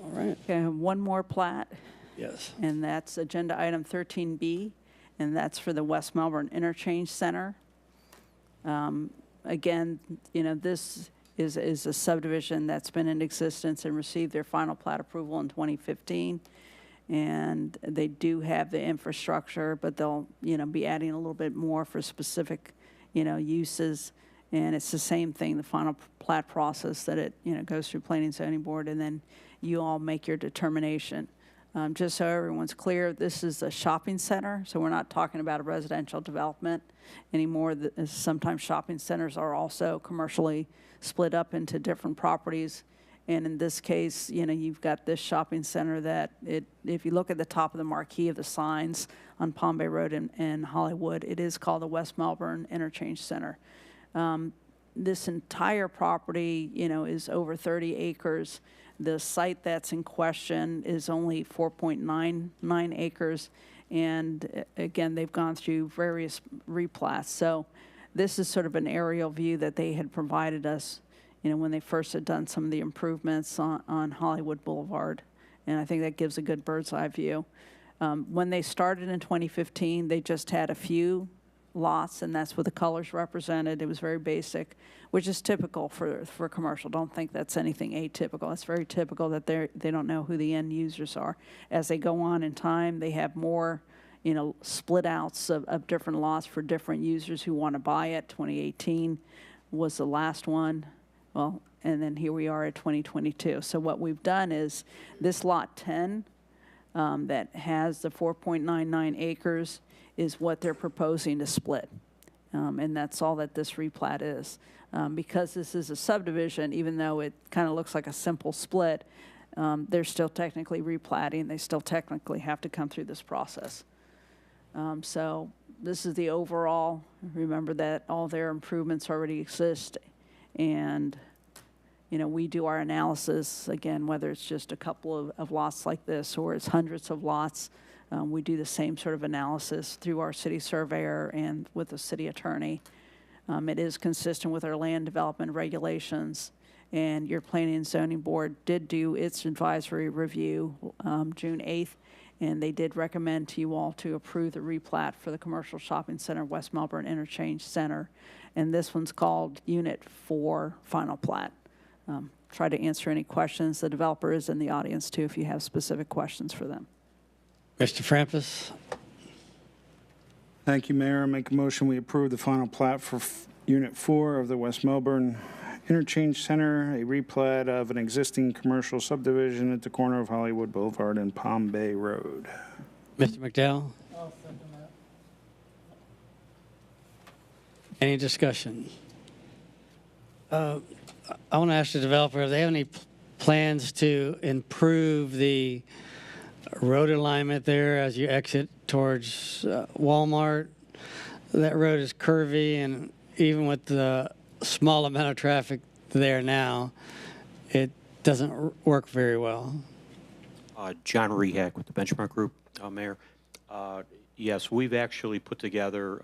All right, Okay, I have one more plat, yes. and that's agenda item 13B, and that's for the West Melbourne Interchange Center. Again, this is a subdivision that's been in existence and received their final plat approval in 2015. And they do have the infrastructure, but they'll, be adding a little bit more for specific, uses. And it's the same thing, the final plat process that it, goes through Planning and Zoning Board, and then you all make your determination. Just so everyone's clear, this is a shopping center, so we're not talking about a residential development anymore. Sometimes shopping centers are also commercially split up into different properties. And in this case, you've got this shopping center that if you look at the top of the marquee of the signs on Palm Bay Road and Hollywood, it is called the West Melbourne Interchange Center. This entire property, is over 30 acres. The site that's in question is only 4.99 acres. And again, they've gone through various replats. So this is sort of an aerial view that they had provided us, when they first had done some of the improvements on Hollywood Boulevard. And I think that gives a good bird's eye view. When they started in 2015, they just had a few lots, and that's what the colors represented. It was very basic, which is typical for commercial. Don't think that's anything atypical. It's very typical that they don't know who the end users are. As they go on in time, they have more, split outs of different lots for different users who want to buy it. 2018 was the last one. Well, and then here we are at 2022. So what we've done is this lot 10 that has the 4.99 acres is what they're proposing to split. And that's all that this replat is. Because this is a subdivision, even though it kind of looks like a simple split, they're still technically replatting. They still technically have to come through this process. So this is the overall. Remember that all their improvements already exist. And, we do our analysis, again, whether it's just a couple of lots like this or it's hundreds of lots. We do the same sort of analysis through our city surveyor and with the city attorney. It is consistent with our land development regulations. And your Planning and Zoning Board did do its advisory review June 8th, and they did recommend to you all to approve the replat for the Commercial Shopping Center, West Melbourne Interchange Center. And this one's called Unit 4 Final Plat. Try to answer any questions. The developer is in the audience, too, if you have specific questions for them. Mr. Frampus? Thank you, Mayor. I make a motion we approve the final plat for Unit 4 of the West Melbourne Interchange Center, a replat of an existing commercial subdivision at the corner of Hollywood Boulevard and Palm Bay Road. Mr. McDowell? I'll second that. Any discussion? I want to ask the developer if they have any plans to improve the road alignment there as you exit towards Walmart. That road is curvy, and even with the small amount of traffic there now, it doesn't work very well. John Rehak with the Benchmark Group, Mayor. Yes, we've actually put together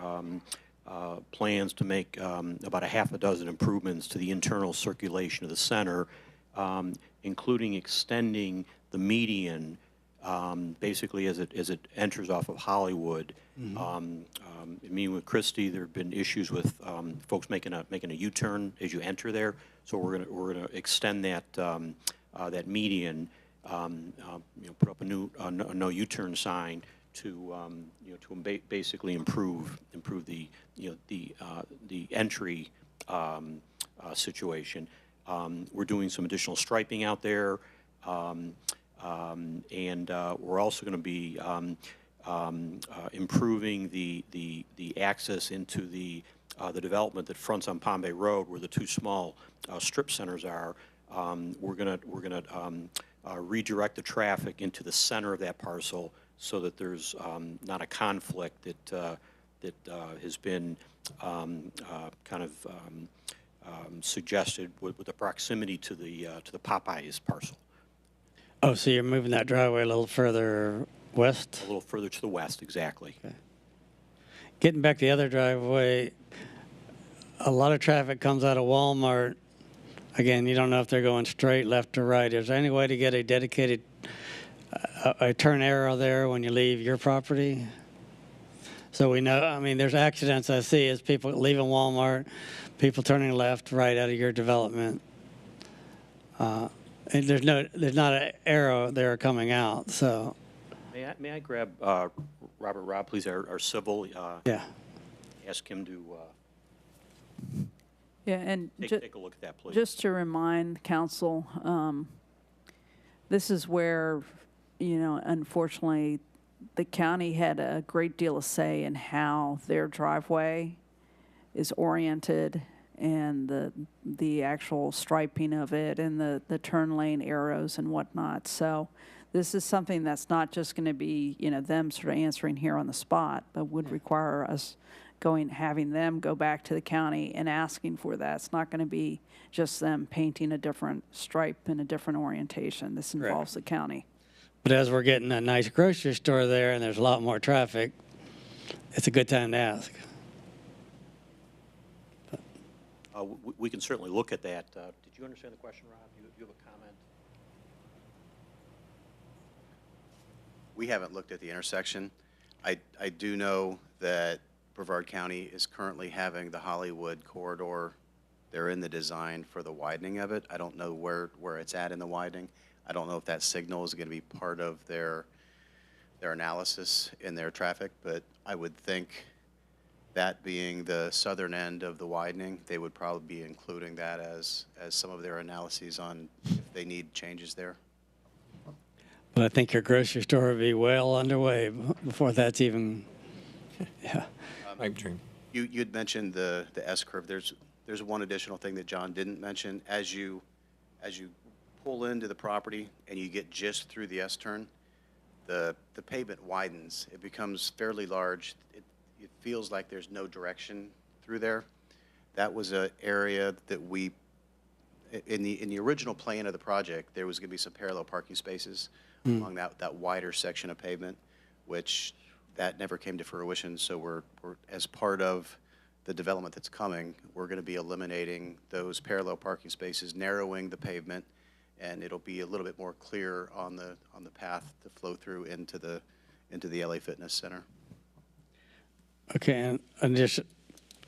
plans to make about a half a dozen improvements to the internal circulation of the center, including extending the median basically as it enters off of Hollywood. Meeting with Christie, there have been issues with folks making a U-turn as you enter there. So we're gonna extend that that median, put up a new no U-turn sign to basically improve the the entry situation. We're doing some additional striping out there, and we're also going to be improving the access into the development that fronts on Palm Bay Road, where the two small strip centers are. We're gonna redirect the traffic into the center of that parcel so that there's not a conflict that has been kind of suggested with the proximity to the Popeyes parcel. Oh, so you're moving that driveway a little further west? A little further to the west, exactly. Okay. Getting back to the other driveway, a lot of traffic comes out of Walmart. Again, you don't know if they're going straight, left, or right. Is there any way to get a dedicated a turn arrow there when you leave your property? So we know, I mean, there's accidents I see as people leaving Walmart, people turning left, right out of your development. And there's not an arrow there coming out, so. May I grab Robert Robb, please, our civil? Yeah. Ask him to Yeah, and take a look at that, please. Just to remind council, this is where, unfortunately, the county had a great deal of say in how their driveway is oriented and the actual striping of it and the turn lane arrows and whatnot. So this is something that's not just going to be, them sort of answering here on the spot, but would require us having them go back to the county and asking for that. It's not going to be just them painting a different stripe and a different orientation. This involves the county. But as we're getting a nice grocery store there and there's a lot more traffic, it's a good time to ask. We can certainly look at that. Did you understand the question, Rob? Do you have a comment? We haven't looked at the intersection. I do know that Brevard County is currently having the Hollywood corridor. They're in the design for the widening of it. I don't know where it's at in the widening. I don't know if that signal is going to be part of their analysis in their traffic, but I would think that being the southern end of the widening, they would probably be including that as some of their analyses on if they need changes there. But I think your grocery store would be well underway before that's even, yeah. You'd mentioned the S-curve. There's one additional thing that John didn't mention. As you pull into the property and you get just through the S-turn, the pavement widens. It becomes fairly large. It feels like there's no direction through there. That was an area that in the original plan of the project, there was going to be some parallel parking spaces along that wider section of pavement, which that never came to fruition. So we're as part of the development that's coming, we're going to be eliminating those parallel parking spaces, narrowing the pavement, and it'll be a little bit more clear on the path to flow through into the LA Fitness Center. Okay, and just,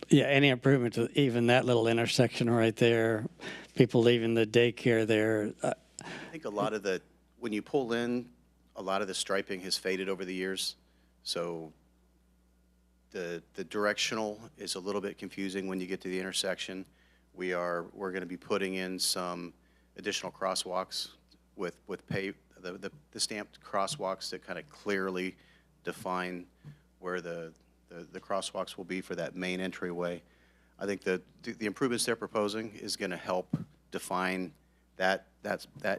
yeah, any improvement to even that little intersection right there, people leaving the daycare there. I think when you pull in, a lot of the striping has faded over the years. So the directional is a little bit confusing when you get to the intersection. We're going to be putting in some additional crosswalks with the stamped crosswalks that kind of clearly define where the crosswalks will be for that main entryway. I think that the improvements they're proposing is going to help define that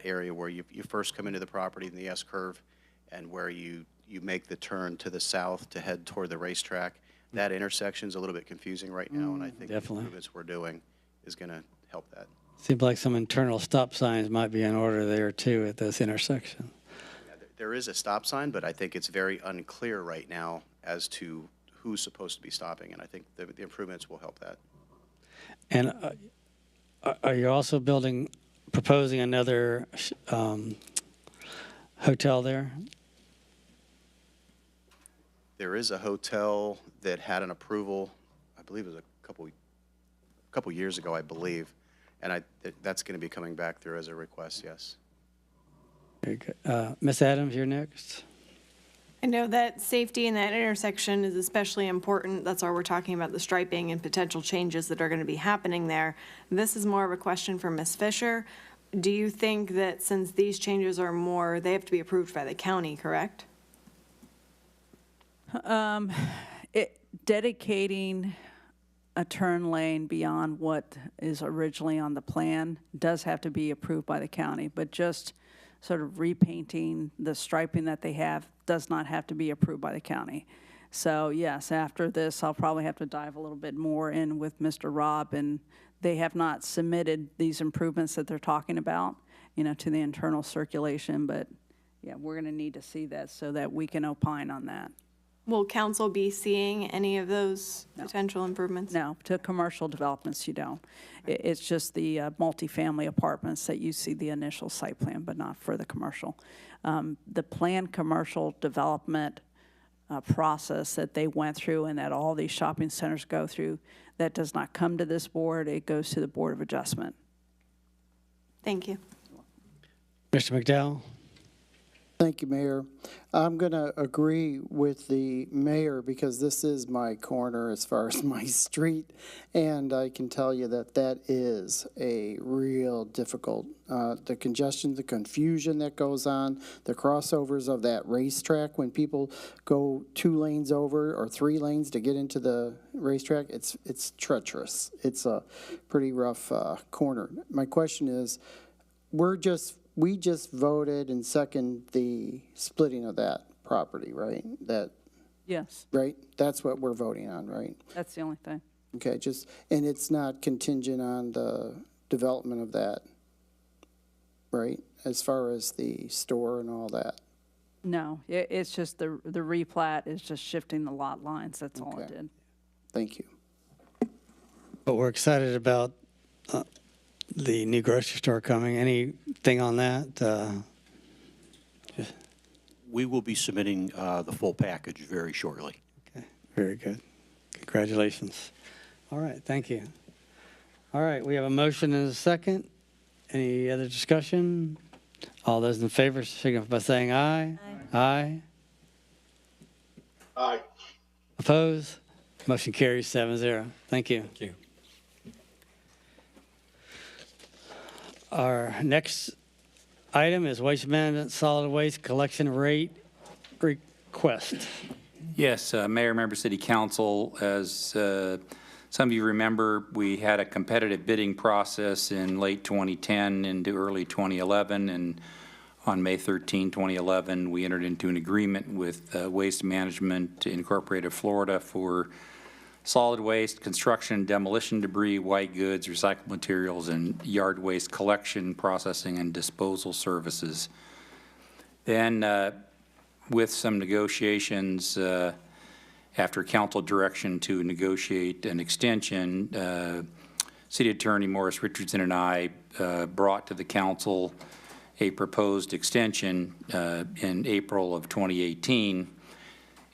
area where you first come into the property in the S-curve and where you make the turn to the south to head toward the racetrack. That intersection is a little bit confusing right now, and I think the improvements we're doing is going to help that. Seems like some internal stop signs might be in order there too at this intersection. Yeah, there is a stop sign, but I think it's very unclear right now as to who's supposed to be stopping, and I think the improvements will help that. And are you also proposing another hotel there? There is a hotel that had an approval, I believe it was a couple years ago, I believe, and that's going to be coming back through as a request, yes. Very good. Ms. Adams, you're next. I know that safety in that intersection is especially important. That's why we're talking about the striping and potential changes that are going to be happening there. This is more of a question for Ms. Fisher. Do you think that since these changes are more, they have to be approved by the county, correct? Dedicating a turn lane beyond what is originally on the plan does have to be approved by the county, but just sort of repainting the striping that they have does not have to be approved by the county. So yes, after this, I'll probably have to dive a little bit more in with Mr. Robb, and they have not submitted these improvements that they're talking about, to the internal circulation, but yeah, we're going to need to see that so that we can opine on that. Will council be seeing any of those potential improvements? No, to commercial developments, you don't. It's just the multifamily apartments that you see the initial site plan, but not for the commercial. The planned commercial development process that they went through and that all these shopping centers go through, that does not come to this board. It goes to the Board of Adjustment. Thank you. Mr. McDowell? Thank you, Mayor. I'm going to agree with the mayor because this is my corner as far as my street, and I can tell you that that is a real difficult, the congestion, the confusion that goes on, the crossovers of that racetrack when people go 2 lanes over or 3 lanes to get into the racetrack, it's treacherous. It's a pretty rough corner. My question is, we just voted and seconded the splitting of that property, right? Yes. Right? That's what we're voting on, right? That's the only thing. Okay, and it's not contingent on the development of that, right? As far as the store and all that. No, it's just the replat is just shifting the lot lines. That's all it did. Thank you. But we're excited about the new grocery store coming. Anything on that? We will be submitting the full package very shortly. Okay, very good. Congratulations. All right, thank you. All right, we have a motion and a second. Any other discussion? All those in favor signify by saying aye. Aye. Aye. Opposed? Motion carries 7-0. Thank you. Thank you. Our next item is Waste Management Solid Waste Collection Rate Request. Yes, Mayor, Member City Council, as some of you remember, we had a competitive bidding process in late 2010 into early 2011, and on May 13, 2011, we entered into an agreement with Waste Management Incorporated Florida for solid waste, construction, demolition debris, white goods, recycled materials, and yard waste collection, processing, and disposal services. Then, with some negotiations, after council direction to negotiate an extension, City Attorney Morris Richardson and I brought to the council a proposed extension in April of 2018,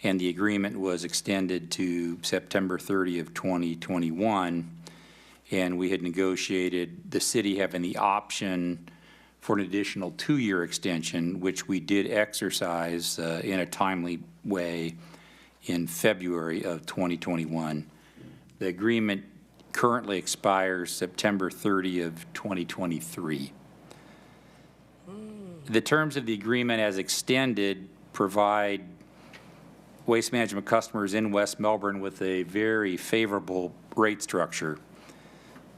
and the agreement was extended to September 30 of 2021. And we had negotiated the city having the option for an additional 2-year extension, which we did exercise in a timely way in February of 2021. The agreement currently expires September 30 of 2023. The terms of the agreement as extended provide waste management customers in West Melbourne with a very favorable rate structure.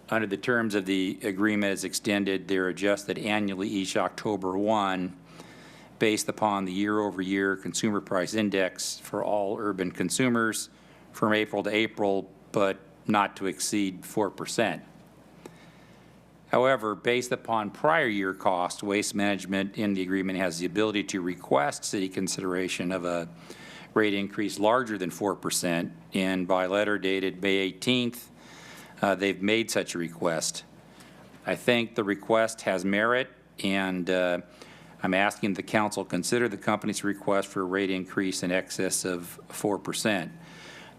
Under the terms of the agreement as extended, they're adjusted annually each October 1 based upon the year-over-year consumer price index for all urban consumers from April to April, but not to exceed 4%. However, based upon prior year cost, Waste Management in the agreement has the ability to request city consideration of a rate increase larger than 4%, and by letter dated May 18th, they've made such a request. I think the request has merit, and I'm asking the council consider the company's request for a rate increase in excess of 4%.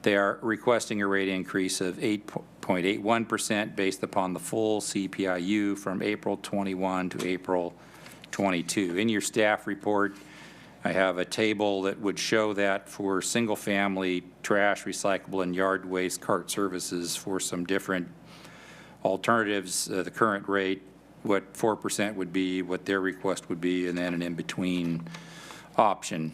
They are requesting a rate increase of 8.81% based upon the full CPIU from April 21 to April 22. In your staff report, I have a table that would show that for single-family trash, recyclable, and yard waste cart services for some different alternatives, the current rate, what 4% would be, what their request would be, and then an in-between option.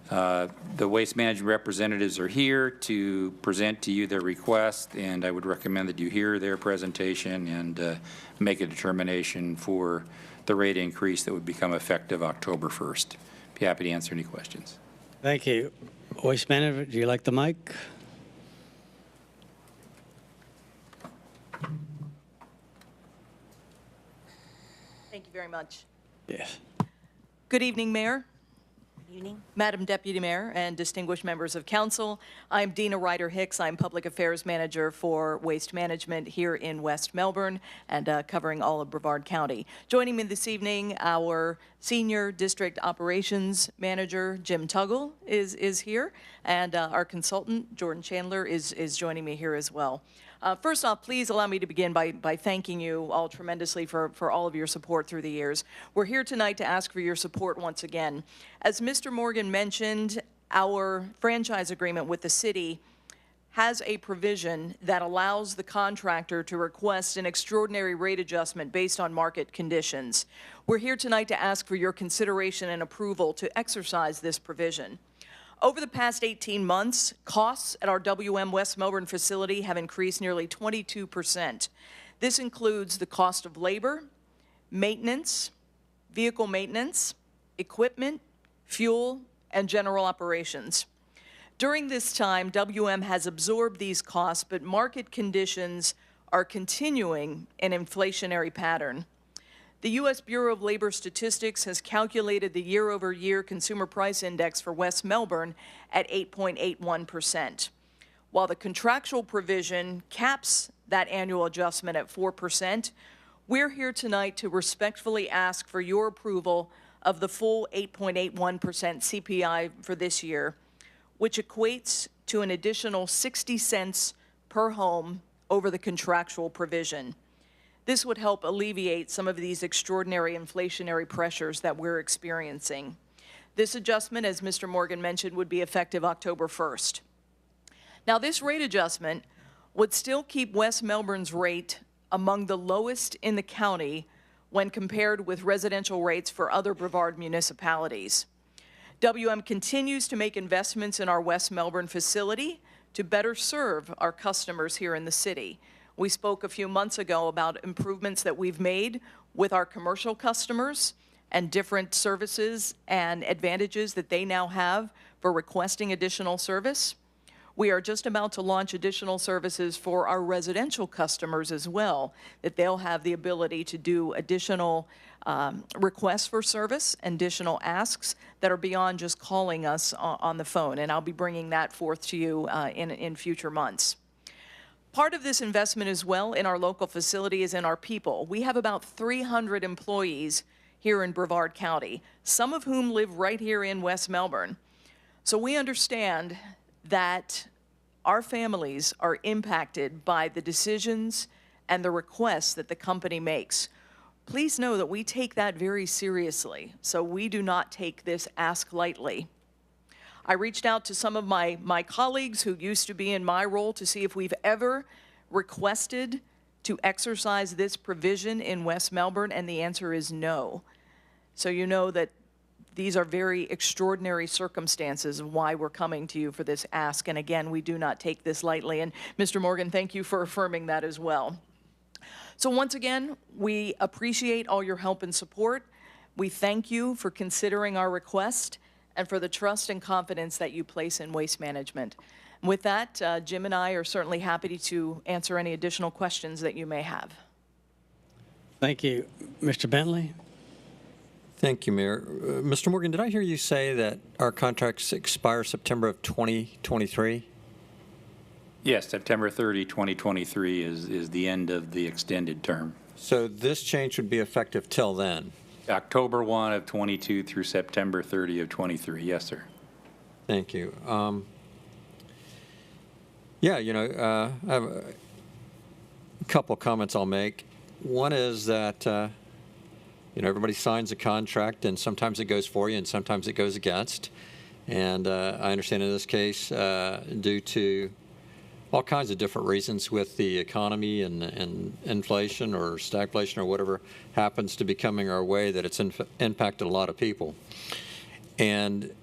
The waste management representatives are here to present to you their request, and I would recommend that you hear their presentation and make a determination for the rate increase that would become effective October 1st. Be happy to answer any questions. Thank you. Waste Management, do you like the mic? Thank you very much. Yes. Good evening, Mayor. Good evening. Madam Deputy Mayor and distinguished members of council. I'm Dina Ryder-Hicks. I'm Public Affairs Manager for Waste Management here in West Melbourne and covering all of Brevard County. Joining me this evening, our Senior District Operations Manager, Jim Tuggle, is here, and our consultant, Jordan Chandler, is joining me here as well. First off, please allow me to begin by thanking you all tremendously for all of your support through the years. We're here tonight to ask for your support once again. As Mr. Morgan mentioned, our franchise agreement with the city has a provision that allows the contractor to request an extraordinary rate adjustment based on market conditions. We're here tonight to ask for your consideration and approval to exercise this provision. Over the past 18 months, costs at our WM West Melbourne facility have increased nearly 22%. This includes the cost of labor, maintenance, vehicle maintenance, equipment, fuel, and general operations. During this time, WM has absorbed these costs, but market conditions are continuing an inflationary pattern. The U.S. Bureau of Labor Statistics has calculated the year-over-year consumer price index for West Melbourne at 8.81%. While the contractual provision caps that annual adjustment at 4%, we're here tonight to respectfully ask for your approval of the full 8.81% CPI for this year, which equates to an additional 60 cents per home over the contractual provision. This would help alleviate some of these extraordinary inflationary pressures that we're experiencing. This adjustment, as Mr. Morgan mentioned, would be effective October 1st. Now, this rate adjustment would still keep West Melbourne's rate among the lowest in the county when compared with residential rates for other Brevard municipalities. WM continues to make investments in our West Melbourne facility to better serve our customers here in the city. We spoke a few months ago about improvements that we've made with our commercial customers and different services and advantages that they now have for requesting additional service. We are just about to launch additional services for our residential customers as well, that they'll have the ability to do additional requests for service, additional asks that are beyond just calling us on the phone. And I'll be bringing that forth to you in future months. Part of this investment as well in our local facility is in our people. We have about 300 employees here in Brevard County, some of whom live right here in West Melbourne. So we understand that our families are impacted by the decisions and the requests that the company makes. Please know that we take that very seriously, so we do not take this ask lightly. I reached out to some of my colleagues who used to be in my role to see if we've ever requested to exercise this provision in West Melbourne, and the answer is no. So you know that these are very extraordinary circumstances of why we're coming to you for this ask, and again, we do not take this lightly. And Mr. Morgan, thank you for affirming that as well. So once again, we appreciate all your help and support. We thank you for considering our request and for the trust and confidence that you place in Waste Management. With that, Jim and I are certainly happy to answer any additional questions that you may have. Thank you. Mr. Bentley? Thank you, Mayor. Mr. Morgan, did I hear you say that our contracts expire September of 2023? Yes, September 30, 2023 is the end of the extended term. So this change would be effective till then? October 1 of 22 through September 30 of 23. Yes, sir. Thank you. Yeah, I have a couple comments I'll make. One is that, everybody signs a contract, and sometimes it goes for you, and sometimes it goes against. And I understand in this case, due to all kinds of different reasons with the economy and inflation or stagflation or whatever happens to be coming our way, that it's impacted a lot of people. And,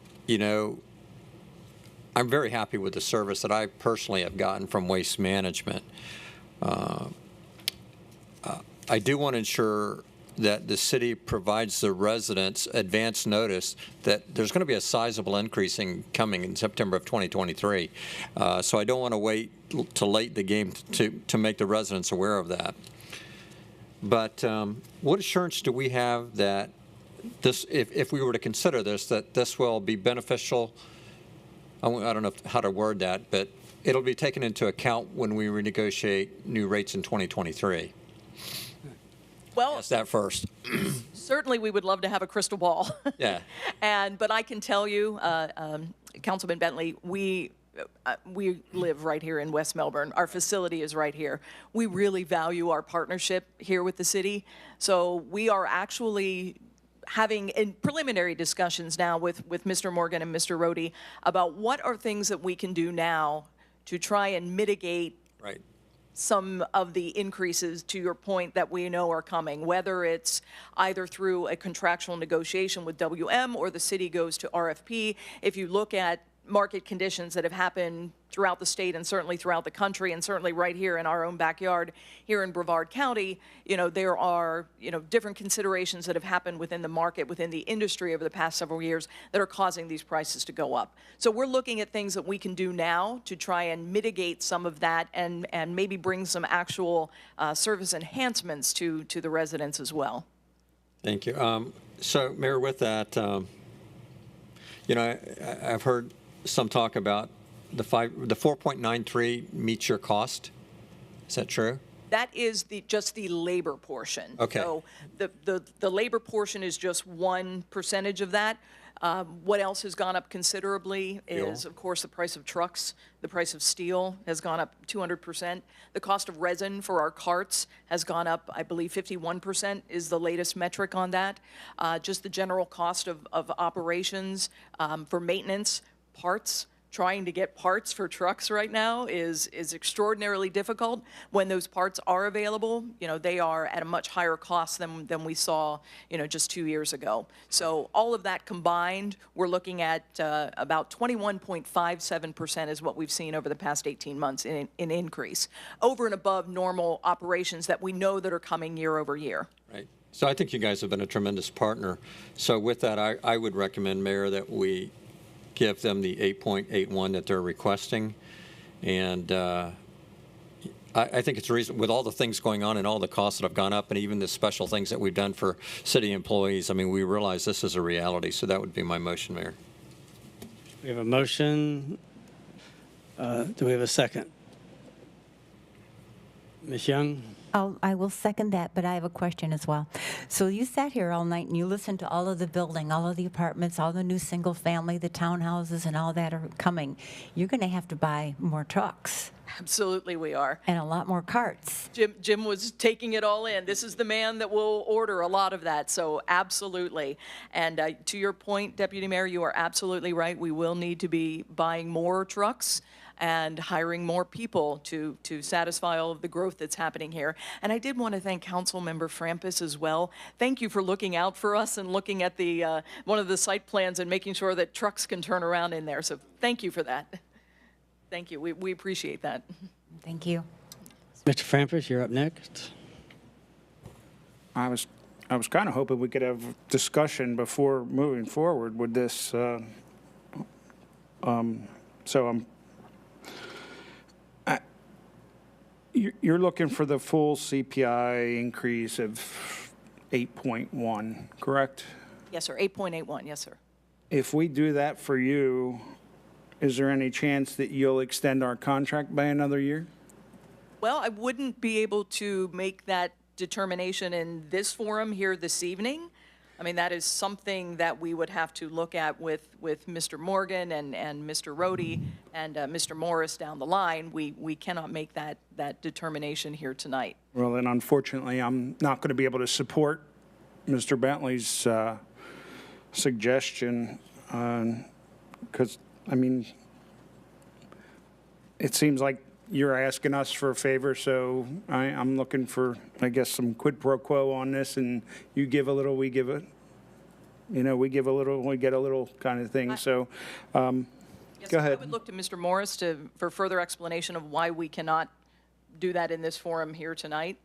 I'm very happy with the service that I personally have gotten from Waste Management. I do want to ensure that the city provides the residents advance notice that there's going to be a sizable increase coming in September of 2023. So I don't want to wait till late in the game to make the residents aware of that. But what assurance do we have that this, if we were to consider this, that this will be beneficial? I don't know how to word that, but it'll be taken into account when we renegotiate new rates in 2023. Well, Ask that first. certainly we would love to have a crystal ball. Yeah. But I can tell you, Councilman Bentley, we live right here in West Melbourne. Our facility is right here. We really value our partnership here with the city. So we are actually having in preliminary discussions now with Mr. Morgan and Mr. Rohde about what are things that we can do now to try and mitigate some of the increases, to your point, that we know are coming, whether it's either through a contractual negotiation with WM or the city goes to RFP. If you look at market conditions that have happened throughout the state and certainly throughout the country and certainly right here in our own backyard here in Brevard County, there are, different considerations that have happened within the market, within the industry over the past several years that are causing these prices to go up. So we're looking at things that we can do now to try and mitigate some of that and maybe bring some actual service enhancements to the residents as well. Thank you. So, Mayor, with that, I've heard some talk about the 4.93 meets your cost. Is that true? That is just the labor portion. Okay. So the labor portion is just 1% of that. What else has gone up considerably is, of course, the price of trucks. The price of steel has gone up 200%. The cost of resin for our carts has gone up, I believe, 51% is the latest metric on that. Just the general cost of operations for maintenance, parts. Trying to get parts for trucks right now is extraordinarily difficult. When those parts are available, they are at a much higher cost than we saw, just 2 years ago. So all of that combined, we're looking at about 21.57% is what we've seen over the past 18 months in increase, over and above normal operations that we know that are coming year over year. Right. So I think you guys have been a tremendous partner. So with that, I would recommend, Mayor, that we give them the 8.81 that they're requesting. And I think it's reason with all the things going on and all the costs that have gone up and even the special things that we've done for city employees, I mean, we realize this is a reality. So that would be my motion, Mayor. We have a motion. Do we have a second? Ms. Young? I will second that, but I have a question as well. So you sat here all night and you listened to all of the building, all of the apartments, all the new single family, the townhouses and all that are coming. You're going to have to buy more trucks. Absolutely we are. And a lot more carts. Jim was taking it all in. This is the man that will order a lot of that, so absolutely. And to your point, Deputy Mayor, you are absolutely right. We will need to be buying more trucks and hiring more people to satisfy all of the growth that's happening here. And I did want to thank Councilmember Frampus as well. Thank you for looking out for us and looking at the one of the site plans and making sure that trucks can turn around in there. So thank you for that. Thank you. We appreciate that. Thank you. Mr. Frampus, you're up next. I was kind of hoping we could have discussion before moving forward with this. So you're looking for the full CPI increase of 8.1, correct? Yes, sir. 8.81. Yes, sir. If we do that for you, is there any chance that you'll extend our contract by another year? Well, I wouldn't be able to make that determination in this forum here this evening. I mean, that is something that we would have to look at with Mr. Morgan and Mr. Rohde and Mr. Morris down the line. We cannot make that determination here tonight. Well, then unfortunately, I'm not going to be able to support Mr. Bentley's suggestion because, I mean, it seems like you're asking us for a favor, so I'm looking for, I guess, some quid pro quo on this, and you give a little, we give a, you know, we give a little, we get a little kind of thing, so Yes, go ahead. I would look to Mr. Morris for further explanation of why we cannot do that in this forum here tonight.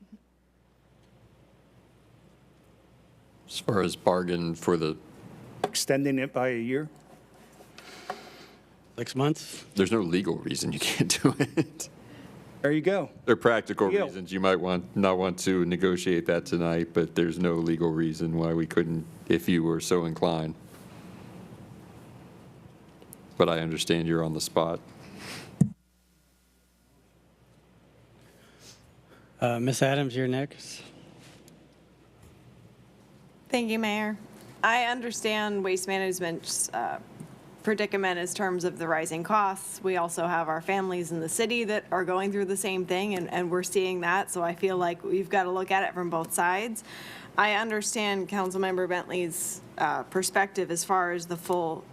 As far as bargain for the, Extending it by a year? 6 months? there's no legal reason you can't do it. There you go. There are practical Deal. reasons you might not want to negotiate that tonight, but there's no legal reason why we couldn't if you were so inclined. But I understand you're on the spot. Ms. Adams, you're next. Thank you, Mayor. I understand Waste Management's predicament in terms of the rising costs. We also have our families in the city that are going through the same thing, and we're seeing that. So I feel like we've got to look at it from both sides. I understand Councilmember Bentley's perspective as far as the full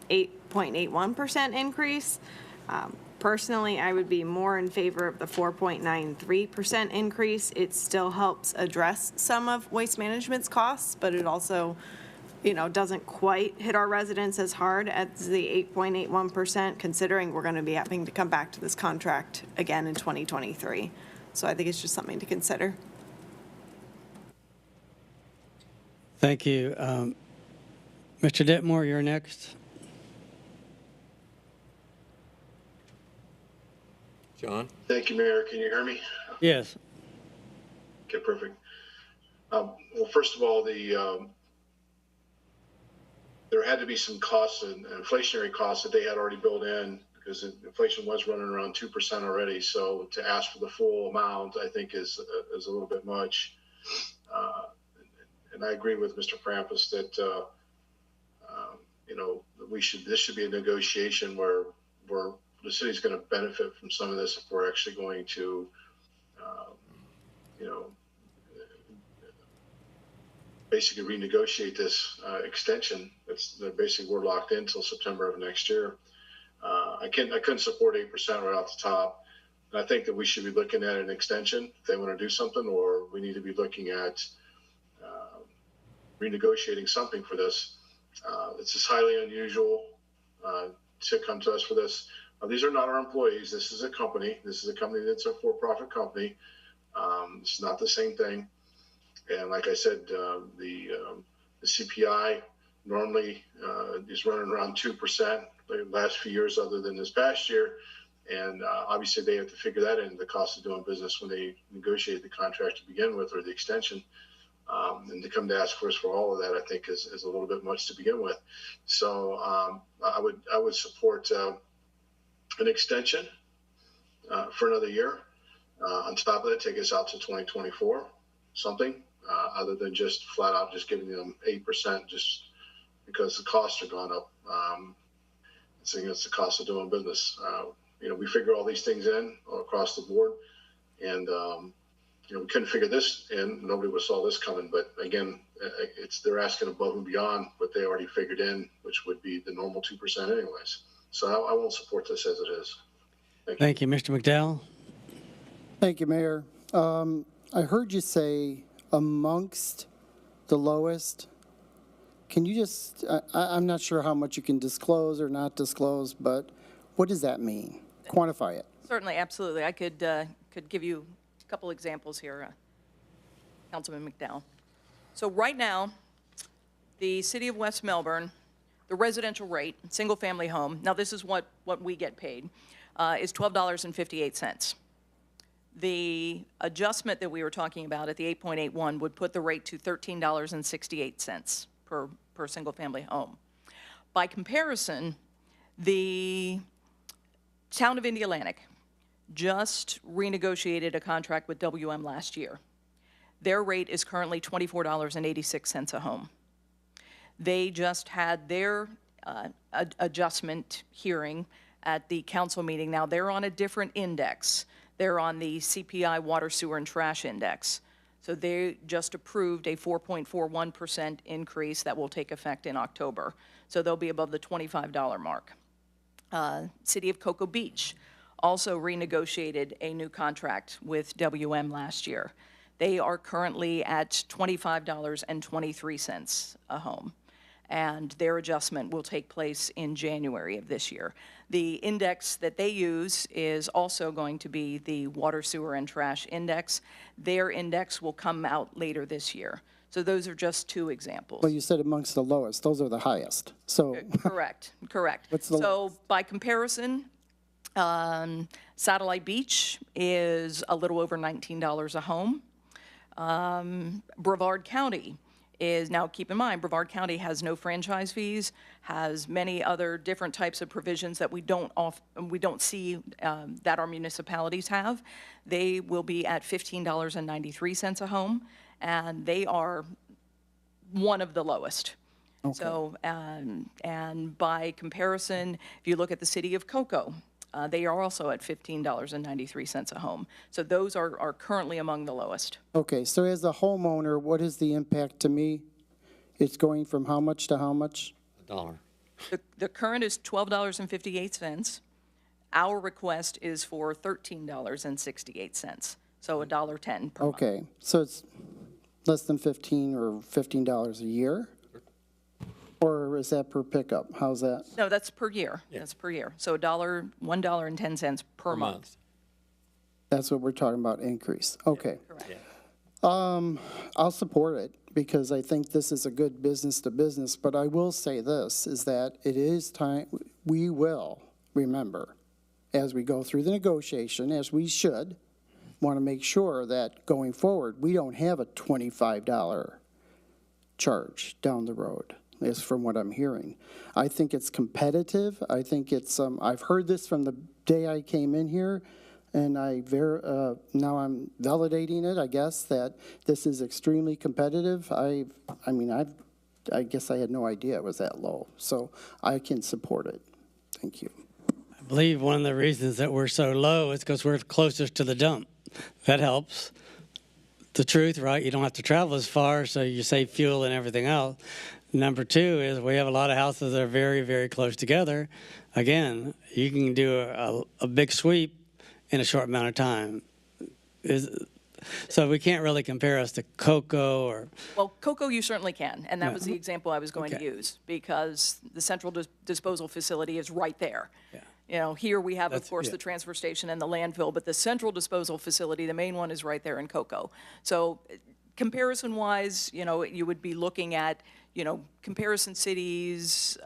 8.81% increase. Personally, I would be more in favor of the 4.93% increase. It still helps address some of Waste Management's costs, but it also, you know, doesn't quite hit our residents as hard as the 8.81%, considering we're going to be having to come back to this contract again in 2023. So I think it's just something to consider. Thank you. Mr. Detmore, you're next. John? Thank you, Mayor. Can you hear me? Yes. Okay, perfect. Well, first of all, there had to be some costs and inflationary costs that they had already built in because inflation was running around 2% already. So to ask for the full amount, I think is a little bit much. And I agree with Mr. Krampus that you know, this should be a negotiation where the city's going to benefit from some of this if we're actually going to, you know, basically renegotiate this extension. Basically we're locked in until September of next year. I couldn't support 8% right off the top. And I think that we should be looking at an extension if they want to do something, or we need to be looking at renegotiating something for this. It's just highly unusual to come to us for this. These are not our employees. This is a company. This is a company that's a for-profit company. It's not the same thing. And like I said, the CPI normally is running around 2% the last few years other than this past year. And obviously they have to figure that into the cost of doing business when they negotiate the contract to begin with or the extension. And to come to ask for us for all of that, I think is a little bit much to begin with. So I would support an extension for another year. On top of that, take us out to 2024, something other than just flat out just giving them 8% just because the costs are gone up. It's the cost of doing business. You know, we figure all these things in across the board, and you know, we couldn't figure this in. Nobody would saw this coming. But again, they're asking above and beyond what they already figured in, which would be the normal 2% anyways. So I won't support this as it is. Thank you. Mr. McDowell? Thank you, Mayor. I heard you say amongst the lowest. Can you just, I'm not sure how much you can disclose or not disclose, but what does that mean? Quantify it. Certainly, absolutely. I could give you a couple examples here, Councilman McDowell. So right now, the city of West Melbourne, the residential rate, single-family home, now this is what we get paid, is $12.58. The adjustment that we were talking about at the 8.81 would put the rate to $13.68 per single-family home. By comparison, the town of Indialantic just renegotiated a contract with WM last year. Their rate is currently $24.86 a home. They just had their adjustment hearing at the council meeting. Now, they're on a different index. They're on the CPI Water, Sewer, and Trash Index. So they just approved a 4.41% increase that will take effect in October. So they'll be above the $25 mark. City of Cocoa Beach also renegotiated a new contract with WM last year. They are currently at $25.23 a home, and their adjustment will take place in January of this year. The index that they use is also going to be the Water, Sewer, and Trash Index. Their index will come out later this year. So those are just two examples. Well, you said amongst the lowest. Those are the highest. So Correct. So by comparison, Satellite Beach is a little over $19 a home. Brevard County is, now keep in mind, Brevard County has no franchise fees, has many other different types of provisions that we don't see that our municipalities have. They will be at $15.93 a home, and they are one of the lowest. Okay. So, and by comparison, if you look at the city of Cocoa, they are also at $15.93 a home. So those are currently among the lowest. Okay, so as a homeowner, what is the impact to me? It's going from how much to how much? $1. The current is $12.58. Our request is for $13.68, so $1.10 per month. Okay, so it's less than $15 or $15 a year? Or is that per pickup? How's that? No, that's per year. Yeah. That's per year. So $1.10 per month. That's what we're talking about, increase. Okay. Correct. Yeah. I'll support it because I think this is a good business to business, but I will say this, is that it is time, we will remember as we go through the negotiation, as we should, want to make sure that going forward, we don't have a $25 charge down the road. Is from what I'm hearing. I think it's competitive. I think it's, I've heard this from the day I came in here, and now I'm validating it, I guess, that this is extremely competitive. I guess I had no idea it was that low, so I can support it. Thank you. I believe one of the reasons that we're so low is because we're closest to the dump. That helps. The truth, right? You don't have to travel as far, so you save fuel and everything else. Number two is we have a lot of houses that are very, very close together. Again, you can do a big sweep in a short amount of time. So we can't really compare us to Cocoa or... Well, Cocoa you certainly can, and that was the example I was going to use, because the central disposal facility is right there. Yeah. You know, here we have, of course, the transfer station and the landfill, but the central disposal facility, the main one, is right there in Cocoa. So comparison-wise, you know, you would be looking at, you know, comparison cities,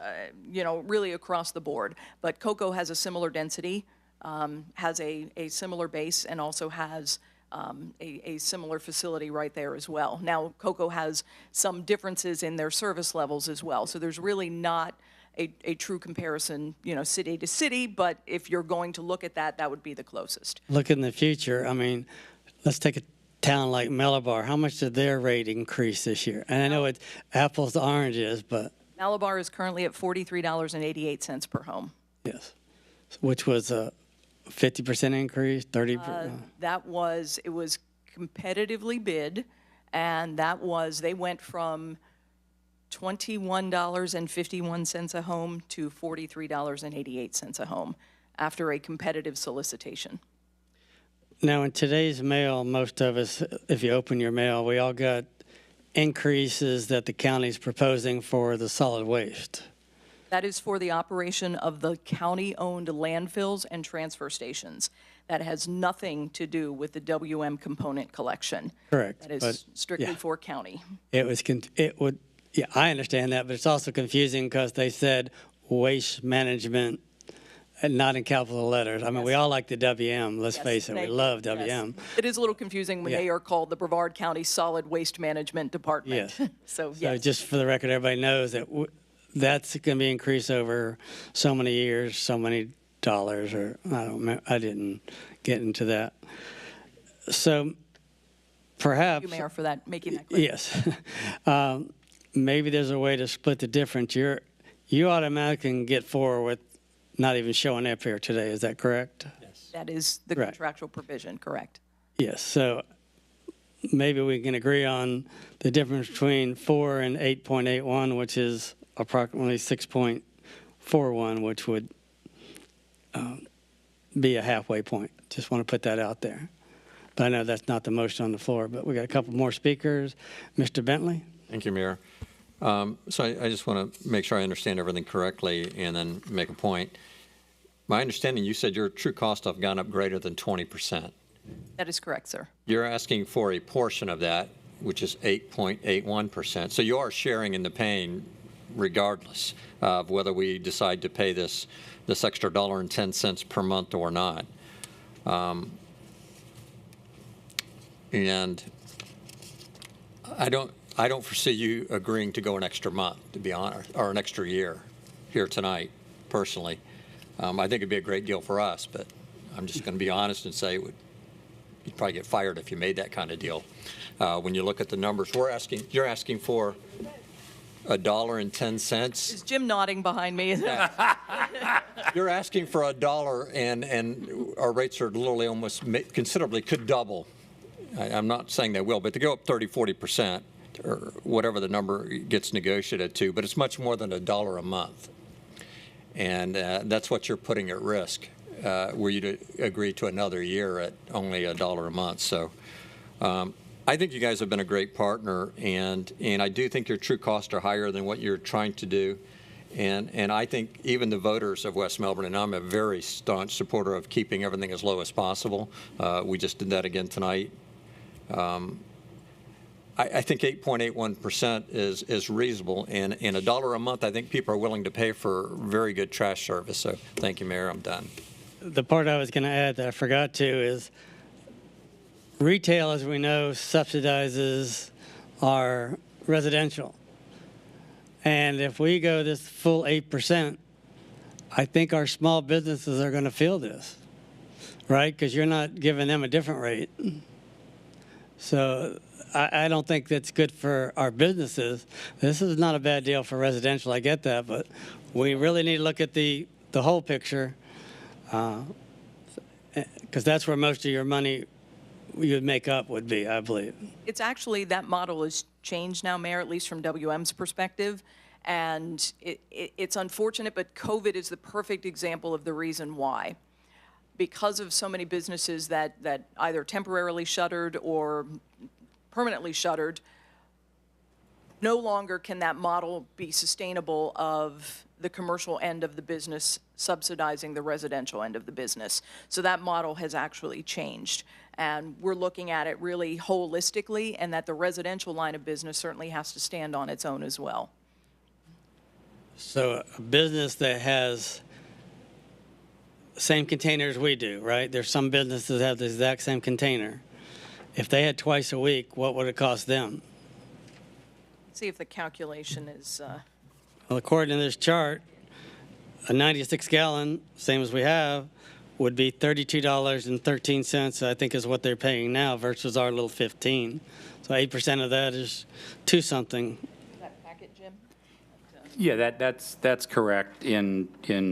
you know, really across the board. But Cocoa has a similar density, has a similar base, and also has a similar facility right there as well. Now, Cocoa has some differences in their service levels as well, so there's really not a true comparison, you know, city to city, but if you're going to look at that, that would be the closest. Look in the future, I mean, let's take a town like Malabar. How much did their rate increase this year? And I know it's apples to oranges, but... Malabar is currently at $43.88 per home. Yes, which was a 50% increase, 30%? It was competitively bid, and they went from $21.51 a home to $43.88 a home after a competitive solicitation. Now, in today's mail, most of us, if you open your mail, we all got increases that the county's proposing for the solid waste. That is for the operation of the county-owned landfills and transfer stations. That has nothing to do with the WM component collection. Correct. That is strictly for county. Yeah, I understand that, but it's also confusing because they said waste management, and not in capital letters. I mean, we all like the WM, let's face it, we love WM. Yes. It is a little confusing when they are called the Brevard County Solid Waste Management Department. Yes. So just for the record, everybody knows that that's going to be increased over so many years, so many dollars, or I don't know, I didn't get into that. So perhaps. Thank you, Mayor, for that, making that clear. Yes. Maybe there's a way to split the difference. You automatically can get 4 with not even showing up here today. Is that correct? Yes. That is the Right. contractual provision, correct? Yes. So maybe we can agree on the difference between 4 and 8.81, which is approximately 6.41, which would be a halfway point. Just want to put that out there. But I know that's not the motion on the floor, but we got a couple more speakers. Mr. Bentley? Thank you, Mayor. So I just want to make sure I understand everything correctly and then make a point. My understanding, you said your true costs have gone up greater than 20%. That is correct, sir. You're asking for a portion of that, which is 8.81%. So you are sharing in the pain regardless of whether we decide to pay this extra $1.10 per month or not. And I don't foresee you agreeing to go an extra month, to be honest, or an extra year here tonight, personally. I think it'd be a great deal for us, but I'm just going to be honest and say you'd probably get fired if you made that kind of deal. When you look at the numbers, you're asking for $1.10. Is Jim nodding behind me? You're asking for $1, and our rates are literally almost considerably could double. I'm not saying they will, but to go up 30–40%, or whatever the number gets negotiated to, but it's much more than $1 a month. And that's what you're putting at risk, were you to agree to another year at only $1 a month. So I think you guys have been a great partner, and I do think your true costs are higher than what you're trying to do. And I think even the voters of West Melbourne, and I'm a very staunch supporter of keeping everything as low as possible. We just did that again tonight. I think 8.81% is reasonable, and $1 a month, I think people are willing to pay for very good trash service. So thank you, Mayor. I'm done. The part I was going to add that I forgot to is retail, as we know, subsidizes our residential. And if we go this full 8%, I think our small businesses are going to feel this, right? Because you're not giving them a different rate. So I don't think that's good for our businesses. This is not a bad deal for residential. I get that, but we really need to look at the whole picture, because that's where most of your money you would make up would be, I believe. It's actually, that model has changed now, Mayor, at least from WM's perspective. And it's unfortunate, but COVID is the perfect example of the reason why. Because of so many businesses that either temporarily shuttered or permanently shuttered, no longer can that model be sustainable of the commercial end of the business subsidizing the residential end of the business. So that model has actually changed. And we're looking at it really holistically, and that the residential line of business certainly has to stand on its own as well. So a business that has same containers we do, right? There's some businesses that have the exact same container. If they had twice a week, what would it cost them? See if the calculation is... Well, according to this chart, a 96-gallon, same as we have, would be $32.13, I think is what they're paying now, versus our little 15. So 8% of that is $2-something. That packet, Jim? Yeah, that's correct in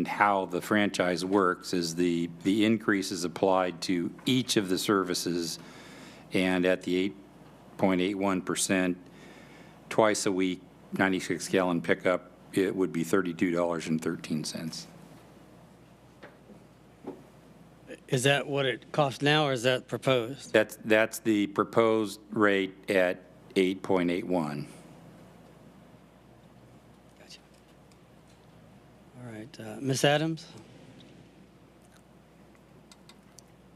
how the franchise works, is the increase is applied to each of the services, and at the 8.81%, twice a week, 96-gallon pickup, it would be $32.13. Is that what it costs now, or is that proposed? That's the proposed rate at 8.81. All right, Ms. Adams?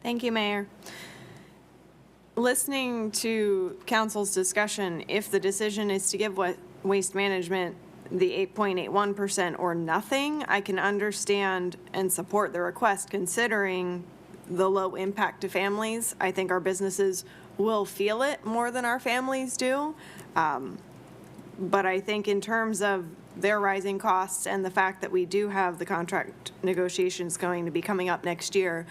Thank you, Mayor. Listening to council's discussion, if the decision is to give Waste Management the 8.81% or nothing, I can understand and support the request, considering the low impact to families. I think our businesses will feel it more than our families do. But I think in terms of their rising costs and the fact that we do have the contract negotiations going to be coming up next year,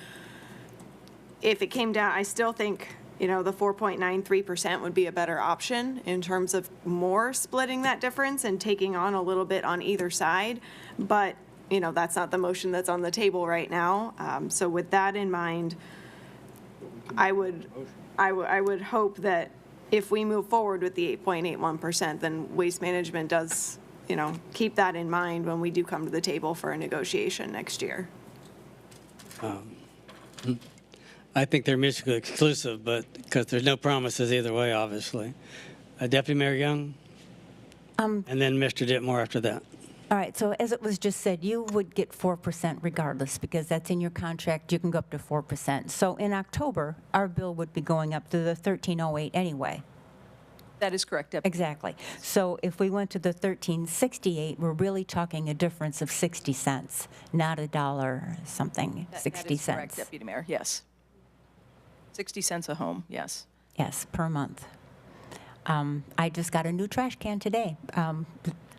if it came down, I still think you know, the 4.93% would be a better option in terms of more splitting that difference and taking on a little bit on either side. But, you know, that's not the motion that's on the table right now. So with that in mind, I would hope that if we move forward with the 8.81%, then Waste Management does, you know, keep that in mind when we do come to the table for a negotiation next year. I think they're mutually exclusive, but because there's no promises either way, obviously. Deputy Mayor Young? And then Mr. Ditmore after that. All right, so as it was just said, you would get 4% regardless, because that's in your contract. You can go up to 4%. So in October, our bill would be going up to the 1308 anyway. That is correct, Deputy. Exactly. So if we went to the 1368, we're really talking a difference of 60 cents, not a dollar something, 60 That is cents. correct, Deputy Mayor, yes. 60 cents a home, yes. Yes, per month. I just got a new trash can today.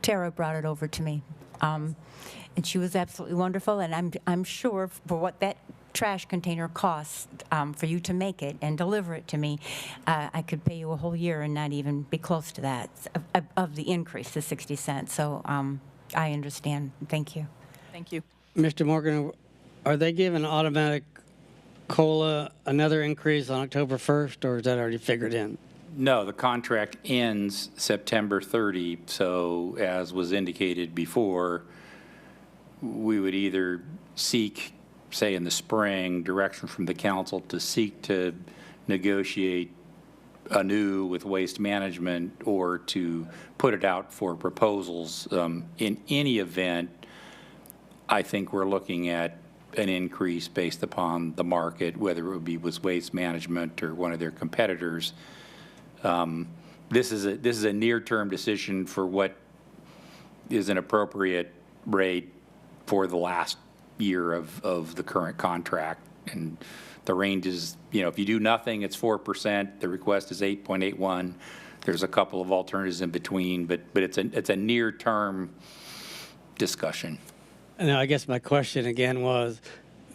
Tara brought it over to me, and she was absolutely wonderful. And I'm sure for what that trash container costs for you to make it and deliver it to me, I could pay you a whole year and not even be close to that of the increase to 60 cents. So I understand. Thank you. Thank you. Mr. Morgan, are they giving automatic COLA another increase on October 1st, or is that already figured in? No, the contract ends September 30, so as was indicated before, we would either seek, say in the spring, direction from the council to seek to negotiate anew with Waste Management or to put it out for proposals. In any event, I think we're looking at an increase based upon the market, whether it would be with Waste Management or one of their competitors. This is a near-term decision for what is an appropriate rate for the last year of the current contract. And the range is, you know, if you do nothing, it's 4%. The request is 8.81. There's a couple of alternatives in between, but it's a near-term discussion. And I guess my question again was,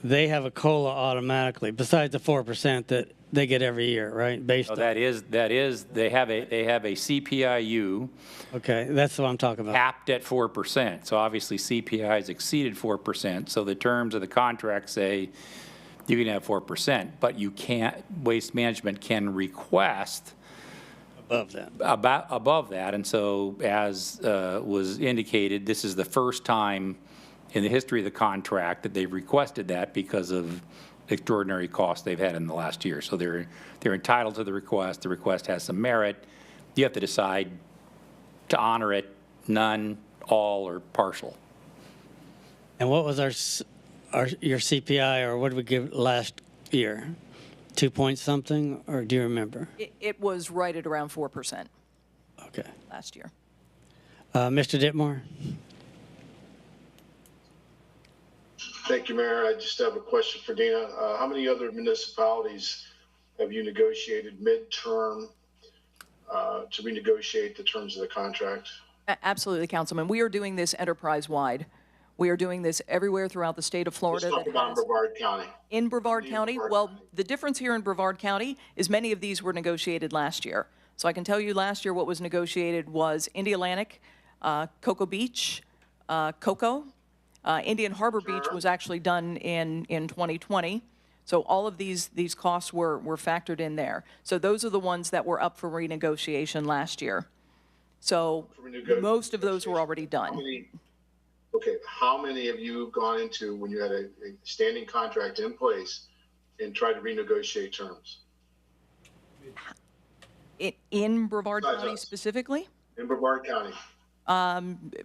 they have a COLA automatically, besides the 4% that they get every year, right? Based So on that is they have a CPIU. Okay, that's what I'm talking about. Capped at 4%. So obviously CPI has exceeded 4%. So the terms of the contract say you can have 4%, but you can't. Waste Management can request above that. Above that, and so as was indicated, this is the first time in the history of the contract that they've requested that because of extraordinary costs they've had in the last year. So they're entitled to the request. The request has some merit. You have to decide to honor it, none, all, or partial. And what was your CPI, or what did we give last year? 2 point something, or do you remember? It was right at around 4%. Okay. Last year. Mr. Ditmore? Thank you, Mayor. I just have a question for Dina. How many other municipalities have you negotiated midterm to renegotiate the terms of the contract? Absolutely, Councilman. We are doing this enterprise-wide. We are doing this everywhere throughout the state of Florida. Let's talk about Brevard County. In Brevard County? Well, the difference here in Brevard County is many of these were negotiated last year. So I can tell you last year what was negotiated was Indialantic, Cocoa Beach, Cocoa. Indian Harbor Beach was actually done in 2020. So all of these costs were factored in there. So those are the ones that were up for renegotiation last year. So most of those were already done. How many have you gone into when you had a standing contract in place and tried to renegotiate terms? In Brevard County specifically? In Brevard County.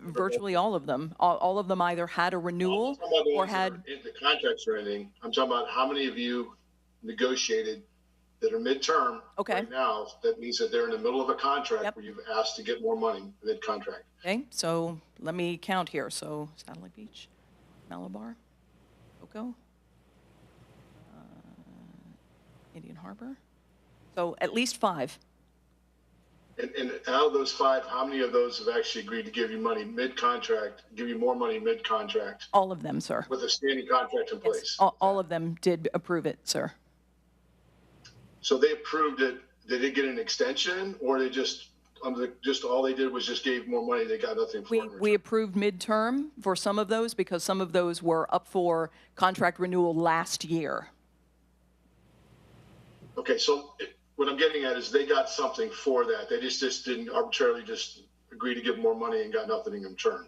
Virtually all of them. All of them either had a renewal or had... The contracts are ending. I'm talking about how many of you negotiated that are midterm right now. That means that they're in the middle of a contract where you've asked to get more money mid-contract. Okay, so let me count here. So Satellite Beach, Malabar, Cocoa, Indian Harbor. So at least 5. And out of those 5, how many of those have actually agreed to give you money mid-contract, give you more money mid-contract? All of them, sir. With a standing contract in place? All of them did approve it, sir. So they approved it. Did they get an extension, or they just all they did was just gave more money? They got nothing for it. We approved midterm for some of those because some of those were up for contract renewal last year. Okay, so what I'm getting at is they got something for that. They just didn't arbitrarily just agree to give more money and got nothing in return.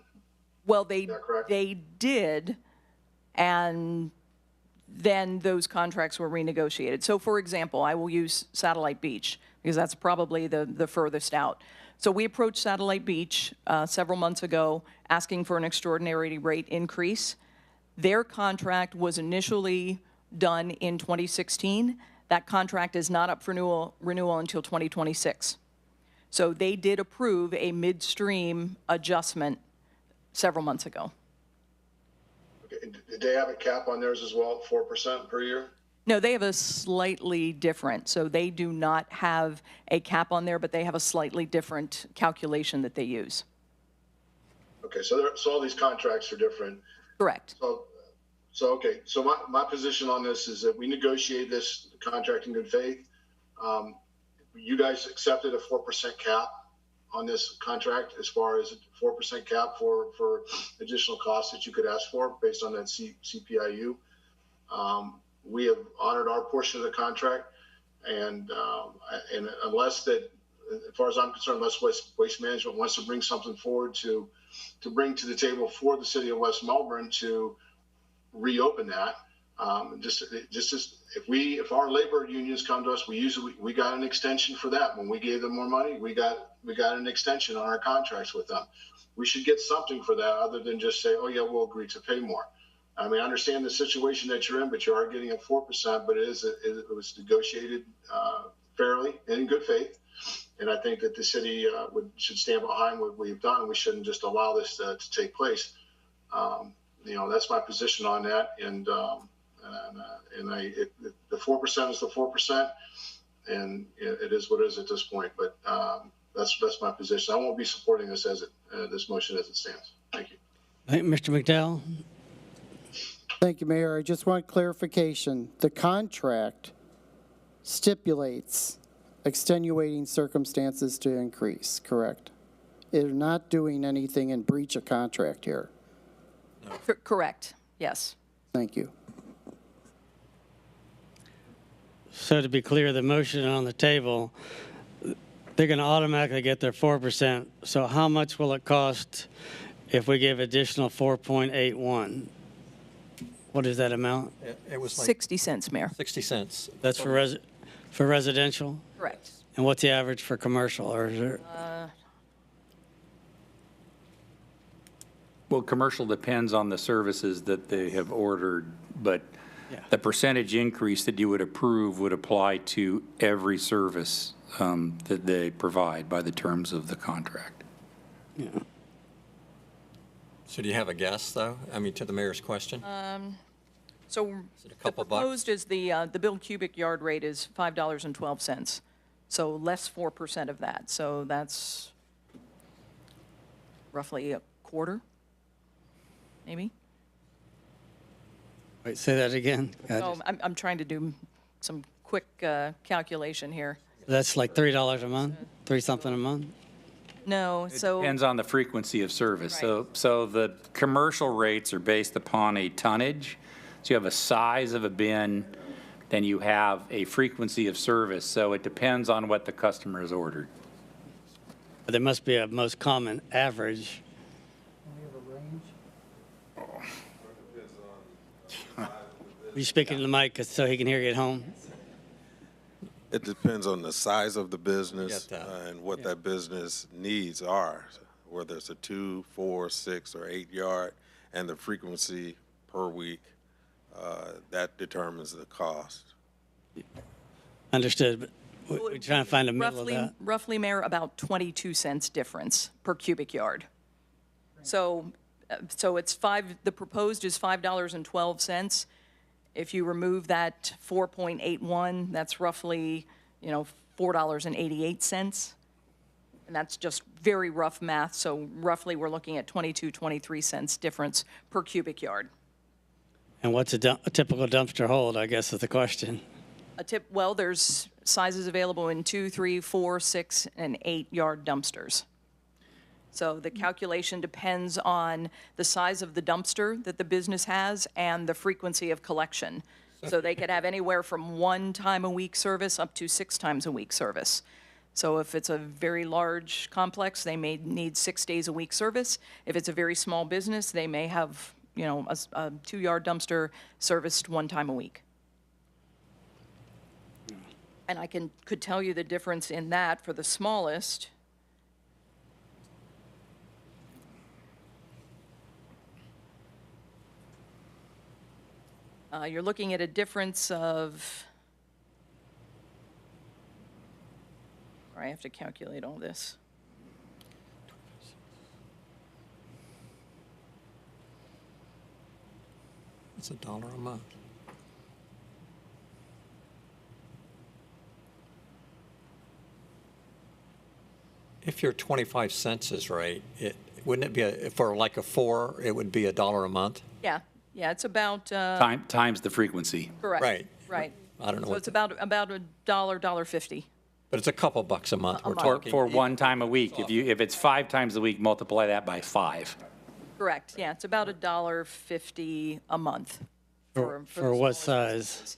Well, they did, and then those contracts were renegotiated. So, for example, I will use Satellite Beach because that's probably the furthest out. So we approached Satellite Beach several months ago asking for an extraordinary rate increase. Their contract was initially done in 2016. That contract is not up for renewal until 2026. So they did approve a midstream adjustment several months ago. Okay. Did they have a cap on theirs as well, 4% per year? No, they have a slightly different. So they do not have a cap on there, but they have a slightly different calculation that they use. Okay, so all these contracts are different. Correct. So okay, so my position on this is that we negotiated this contract in good faith. You guys accepted a 4% cap on this contract as far as a 4% cap for additional costs that you could ask for based on that CPIU. We have honored our portion of the contract, and unless that, as far as I'm concerned, unless Waste Management wants to bring something forward to bring to the table for the city of West Melbourne to reopen that. If our labor unions come to us, we got an extension for that. When we gave them more money, we got an extension on our contracts with them. We should get something for that other than just say, oh yeah, we'll agree to pay more. I mean, I understand the situation that you're in, but you are getting a 4%, but it was negotiated fairly and in good faith. And I think that the city should stand behind what we've done. We shouldn't just allow this to take place. That's my position on that. And the 4% is the 4%, and it is what it is at this point. But that's my position. I won't be supporting this this motion as it stands. Thank you. Mr. McDowell? Thank you, Mayor. I just want clarification. The contract stipulates extenuating circumstances to increase, correct? They're not doing anything in breach of contract here. Correct, yes. Thank you. So to be clear, the motion on the table, they're going to automatically get their 4%. So how much will it cost if we give additional 4.81? What is that amount? It was like 60 cents, Mayor. 60 cents. That's for residential? Correct. And what's the average for commercial? Or is there? Well, commercial depends on the services that they have ordered, but the percentage increase that you would approve would apply to every service that they provide by the terms of the contract. Yeah. So do you have a guess, though? I mean, to the mayor's question? So Is it a couple proposed is the billed cubic yard rate is $5.12. So less 4% of that. So that's roughly a quarter, maybe? Wait, say that again. So I'm trying to do some quick calculation here. That's like $3 a month, 3-something a month? No, so. Depends on the frequency of service. So the commercial rates are based upon a tonnage. So you have a size of a bin, then you have a frequency of service. So it depends on what the customer has ordered. But there must be a most common average. Are you speaking to the mic so he can hear you at home? It depends on the size of the business and what that business needs are, whether it's a 2, 4, 6, or 8 yard, and the frequency per week. That determines the cost. Understood, but we're trying to find a middle of that. Roughly, Mayor, about 22 cents difference per cubic yard. So it's the proposed is $5.12. If you remove that 4.81, that's roughly, $4.88. And that's just very rough math. So roughly, we're looking at 23 cents difference per cubic yard. And what's a typical dumpster hold, I guess, is the question. Well, there's sizes available in 2, 3, 4, 6, and 8-yard dumpsters. So the calculation depends on the size of the dumpster that the business has and the frequency of collection. So they could have anywhere from 1 time a week service up to 6 times a week service. So if it's a very large complex, they may need 6 days a week service. If it's a very small business, they may have, a 2-yard dumpster serviced 1 time a week. And I could tell you the difference in that for the smallest. You're looking at a difference of, I have to calculate all this. It's $1 a month. If your 25 cents is right, wouldn't it be for like a 4, it would be $1 a month? Yeah, it's about. Times the frequency. Correct. Right. I don't know. So it's about $1, $1.50. But it's a couple bucks a month. For 1 time a week. If it's 5 times a week, multiply that by 5. Correct, yeah, it's about $1.50 a month. For the what smallest size? businesses.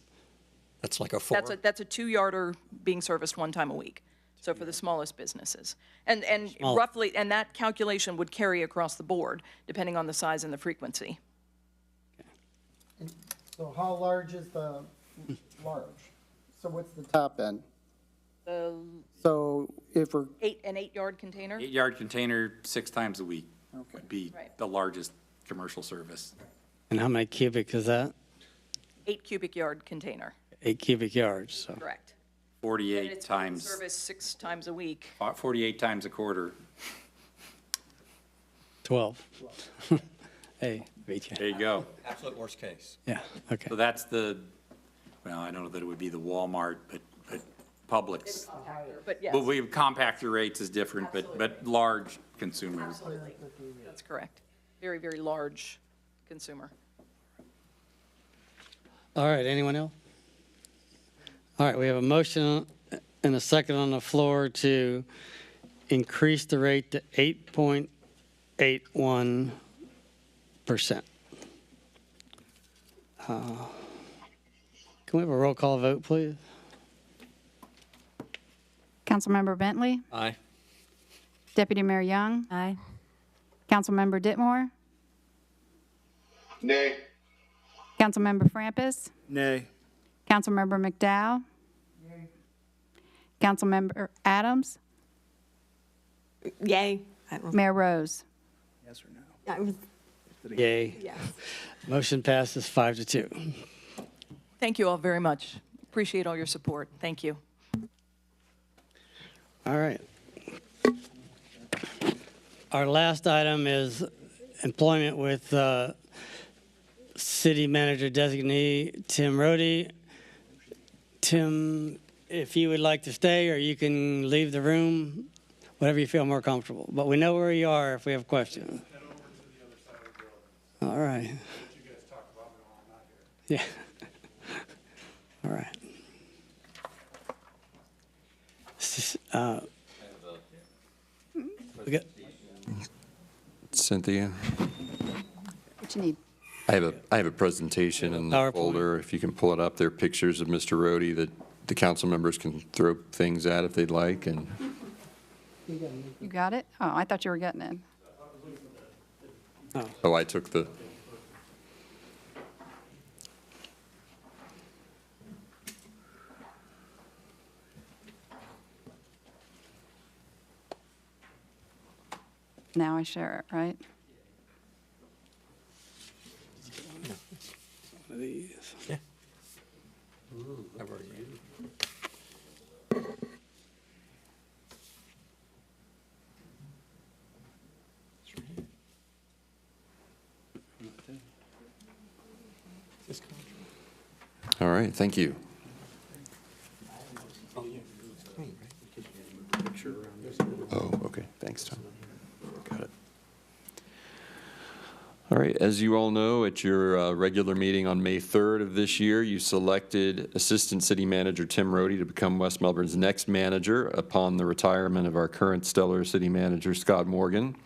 That's like a 4. That's a 2-yarder being serviced 1 time a week. So for the smallest businesses. And Small. roughly, and that calculation would carry across the board, depending on the size and the frequency. So how large is the large? So what's the top end? So if we're, An 8-yard container? 8-yard container, 6 times a week okay. would be Right. the largest commercial service. And how many cubic is that? 8 cubic yard container, 8 cubic yards, so. correct. 48 And it's being times, serviced 6 times a week. 48 times a quarter. 12. Hey, beat you. There you go. Absolute worst case. Yeah, okay. So that's well, I don't know that it would be the Walmart, but Publix. But yes, But compactor rates is different, but large consumers. that's correct. Very, very large consumer. All right, anyone else? All right, we have a motion and a second on the floor to increase the rate to 8.81%. Can we have a roll call vote, please? Councilmember Bentley? Aye. Deputy Mayor Young? Aye. Councilmember Ditmore? Nay. Councilmember Frampus? Nay. Councilmember McDowell? Councilmember Adams? Yay. Mayor Rose? Yes or no? Yay. Yes. Motion passes 5-2. Thank you all very much. Appreciate all your support. Thank you. All right. Our last item is employment with City Manager Designee Tim Rohde. Tim, if you would like to stay, or you can leave the room, whatever you feel more comfortable. But we know where you are if we have questions. All right. Yeah. All right. We got, Cynthia, What you need? I have a presentation in the PowerPoint. folder. If you can pull it up, there are pictures of Mr. Rohde that the council members can throw things at if they'd like. And You got it? Oh, I thought you were getting it. oh, I took the. Now I share it, right? one of these. Yeah. I've already used it. All right, thank you. Oh, okay. Thanks, Tom. Got it. All right, as you all know, at your regular meeting on May 3rd of this year, you selected Assistant City Manager Tim Rohde to become West Melbourne's next manager upon the retirement of our current stellar city manager, Scott Morgan.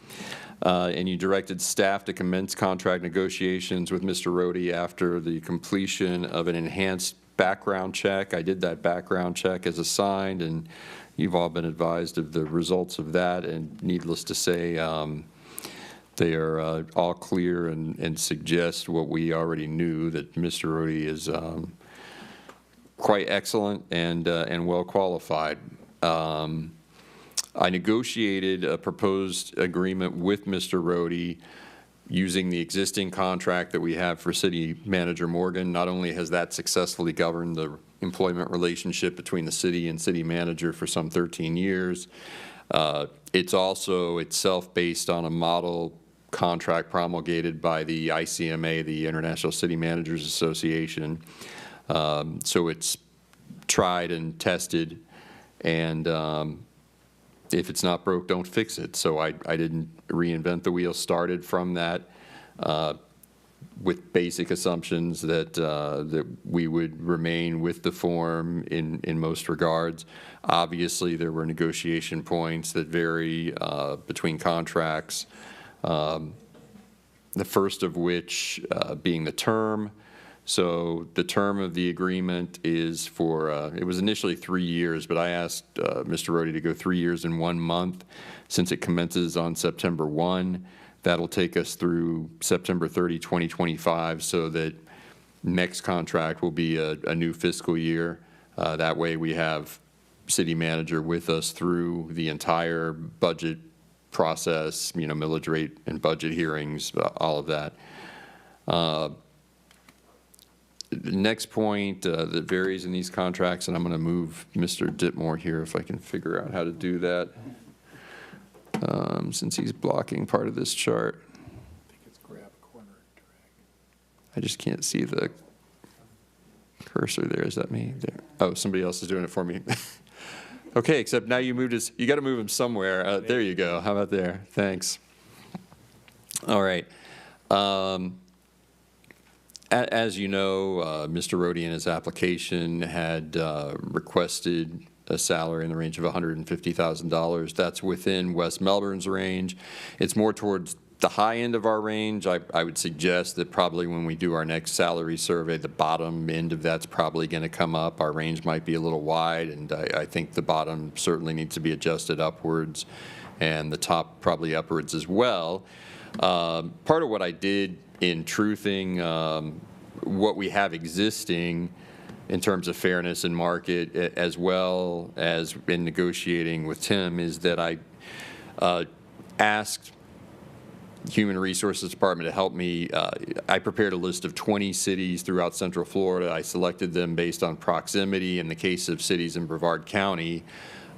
And you directed staff to commence contract negotiations with Mr. Rohde after the completion of an enhanced background check. I did that background check as assigned, and you've all been advised of the results of that, and needless to say, they are all clear and suggest what we already knew, that Mr. Rohde is quite excellent and well qualified. I negotiated a proposed agreement with Mr. Rohde using the existing contract that we have for City Manager Morgan. Not only has that successfully governed the employment relationship between the city and city manager for some 13 years, it's also itself based on a model contract promulgated by the ICMA, the International City Managers Association. So it's tried and tested, and if it's not broke, don't fix it. So I didn't reinvent the wheel, started from that with basic assumptions that that we would remain with the form in most regards. Obviously, there were negotiation points that vary between contracts. The first of which being the term. So the term of the agreement is for, it was initially 3 years, but I asked Mr. Rohde to go 3 years and 1 month since it commences on September 1. That'll take us through September 30, 2025, so that next contract will be a new fiscal year. That way we have city manager with us through the entire budget process, you know, millage rate and budget hearings, all of that. The next point that varies in these contracts, and I'm going to move Mr. Ditmore here if I can figure out how to do that, since he's blocking part of this chart. I just can't see the cursor there. Is that me? There. Oh, somebody else is doing it for me. Okay, except now you moved his, you got to move him somewhere. There you go. How about there? Thanks. All right. As you know, Mr. Rohde in his application had requested a salary in the range of $150,000. That's within West Melbourne's range. It's more towards the high end of our range. I would suggest that probably when we do our next salary survey, the bottom end of that's probably going to come up. Our range might be a little wide, and I think the bottom certainly needs to be adjusted upwards, and the top probably upwards as well. Part of what I did in truthing what we have existing in terms of fairness in market, as well as in negotiating with Tim, is that I asked Human Resources Department to help me. I prepared a list of 20 cities throughout Central Florida. I selected them based on proximity. In the case of cities in Brevard County,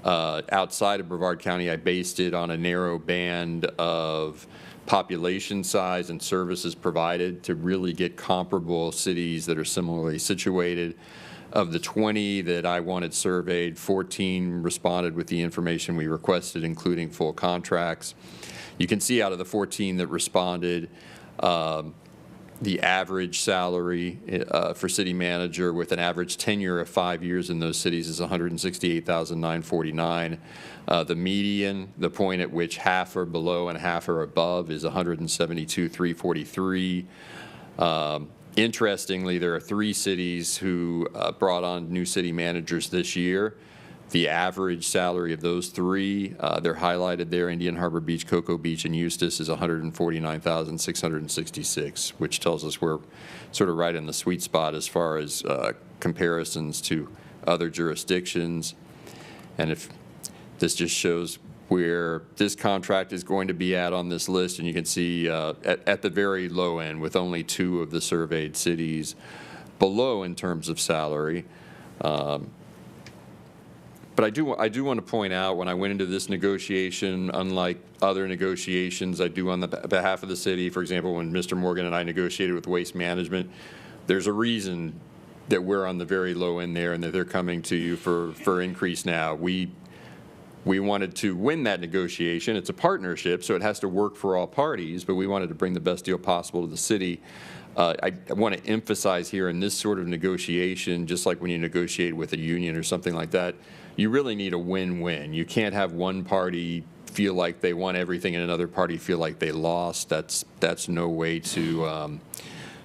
outside of Brevard County, I based it on a narrow band of population size and services provided to really get comparable cities that are similarly situated. Of the 20 that I wanted surveyed, 14 responded with the information we requested, including full contracts. You can see out of the 14 that responded, the average salary for city manager with an average tenure of 5 years in those cities is $168,949. The median, the point at which half are below and half are above, is $172,343. Interestingly, there are 3 cities who brought on new city managers this year. The average salary of those 3, they're highlighted there, Indian Harbor Beach, Cocoa Beach, and Eustis, is $149,666, which tells us we're sort of right in the sweet spot as far as comparisons to other jurisdictions. And if this just shows where this contract is going to be at on this list, and you can see at the very low end with only 2 of the surveyed cities below in terms of salary. But I do want to point out, when I went into this negotiation, unlike other negotiations I do on the behalf of the city, for example, when Mr. Morgan and I negotiated with Waste Management, there's a reason that we're on the very low end there and that they're coming to you for increase now. We we wanted to win that negotiation. It's a partnership, so it has to work for all parties, but we wanted to bring the best deal possible to the city. I want to emphasize here in this sort of negotiation, just like when you negotiate with a union or something like that, you really need a win-win. You can't have one party feel like they won everything and another party feel like they lost. That's no way to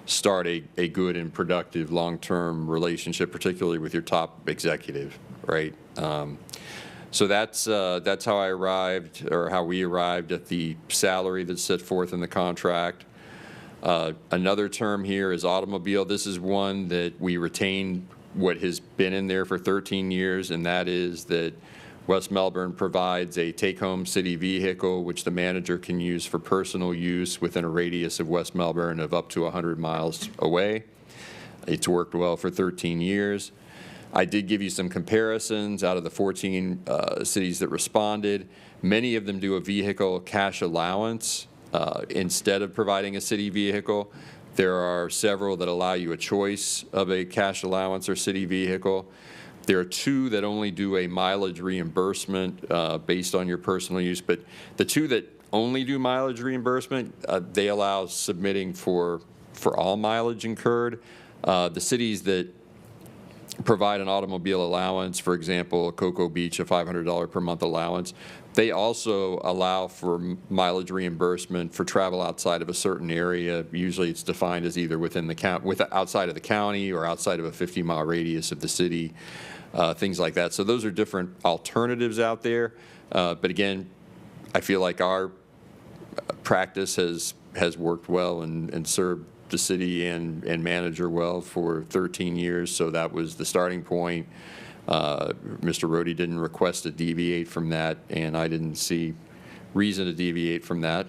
start a good and productive long-term relationship, particularly with your top executive, right? So that's how I arrived, or how we arrived at the salary that's set forth in the contract. Another term here is automobile. This is one that we retain what has been in there for 13 years, and that is that West Melbourne provides a take-home city vehicle which the manager can use for personal use within a radius of West Melbourne of up to 100 miles away. It's worked well for 13 years. I did give you some comparisons out of the 14 cities that responded. Many of them do a vehicle cash allowance instead of providing a city vehicle. There are several that allow you a choice of a cash allowance or city vehicle. There are 2 that only do a mileage reimbursement based on your personal use, but the 2 that only do mileage reimbursement, they allow submitting for all mileage incurred. The cities that provide an automobile allowance, for example, Cocoa Beach, a $500 per month allowance, they also allow for mileage reimbursement for travel outside of a certain area. Usually it's defined as either within the outside of the county or outside of a 50-mile radius of the city, things like that. So those are different alternatives out there. But again, I feel like our practice has worked well and served the city and manager well for 13 years, so that was the starting point. Mr. Rohde didn't request to deviate from that, and I didn't see reason to deviate from that.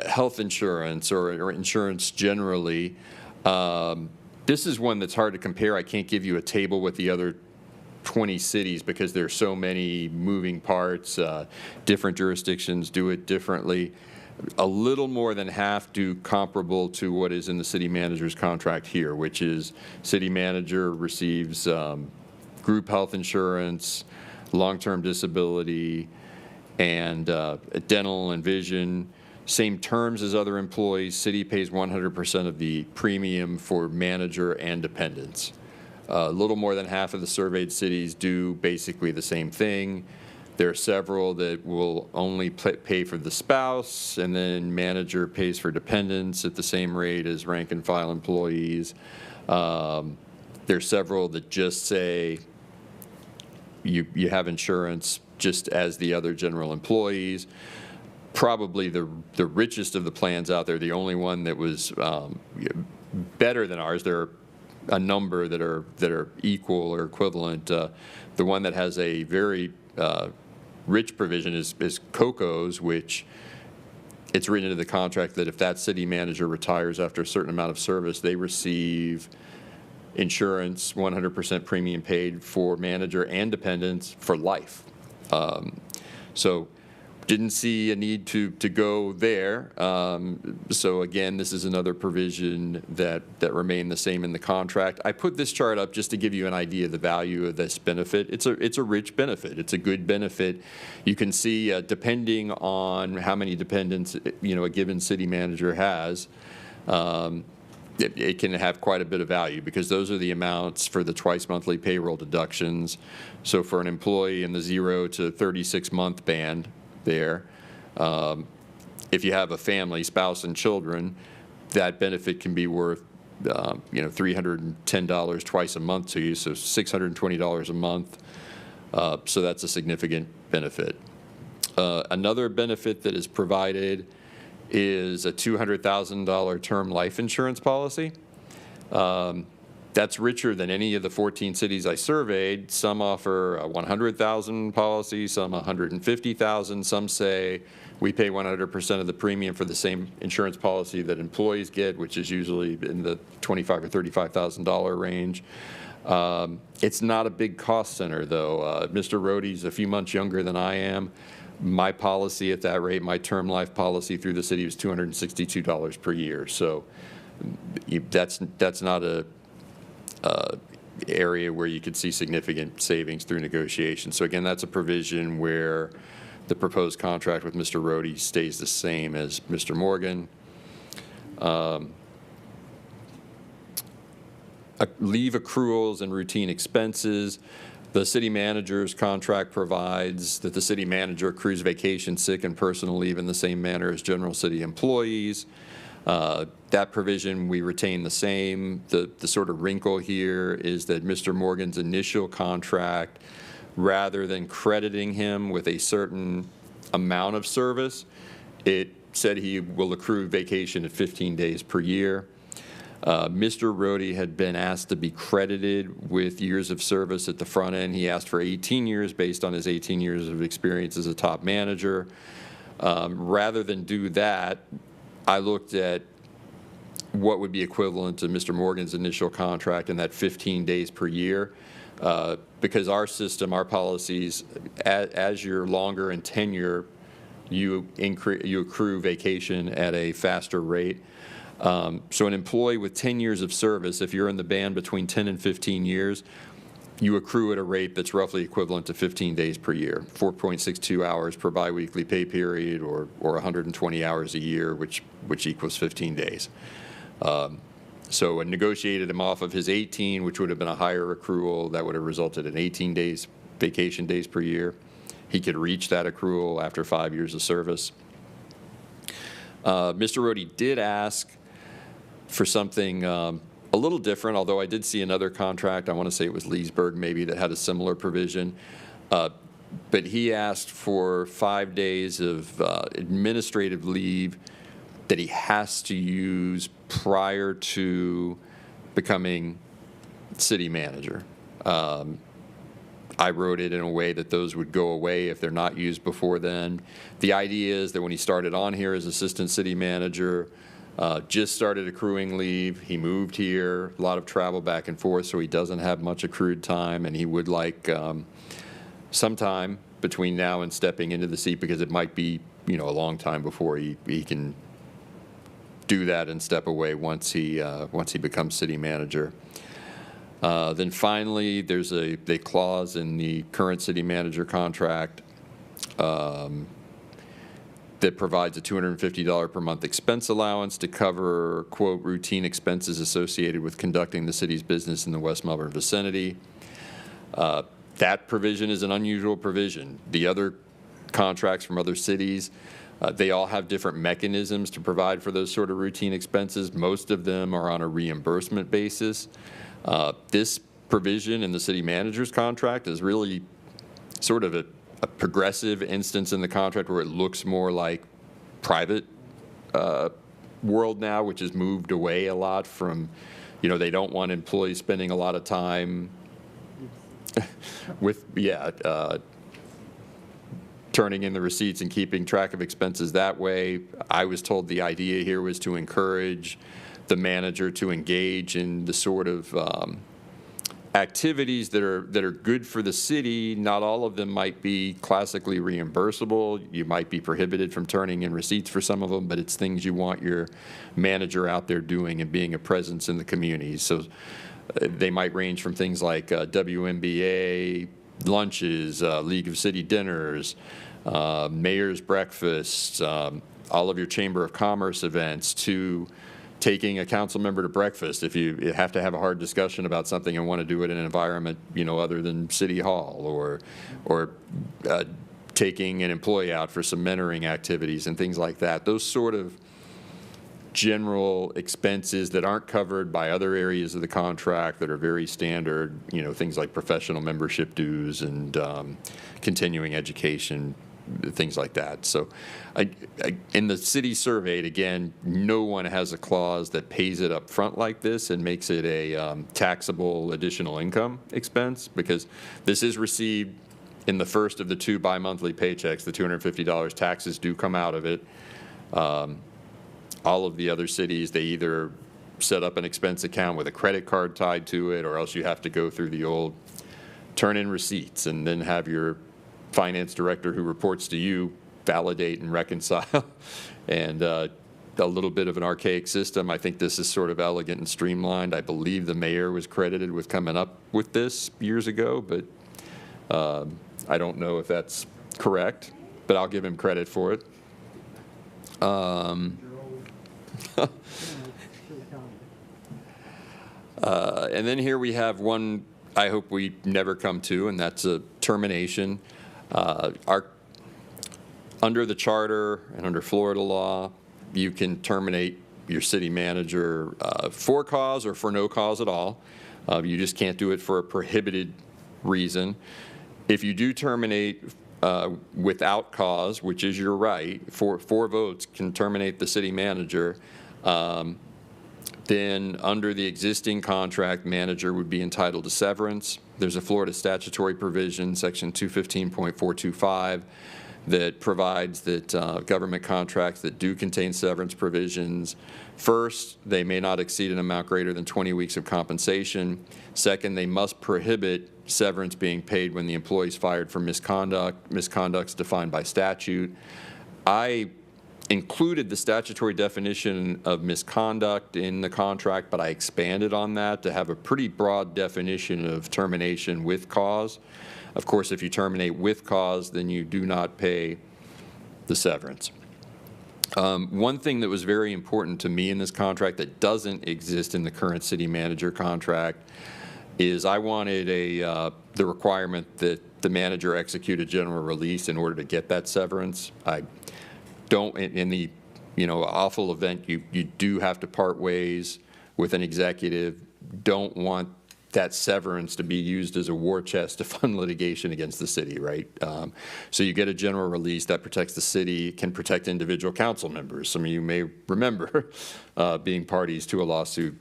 Health insurance or insurance generally, this is one that's hard to compare. I can't give you a table with the other 20 cities because there's so many moving parts. Different jurisdictions do it differently. A little more than half do comparable to what is in the city manager's contract here, which is city manager receives group health insurance, long-term disability, and dental and vision. Same terms as other employees. City pays 100% of the premium for manager and dependents. A little more than half of the surveyed cities do basically the same thing. There are several that will only pay for the spouse, and then manager pays for dependents at the same rate as rank and file employees. There are several that just say you have insurance just as the other general employees. Probably the richest of the plans out there, the only one that was better than ours. There are a number that are equal or equivalent. The one that has a very rich provision is Coco's, which it's written into the contract that if that city manager retires after a certain amount of service, they receive insurance, 100% premium paid for manager and dependents for life. So didn't see a need to go there. So again, this is another provision that remained the same in the contract. I put this chart up just to give you an idea of the value of this benefit. It's a rich benefit. It's a good benefit. You can see depending on how many dependents a given city manager has, it can have quite a bit of value because those are the amounts for the twice monthly payroll deductions. So for an employee in the 0 to 36 month band, there. If you have a family, spouse, and children, that benefit can be worth $310 twice a month to you, so $620 a month. So that's a significant benefit. Another benefit that is provided is a $200,000 term life insurance policy. That's richer than any of the 14 cities I surveyed. Some offer a $100,000 policy, some $150,000. Some say we pay 100% of the premium for the same insurance policy that employees get, which is usually in the $25,000 or $35,000 range. It's not a big cost center, though. Mr. Rohde's a few months younger than I am. My policy at that rate, my term life policy through the city was $262 per year. So that's not area where you could see significant savings through negotiation. So again, that's a provision where the proposed contract with Mr. Rohde stays the same as Mr. Morgan. Leave accruals and routine expenses. The city manager's contract provides that the city manager accrues vacation, sick, and personal leave in the same manner as general city employees. That provision we retain the same. The sort of wrinkle here is that Mr. Morgan's initial contract, rather than crediting him with a certain amount of service, it said he will accrue vacation at 15 days per year. Mr. Rohde had been asked to be credited with years of service at the front end. He asked for 18 years based on his 18 years of experience as a top manager. Rather than do that, I looked at what would be equivalent to Mr. Morgan's initial contract and that 15 days per year. Because our system, our policies, as you're longer in tenure, you accrue vacation at a faster rate. So an employee with 10 years of service, if you're in the band between 10 and 15 years, you accrue at a rate that's roughly equivalent to 15 days per year, 4.62 hours per biweekly pay period, or 120 hours a year, which equals 15 days. So I negotiated him off of his 18, which would have been a higher accrual. That would have resulted in 18 days vacation days per year. He could reach that accrual after 5 years of service. Mr. Rohde did ask for something a little different, although I did see another contract, I want to say it was Leesburg maybe, that had a similar provision. But he asked for 5 days of administrative leave that he has to use prior to becoming city manager. I wrote it in a way that those would go away if they're not used before then. The idea is that when he started on here as assistant city manager, just started accruing leave, he moved here, a lot of travel back and forth, so he doesn't have much accrued time, and he would like some time between now and stepping into the seat, because it might be, a long time before he can do that and step away once he becomes city manager. Then finally, there's a clause in the current city manager contract that provides a $250 per month expense allowance to cover, quote, routine expenses associated with conducting the city's business in the West Melbourne vicinity. That provision is an unusual provision. The other contracts from other cities, they all have different mechanisms to provide for those sort of routine expenses. Most of them are on a reimbursement basis. This provision in the city manager's contract is really sort of a progressive instance in the contract where it looks more like private world now, which has moved away a lot from, they don't want employees spending a lot of time with, turning in the receipts and keeping track of expenses that way. I was told the idea here was to encourage the manager to engage in the sort of activities that are good for the city. Not all of them might be classically reimbursable. You might be prohibited from turning in receipts for some of them, but it's things you want your manager out there doing and being a presence in the community. So they might range from things like WNBA lunches, League of City dinners, mayor's breakfasts, all of your Chamber of Commerce events, to taking a council member to breakfast if you have to have a hard discussion about something and want to do it in an environment, other than City Hall, or taking an employee out for some mentoring activities and things like that. Those sort of general expenses that aren't covered by other areas of the contract that are very standard, things like professional membership dues and continuing education, things like that. So in the city surveyed, again, no one has a clause that pays it up front like this and makes it a taxable additional income expense, because this is received in the first of the 2 bi-monthly paychecks. The $250 taxes do come out of it. All of the other cities, they either set up an expense account with a credit card tied to it, or else you have to go through the old turn in receipts and then have your finance director who reports to you validate and reconcile. And a little bit of an archaic system. I think this is sort of elegant and streamlined. I believe the mayor was credited with coming up with this years ago, but I don't know if that's correct, but I'll give him credit for it. And then here we have one I hope we never come to, and that's a termination. Under the charter and under Florida law, you can terminate your city manager for cause or for no cause at all. You just can't do it for a prohibited reason. If you do terminate without cause, which is your right, four votes can terminate the city manager, then under the existing contract, manager would be entitled to severance. There's a Florida statutory provision, section 215.425, that provides that government contracts that do contain severance provisions, first, they may not exceed an amount greater than 20 weeks of compensation. Second, they must prohibit severance being paid when the employee is fired for misconduct. Misconduct is defined by statute. I included the statutory definition of misconduct in the contract, but I expanded on that to have a pretty broad definition of termination with cause. Of course, if you terminate with cause, then you do not pay the severance. One thing that was very important to me in this contract that doesn't exist in the current city manager contract is I wanted the requirement that the manager execute a general release in order to get that severance. I don't, in the awful event you do have to part ways with an executive, don't want that severance to be used as a war chest to fund litigation against the city, right? So you get a general release that protects the city, can protect individual council members. Some of you may remember being parties to a lawsuit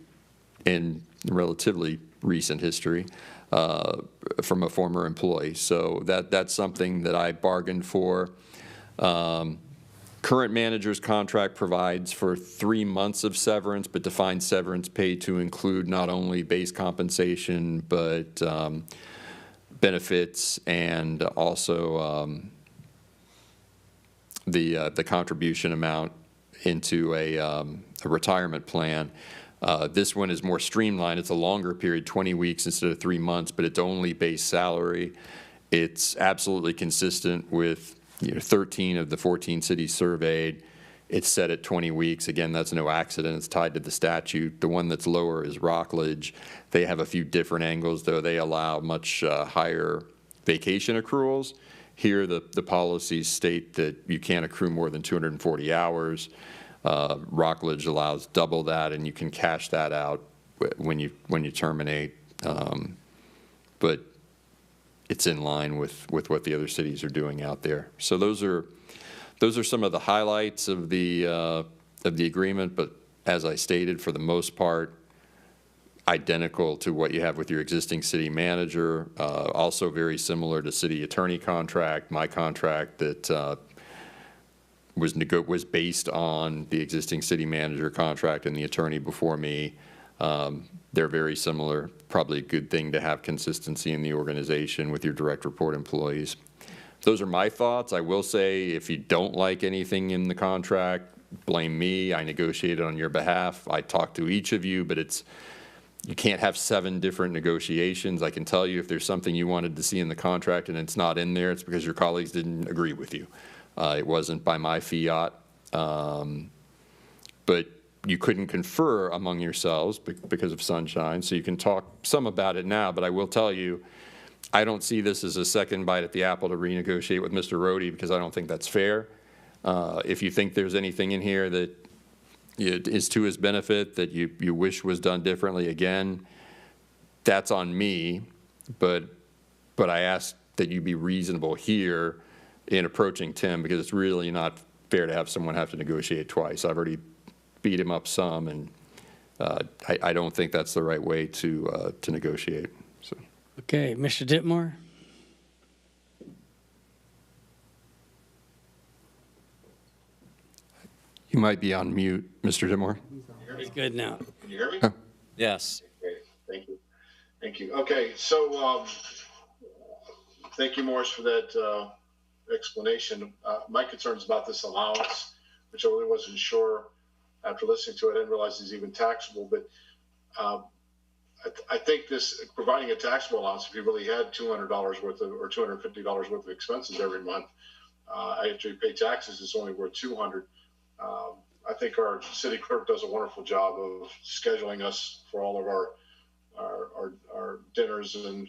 in relatively recent history from a former employee. So that's something that I bargained for. Current manager's contract provides for 3 months of severance, but defines severance paid to include not only base compensation, but benefits and also the contribution amount into a retirement plan. This one is more streamlined. It's a longer period, 20 weeks instead of 3 months, but it's only base salary. It's absolutely consistent with 13 of the 14 cities surveyed. It's set at 20 weeks. Again, that's no accident. It's tied to the statute. The one that's lower is Rockledge. They have a few different angles, though. They allow much higher vacation accruals. Here, the policies state that you can't accrue more than 240 hours. Rockledge allows double that, and you can cash that out when you terminate. But it's in line with what the other cities are doing out there. So those are some of the highlights of the agreement. But as I stated, for the most part, identical to what you have with your existing city manager. Also very similar to city attorney contract. My contract that was based on the existing city manager contract and the attorney before me. They're very similar. Probably a good thing to have consistency in the organization with your direct report employees. Those are my thoughts. I will say if you don't like anything in the contract, blame me. I negotiated on your behalf. I talked to each of you, but you can't have 7 different negotiations. I can tell you if there's something you wanted to see in the contract and it's not in there, it's because your colleagues didn't agree with you. It wasn't by my fiat. But you couldn't confer among yourselves because of sunshine, so you can talk some about it now, but I will tell you, I don't see this as a second bite at the apple to renegotiate with Mr. Rohde because I don't think that's fair. If you think there's anything in here that is to his benefit that you wish was done differently, again, that's on me, but I ask that you be reasonable here in approaching Tim because it's really not fair to have someone have to negotiate twice. I've already beat him up some, and I don't think that's the right way to negotiate. So. Okay, Mr. Ditmore. You might be on mute, Mr. Ditmore. He's good now. Can you hear me? Yes. Okay, thank you. Thank you. Okay, so thank you, Morris, for that explanation. My concern is about this allowance, which I really wasn't sure after listening to it, I didn't realize it's even taxable, but I think this providing a taxable allowance, if you really had $200 worth of or $250 worth of expenses every month, after you pay taxes, it's only worth $200. I think our city clerk does a wonderful job of scheduling us for all of our dinners and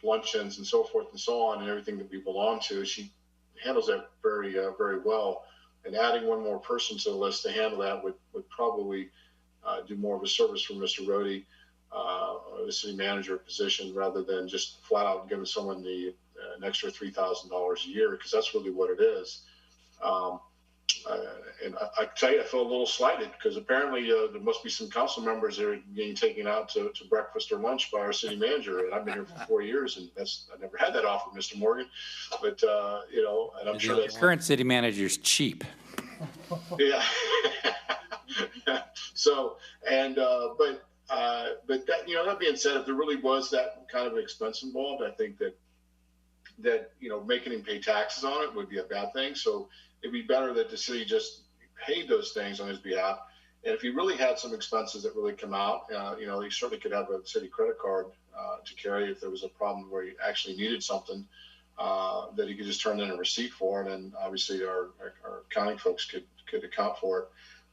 luncheons and so forth and so on, and everything that we belong to. She handles that very very well. And adding one more person to the list to handle that would probably do more of a service for Mr. Rohde, the city manager position, rather than just flat out giving someone an extra $3,000 a year, because that's really what it is. And I tell you, I feel a little slighted, because apparently there must be some council members that are being taken out to breakfast or lunch by our city manager. And I've been here for 4 years, and I never had that offer, Mr. Morgan. But, and I'm sure that's... Current city manager's cheap. Yeah. So, and, but that, that being said, if there really was that kind of expense involved, I think that making him pay taxes on it would be a bad thing. So it'd be better that the city just paid those things on his behalf. And if he really had some expenses that really come out, he certainly could have a city credit card to carry if there was a problem where he actually needed something that he could just turn in a receipt for, and then obviously our accounting folks could account for it.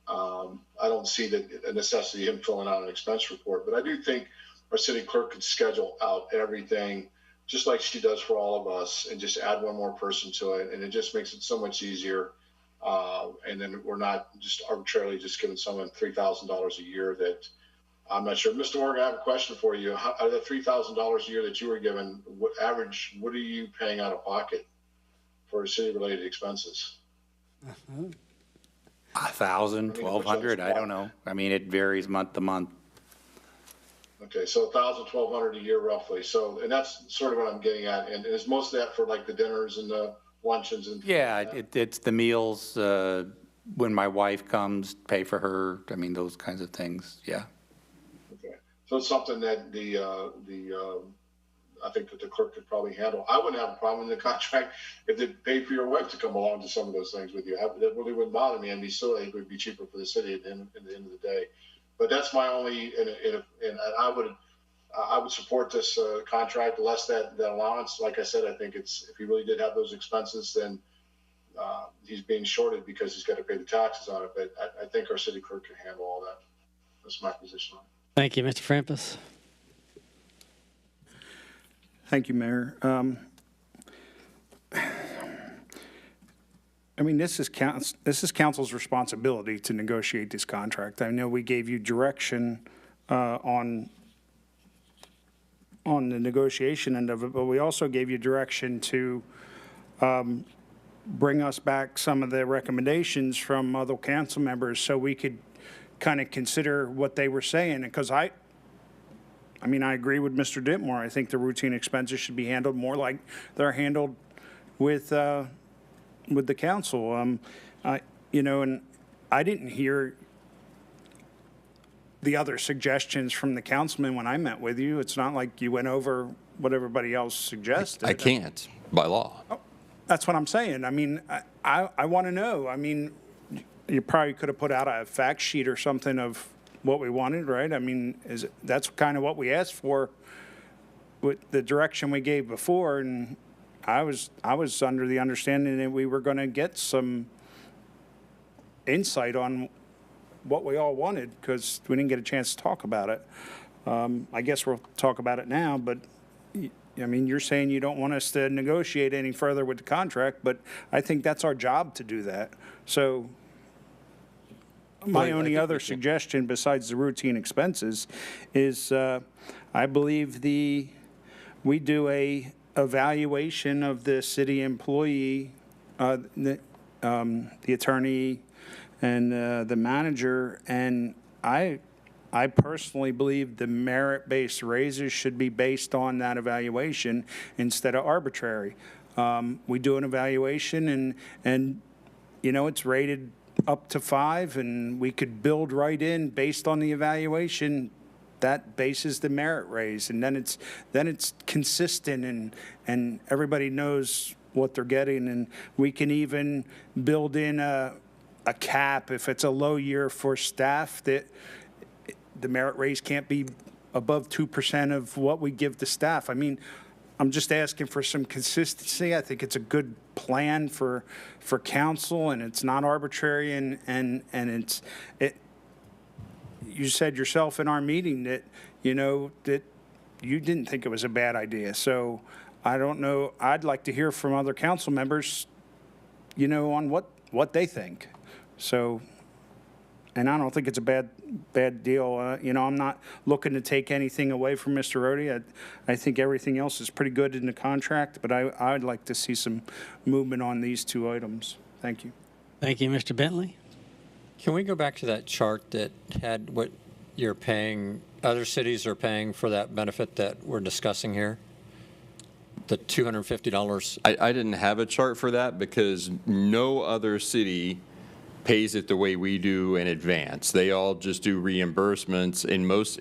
I don't see a necessity of him filling out an expense report, but I do think our city clerk could schedule out everything just like she does for all of us, and just add one more person to it, and it just makes it so much easier. And then we're not just arbitrarily just giving someone $3,000 a year that I'm not sure. Mr. Morgan, I have a question for you. Out of the $3,000 a year that you were given, what are you paying out of pocket for city-related expenses? 1,000, 1,200, I don't know. I mean, it varies month to month. Okay, so 1,000, 1,200 a year roughly. So, and that's sort of what I'm getting at. And is most of that for like the dinners and the luncheons and? Yeah, it's the meals, when my wife comes, pay for her. I mean, those kinds of things. Yeah. Okay, so it's something that I think that the clerk could probably handle. I wouldn't have a problem in the contract if they paid for your wife to come along to some of those things with you. That really wouldn't bother me. And it would be cheaper for the city at the end of the day. But that's my only, and I would support this contract less that allowance. Like I said, I think if he really did have those expenses, then he's being shorted because he's got to pay the taxes on it. But I think our city clerk can handle all that. That's my position on it. Thank you, Mr. Frampus. Thank you, Mayor. I mean, this is council's responsibility to negotiate this contract. I know we gave you direction on the negotiation end of it, but we also gave you direction to bring us back some of the recommendations from other council members so we could kind of consider what they were saying. Because I agree with Mr. Ditmore. I think the routine expenses should be handled more like they're handled with the council. And I didn't hear the other suggestions from the councilman when I met with you. It's not like you went over what everybody else suggested. I can't, by law. Oh, that's what I'm saying. I mean, I want to know. I mean, you probably could have put out a fact sheet or something of what we wanted, right? I mean, that's kind of what we asked for with the direction we gave before, and I was under the understanding that we were going to get some insight on what we all wanted, because we didn't get a chance to talk about it. I guess we'll talk about it now, but I mean, you're saying you don't want us to negotiate any further with the contract, but I think that's our job to do that. So my only other suggestion besides the routine expenses is I believe we do a evaluation of the city employee, the attorney, and the manager, and I personally believe the merit-based raises should be based on that evaluation instead of arbitrary. We do an evaluation, and it's rated up to 5, and we could build right in based on the evaluation. That bases the merit raise, and then it's consistent, and everybody knows what they're getting, and we can even build in a a cap, if it's a low year for staff, that the merit raise can't be above 2% of what we give to staff. I mean, I'm just asking for some consistency. I think it's a good plan for council, and it's not arbitrary, and you said yourself in our meeting that, that you didn't think it was a bad idea. So I don't know. I'd like to hear from other council members, on what they think. So, and I don't think it's a bad deal. I'm not looking to take anything away from Mr. Rohde. I think everything else is pretty good in the contract, but I'd like to see some movement on these two items. Thank you. Thank you, Mr. Bentley. Can we go back to that chart that had what you're paying, other cities are paying for that benefit that we're discussing here? The $250? I didn't have a chart for that because no other city pays it the way we do in advance. They all just do reimbursements.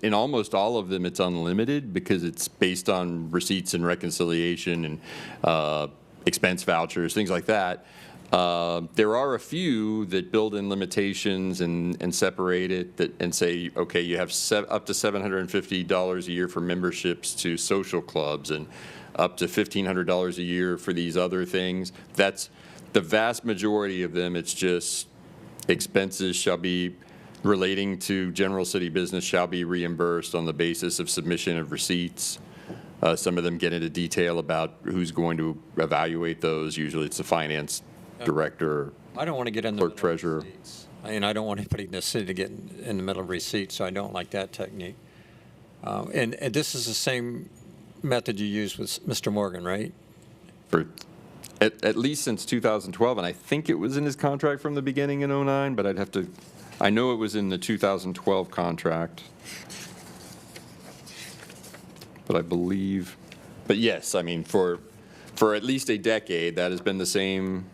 In almost all of them, it's unlimited because it's based on receipts and reconciliation and expense vouchers, things like that. There are a few that build in limitations and separate it and say, okay, you have up to $750 a year for memberships to social clubs and up to $1,500 a year for these other things. That's the vast majority of them. It's just expenses shall be relating to general city business shall be reimbursed on the basis of submission of receipts. Some of them get into detail about who's going to evaluate those. Usually it's the finance director. I don't want to get in the clerk treasurer. I don't want anybody in the city to get in the middle of receipts, so I don't like that technique. And this is the same method you use with Mr. Morgan, right? For at least since 2012, and I think it was in his contract from the beginning in 09, but I know it was in the 2012 contract. But I believe, but yes, I mean, for at least a decade, that has been the same,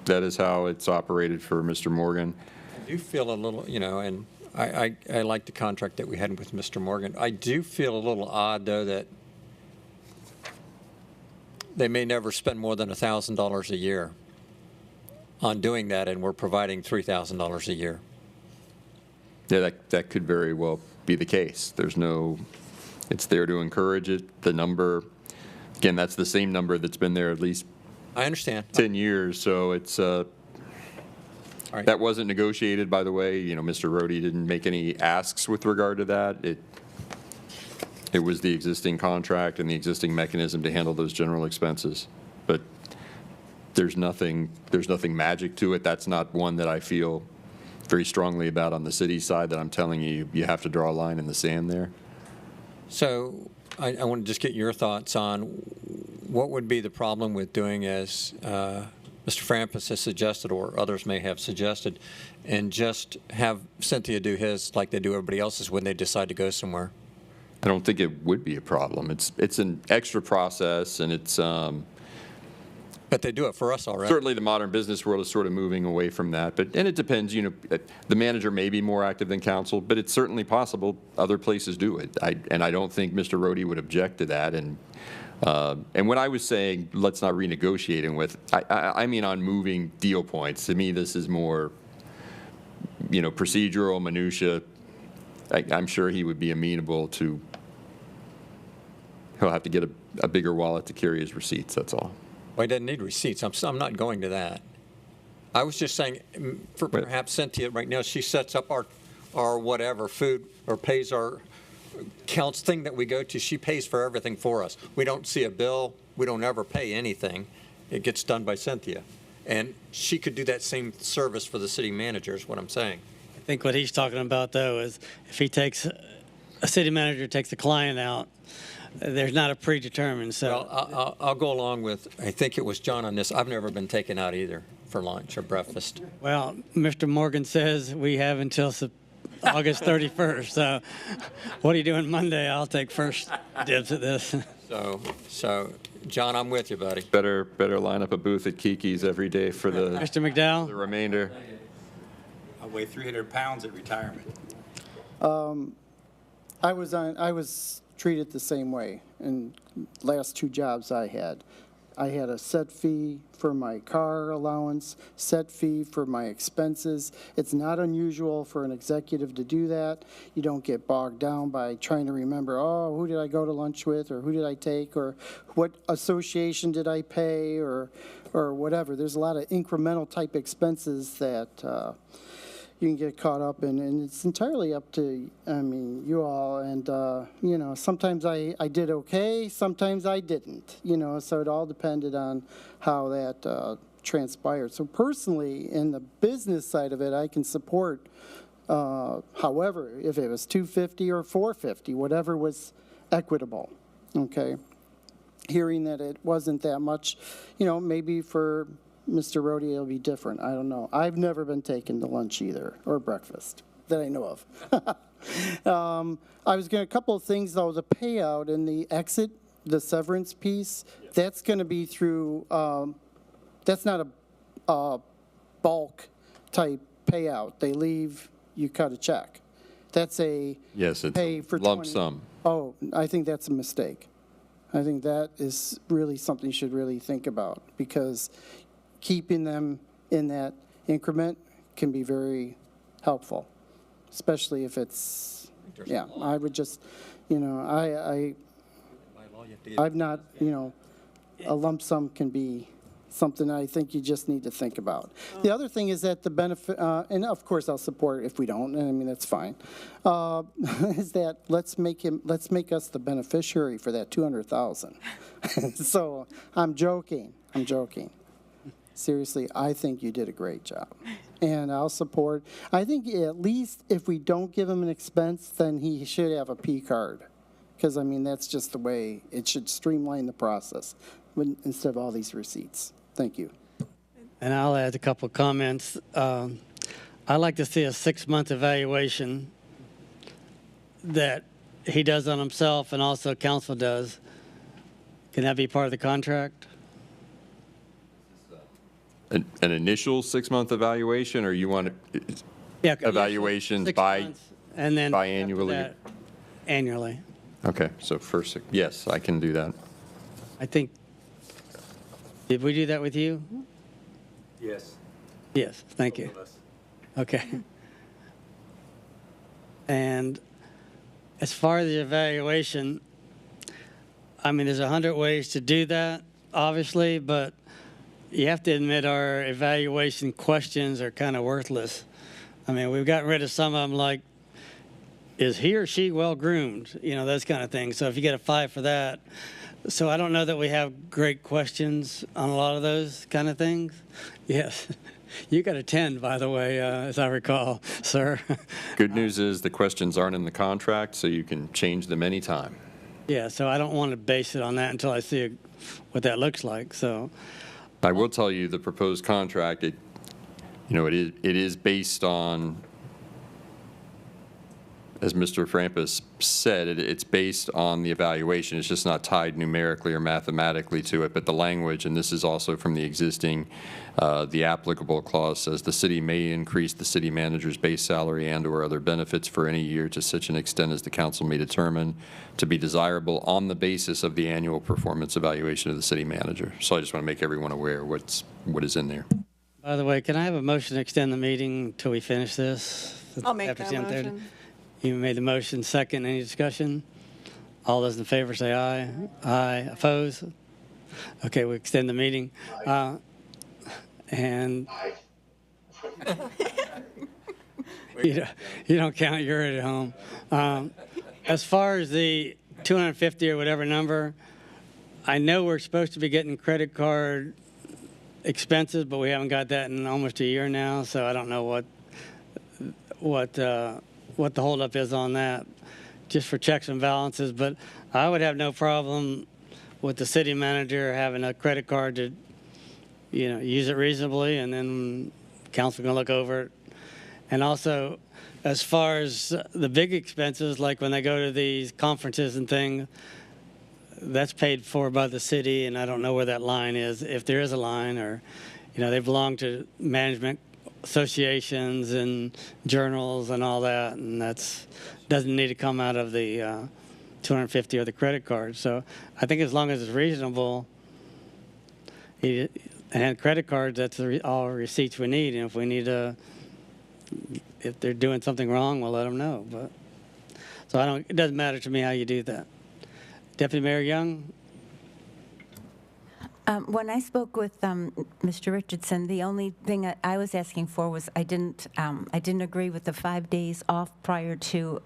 that is how it's operated for Mr. Morgan. I do feel a little, and I like the contract that we had with Mr. Morgan. I do feel a little odd, though, that they may never spend more than $1,000 a year on doing that, and we're providing $3,000 a year. Yeah, that could very well be the case. It's there to encourage it. The number, again, that's the same number that's been there at least I understand. 10 years, so it's, right. That wasn't negotiated, by the way. Mr. Rohde didn't make any asks with regard to that. It was the existing contract and the existing mechanism to handle those general expenses. But there's nothing magic to it. That's not one that I feel very strongly about on the city side that I'm telling you have to draw a line in the sand there. So I want to just get your thoughts on what would be the problem with doing as Mr. Frampus has suggested, or others may have suggested, and just have Cynthia do his like they do everybody else's when they decide to go somewhere. I don't think it would be a problem. It's an extra process, and it's but they do it for us already. Certainly the modern business world is sort of moving away from that. And it depends, the manager may be more active than council, but it's certainly possible other places do it. And I don't think Mr. Rohde would object to that. And when I was saying let's not renegotiate with, I mean on moving deal points. To me, this is more, procedural, minutia. I'm sure he would be amenable to, he'll have to get a bigger wallet to carry his receipts, that's all. Well, he doesn't need receipts. I'm not going to that. I was just saying, for perhaps Cynthia right now, she sets up our whatever food or pays our counts thing that we go to. She pays for everything for us. We don't see a bill. We don't ever pay anything. It gets done by Cynthia. And she could do that same service for the city manager is what I'm saying. I think what he's talking about, though, is if a city manager takes a client out, there's not a predetermined. So well, I'll go along with, I think it was John on this. I've never been taken out either for lunch or breakfast. Well, Mr. Morgan says we have until August 31st. So what are you doing Monday? I'll take first dibs at this. So John, I'm with you, buddy. Better line up a booth at Kiki's every day for the Mr. McDowell. The remainder. I weigh 300 pounds at retirement. I was treated the same way in last two jobs I had. I had a set fee for my car allowance, set fee for my expenses. It's not unusual for an executive to do that. You don't get bogged down by trying to remember, oh, who did I go to lunch with, or who did I take, or what association did I pay, or whatever. There's a lot of incremental type expenses that you can get caught up in, and it's entirely up to, you all, and, sometimes I did okay, sometimes I didn't, so it all depended on how that transpired. So personally, in the business side of it, I can support, however, if it was $250 or $450, whatever was equitable, okay? Hearing that it wasn't that much, maybe for Mr. Rhodey, it'll be different. I don't know. I've never been taken to lunch either, or breakfast, that I know of. I was going to, a couple of things, though. The payout and the exit, the severance piece, that's going to be through, that's not a bulk type payout. They leave, you cut a check. That's a Yes, it's pay for lump 20 sum. Oh, I think that's a mistake. I think that is really something you should really think about, because keeping them in that increment can be very helpful, especially if it's, yeah, I would just, I've not, a lump sum can be something I think you just need to think about. The other thing is that the benefit, and of course I'll support if we don't, and I mean, that's fine, is that let's make us the beneficiary for that 200,000. So I'm joking. Seriously, I think you did a great job, and I'll support. I think at least if we don't give him an expense, then he should have a P card, because that's just the way it should streamline the process instead of all these receipts. Thank you. And I'll add a couple of comments. I'd like to see a 6-month evaluation that he does on himself and also council does. Can that be part of the contract? An initial 6-month evaluation, or you want evaluations 6 months, and then biannually? after that, annually. Okay, so first, yes, I can do that. I think, did we do that with you? Yes. Yes, thank you. Okay. And as far as the evaluation, there's 100 ways to do that, obviously, but you have to admit our evaluation questions are kind of worthless. We've gotten rid of some of them, like, is he or she well groomed? Those kind of things. So if you get a 5 for that. So I don't know that we have great questions on a lot of those kind of things. Yes. You got a 10, by the way, as I recall, sir. Good news is the questions aren't in the contract, so you can change them anytime. Yeah, so I don't want to base it on that until I see what that looks like. So I will tell you the proposed contract, it is based on, as Mr. Frampus said, it's based on the evaluation. It's just not tied numerically or mathematically to it, but the language, and this is also from the existing, the applicable clause says the city may increase the city manager's base salary and/or other benefits for any year to such an extent as the council may determine to be desirable on the basis of the annual performance evaluation of the city manager. So I just want to make everyone aware what is in there. By the way, can I have a motion to extend the meeting until we finish this? I'll make After that 10:30? motion. You made the motion. Second, any discussion? All those in favor say aye. Aye. Oppose? Okay, we extend the meeting. And you don't count, you're at home. As far as the 250 or whatever number, I know we're supposed to be getting credit card expenses, but we haven't got that in almost a year now, so I don't know what the holdup is on that, just for checks and balances. But I would have no problem with the city manager having a credit card to, use it reasonably, and then council can look over it. And also, as far as the big expenses, like when they go to these conferences and things, that's paid for by the city, and I don't know where that line is, if there is a line, or, they belong to management associations and journals and all that, and that's doesn't need to come out of the 250 or the credit card. So I think as long as it's reasonable, and credit cards, that's all receipts we need. And if we need if they're doing something wrong, we'll let them know. But so it doesn't matter to me how you do that. Deputy Mayor Young? When I spoke with Mr. Richardson, the only thing I was asking for was I didn't agree with the 5 days off prior to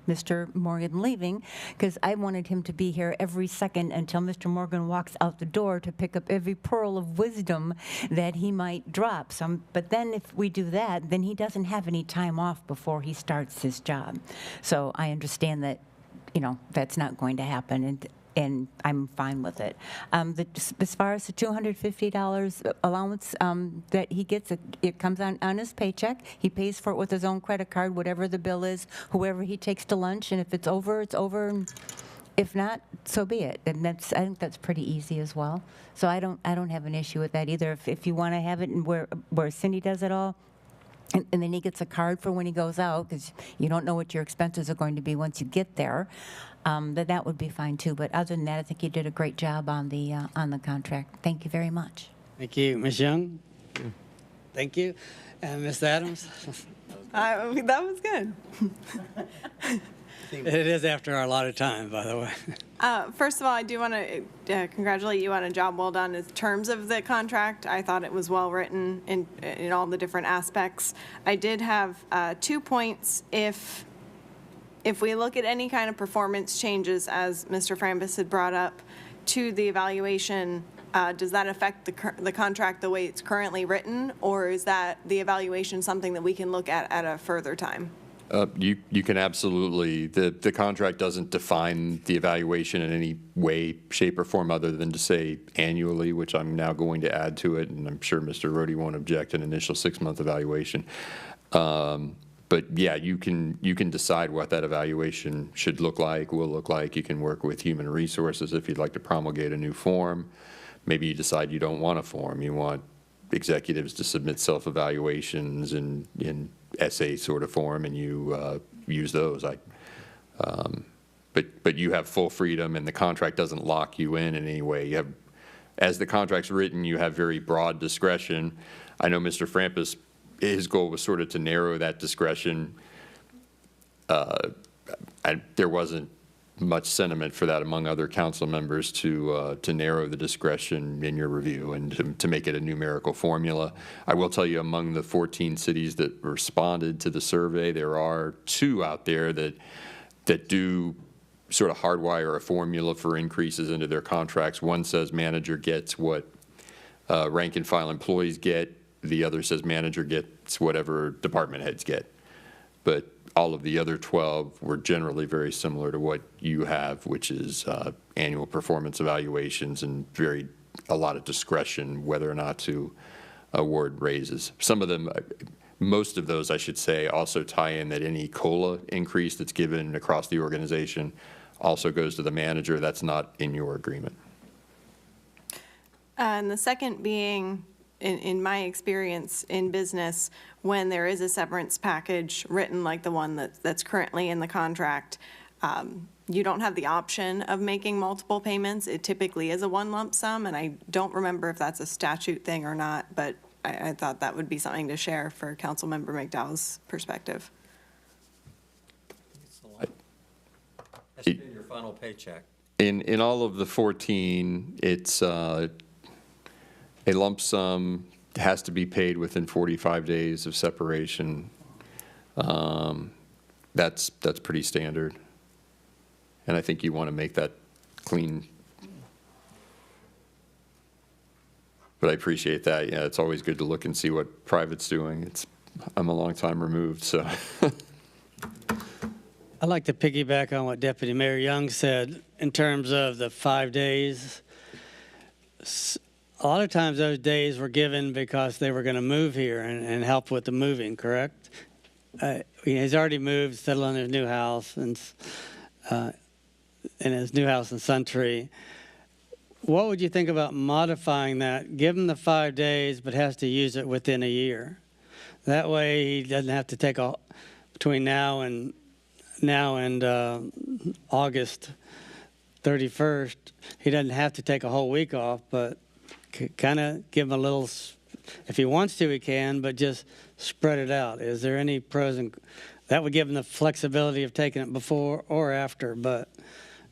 Mr. Morgan leaving, because I wanted him to be here every second until Mr. Morgan walks out the door to pick up every pearl of wisdom that he might drop. But then if we do that, then he doesn't have any time off before he starts his job. So I understand that, that's not going to happen. And I'm fine with it. As far as the $250 allowance that he gets, it comes on his paycheck. He pays for it with his own credit card, whatever the bill is, whoever he takes to lunch, and if it's over, it's over. And if not, so be it. And I think that's pretty easy as well. So I don't have an issue with that either. If you want to have it and where Cindy does it all, and then he gets a card for when he goes out, because you don't know what your expenses are going to be once you get there, that would be fine too. But other than that, I think you did a great job on the contract. Thank you very much. Thank you. Ms. Young? Thank you. And Ms. Adams? That was good. It is after our allotted time, by the way. First of all, I do want to congratulate you on a job well done in terms of the contract. I thought it was well written in all the different aspects. I did have 2 points. If we look at any kind of performance changes, as Mr. Frambus had brought up, to the evaluation, does that affect the contract the way it's currently written, or is that the evaluation something that we can look at a further time? You can absolutely, the contract doesn't define the evaluation in any way, shape, or form other than to say annually, which I'm now going to add to it, and I'm sure Mr. Rohde won't object, an initial 6-month evaluation. But yeah, you can decide what that evaluation should look like, will look like. You can work with Human Resources if you'd like to promulgate a new form. Maybe you decide you don't want a form. You want executives to submit self-evaluations in essay sort of form, and you use those. But you have full freedom, and the contract doesn't lock you in any way. You have, as the contract's written, you have very broad discretion. I know Mr. Frampus, his goal was sort of to narrow that discretion. There wasn't much sentiment for that among other council members to narrow the discretion in your review and to make it a numerical formula. I will tell you, among the 14 cities that responded to the survey, there are 2 out there that do sort of hardwire a formula for increases into their contracts. One says manager gets what rank and file employees get. The other says manager gets whatever department heads get. But all of the other 12 were generally very similar to what you have, which is annual performance evaluations and a lot of discretion whether or not to award raises. Some of them, most of those, I should say, also tie in that any COLA increase that's given across the organization also goes to the manager. That's not in your agreement. And the second being, in my experience in business, when there is a severance package written like the one that's currently in the contract, you don't have the option of making multiple payments. It typically is a one lump sum, and I don't remember if that's a statute thing or not, but I thought that would be something to share for Councilmember McDowell's perspective. That's been your final paycheck. In all of the 14, it's a lump sum has to be paid within 45 days of separation. That's pretty standard. And I think you want to make that clean. But I appreciate that. Yeah, it's always good to look and see what private's doing. I'm a long time removed, so. I'd like to piggyback on what Deputy Mayor Young said in terms of the 5 days. A lot of times those days were given because they were going to move here and help with the moving, correct? He's already moved, settled in his new house, and in his new house in Suntree. What would you think about modifying that? Give him the 5 days, but has to use it within a year. That way he doesn't have to take between now and August 31st, he doesn't have to take a whole week off, but kind of give him a little, if he wants to, he can, but just spread it out. Is there any pros and, that would give him the flexibility of taking it before or after, but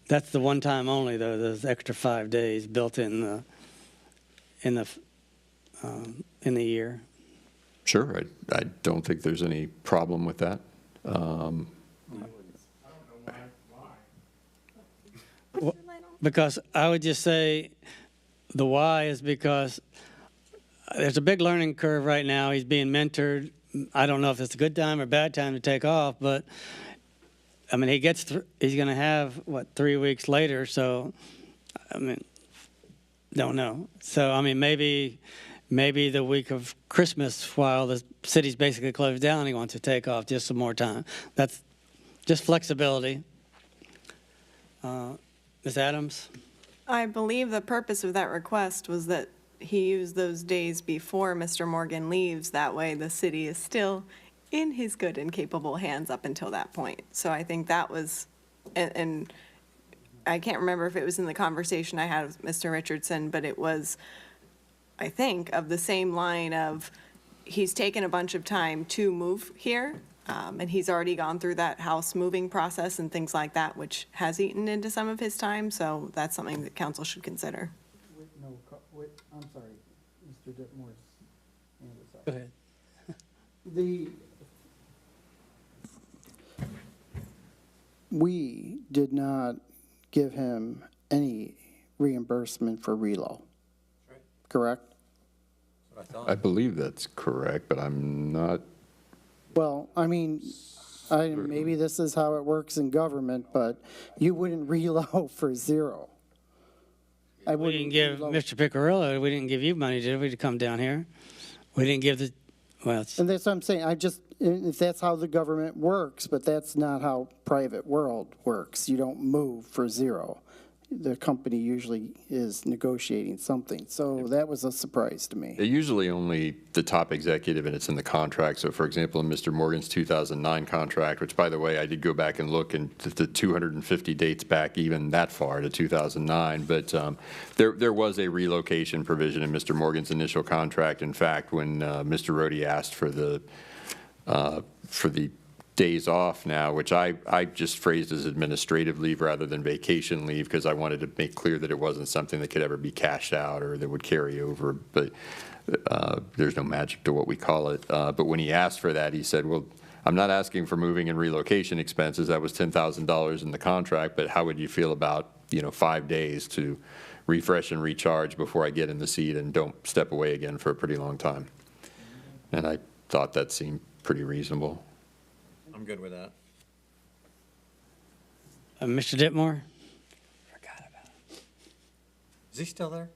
that's the one time only, though, those extra 5 days built in the year. Sure, I don't think there's any problem with that. Well, because I would just say the why is because there's a big learning curve right now. He's being mentored. I don't know if it's a good time or bad time to take off, but I mean, he's going to have, what, 3 weeks later, so, I mean, don't know. So, I mean, maybe the week of Christmas, while the city's basically closed down, he wants to take off just some more time. That's just flexibility. Ms. Adams? I believe the purpose of that request was that he used those days before Mr. Morgan leaves. That way the city is still in his good and capable hands up until that point. So I think that was, and I can't remember if it was in the conversation I had with Mr. Richardson, but it was, I think, of the same line of he's taken a bunch of time to move here, and he's already gone through that house moving process and things like that, which has eaten into some of his time. So that's something that council should consider. I'm sorry, Mr. Ditmore's hand is up. Go ahead. We did not give him any reimbursement for relo, correct? I believe that's correct, but I'm not. Well, I mean, maybe this is how it works in government, but you wouldn't reload for zero. We didn't give Mr. Picarillo, we didn't give you money, did we, to come down here? We didn't give the, well. And that's what I'm saying. If that's how the government works, but that's not how private world works. You don't move for zero. The company usually is negotiating something. So that was a surprise to me. They're usually only the top executive, and it's in the contract. So, for example, in Mr. Morgan's 2009 contract, which, by the way, I did go back and look, and the 250 dates back even that far to 2009. But there was a relocation provision in Mr. Morgan's initial contract. In fact, when Mr. Rohde asked for the days off now, which I just phrased as administrative leave rather than vacation leave, because I wanted to make clear that it wasn't something that could ever be cashed out or that would carry over. But there's no magic to what we call it. But when he asked for that, he said, well, I'm not asking for moving and relocation expenses. That was $10,000 in the contract. But how would you feel about, 5 days to refresh and recharge before I get in the seat and don't step away again for a pretty long time? And I thought that seemed pretty reasonable. I'm good with that. Mr. Ditmore? Forgot about it. Is he still there?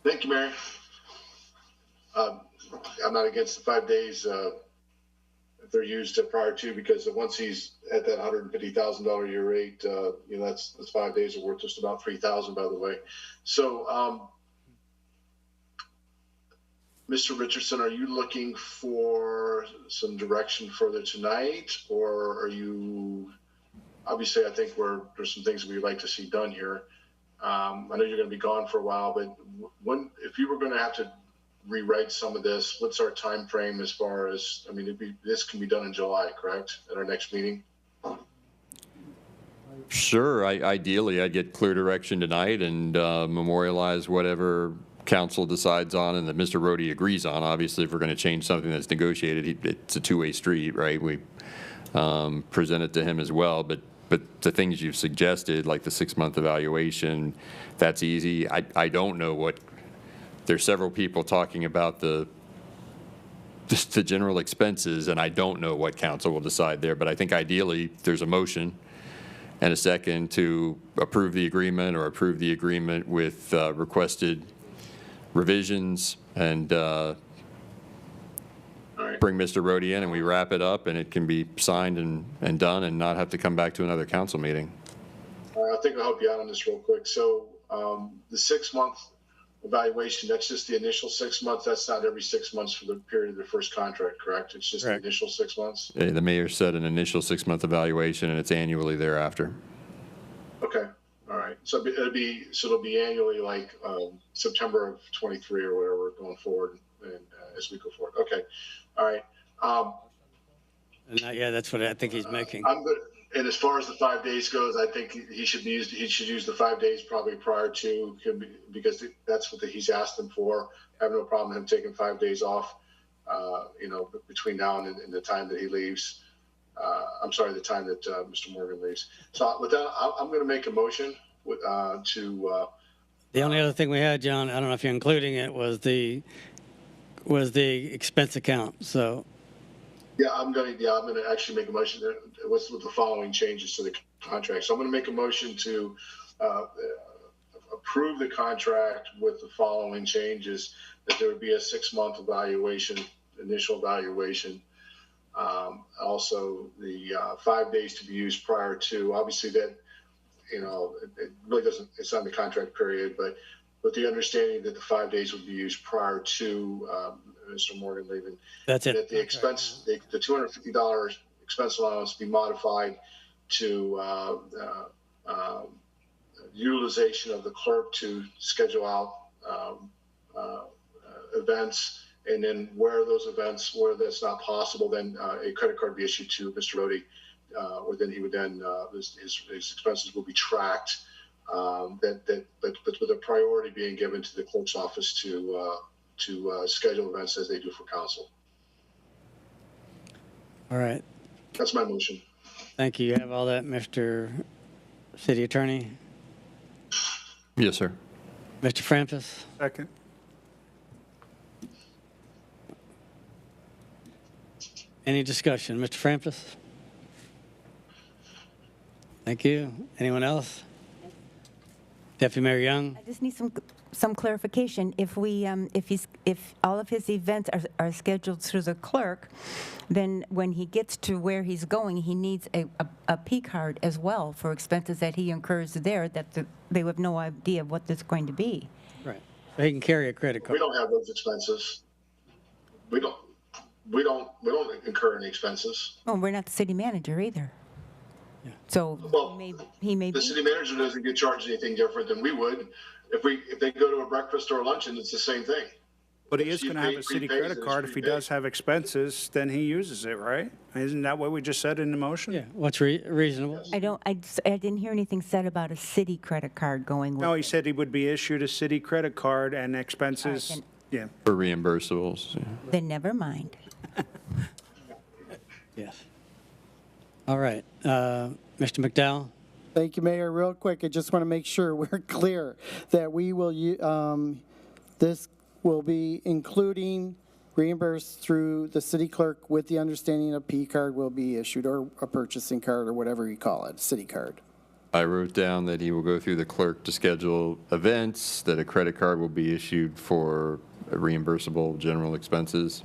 Thank you, Mayor. I'm not against the 5 days if they're used prior to, because once he's at that $150,000 a year rate, that's 5 days are worth just about $3,000, by the way. So, Mr. Richardson, are you looking for some direction further tonight, or are you, obviously I think there's some things we'd like to see done here. I know you're going to be gone for a while, but if you were going to have to rewrite some of this, what's our time frame as far as, this can be done in July, correct, at our next meeting? Sure. Ideally, I'd get clear direction tonight and memorialize whatever council decides on and that Mr. Rohde agrees on. Obviously, if we're going to change something that's negotiated, it's a two-way street, right? We present it to him as well, but the things you've suggested, like the 6-month evaluation, that's easy. I don't know what, there's several people talking about the general expenses, and I don't know what council will decide there, but I think ideally there's a motion and a second to approve the agreement or approve the agreement with requested revisions and bring Mr. Rohde in and we wrap it up and it can be signed and done and not have to come back to another council meeting. I think I'll help you out on this real quick. So the 6-month evaluation, that's just the initial 6 months. That's not every 6 months for the period of the first contract, correct? It's just the initial 6 months? The mayor said an initial 6-month evaluation and it's annually thereafter. Okay. All right, so it'll be annually, like September of 23 or whatever going forward, and as we go forward. Okay, all right. Yeah, that's what I think he's making. I'm good. And as far as the 5 days goes, I think he should use the 5 days probably prior to, because that's what he's asked him for. I have no problem with him taking 5 days off, between now and the time that he leaves. I'm sorry, the time that Mr. Morgan leaves. So with that, I'm going to make a motion to. The only other thing we had, John, I don't know if you're including it, was the expense account. So. Yeah, I'm going to actually make a motion with the following changes to the contract. So I'm going to make a motion to approve the contract with the following changes: that there would be a 6-month initial evaluation. Also, the 5 days to be used prior to. Obviously, that it really doesn't. It's not in the contract period, but with the understanding that the 5 days would be used prior to Mr. Morgan leaving. That's it. That the expense, the $250 expense allowance be modified to utilization of the clerk to schedule out events, and then where that's not possible, then a credit card be issued to Mr. Rhodey, or then he would his expenses will be tracked. But with a priority being given to the clerk's office to schedule events as they do for council. All right. That's my motion. Thank you. You have all that, Mr. City Attorney? Yes, sir. Mr. Francis? Second. Any discussion? Mr. Francis? Thank you. Anyone else? Deputy Mayor Young? I just need some clarification. If all of his events are scheduled through the clerk, then when he gets to where he's going, he needs a P card as well for expenses that he incurs there, that they have no idea what that's going to be. Right. He can carry a credit card. We don't have those expenses. We don't incur any expenses. Oh, we're not the city manager either. Yeah. So he may the be. City manager doesn't get charged anything different than we would. If they go to a breakfast or a luncheon, it's the same thing. But he is going to have a city credit card. If he does have expenses, then he uses it, right? Isn't that what we just said in the motion? Yeah. What's reasonable? I didn't hear anything said about a city credit card going with No, he said he would be issued a city credit card and expenses. Yeah. For reimbursables. Yeah. Then never mind. Yes. All right. Mr. McDowell? Thank you, Mayor. Real quick, I just want to make sure we're clear that we will, this will be including reimbursed through the city clerk with the understanding a P card will be issued, or a purchasing card, or whatever you call it, city card. I wrote down that he will go through the clerk to schedule events, that a credit card will be issued for reimbursable general expenses.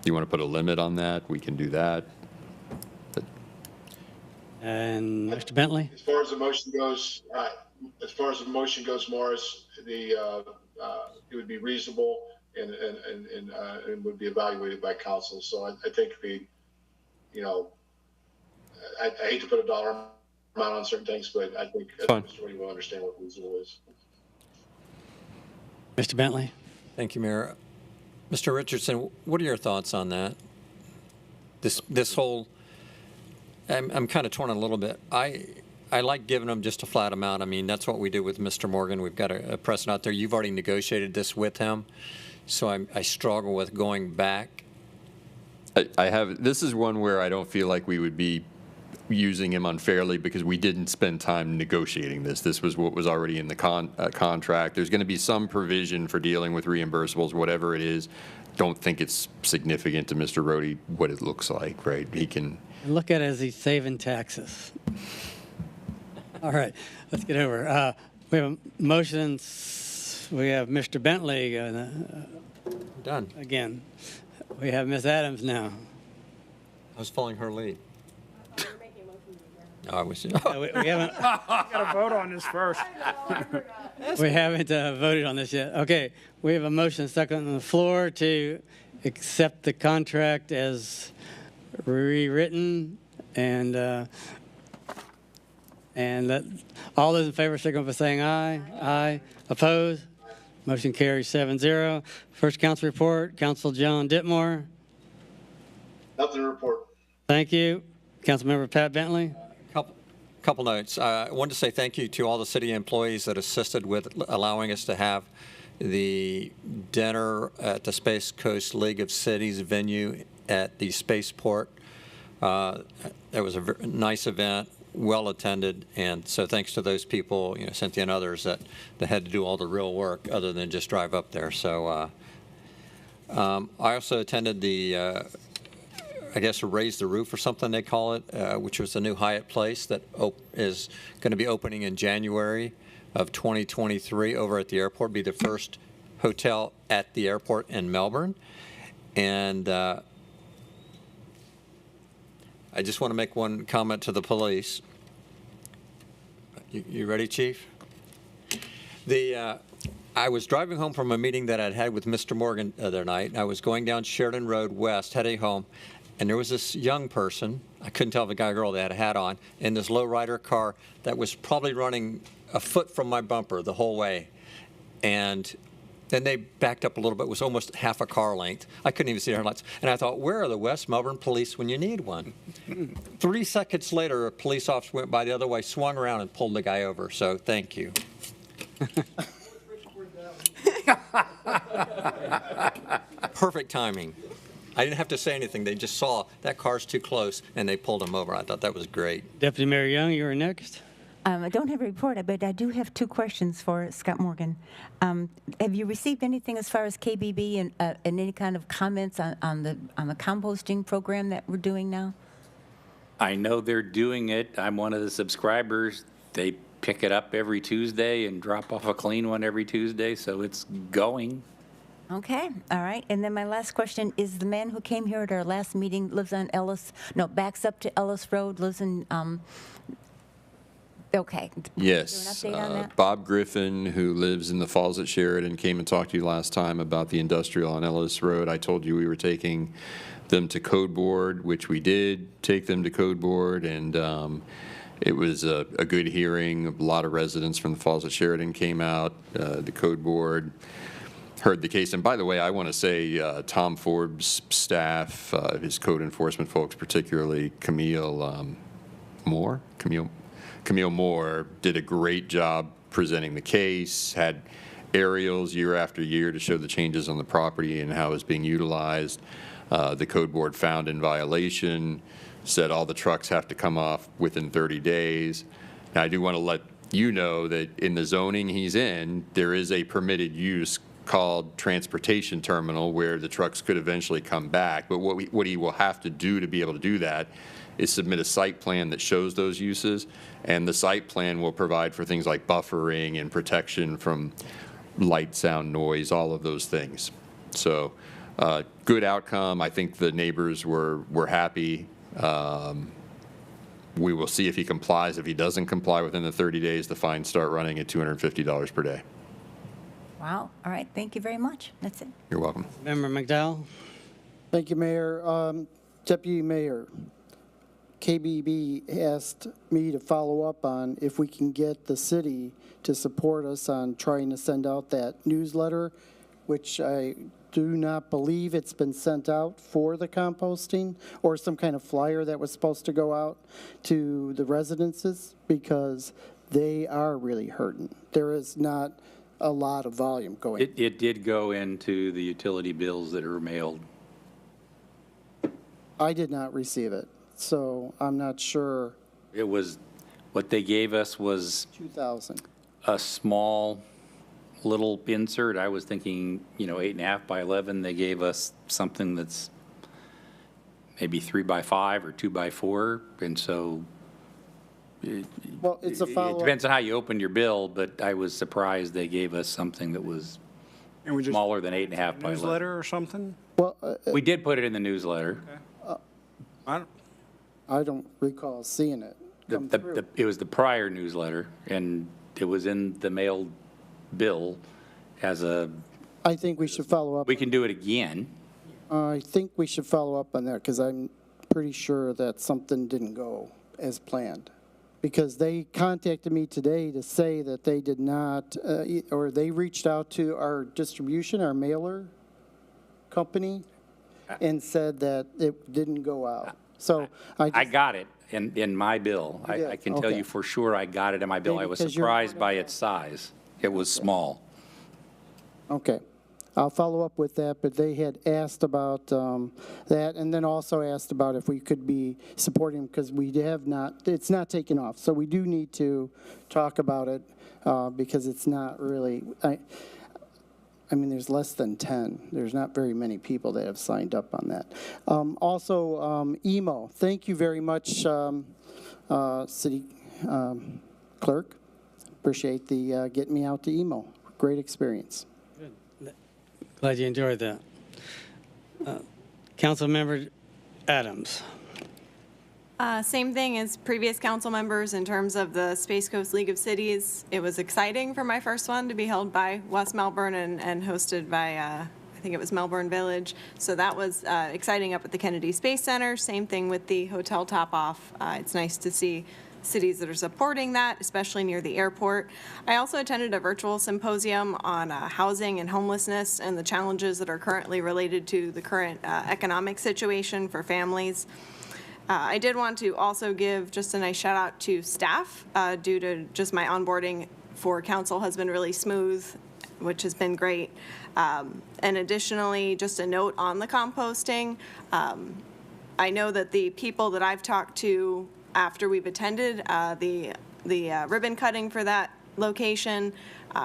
Do you want to put a limit on that? We can do that. And Mr. Bentley? As far as the motion goes, Morris, it would be reasonable and would be evaluated by council. So I think I hate to put a dollar amount on certain things, but I think Mr. Rhodey will understand what reasonable is. Mr. Bentley? Thank you, Mayor. Mr. Richardson, what are your thoughts on that? This whole, I'm kind of torn a little bit. I like giving them just a flat amount. I mean, that's what we did with Mr. Morgan. We've got a precedent out there. You've already negotiated this with him, so I struggle with going back. This is one where I don't feel like we would be using him unfairly because we didn't spend time negotiating this. This was what was already in the contract. There's going to be some provision for dealing with reimbursables, whatever it is. Don't think it's significant to Mr. Rhodey what it looks like, right? He can look at it as he's saving taxes. All right, let's get over. We have motions. We have Mr. Bentley. Done. Again. We have Ms. Adams now. I was following her lead. No, I was. We haven't. Got to vote on this first. We haven't voted on this yet. Okay, we have a motion second on the floor to accept the contract as rewritten, and And all those in favor signal by saying aye. Aye. Opposed? Motion carries 7-0. First council report, Council John Ditmore. Nothing to report. Thank you. Councilmember Pat Bentley. Couple notes. I wanted to say thank you to all the city employees that assisted with allowing us to have the dinner at the Space Coast League of Cities venue at the spaceport. It was a nice event, well attended, and so thanks to those people, Cynthia and others that had to do all the real work other than just drive up there. So I also attended the I guess Raise the Roof or something they call it, which was a new Hyatt place that is going to be opening in January of 2023 over at the airport. Be the first hotel at the airport in Melbourne. And I just want to make one comment to the police. You ready, Chief? I was driving home from a meeting that I'd had with Mr. Morgan the other night. I was going down Sheridan Road West, heading home. And there was this young person, I couldn't tell if a guy or girl, they had a hat on, in this lowrider car that was probably running a foot from my bumper the whole way. And then they backed up a little bit. It was almost half a car length. I couldn't even see their headlights. And I thought, where are the West Melbourne police when you need one? 3 seconds later, a police officer went by the other way, swung around, and pulled the guy over. So thank you. Perfect timing. I didn't have to say anything. They just saw that car's too close, and they pulled him over. I thought that was great. Deputy Mayor Young, you are next. I don't have a report, but I do have 2 questions for Scott Morgan. Have you received anything as far as KBB and any kind of comments on the composting program that we're doing now? I know they're doing it. I'm one of the subscribers. They pick it up every Tuesday and drop off a clean one every Tuesday, so it's going. Okay, all right. And then my last question is the man who came here at our last meeting lives on backs up to Ellis Road, lives in, okay. Yes. Is there an update on that? Bob Griffin, who lives in the Falls at Sheridan, came and talked to you last time about the industrial on Ellis Road. I told you we were taking them to Code Board, which we did take them to Code Board, and it was a good hearing. A lot of residents from the Falls at Sheridan came out. The Code Board heard the case. And by the way, I want to say Tom Forbes' staff, his code enforcement folks, particularly Camille Moore, did a great job presenting the case, had aerials year after year to show the changes on the property and how it's being utilized. The Code Board found in violation, said all the trucks have to come off within 30 days. Now, I do want to let you know that in the zoning he's in, there is a permitted use called transportation terminal where the trucks could eventually come back. But what he will have to do to be able to do that is submit a site plan that shows those uses, and the site plan will provide for things like buffering and protection from light, sound, noise, all of those things. So good outcome. I think the neighbors were happy. We will see if he complies. If he doesn't comply within the 30 days, the fines start running at $250 per day. Wow. All right. Thank you very much. That's it. You're welcome. Member McDowell. Thank you, Mayor. Deputy Mayor, KBB asked me to follow up on if we can get the city to support us on trying to send out that newsletter, which I do not believe it's been sent out for the composting, or some kind of flyer that was supposed to go out to the residences, because they are really hurting. There is not a lot of volume going. It did go into the utility bills that are mailed. I did not receive it, so I'm not sure. It was, what they gave us was 2,000. a small little insert. I was thinking, 8.5 by 11. They gave us something that's maybe 3 by 5 or 2 by 4, and so well, it's a follow-up. It depends on how you opened your bill, but I was surprised they gave us something that was smaller than 8.5 by 11. Newsletter or something? Well, we did put it in the newsletter. I don't recall seeing it. It was the prior newsletter, and it was in the mailed bill as a. I think we should follow up. We can do it again. I think we should follow up on that, because I'm pretty sure that something didn't go as planned. because they contacted me today to say that they did not, or they reached out to our distribution, our mailer company, and said that it didn't go out. So I got it in my bill. did? I can tell Okay. you for sure I got it in my bill. Maybe I was because you're surprised by one of its size. It was small. Okay. I'll follow up with that, but they had asked about that, and then also asked about if we could be supporting, because we have not, it's not taken off. So we do need to talk about it because it's not really, I mean, there's less than 10. There's not very many people that have signed up on that. Also, emo. Thank you very much, City Clerk. Appreciate the getting me out to emo. Great experience. Glad you enjoyed that. Councilmember Adams. Same thing as previous council members in terms of the Space Coast League of Cities. It was exciting for my first one to be held by West Melbourne and hosted by, I think it was Melbourne Village. So that was exciting up at the Kennedy Space Center. Same thing with the hotel top-off. It's nice to see cities that are supporting that, especially near the airport. I also attended a virtual symposium on housing and homelessness and the challenges that are currently related to the current economic situation for families. I did want to also give just a nice shout out to staff due to just my onboarding for council has been really smooth, which has been great. And additionally, just a note on the composting. I know that the people that I've talked to after we've attended the ribbon cutting for that location,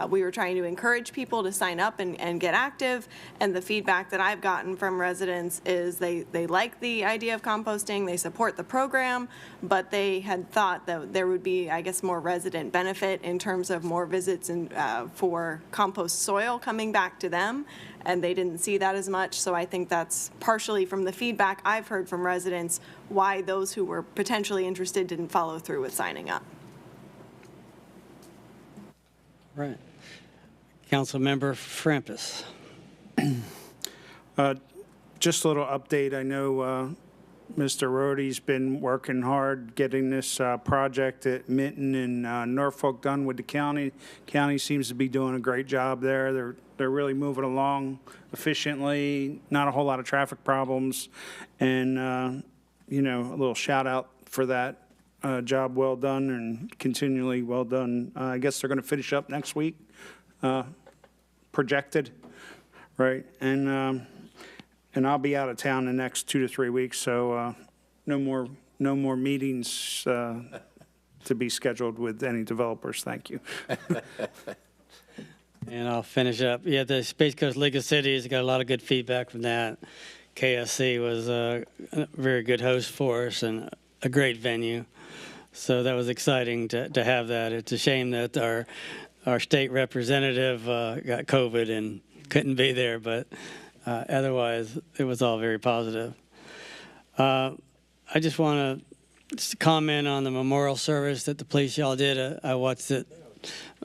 we were trying to encourage people to sign up and get active, and the feedback that I've gotten from residents is they like the idea of composting, they support the program, but they had thought that there would be, I guess, more resident benefit in terms of more visits and for compost soil coming back to them, and they didn't see that as much. So I think that's partially from the feedback I've heard from residents why those who were potentially interested didn't follow through with signing up. Right. Councilmember Frampus. Just a little update. I know Mr. Rohde's been working hard getting this project at Minton and Norfolk done with the county. County seems to be doing a great job there. They're really moving along efficiently, not a whole lot of traffic problems. And, you know, a little shout out for that. Job well done and continually well done. I guess they're going to finish up next week, projected, right? And I'll be out of town the next 2 to 3 weeks, so no more meetings to be scheduled with any developers. Thank you. And I'll finish up. Yeah, the Space Coast League of Cities got a lot of good feedback from that. KSC was a very good host for us and a great venue. So that was exciting to have that. It's a shame that our state representative got COVID and couldn't be there, but otherwise it was all very positive. I just want to comment on the memorial service that the police y'all did. I watched it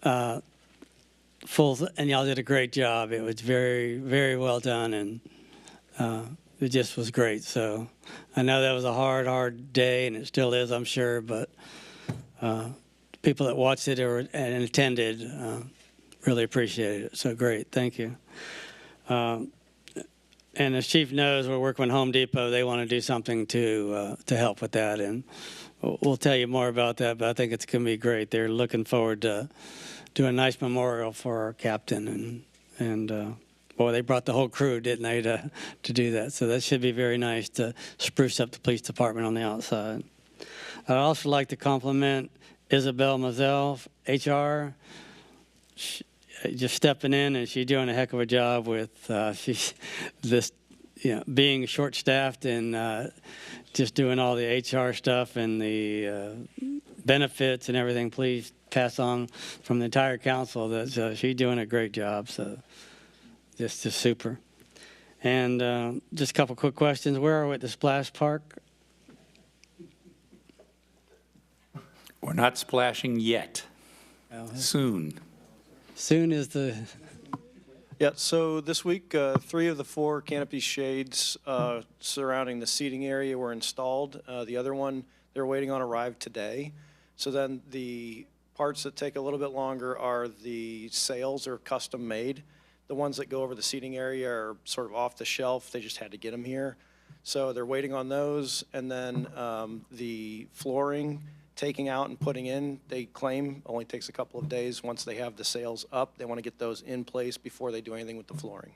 full, and y'all did a great job. It was very, very well done, and it just was great. So I know that was a hard day, and it still is, I'm sure, but people that watched it and attended really appreciated it. So great, thank you. And as Chief knows, we're working with Home Depot. They want to do something to help with that, and we'll tell you more about that, but I think it's going to be great. They're looking forward to doing a nice memorial for our captain, and boy, they brought the whole crew, didn't they, to do that. So that should be very nice to spruce up the police department on the outside. I'd also like to compliment Isabel Mazel, HR, just stepping in, and she's doing a heck of a job with she's this, being short-staffed and just doing all the HR stuff and the benefits and everything. Please pass on from the entire council that she's doing a great job. So just super. And just a couple quick questions. Where are we at the Splash Park? We're not splashing yet. Soon. Soon is the... Yeah, so this week, 3 of the 4 canopy shades surrounding the seating area were installed. The other one, they're waiting on arrive today. So then the parts that take a little bit longer are the sails are custom made. The ones that go over the seating area are sort of off the shelf. They just had to get them here. So they're waiting on those. And then the flooring, taking out and putting in, they claim only takes a couple of days. Once they have the sails up, they want to get those in place before they do anything with the flooring.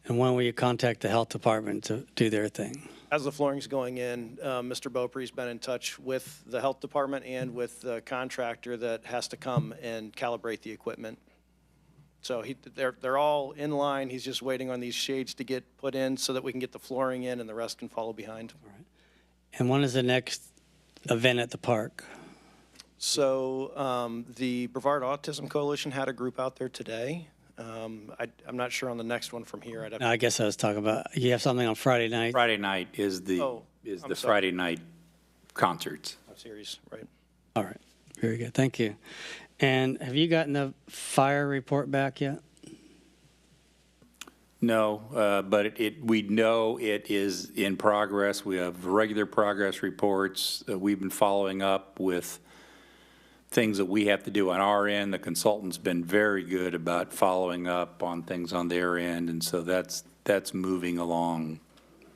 And when will you contact the health department to do their thing? As the flooring's going in, Mr. Beaupre's been in touch with the health department and with the contractor that has to come and calibrate the equipment. So they're all in line. He's just waiting on these shades to get put in so that we can get the flooring in and the rest can follow behind. All right. And when is the next event at the park? So the Brevard Autism Coalition had a group out there today. I'm not sure on the next one from here. No, I guess I was talking about, you have something on Friday night? Friday night is the I'm sorry. Friday night concerts. Series, right. All right, very good, thank you. And have you gotten the fire report back yet? No, but we know it is in progress. We have regular progress reports. We've been following up with things that we have to do on our end. The consultant's been very good about following up on things on their end, and so that's moving along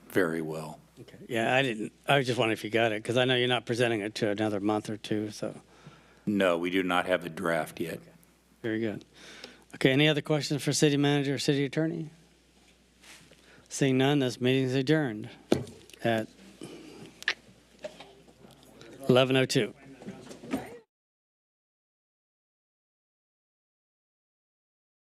very well. Okay. Yeah, I was just wondering if you got it, because I know you're not presenting it to another month or two, so. No, we do not have a draft yet. Okay. Very good. Okay, any other questions for city manager or city attorney? Seeing none, this meeting is adjourned at 11:02.